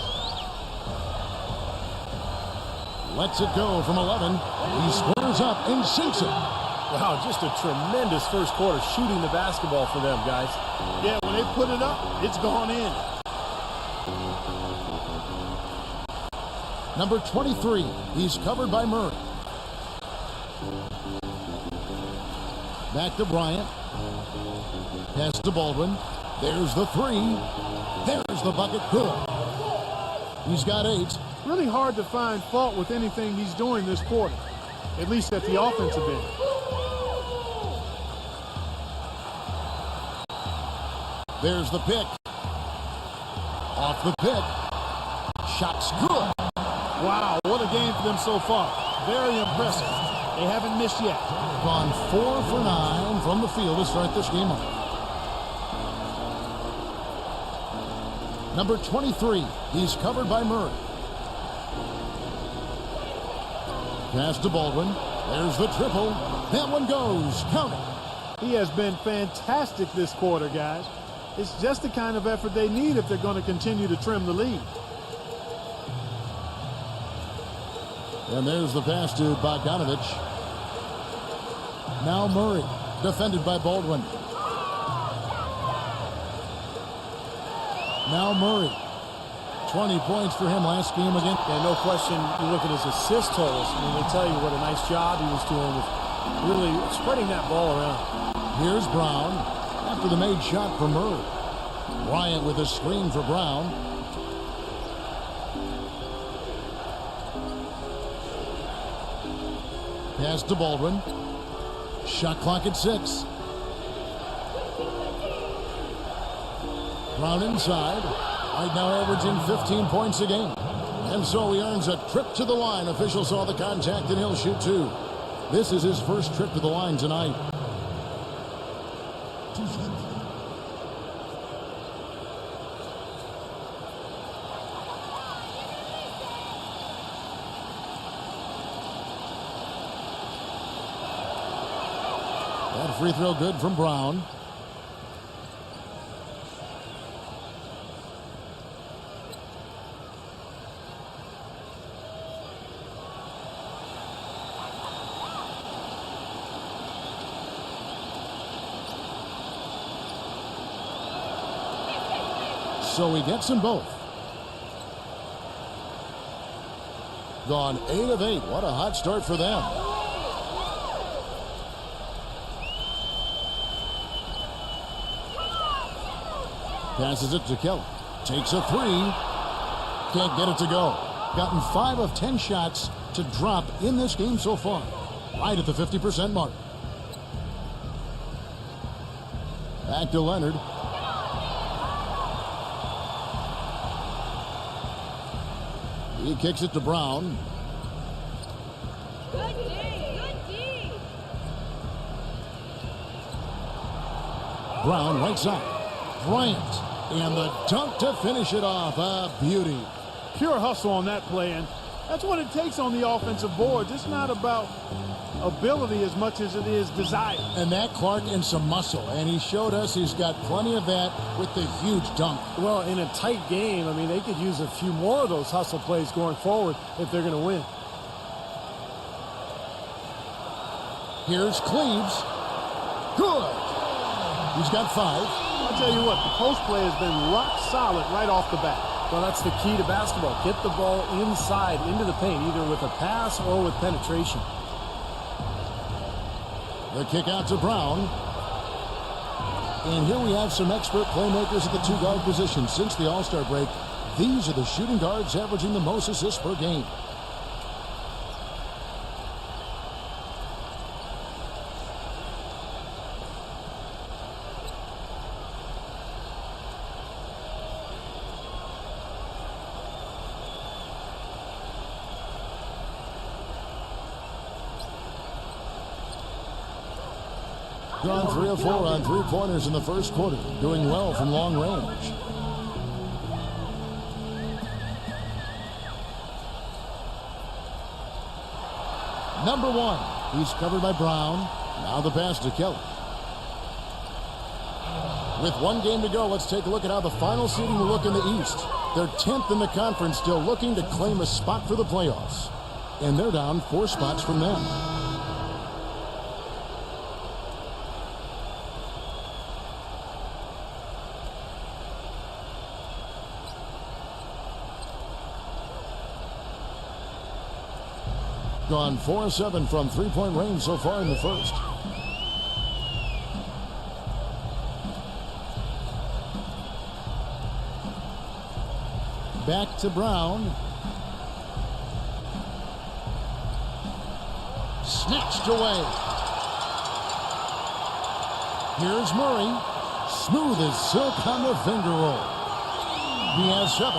Speaker 3: Lets it go from 11. He squares up and sinks it.
Speaker 4: Wow, just a tremendous first quarter shooting the basketball for them, guys.
Speaker 5: Yeah, when they put it up, it's gone in.
Speaker 3: Number 23. He's covered by Murray. Back to Bryant. Pass to Baldwin. There's the three. There's the bucket. Good. He's got 8.
Speaker 5: Really hard to find fault with anything he's doing this quarter, at least at the offensive end.
Speaker 3: There's the pick. Off the pick. Shot's good.
Speaker 5: Wow, what a game for them so far. Very impressive. They haven't missed yet.
Speaker 3: Gone 4 for 9 from the field to start this game off. Number 23. He's covered by Murray. Pass to Baldwin. There's the triple. That one goes. Count it.
Speaker 5: He has been fantastic this quarter, guys. It's just the kind of effort they need if they're going to continue to trim the lead.
Speaker 3: And there's the pass to Bogdanovich. Now Murray, defended by Baldwin. Now Murray. 20 points for him last game again.
Speaker 4: And no question, you look at his assist totals. I mean, they tell you what a nice job he was doing with really spreading that ball around.
Speaker 3: Here's Brown after the made shot for Murray. Bryant with a screen for Brown. Pass to Baldwin. Shot clock at 6. Brown inside. Right now averaging 15 points a game. And so he earns a trip to the line. Official saw the contact and he'll shoot 2. This is his first trip to the line tonight. That free throw good from Brown. So he gets them both. Gone 8 of 8. What a hot start for them. Passes it to Kelly. Takes a 3. Can't get it to go. Gotten 5 of 10 shots to drop in this game so far. Right at the 50% mark. Back to Leonard. He kicks it to Brown.
Speaker 9: Good D. Good D.
Speaker 3: Brown right side. Bryant. And the dunk to finish it off. A beauty.
Speaker 5: Pure hustle on that play, and that's what it takes on the offensive boards. It's not about ability as much as it is desire.
Speaker 3: And that Clark and some muscle. And he showed us he's got plenty of that with the huge dunk.
Speaker 4: Well, in a tight game, I mean, they could use a few more of those hustle plays going forward if they're going to win.
Speaker 3: Here's Cleaves. Good. He's got 5.
Speaker 5: I'll tell you what, the post play has been rock solid right off the bat.
Speaker 4: Well, that's the key to basketball. Get the ball inside, into the paint, either with a pass or with penetration.
Speaker 3: The kick out to Brown. And here we have some expert playmakers at the 2-guard position. Since the All-Star break, these are the shooting guards averaging the most assists per game. Gone 3 of 4 on three-pointers in the first quarter. Doing well from long range. Number 1. He's covered by Brown. Now the pass to Kelly. With one game to go, let's take a look at how the final seeding will look in the East. They're 10th in the conference, still looking to claim a spot for the playoffs. And they're down 4 spots from them. Gone 4 of 7 from three-point range so far in the first. Back to Brown. Snatched away. Here's Murray. Smooth as silk on the finger roll. He has 7.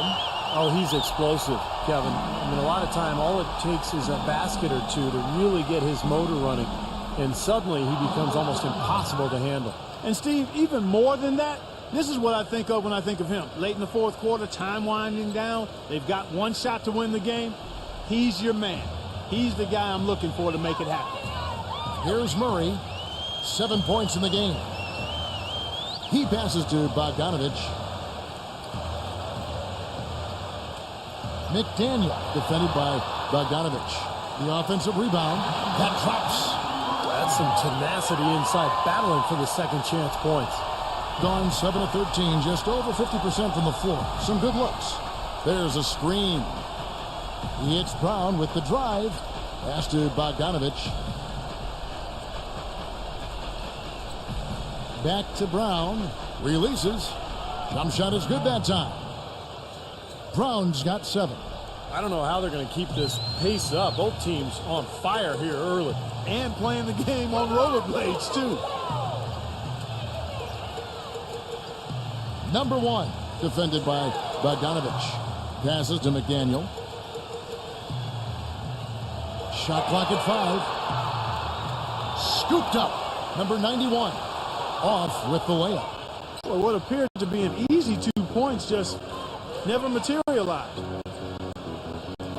Speaker 4: Oh, he's explosive, Kevin. I mean, a lot of time, all it takes is a basket or two to really get his motor running. And suddenly, he becomes almost impossible to handle.
Speaker 5: And, Steve, even more than that, this is what I think of when I think of him. Late in the fourth quarter, time winding down. They've got one shot to win the game. He's your man. He's the guy I'm looking for to make it happen.
Speaker 3: Here's Murray. 7 points in the game. He passes to Bogdanovich. McDaniel defended by Bogdanovich. The offensive rebound. That drops.
Speaker 4: That's some tenacity inside, battling for the second chance points.
Speaker 3: Gone 7 of 13, just over 50% from the floor. Some good looks. There's a screen. It's Brown with the drive. Pass to Bogdanovich. Back to Brown. Releases. Jump shot is good that time. Brown's got 7.
Speaker 4: I don't know how they're going to keep this pace up. Both teams on fire here early.
Speaker 5: And playing the game on rollerblades, too.
Speaker 3: Number 1, defended by Bogdanovich. Passes to McDaniel. Shot clock at 5. Scooped up. Number 91. Off with the layup.
Speaker 5: Well, what appeared to be an easy 2 points just never materialized.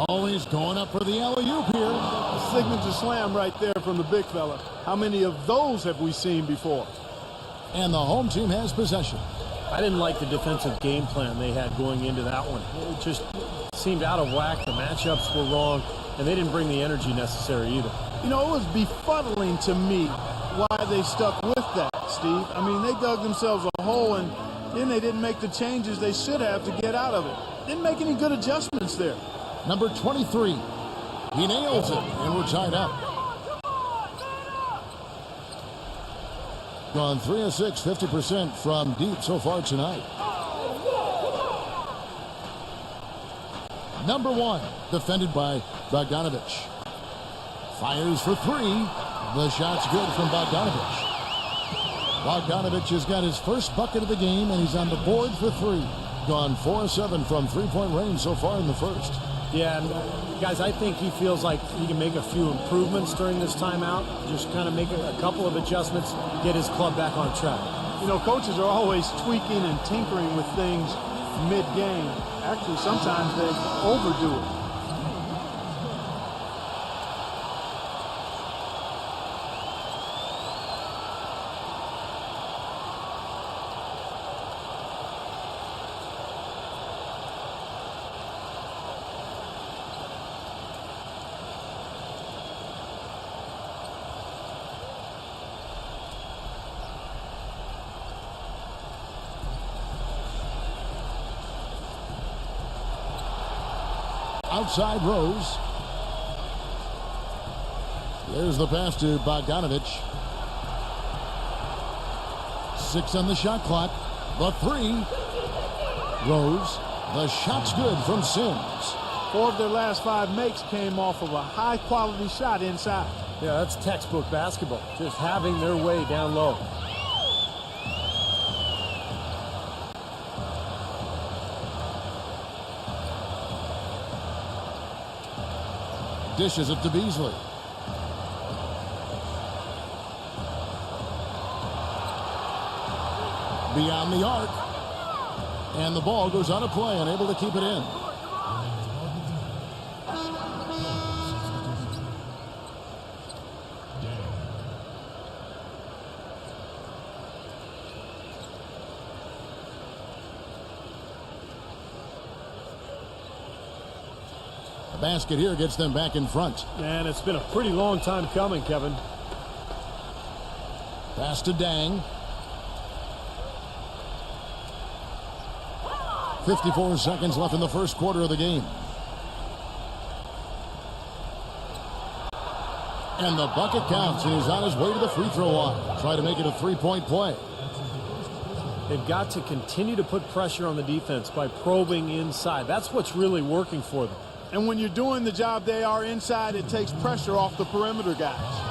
Speaker 3: Always going up for the alley-oop here.
Speaker 5: A signature slam right there from the big fella. How many of those have we seen before?
Speaker 3: And the home team has possession.
Speaker 4: I didn't like the defensive game plan they had going into that one. It just seemed out of whack. The matchups were wrong, and they didn't bring the energy necessary either.
Speaker 5: You know, it was befuddling to me why they stuck with that, Steve. I mean, they dug themselves a hole, and then they didn't make the changes they should have to get out of it. Didn't make any good adjustments there.
Speaker 3: Number 23. He nails it, and we're tied up. Gone 3 of 6, 50% from deep so far tonight. Number 1, defended by Bogdanovich. Fires for 3. The shot's good from Bogdanovich. Bogdanovich has got his first bucket of the game, and he's on the board for 3. Gone 4 of 7 from three-point range so far in the first.
Speaker 4: Yeah, and guys, I think he feels like he can make a few improvements during this timeout. Just kind of make a couple of adjustments, get his club back on track.
Speaker 5: You know, coaches are always tweaking and tinkering with things mid-game. Actually, sometimes they overdo it.
Speaker 3: Outside Rose. There's the pass to Bogdanovich. 6 on the shot clock. The 3. Rose. The shot's good from Sims.
Speaker 5: 4 of their last 5 makes came off of a high-quality shot inside.
Speaker 4: Yeah, that's textbook basketball. Just having their way down low.
Speaker 3: Dishes it to Beasley. Beyond the arc. And the ball goes out of play, unable to keep it in. The basket here gets them back in front.
Speaker 4: And it's been a pretty long time coming, Kevin.
Speaker 3: Pass to Dang. 54 seconds left in the first quarter of the game. And the bucket counts, and he's on his way to the free throw line. Try to make it a three-point play.
Speaker 4: They've got to continue to put pressure on the defense by probing inside. That's what's really working for them.
Speaker 5: And when you're doing the job they are inside, it takes pressure off the perimeter guys.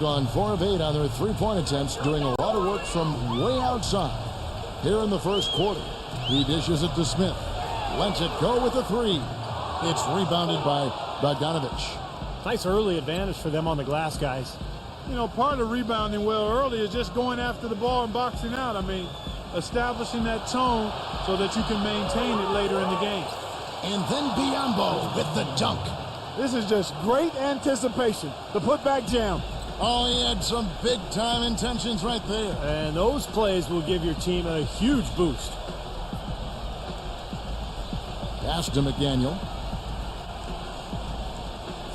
Speaker 3: Gone 4 of 8 on their three-point attempts, doing a lot of work from way outside. Here in the first quarter, he dishes it to Smith. Lets it go with a three. It's rebounded by Bogdanovich.
Speaker 4: Nice early advantage for them on the glass, guys.
Speaker 5: You know, part of rebounding well early is just going after the ball and boxing out. I mean, establishing that tone so that you can maintain it later in the game.
Speaker 3: And then Biyombo with the dunk.
Speaker 5: This is just great anticipation. The putback jam.
Speaker 3: Oh, he had some big-time intentions right there.
Speaker 4: And those plays will give your team a huge boost.
Speaker 3: Pass to McDaniel.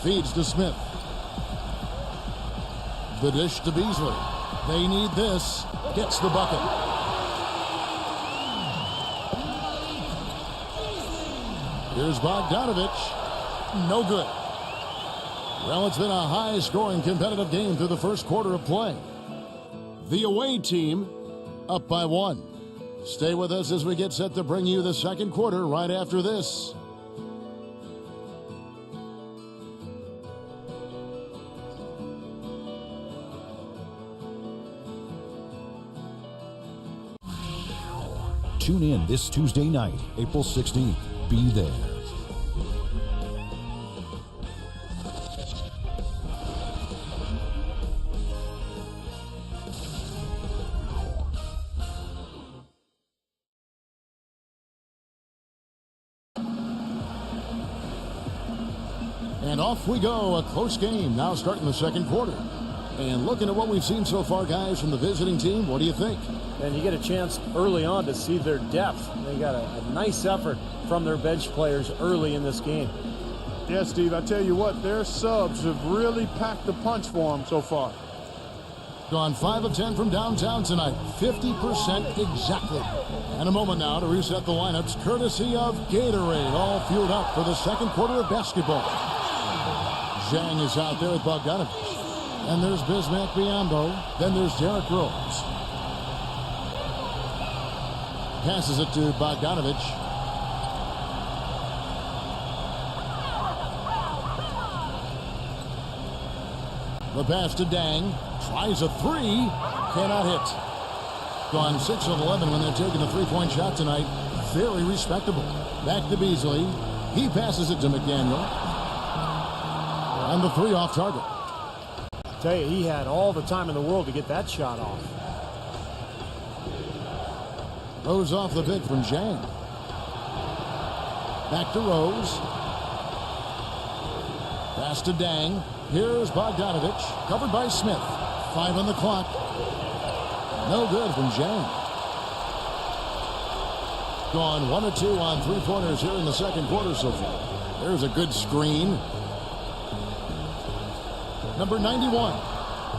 Speaker 3: Feeds to Smith. The dish to Beasley. They need this. Gets the bucket. Here's Bogdanovich. No good. Well, it's been a high-scoring competitive game through the first quarter of play. The away team up by 1. Stay with us as we get set to bring you the second quarter right after this.
Speaker 7: Tune in this Tuesday night, April 16th. Be there.
Speaker 3: And off we go. A close game now starting the second quarter. And looking at what we've seen so far, guys, from the visiting team, what do you think?
Speaker 4: And you get a chance early on to see their depth. They got a nice effort from their bench players early in this game.
Speaker 5: Yeah, Steve, I tell you what, their subs have really packed the punch for them so far.
Speaker 3: Gone 5 of 10 from downtown tonight. 50% exactly. And a moment now to reset the lineups, courtesy of Gatorade, all fueled up for the second quarter of basketball. Zhang is out there with Bogdanovich. And there's Bismack Biyombo. Then there's Derrick Rose. Passes it to Bogdanovich. The pass to Dang. Tries a three. Cannot hit. Gone 6 of 11 when they're taking the three-point shot tonight. Very respectable. Back to Beasley. He passes it to McDaniel. And the three off target.
Speaker 4: I tell you, he had all the time in the world to get that shot off.
Speaker 3: Rose off the pick from Zhang. Back to Rose. Pass to Dang. Here's Bogdanovich. Covered by Smith. 5 on the clock. No good from Zhang. Gone 1 of 2 on three-pointers here in the second quarter so far. There's a good screen. Number 91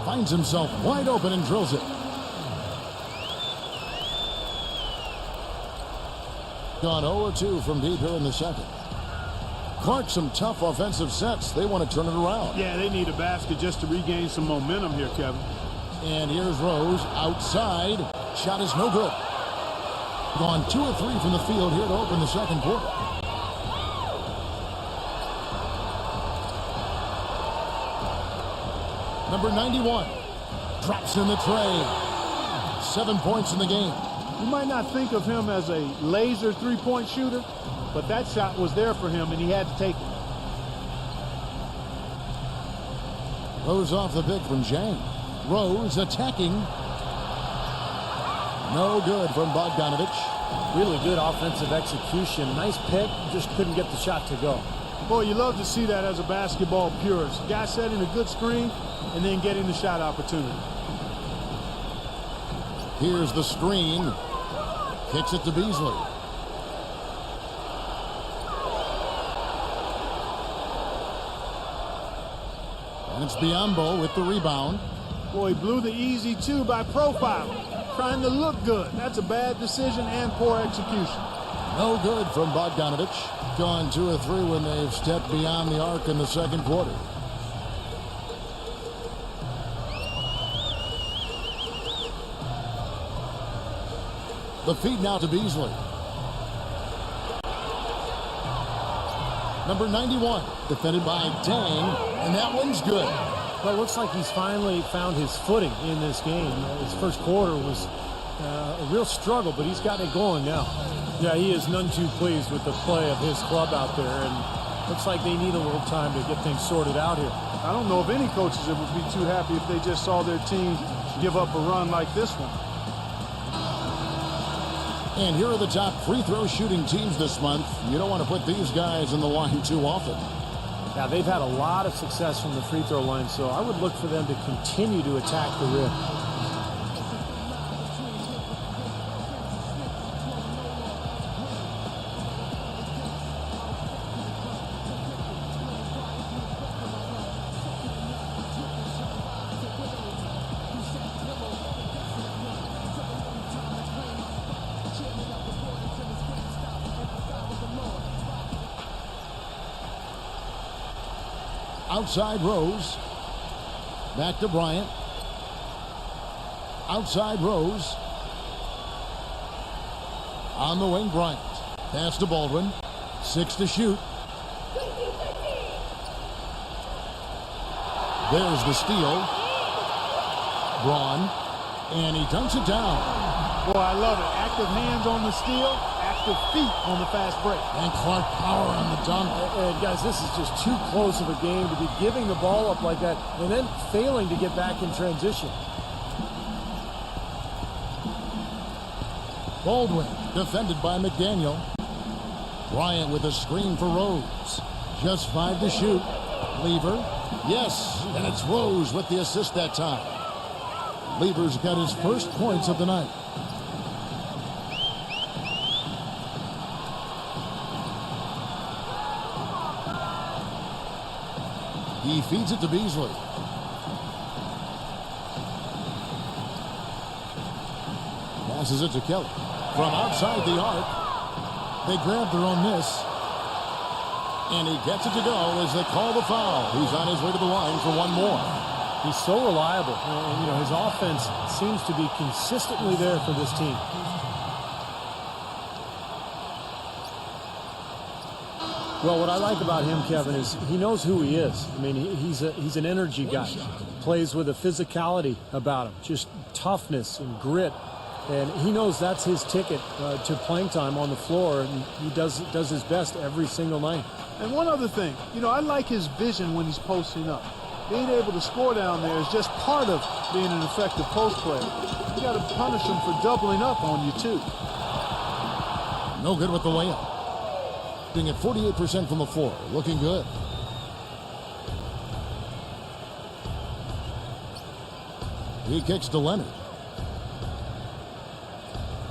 Speaker 3: finds himself wide open and drills it. Gone 0-2 from deep here in the second. Clark, some tough offensive sets. They want to turn it around.
Speaker 5: Yeah, they need a basket just to regain some momentum here, Kevin.
Speaker 3: And here's Rose outside. Shot is no good. Gone 2 of 3 from the field here to open the second quarter. Number 91 drops in the tray. 7 points in the game.
Speaker 5: You might not think of him as a laser three-point shooter, but that shot was there for him, and he had to take it.
Speaker 3: Rose off the pick from Jang. Rose attacking. No good from Bogdanovich.
Speaker 4: Really good offensive execution. Nice pick, just couldn't get the shot to go.
Speaker 5: Boy, you love to see that as a basketball purist. Guy setting a good screen and then getting the shot opportunity.
Speaker 3: Here's the screen. Kicks it to Beasley. And it's Biyombo with the rebound.
Speaker 5: Boy, he blew the easy two by profiling. Trying to look good. That's a bad decision and poor execution.
Speaker 3: No good from Bogdanovich. Gone 2 of 3 when they've stepped beyond the arc in the second quarter. The feed now to Beasley. Number 91, defended by Dang, and that one's good.
Speaker 4: Well, it looks like he's finally found his footing in this game. His first quarter was a real struggle, but he's got it going now. Yeah, he is none too pleased with the play of his club out there, and looks like they need a little time to get things sorted out here.
Speaker 5: I don't know if any coaches would be too happy if they just saw their team give up a run like this one.
Speaker 3: And here are the top free throw shooting teams this month. You don't want to put these guys in the line too often.
Speaker 4: Yeah, they've had a lot of success from the free throw line, so I would look for them to continue to attack the rim.
Speaker 3: Outside Rose. Back to Bryant. Outside Rose. On the wing, Bryant. Pass to Baldwin. 6 to shoot. There's the steal. Braun. And he dunks it down.
Speaker 5: Boy, I love it. Active hands on the steal, active feet on the fast break.
Speaker 3: And Clark power on the dunk.
Speaker 4: And guys, this is just too close of a game to be giving the ball up like that and then failing to get back in transition.
Speaker 3: Baldwin defended by McDaniel. Bryant with a screen for Rose. Just 5 to shoot. Lever. Yes, and it's Rose with the assist that time. Lever's got his first points of the night. He feeds it to Beasley. Passes it to Kelly. From outside the arc. They grab their own miss. And he gets it to go as they call the foul. He's on his way to the line for one more.
Speaker 4: He's so reliable. And, you know, his offense seems to be consistently there for this team. Well, what I like about him, Kevin, is he knows who he is. I mean, he's an energy guy. Plays with a physicality about him, just toughness and grit. And he knows that's his ticket to playing time on the floor, and he does his best every single night.
Speaker 5: And one other thing, you know, I like his vision when he's posting up. Being able to score down there is just part of being an effective post player. You got to punish him for doubling up on you, too.
Speaker 3: No good with the layup. Being at 48% from the floor. Looking good. He kicks to Leonard.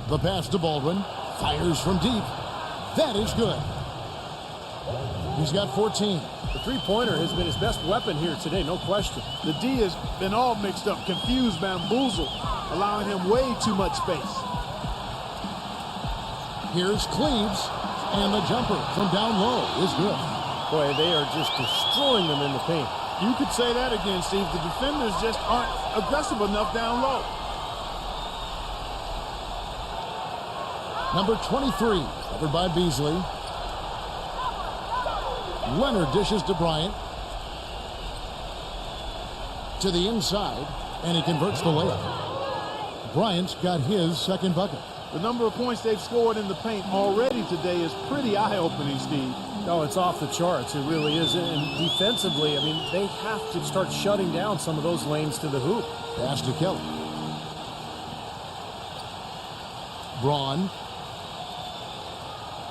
Speaker 3: The pass to Baldwin. Fires from deep. That is good. He's got 14.
Speaker 4: The three-pointer has been his best weapon here today, no question.
Speaker 5: The D has been all mixed up, confused, bamboozled, allowing him way too much space.
Speaker 3: Here's Cleaves, and the jumper from down low is good.
Speaker 4: Boy, they are just destroying them in the paint.
Speaker 5: You could say that again, Steve. The defenders just aren't aggressive enough down low.
Speaker 3: Number 23, covered by Beasley. Leonard dishes to Bryant. To the inside, and he converts the layup. Bryant's got his second bucket.
Speaker 5: The number of points they've scored in the paint already today is pretty eye-opening, Steve.
Speaker 4: No, it's off the charts. It really is. And defensively, I mean, they have to start shutting down some of those lanes to the hoop.
Speaker 3: Pass to Kelly. Braun.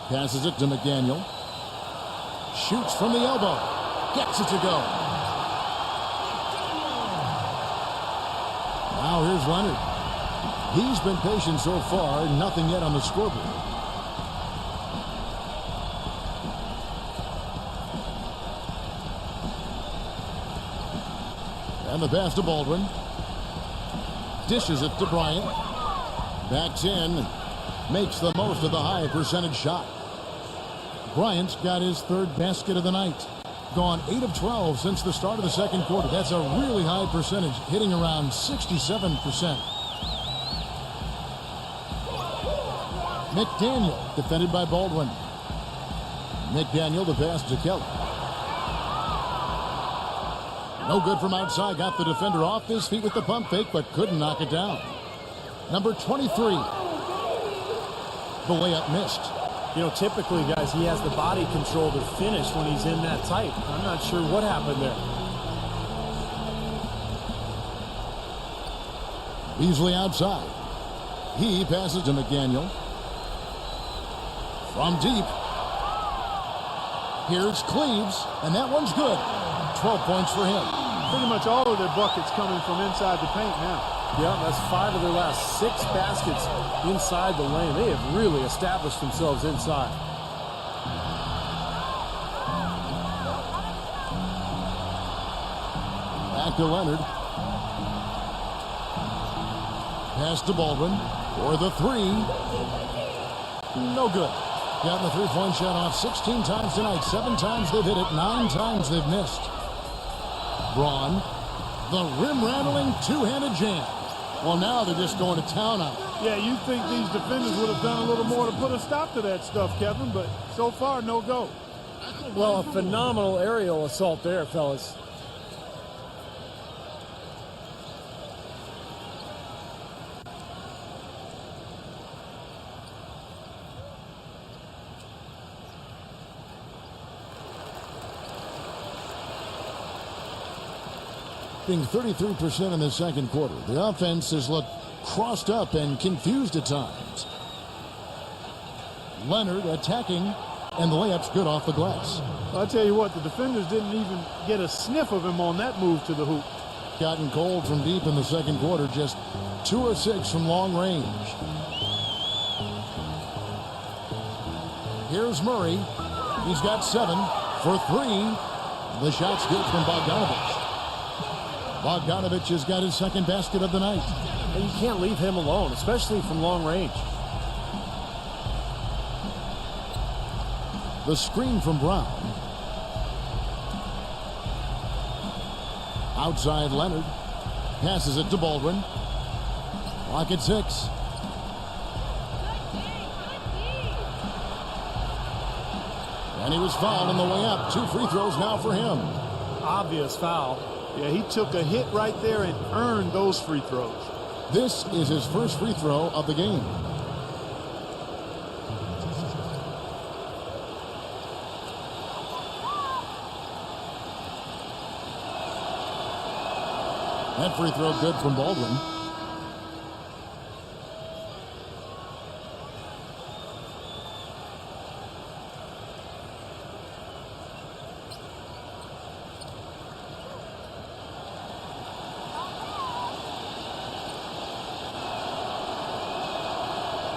Speaker 3: Passes it to McDaniel. Shoots from the elbow. Gets it to go. Now here's Leonard. He's been patient so far. Nothing yet on the scoreboard. And the pass to Baldwin. Dishes it to Bryant. Backs in. Makes the most of the high percentage shot. Bryant's got his third basket of the night. Gone 8 of 12 since the start of the second quarter. That's a really high percentage, hitting around 67%. McDaniel, defended by Baldwin. McDaniel, the pass to Kelly. No good from outside. Got the defender off his feet with the pump fake, but couldn't knock it down. Number 23. The layup missed.
Speaker 4: You know, typically, guys, he has the body control to finish when he's in that tight. I'm not sure what happened there.
Speaker 3: Beasley outside. He passes to McDaniel. From deep. Here's Cleaves, and that one's good. 12 points for him.
Speaker 5: Pretty much all of their buckets coming from inside the paint now.
Speaker 4: Yeah, that's 5 of their last 6 baskets inside the lane. They have really established themselves inside.
Speaker 3: Back to Leonard. Pass to Baldwin for the 3. No good. Gotten the three-point shot off 16 times tonight. 7 times they've hit it. 9 times they've missed. Braun. The rim-rattling two-handed jam. Well, now they're just going to town on it.
Speaker 5: Yeah, you'd think these defenders would have done a little more to put a stop to that stuff, Kevin, but so far, no go.
Speaker 4: Well, a phenomenal aerial assault there, fellas.
Speaker 3: Being 33% in the second quarter. The offense has looked crossed up and confused at times. Leonard attacking, and the layup's good off the glass.
Speaker 5: I'll tell you what, the defenders didn't even get a sniff of him on that move to the hoop.
Speaker 3: Gotten cold from deep in the second quarter, just 2 of 6 from long range. Here's Murray. He's got 7 for 3. The shot's good from Bogdanovich. Bogdanovich has got his second basket of the night.
Speaker 4: And you can't leave him alone, especially from long range.
Speaker 3: The screen from Brown. Outside Leonard. Passes it to Baldwin. Clock at 6. And he was fouled on the way up. 2 free throws now for him.
Speaker 4: Obvious foul.
Speaker 5: Yeah, he took a hit right there and earned those free throws.
Speaker 3: This is his first free throw of the game. That free throw good from Baldwin.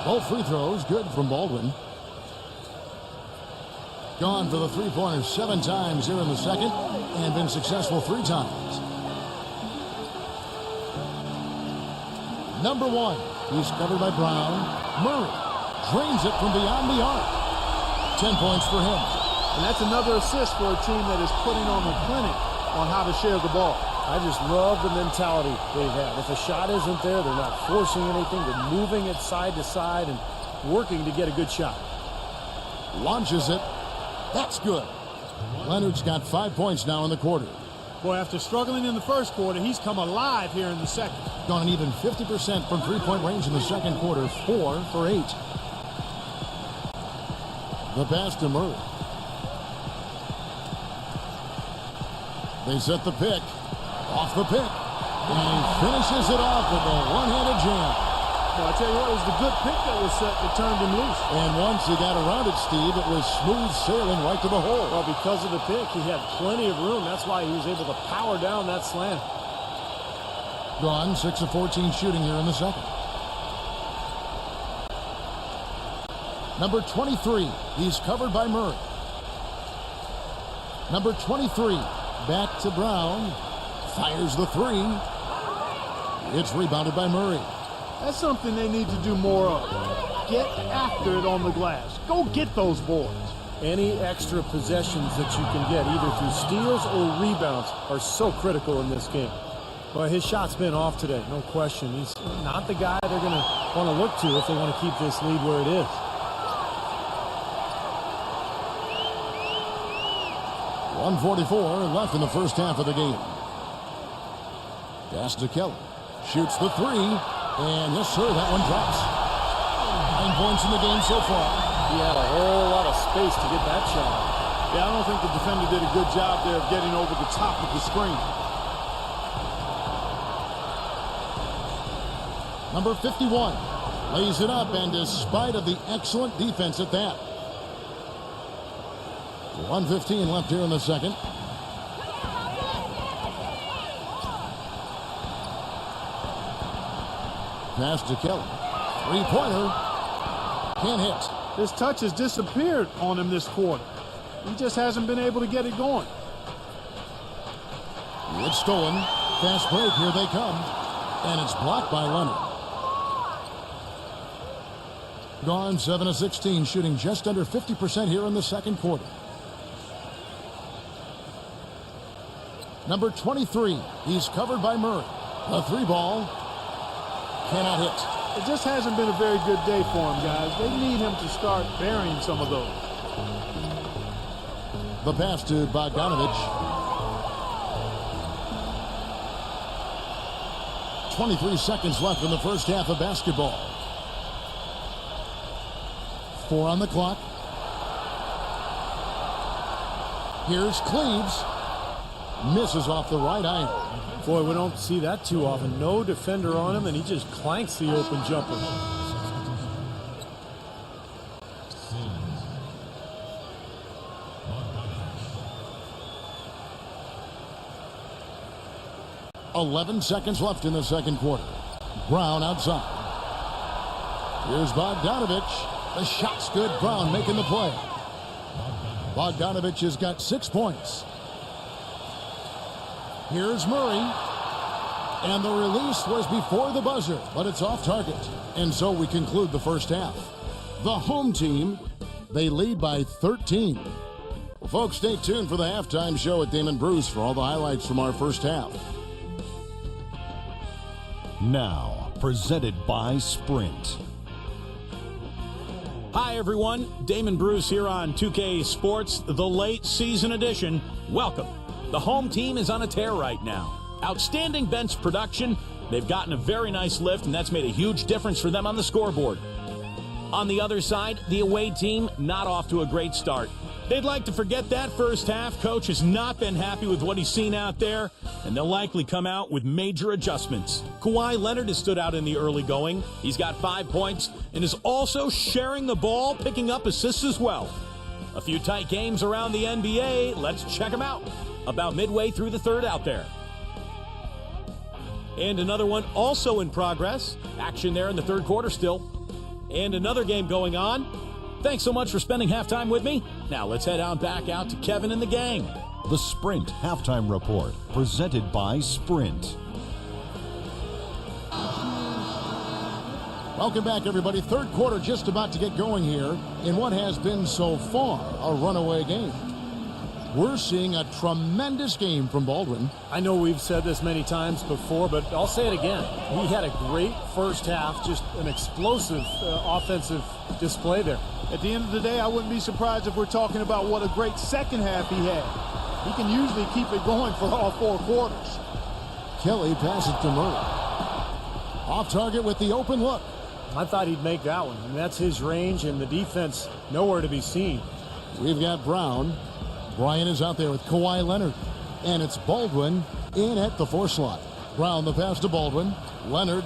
Speaker 3: Both free throws good from Baldwin. Gone for the three-pointer 7 times here in the second and been successful 3 times. Number 1. He's covered by Brown. Murray drains it from beyond the arc. 10 points for him.
Speaker 5: And that's another assist for a team that is putting on a clinic on how to share the ball.
Speaker 4: I just love the mentality they've had. If a shot isn't there, they're not forcing anything. They're moving it side to side and working to get a good shot.
Speaker 3: Launches it. That's good. Leonard's got 5 points now in the quarter.
Speaker 5: Boy, after struggling in the first quarter, he's come alive here in the second.
Speaker 3: Gone an even 50% from three-point range in the second quarter. 4 for 8. The pass to Murray. They set the pick. Off the pick. And he finishes it off with a one-handed jam.
Speaker 5: Well, I tell you what, it was the good pick that was set that turned him loose.
Speaker 3: And once he got around it, Steve, it was smooth sailing right to the hole.
Speaker 4: Well, because of the pick, he had plenty of room. That's why he was able to power down that slam.
Speaker 3: Gone 6 of 14 shooting here in the second. Number 23, he's covered by Murray. Number 23, back to Brown. Fires the three. It's rebounded by Murray.
Speaker 5: That's something they need to do more of. Get after it on the glass. Go get those boards.
Speaker 4: Any extra possessions that you can get, either through steals or rebounds, are so critical in this game. Well, his shot's been off today, no question. He's not the guy they're going to want to look to if they want to keep this lead where it is.
Speaker 3: .144 left in the first half of the game. Pass to Kelly. Shoots the three. And yes, sir, that one drops. 9 points in the game so far.
Speaker 4: He had a whole lot of space to get that shot.
Speaker 5: Yeah, I don't think the defender did a good job there of getting over the top of the screen.
Speaker 3: Number 51 lays it up, and despite of the excellent defense at that. 1:15 left here in the second. Pass to Kelly. Three-pointer. Can't hit.
Speaker 5: His touch has disappeared on him this quarter. He just hasn't been able to get it going.
Speaker 3: It's stolen. Fast break. Here they come. And it's blocked by Leonard. Gone 7 of 16, shooting just under 50% here in the second quarter. Number 23. He's covered by Murray. A three ball. Cannot hit.
Speaker 5: It just hasn't been a very good day for him, guys. They need him to start burying some of those.
Speaker 3: The pass to Bogdanovich. 23 seconds left in the first half of basketball. 4 on the clock. Here's Cleaves. Misses off the right iron.
Speaker 4: Boy, we don't see that too often. No defender on him, and he just clanks the open jumper.
Speaker 3: .11 seconds left in the second quarter. Brown outside. Here's Bogdanovich. The shot's good. Brown making the play. Bogdanovich has got 6 points. Here's Murray. And the release was before the buzzer, but it's off target. And so we conclude the first half. The home team, they lead by 13. Well, folks, stay tuned for the halftime show at Damon Bruce for all the highlights from our first half.
Speaker 7: Now, presented by Sprint.
Speaker 2: Hi, everyone. Damon Bruce here on 2K Sports, the late season edition. Welcome. The home team is on a tear right now. Outstanding bench production. They've gotten a very nice lift, and that's made a huge difference for them on the scoreboard. On the other side, the away team not off to a great start. They'd like to forget that first half. Coach has not been happy with what he's seen out there, and they'll likely come out with major adjustments. Kawhi Leonard has stood out in the early going. He's got 5 points and is also sharing the ball, picking up assists as well. A few tight games around the NBA. Let's check them out. About midway through the third out there. And another one also in progress. Action there in the third quarter still. And another game going on. Thanks so much for spending halftime with me. Now let's head on back out to Kevin and the gang.
Speaker 7: The Sprint Halftime Report, presented by Sprint.
Speaker 3: Welcome back, everybody. Third quarter just about to get going here in what has been so far a runaway game. We're seeing a tremendous game from Baldwin.
Speaker 4: I know we've said this many times before, but I'll say it again. He had a great first half, just an explosive offensive display there.
Speaker 5: At the end of the day, I wouldn't be surprised if we're talking about what a great second half he had. He can usually keep it going for all 4 quarters.
Speaker 3: Kelly passes to Murray. Off target with the open look.
Speaker 4: I thought he'd make that one. I mean, that's his range, and the defense nowhere to be seen.
Speaker 3: We've got Brown. Bryant is out there with Kawhi Leonard. And it's Baldwin in at the 4 slot. Brown the pass to Baldwin. Leonard.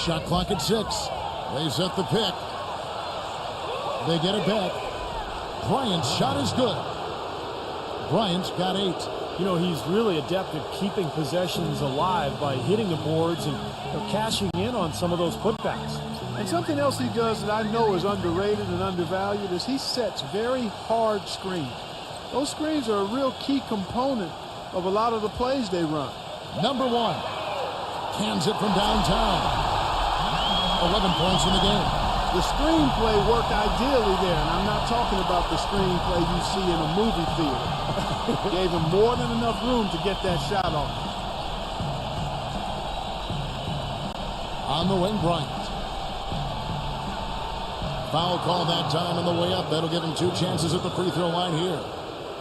Speaker 3: Shot clock at 6. They set the pick. They get it back. Bryant's shot is good. Bryant's got 8.
Speaker 4: You know, he's really adept at keeping possessions alive by hitting the boards and cashing in on some of those putbacks.
Speaker 5: And something else he does that I know is underrated and undervalued is he sets very hard screens. Those screens are a real key component of a lot of the plays they run.
Speaker 3: Number 1. Cans it from downtown. 11 points in the game.
Speaker 5: The screenplay worked ideally there, and I'm not talking about the screenplay you see in a movie theater. Gave him more than enough room to get that shot off.
Speaker 3: On the wing, Bryant. Foul call that time on the way up. That'll give him 2 chances at the free throw line here.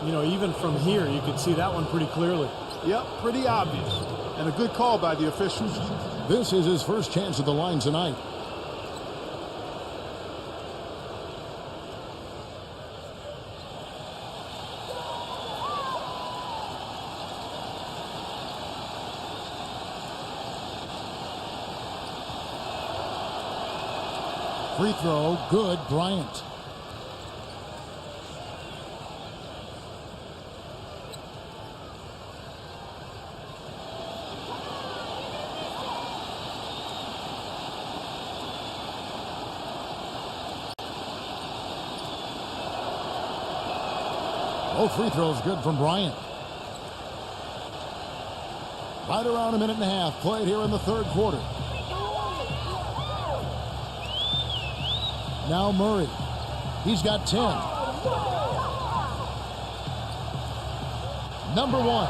Speaker 4: You know, even from here, you can see that one pretty clearly.
Speaker 5: Yep, pretty obvious. And a good call by the officials.
Speaker 3: This is his first chance at the line tonight. Free throw, good, Bryant. Both free throws good from Bryant. Right around a minute and a half played here in the third quarter. Now Murray. He's got 10. Number 1.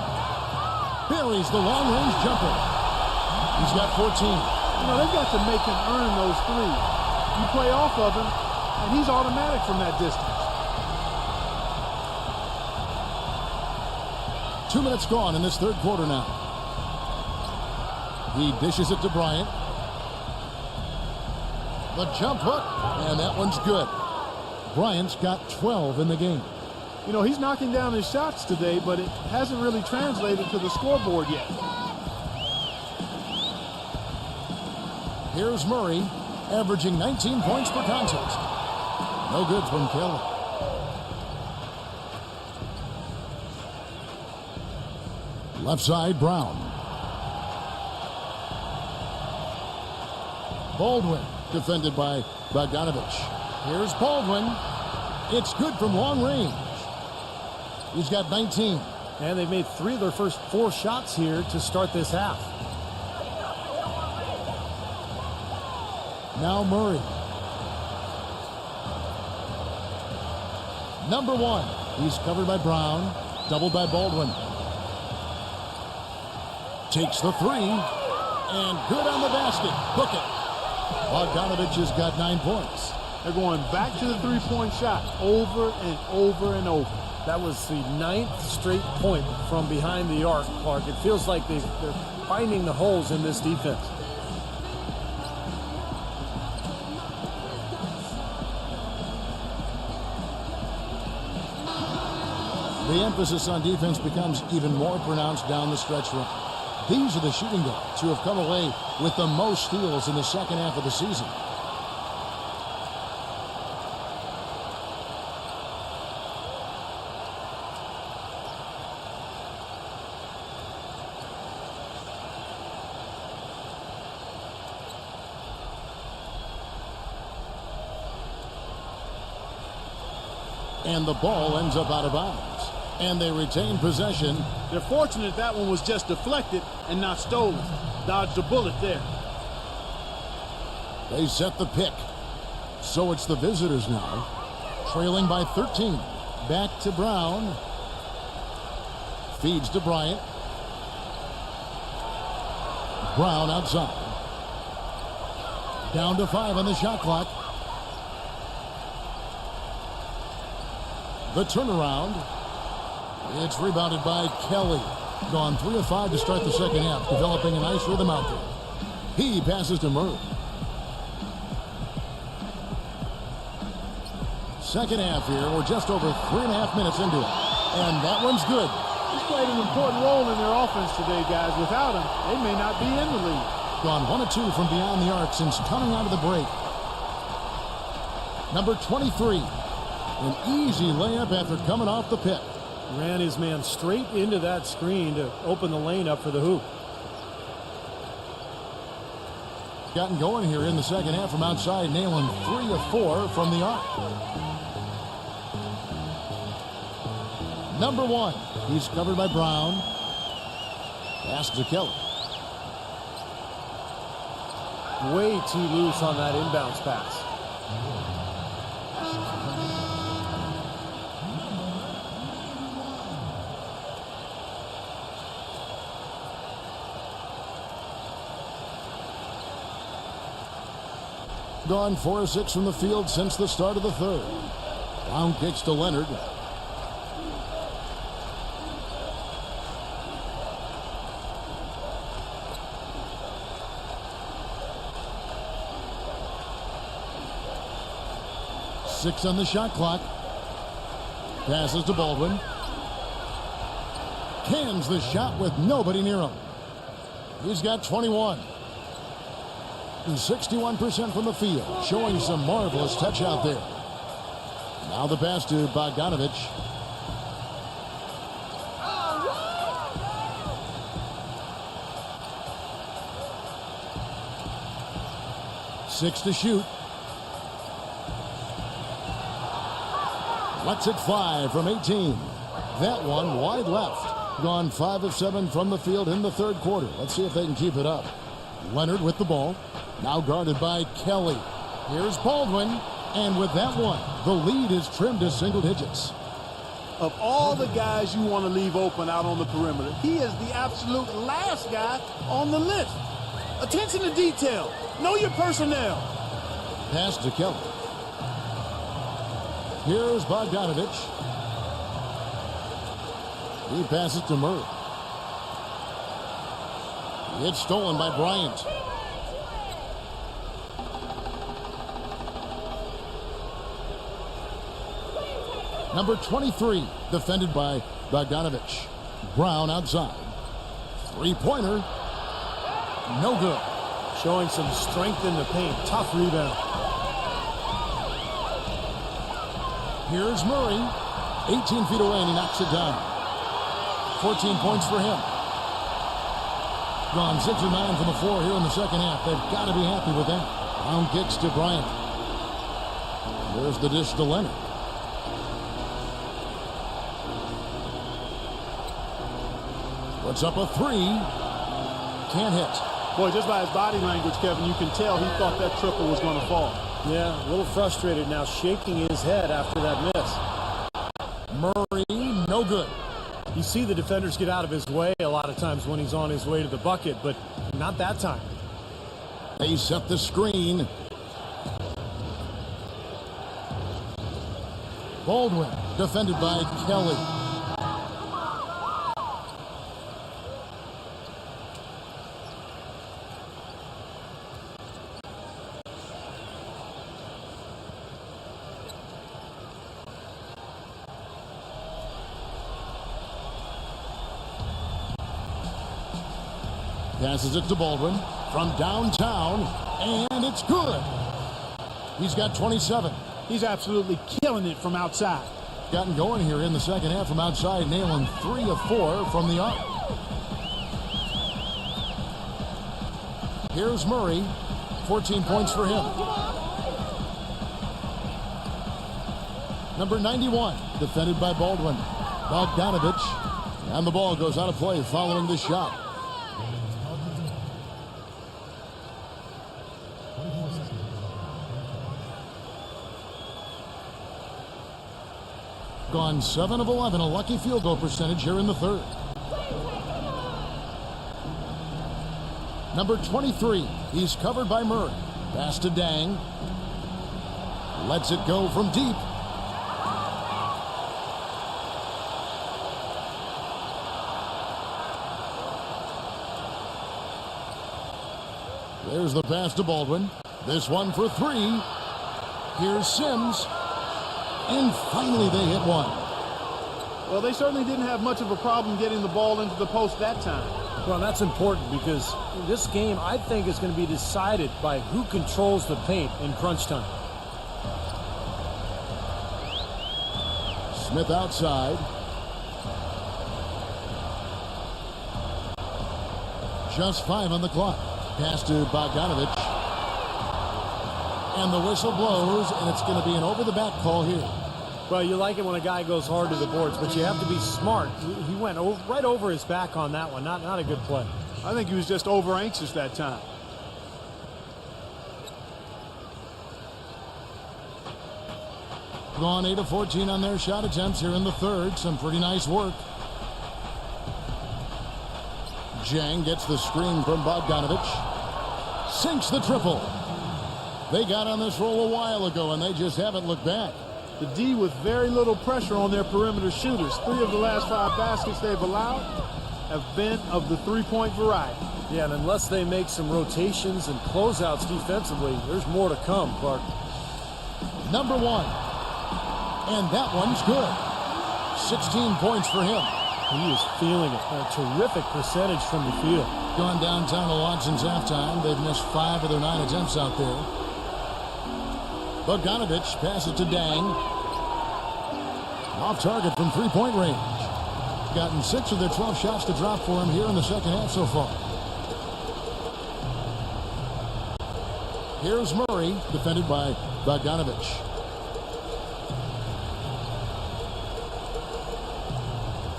Speaker 3: Buries the long-range jumper. He's got 14.
Speaker 5: You know, they've got to make him earn those threes. You play off of him, and he's automatic from that distance.
Speaker 3: 2 minutes gone in this third quarter now. He dishes it to Bryant. The jump hook, and that one's good. Bryant's got 12 in the game.
Speaker 5: You know, he's knocking down his shots today, but it hasn't really translated to the scoreboard yet.
Speaker 3: Here's Murray, averaging 19 points per contest. No good from Kelly. Left side, Brown. Baldwin, defended by Bogdanovich. Here's Baldwin. It's good from long range. He's got 19.
Speaker 4: And they've made 3 of their first 4 shots here to start this half.
Speaker 3: Now Murray. Number 1. He's covered by Brown. Doubled by Baldwin. Takes the 3. And good on the basket. Book it. Bogdanovich has got 9 points.
Speaker 5: They're going back to the three-point shot over and over and over.
Speaker 4: That was the 9th straight point from behind the arc, Clark. It feels like they're finding the holes in this defense.
Speaker 3: The emphasis on defense becomes even more pronounced down the stretch run. These are the shooting guards who have come away with the most steals in the second half of the season. And the ball ends up out of bounds. And they retain possession.
Speaker 5: They're fortunate that one was just deflected and not stolen. Dodged a bullet there.
Speaker 3: They set the pick. So it's the visitors now. Trailing by 13. Back to Brown. Feeds to Bryant. Brown outside. Down to 5 on the shot clock. The turnaround. It's rebounded by Kelly. Gone 3 of 5 to start the second half. Developing a nice rhythm out there. He passes to Murray. Second half here. We're just over 3.5 minutes into it. And that one's good.
Speaker 5: He's played an important role in their offense today, guys. Without him, they may not be in the league.
Speaker 3: Gone 1 of 2 from beyond the arc since coming out of the break. Number 23. An easy layup after coming off the pick.
Speaker 4: Ran his man straight into that screen to open the lane up for the hoop.
Speaker 3: Gotten going here in the second half from outside, nailing 3 of 4 from the arc. Number 1. He's covered by Brown. Pass to Kelly.
Speaker 4: Way too loose on that inbounds pass.
Speaker 3: Gone 4 of 6 from the field since the start of the third. Down kicks to Leonard. Six on the shot clock. Passes to Baldwin. Cans the shot with nobody near him. He's got 21. And 61% from the field, showing some marvelous touch out there. Now the pass to Bogdanovich. Six to shoot. Lets it fly from 18. That one wide left. Gone 5 of 7 from the field in the third quarter. Let's see if they can keep it up. Leonard with the ball. Now guarded by Kelly. Here's Baldwin. And with that one, the lead is trimmed to single digits.
Speaker 5: Of all the guys you want to leave open out on the perimeter, he is the absolute last guy on the list. Attention to detail. Know your personnel.
Speaker 3: Pass to Kelly. Here's Bogdanovich. He passes to Murray. It's stolen by Bryant. Number 23, defended by Bogdanovich. Brown outside. Three-pointer. No good.
Speaker 4: Showing some strength in the paint. Tough rebound.
Speaker 3: Here's Murray. 18 feet away, and he knocks it down. 14 points for him. Gone 6 of 9 from the floor here in the second half. They've got to be happy with that. Down kicks to Bryant. There's the dish to Leonard. Puts up a three. Can't hit.
Speaker 5: Boy, just by his body language, Kevin, you can tell he thought that triple was going to fall.
Speaker 4: Yeah, a little frustrated now, shaking his head after that miss.
Speaker 3: Murray, no good.
Speaker 4: You see the defenders get out of his way a lot of times when he's on his way to the bucket, but not that time.
Speaker 3: They set the screen. Baldwin, defended by Kelly. Passes it to Baldwin from downtown, and it's good. He's got 27.
Speaker 5: He's absolutely killing it from outside.
Speaker 3: Gotten going here in the second half from outside, nailing 3 of 4 from the arc. Here's Murray. 14 points for him. Number 91, defended by Baldwin. Bogdanovich. And the ball goes out of play following the shot. Gone 7 of 11, a lucky field goal percentage here in the third. Number 23, he's covered by Murray. Pass to Dang. Lets it go from deep. There's the pass to Baldwin. This one for 3. Here's Sims. And finally they hit one.
Speaker 5: Well, they certainly didn't have much of a problem getting the ball into the post that time.
Speaker 4: Well, that's important because this game, I think, is going to be decided by who controls the paint in crunch time.
Speaker 3: Smith outside. Just 5 on the clock. Pass to Bogdanovich. And the whistle blows, and it's going to be an over-the-back call here.
Speaker 4: Well, you like it when a guy goes hard to the boards, but you have to be smart. He went right over his back on that one. Not a good play.
Speaker 5: I think he was just over-anxious that time.
Speaker 3: Gone 8 of 14 on their shot attempts here in the third. Some pretty nice work. Jang gets the screen from Bogdanovich. Sinks the triple. They got on this roll a while ago, and they just haven't looked back.
Speaker 5: The D with very little pressure on their perimeter shooters. 3 of the last 5 baskets they've allowed have been of the three-point variety.
Speaker 4: Yeah, and unless they make some rotations and closeouts defensively, there's more to come, Clark.
Speaker 3: Number 1. And that one's good. 16 points for him.
Speaker 4: He is feeling it. A terrific percentage from the field.
Speaker 3: Gone downtown a lot since halftime. They've missed 5 of their 9 attempts out there. Bogdanovich passes to Dang. Off target from three-point range. Gotten 6 of their 12 shots to drop for him here in the second half so far. Here's Murray, defended by Bogdanovich.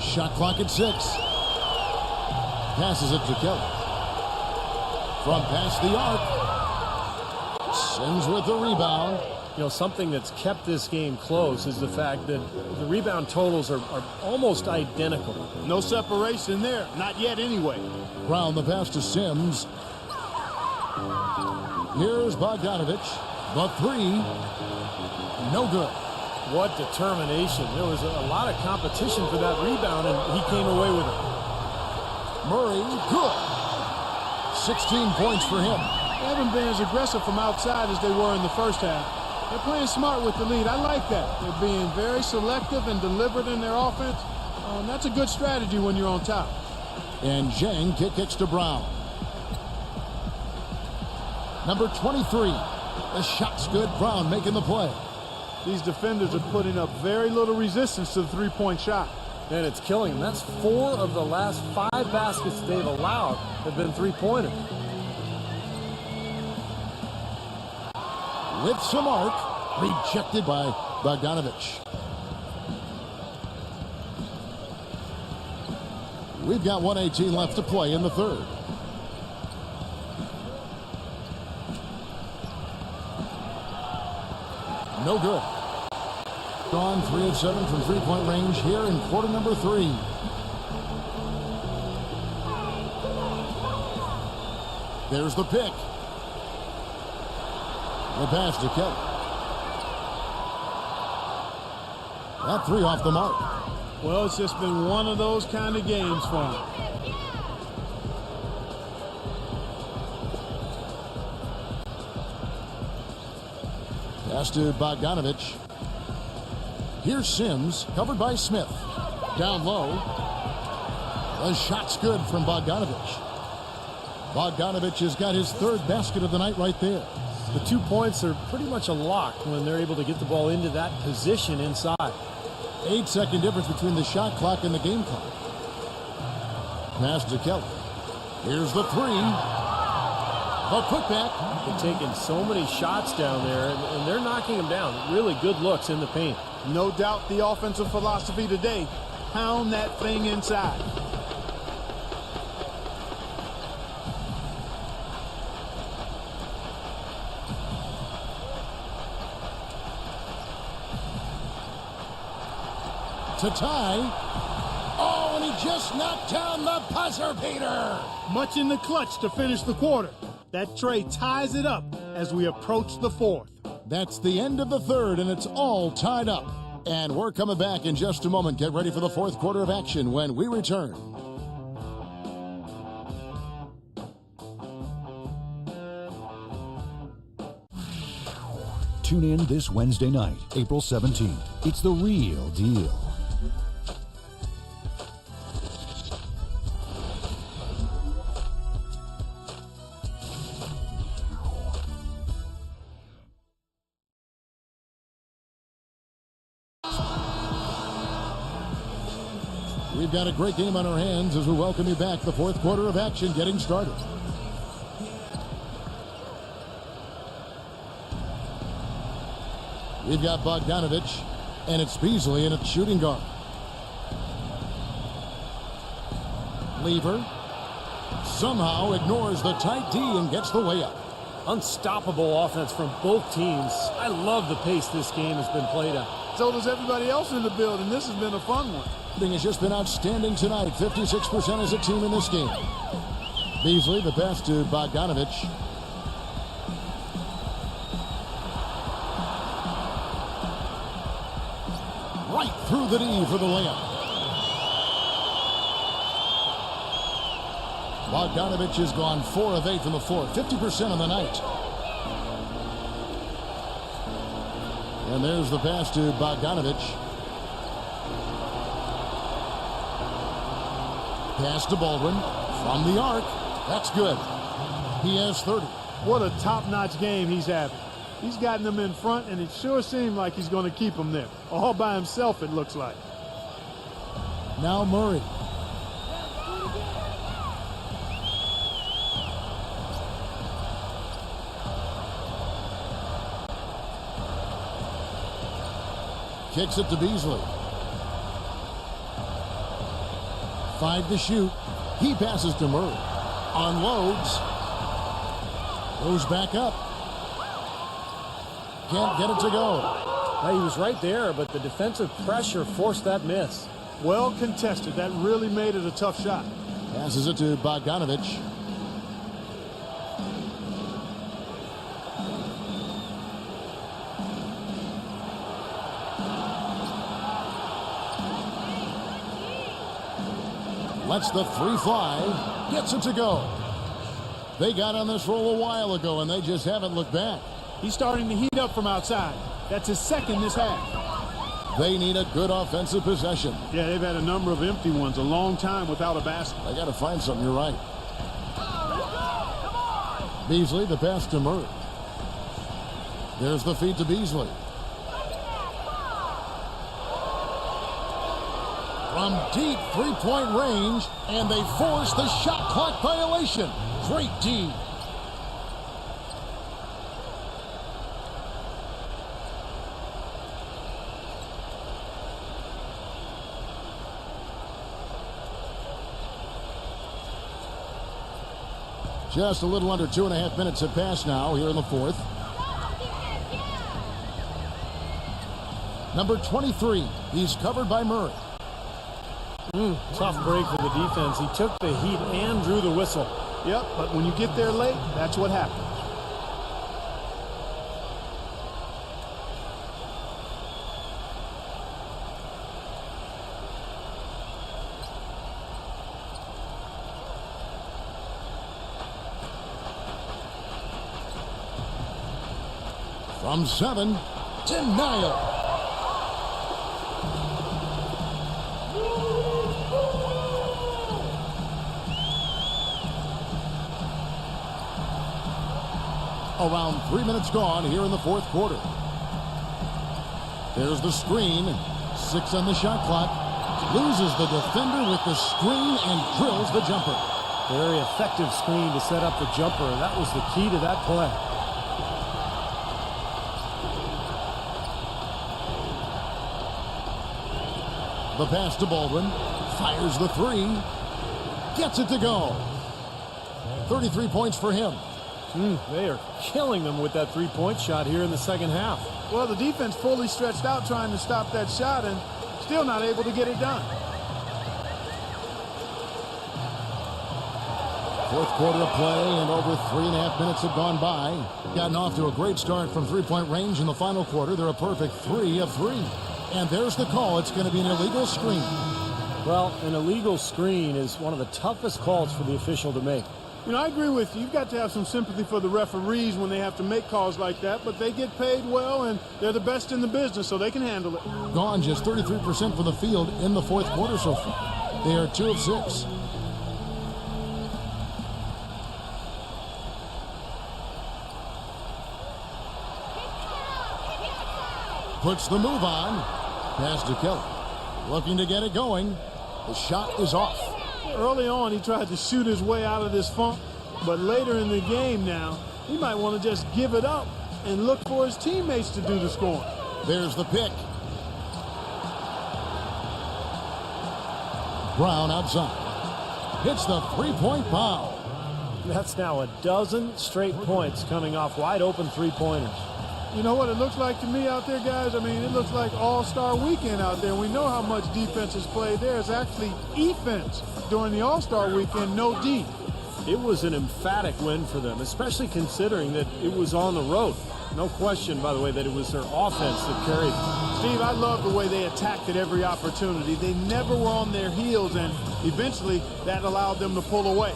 Speaker 3: Shot clock at 6. Passes it to Kelly. From past the arc. Sims with the rebound.
Speaker 4: You know, something that's kept this game close is the fact that the rebound totals are almost identical.
Speaker 5: No separation there. Not yet anyway.
Speaker 3: Brown the pass to Sims. Here's Bogdanovich. The 3. No good.
Speaker 4: What determination. There was a lot of competition for that rebound, and he came away with it.
Speaker 3: Murray, good. 16 points for him.
Speaker 5: They haven't been as aggressive from outside as they were in the first half. They're playing smart with the lead. I like that. They're being very selective and deliberate in their offense. That's a good strategy when you're on top.
Speaker 3: And Zhang kicks to Brown. Number 23. The shot's good. Brown making the play.
Speaker 5: These defenders are putting up very little resistance to the three-point shot.
Speaker 4: And it's killing them. That's 4 of the last 5 baskets they've allowed have been three-pointers.
Speaker 3: With some arc. Rejected by Bogdanovich. We've got 1:18 left to play in the third. No good. Gone 3 of 7 from three-point range here in quarter number 3. There's the pick. The pass to Kelly. That 3 off the mark.
Speaker 5: Well, it's just been one of those kind of games for him.
Speaker 3: Pass to Bogdanovich. Here's Sims, covered by Smith. Down low. The shot's good from Bogdanovich. Bogdanovich has got his 3rd basket of the night right there.
Speaker 4: The 2 points are pretty much a lock when they're able to get the ball into that position inside.
Speaker 3: 8-second difference between the shot clock and the game clock. Pass to Kelly. Here's the 3. A putback.
Speaker 4: They're taking so many shots down there, and they're knocking them down. Really good looks in the paint.
Speaker 5: No doubt the offensive philosophy today. Pound that thing inside.
Speaker 3: To tie. Oh, and he just knocked down the buzzer beater.
Speaker 5: Much in the clutch to finish the quarter. That tray ties it up as we approach the 4th.
Speaker 3: That's the end of the third, and it's all tied up. And we're coming back in just a moment. Get ready for the 4th quarter of action when we return.
Speaker 7: Tune in this Wednesday night, April 17th. It's the real deal.
Speaker 3: We've got a great game on our hands as we welcome you back. The fourth quarter of action getting started. We've got Bogdanovich, and it's Beasley in at shooting guard. Lever somehow ignores the tight D and gets the layup.
Speaker 4: Unstoppable offense from both teams. I love the pace this game has been played at.
Speaker 5: So does everybody else in the building. This has been a fun one.
Speaker 3: Shooting has just been outstanding tonight. 56% as a team in this game. Beasley, the pass to Bogdanovich. Right through the D for the layup. Bogdanovich has gone 4 of 8 from the floor, 50% on the night. And there's the pass to Bogdanovich. Pass to Baldwin from the arc. That's good. He has 30.
Speaker 5: What a top-notch game he's having. He's gotten them in front, and it sure seemed like he's going to keep them there. All by himself, it looks like.
Speaker 3: Now Murray. Kicks it to Beasley. 5 to shoot. He passes to Murray. Unloads. Goes back up. Can't get it to go.
Speaker 4: He was right there, but the defensive pressure forced that miss.
Speaker 5: Well contested. That really made it a tough shot.
Speaker 3: Passes it to Bogdanovich. Lets the 3 fly. Gets it to go. They got on this roll a while ago, and they just haven't looked back.
Speaker 5: He's starting to heat up from outside. That's his second this half.
Speaker 3: They need a good offensive possession.
Speaker 5: Yeah, they've had a number of empty ones, a long time without a basket.
Speaker 3: They got to find something. You're right. Beasley, the pass to Murray. There's the feed to Beasley. From deep three-point range, and they force the shot clock violation. Great D. Just a little under 2.5 minutes have passed now here in the fourth. Number 23, he's covered by Murray.
Speaker 4: Tough break for the defense. He took the heat and drew the whistle.
Speaker 5: Yep, but when you get there late, that's what happens.
Speaker 3: From 7, denial. Around 3 minutes gone here in the fourth quarter. There's the screen. 6 on the shot clock. Loses the defender with the screen and drills the jumper.
Speaker 4: Very effective screen to set up the jumper. That was the key to that play.
Speaker 3: The pass to Baldwin. Fires the 3. Gets it to go. 33 points for him.
Speaker 4: They are killing them with that three-point shot here in the second half.
Speaker 5: Well, the defense fully stretched out trying to stop that shot and still not able to get it done.
Speaker 3: Fourth quarter of play, and over 3.5 minutes have gone by. Gotten off to a great start from three-point range in the final quarter. They're a perfect 3 of 3. And there's the call. It's going to be an illegal screen.
Speaker 4: Well, an illegal screen is one of the toughest calls for the official to make.
Speaker 5: You know, I agree with you. You've got to have some sympathy for the referees when they have to make calls like that, but they get paid well, and they're the best in the business, so they can handle it.
Speaker 3: Gone just 33% from the field in the fourth quarter so far. They are 2 of 6. Puts the move on. Pass to Kelly. Looking to get it going. The shot is off.
Speaker 5: Early on, he tried to shoot his way out of this funk, but later in the game now, he might want to just give it up and look for his teammates to do the scoring.
Speaker 3: There's the pick. Brown outside. Hits the three-point foul.
Speaker 4: That's now a dozen straight points coming off wide open three-pointers.
Speaker 5: You know what it looks like to me out there, guys? I mean, it looks like All-Star Weekend out there. We know how much defense is played there. It's actually offense during the All-Star Weekend, no D.
Speaker 4: It was an emphatic win for them, especially considering that it was on the road. No question, by the way, that it was their offense that carried.
Speaker 5: Steve, I love the way they attacked at every opportunity. They never were on their heels, and eventually that allowed them to pull away.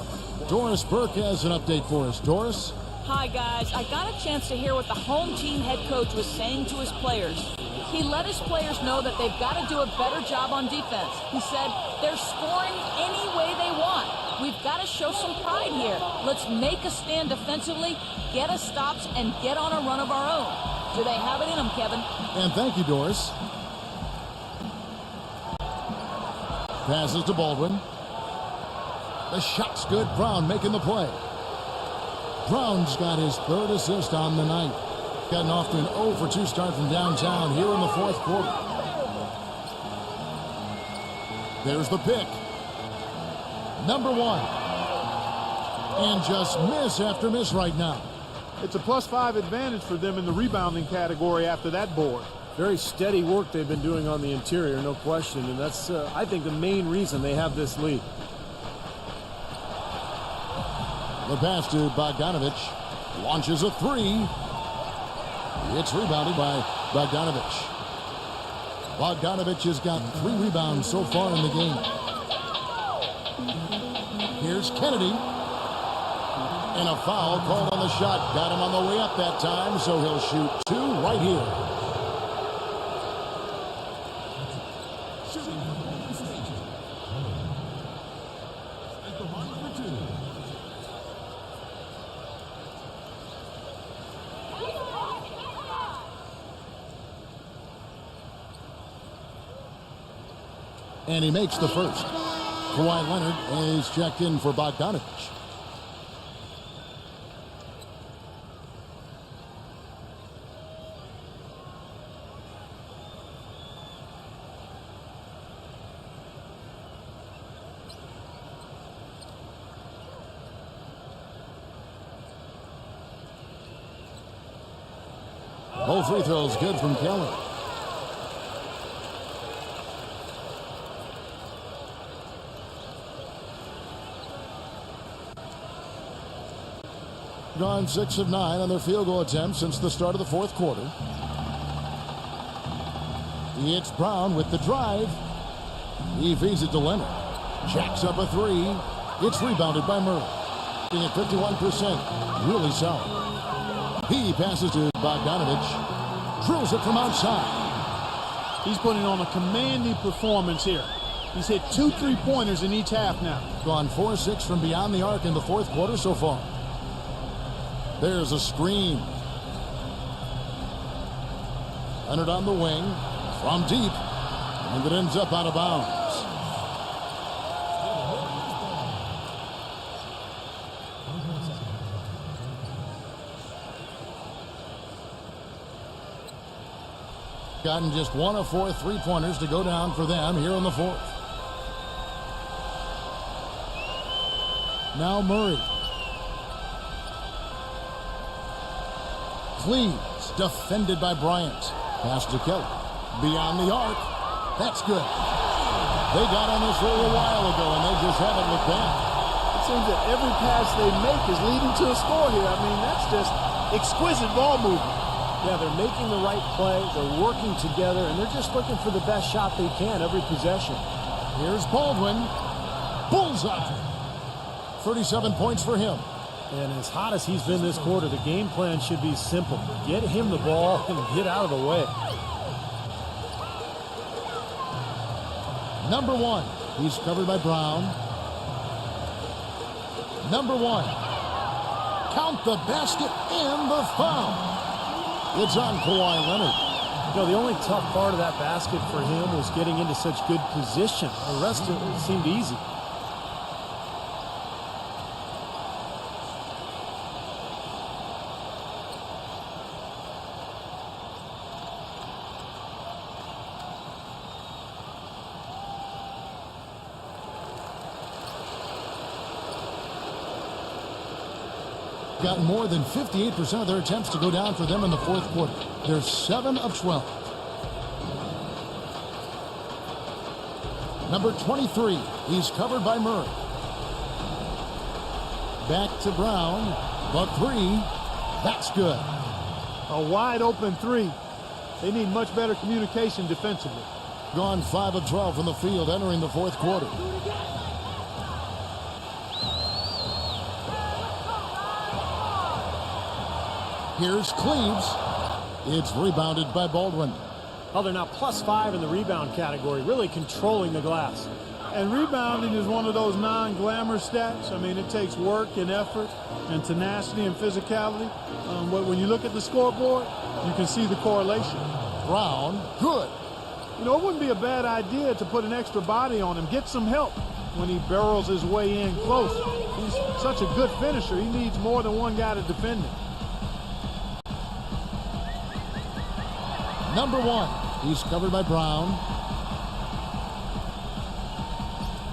Speaker 3: Doris Burke has an update for us. Doris?
Speaker 6: Hi, guys. I got a chance to hear what the home team head coach was saying to his players. He let his players know that they've got to do a better job on defense. He said, they're scoring any way they want. We've got to show some pride here. Let's make a stand defensively, get us stops, and get on a run of our own. Do they have it in them, Kevin?
Speaker 3: And thank you, Doris. Passes to Baldwin. The shot's good. Brown making the play. Brown's got his third assist on the night. Gotten off to an 0 for 2 start from downtown here in the fourth quarter. There's the pick. Number 1. And just miss after miss right now.
Speaker 5: It's a +5 advantage for them in the rebounding category after that board.
Speaker 4: Very steady work they've been doing on the interior, no question. And that's, I think, the main reason they have this lead.
Speaker 3: The pass to Bogdanovich. Launches a 3. It's rebounded by Bogdanovich. Bogdanovich has got 3 rebounds so far in the game. Here's Kennedy. And a foul called on the shot. Got him on the way up that time, so he'll shoot 2 right here.
Speaker 8: Shooting station. At the line for 2.
Speaker 3: And he makes the first. Kawhi Leonard is checked in for Bogdanovich. Both free throws good from Kelly. Gone 6 of 9 on their field goal attempts since the start of the fourth quarter. It's Brown with the drive. He feeds it to Leonard. Jacks up a 3. It's rebounded by Murray. At 51%. Really solid. He passes to Bogdanovich. Drills it from outside.
Speaker 5: He's putting on a commanding performance here. He's hit 2 3-pointers in each half now.
Speaker 3: Gone 4-6 from beyond the arc in the fourth quarter so far. There's a screen. Leonard on the wing. From deep. And it ends up out of bounds. Gotten just 1 of 4 3-pointers to go down for them here in the fourth. Now Murray. Cleaves, defended by Bryant. Pass to Kelly. Beyond the arc. That's good. They got on this roll a while ago, and they just haven't looked back.
Speaker 5: It seems that every pass they make is leading to a score here. I mean, that's just exquisite ball movement.
Speaker 4: Yeah, they're making the right play. They're working together, and they're just looking for the best shot they can every possession.
Speaker 3: Here's Baldwin. Bullseye. 37 points for him.
Speaker 4: And as hot as he's been this quarter, the game plan should be simple. Get him the ball and get out of the way.
Speaker 3: Number 1. He's covered by Brown. Number 1. Count the basket and the foul. It's on Kawhi Leonard.
Speaker 4: You know, the only tough part of that basket for him was getting into such good position. The rest of it seemed easy.
Speaker 3: Got more than 58% of their attempts to go down for them in the fourth quarter. They're 7 of 12. Number 23, he's covered by Murray. Back to Brown. The three, that's good.
Speaker 5: A wide open three. They need much better communication defensively.
Speaker 3: Gone 5 of 12 from the field entering the fourth quarter. Here's Cleves. It's rebounded by Baldwin.
Speaker 4: Oh, they're now +5 in the rebound category, really controlling the glass.
Speaker 5: And rebounding is one of those non-glamour stats. I mean, it takes work and effort and tenacity and physicality. But when you look at the scoreboard, you can see the correlation.
Speaker 3: Brown, good.
Speaker 5: You know, it wouldn't be a bad idea to put an extra body on him, get some help when he barrels his way in close. He's such a good finisher. He needs more than one guy to defend him.
Speaker 3: Number 1, he's covered by Brown.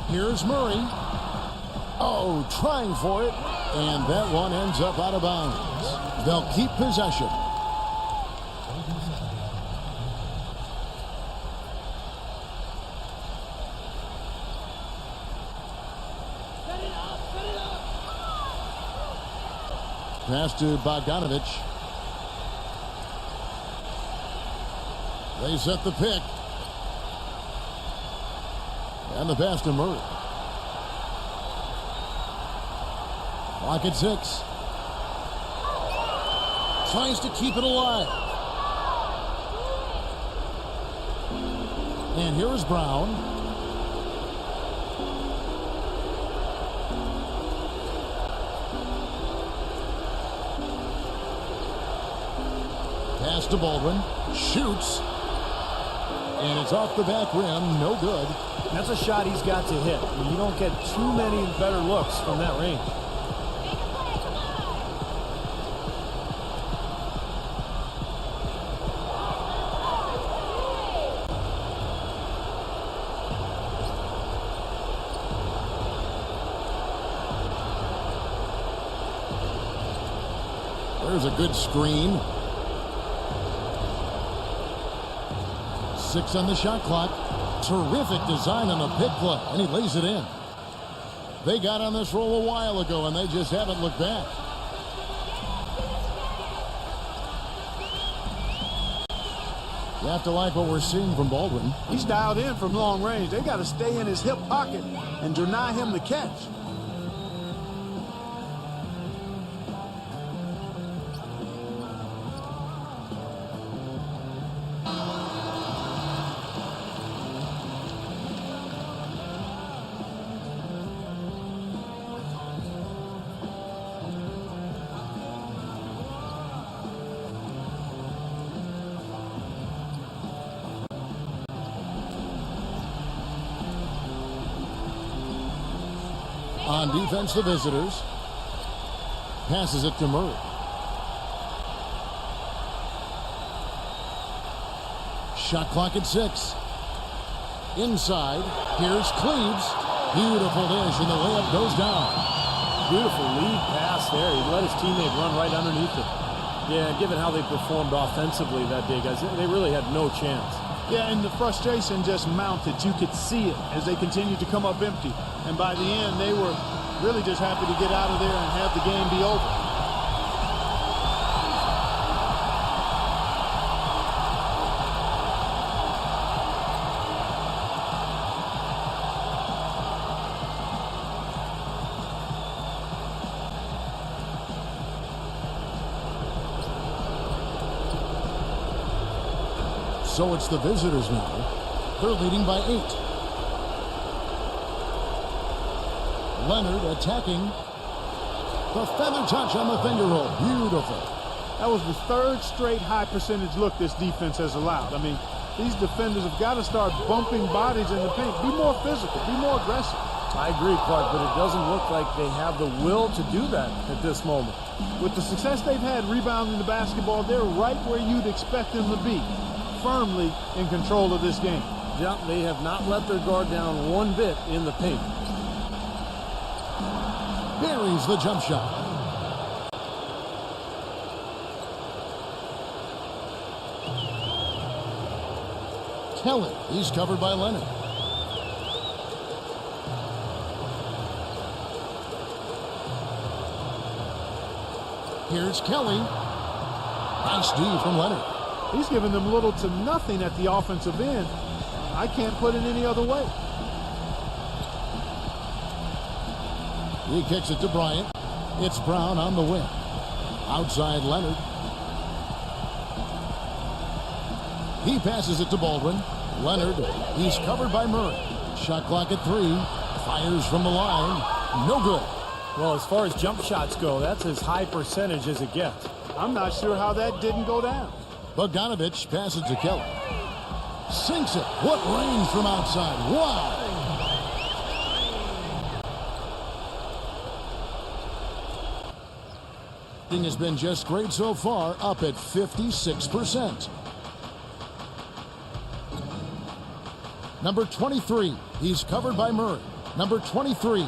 Speaker 3: Here's Murray. Oh, trying for it. And that one ends up out of bounds. They'll keep possession. Pass to Bogdanovich. They set the pick. And the pass to Murray. Clock at 6. Tries to keep it alive. And here is Brown. Pass to Baldwin. Shoots. And it's off the back rim. No good.
Speaker 4: That's a shot he's got to hit. I mean, you don't get too many better looks from that range.
Speaker 3: There's a good screen. 6 on the shot clock. Terrific design on the pick play, and he lays it in. They got on this roll a while ago, and they just haven't looked back. You have to like what we're seeing from Baldwin.
Speaker 5: He's dialed in from long range. They got to stay in his hip pocket and deny him the catch.
Speaker 3: On defense, the visitors. Passes it to Murray. Shot clock at 6. Inside. Here's Cleves. Beautiful dish, and the layup goes down.
Speaker 4: Beautiful lead pass there. He let his teammate run right underneath it. Yeah, given how they performed offensively that day, guys, they really had no chance.
Speaker 5: Yeah, and the frustration just mounted. You could see it as they continued to come up empty. And by the end, they were really just happy to get out of there and have the game be over.
Speaker 3: So it's the visitors now. They're leading by 8. Leonard attacking. The feather touch on the finger roll. Beautiful.
Speaker 5: That was the third straight high percentage look this defense has allowed. I mean, these defenders have got to start bumping bodies in the paint. Be more physical, be more aggressive.
Speaker 4: I agree, Clark, but it doesn't look like they have the will to do that at this moment.
Speaker 5: With the success they've had rebounding the basketball, they're right where you'd expect them to be, firmly in control of this game.
Speaker 4: Yeah, they have not let their guard down one bit in the paint.
Speaker 3: Buries the jump shot. Kelly, he's covered by Leonard. Here's Kelly. Nice D from Leonard.
Speaker 5: He's giving them little to nothing at the offensive end. I can't put it any other way.
Speaker 3: He kicks it to Bryant. It's Brown on the wing. Outside Leonard. He passes it to Baldwin. Leonard, he's covered by Murray. Shot clock at 3. Fires from the line. No good.
Speaker 4: Well, as far as jump shots go, that's as high percentage as it gets.
Speaker 5: I'm not sure how that didn't go down.
Speaker 3: Bogdanovich passes to Kelly. Sinks it. What range from outside. Wow. Has been just great so far, up at 56%. Number 23, he's covered by Murray. Number 23.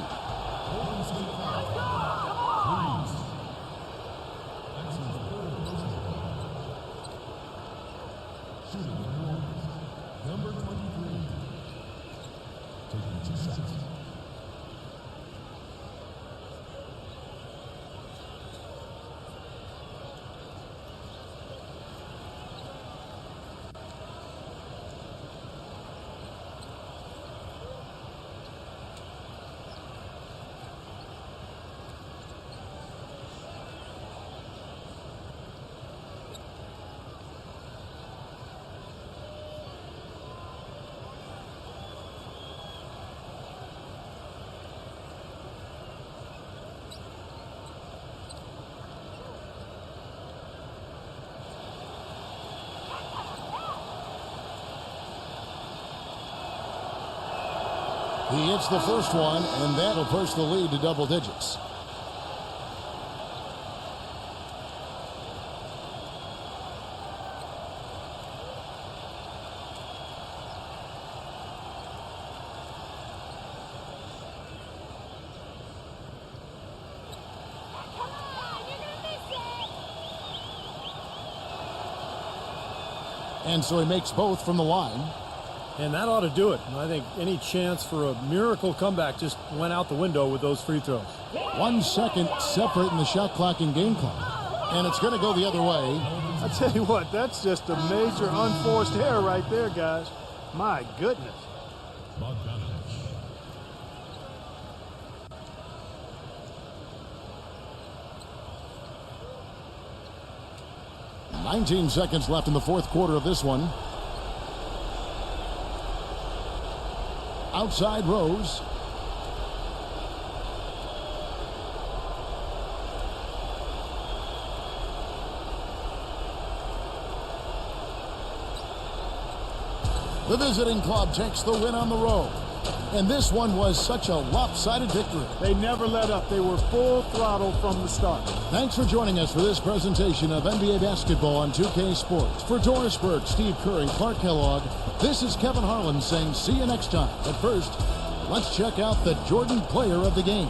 Speaker 3: He hits the first one, and that'll push the lead to double digits. And so he makes both from the line.
Speaker 4: And that ought to do it. I think any chance for a miracle comeback just went out the window with those free throws.
Speaker 3: 1 second separating the shot clock and game clock. And it's going to go the other way.
Speaker 5: I tell you what, that's just a major unforced error right there, guys. My goodness.
Speaker 3: 19 seconds left in the fourth quarter of this one. Outside Rose. The visiting club takes the win on the road. And this one was such a lopsided victory.
Speaker 5: They never let up. They were full throttle from the start.
Speaker 3: Thanks for joining us for this presentation of NBA basketball on 2K Sports. For Doris Burke, Steve Kerr, and Clark Kellogg, this is Kevin Harlan saying see you next time. But first, let's check out the Jordan player of the game.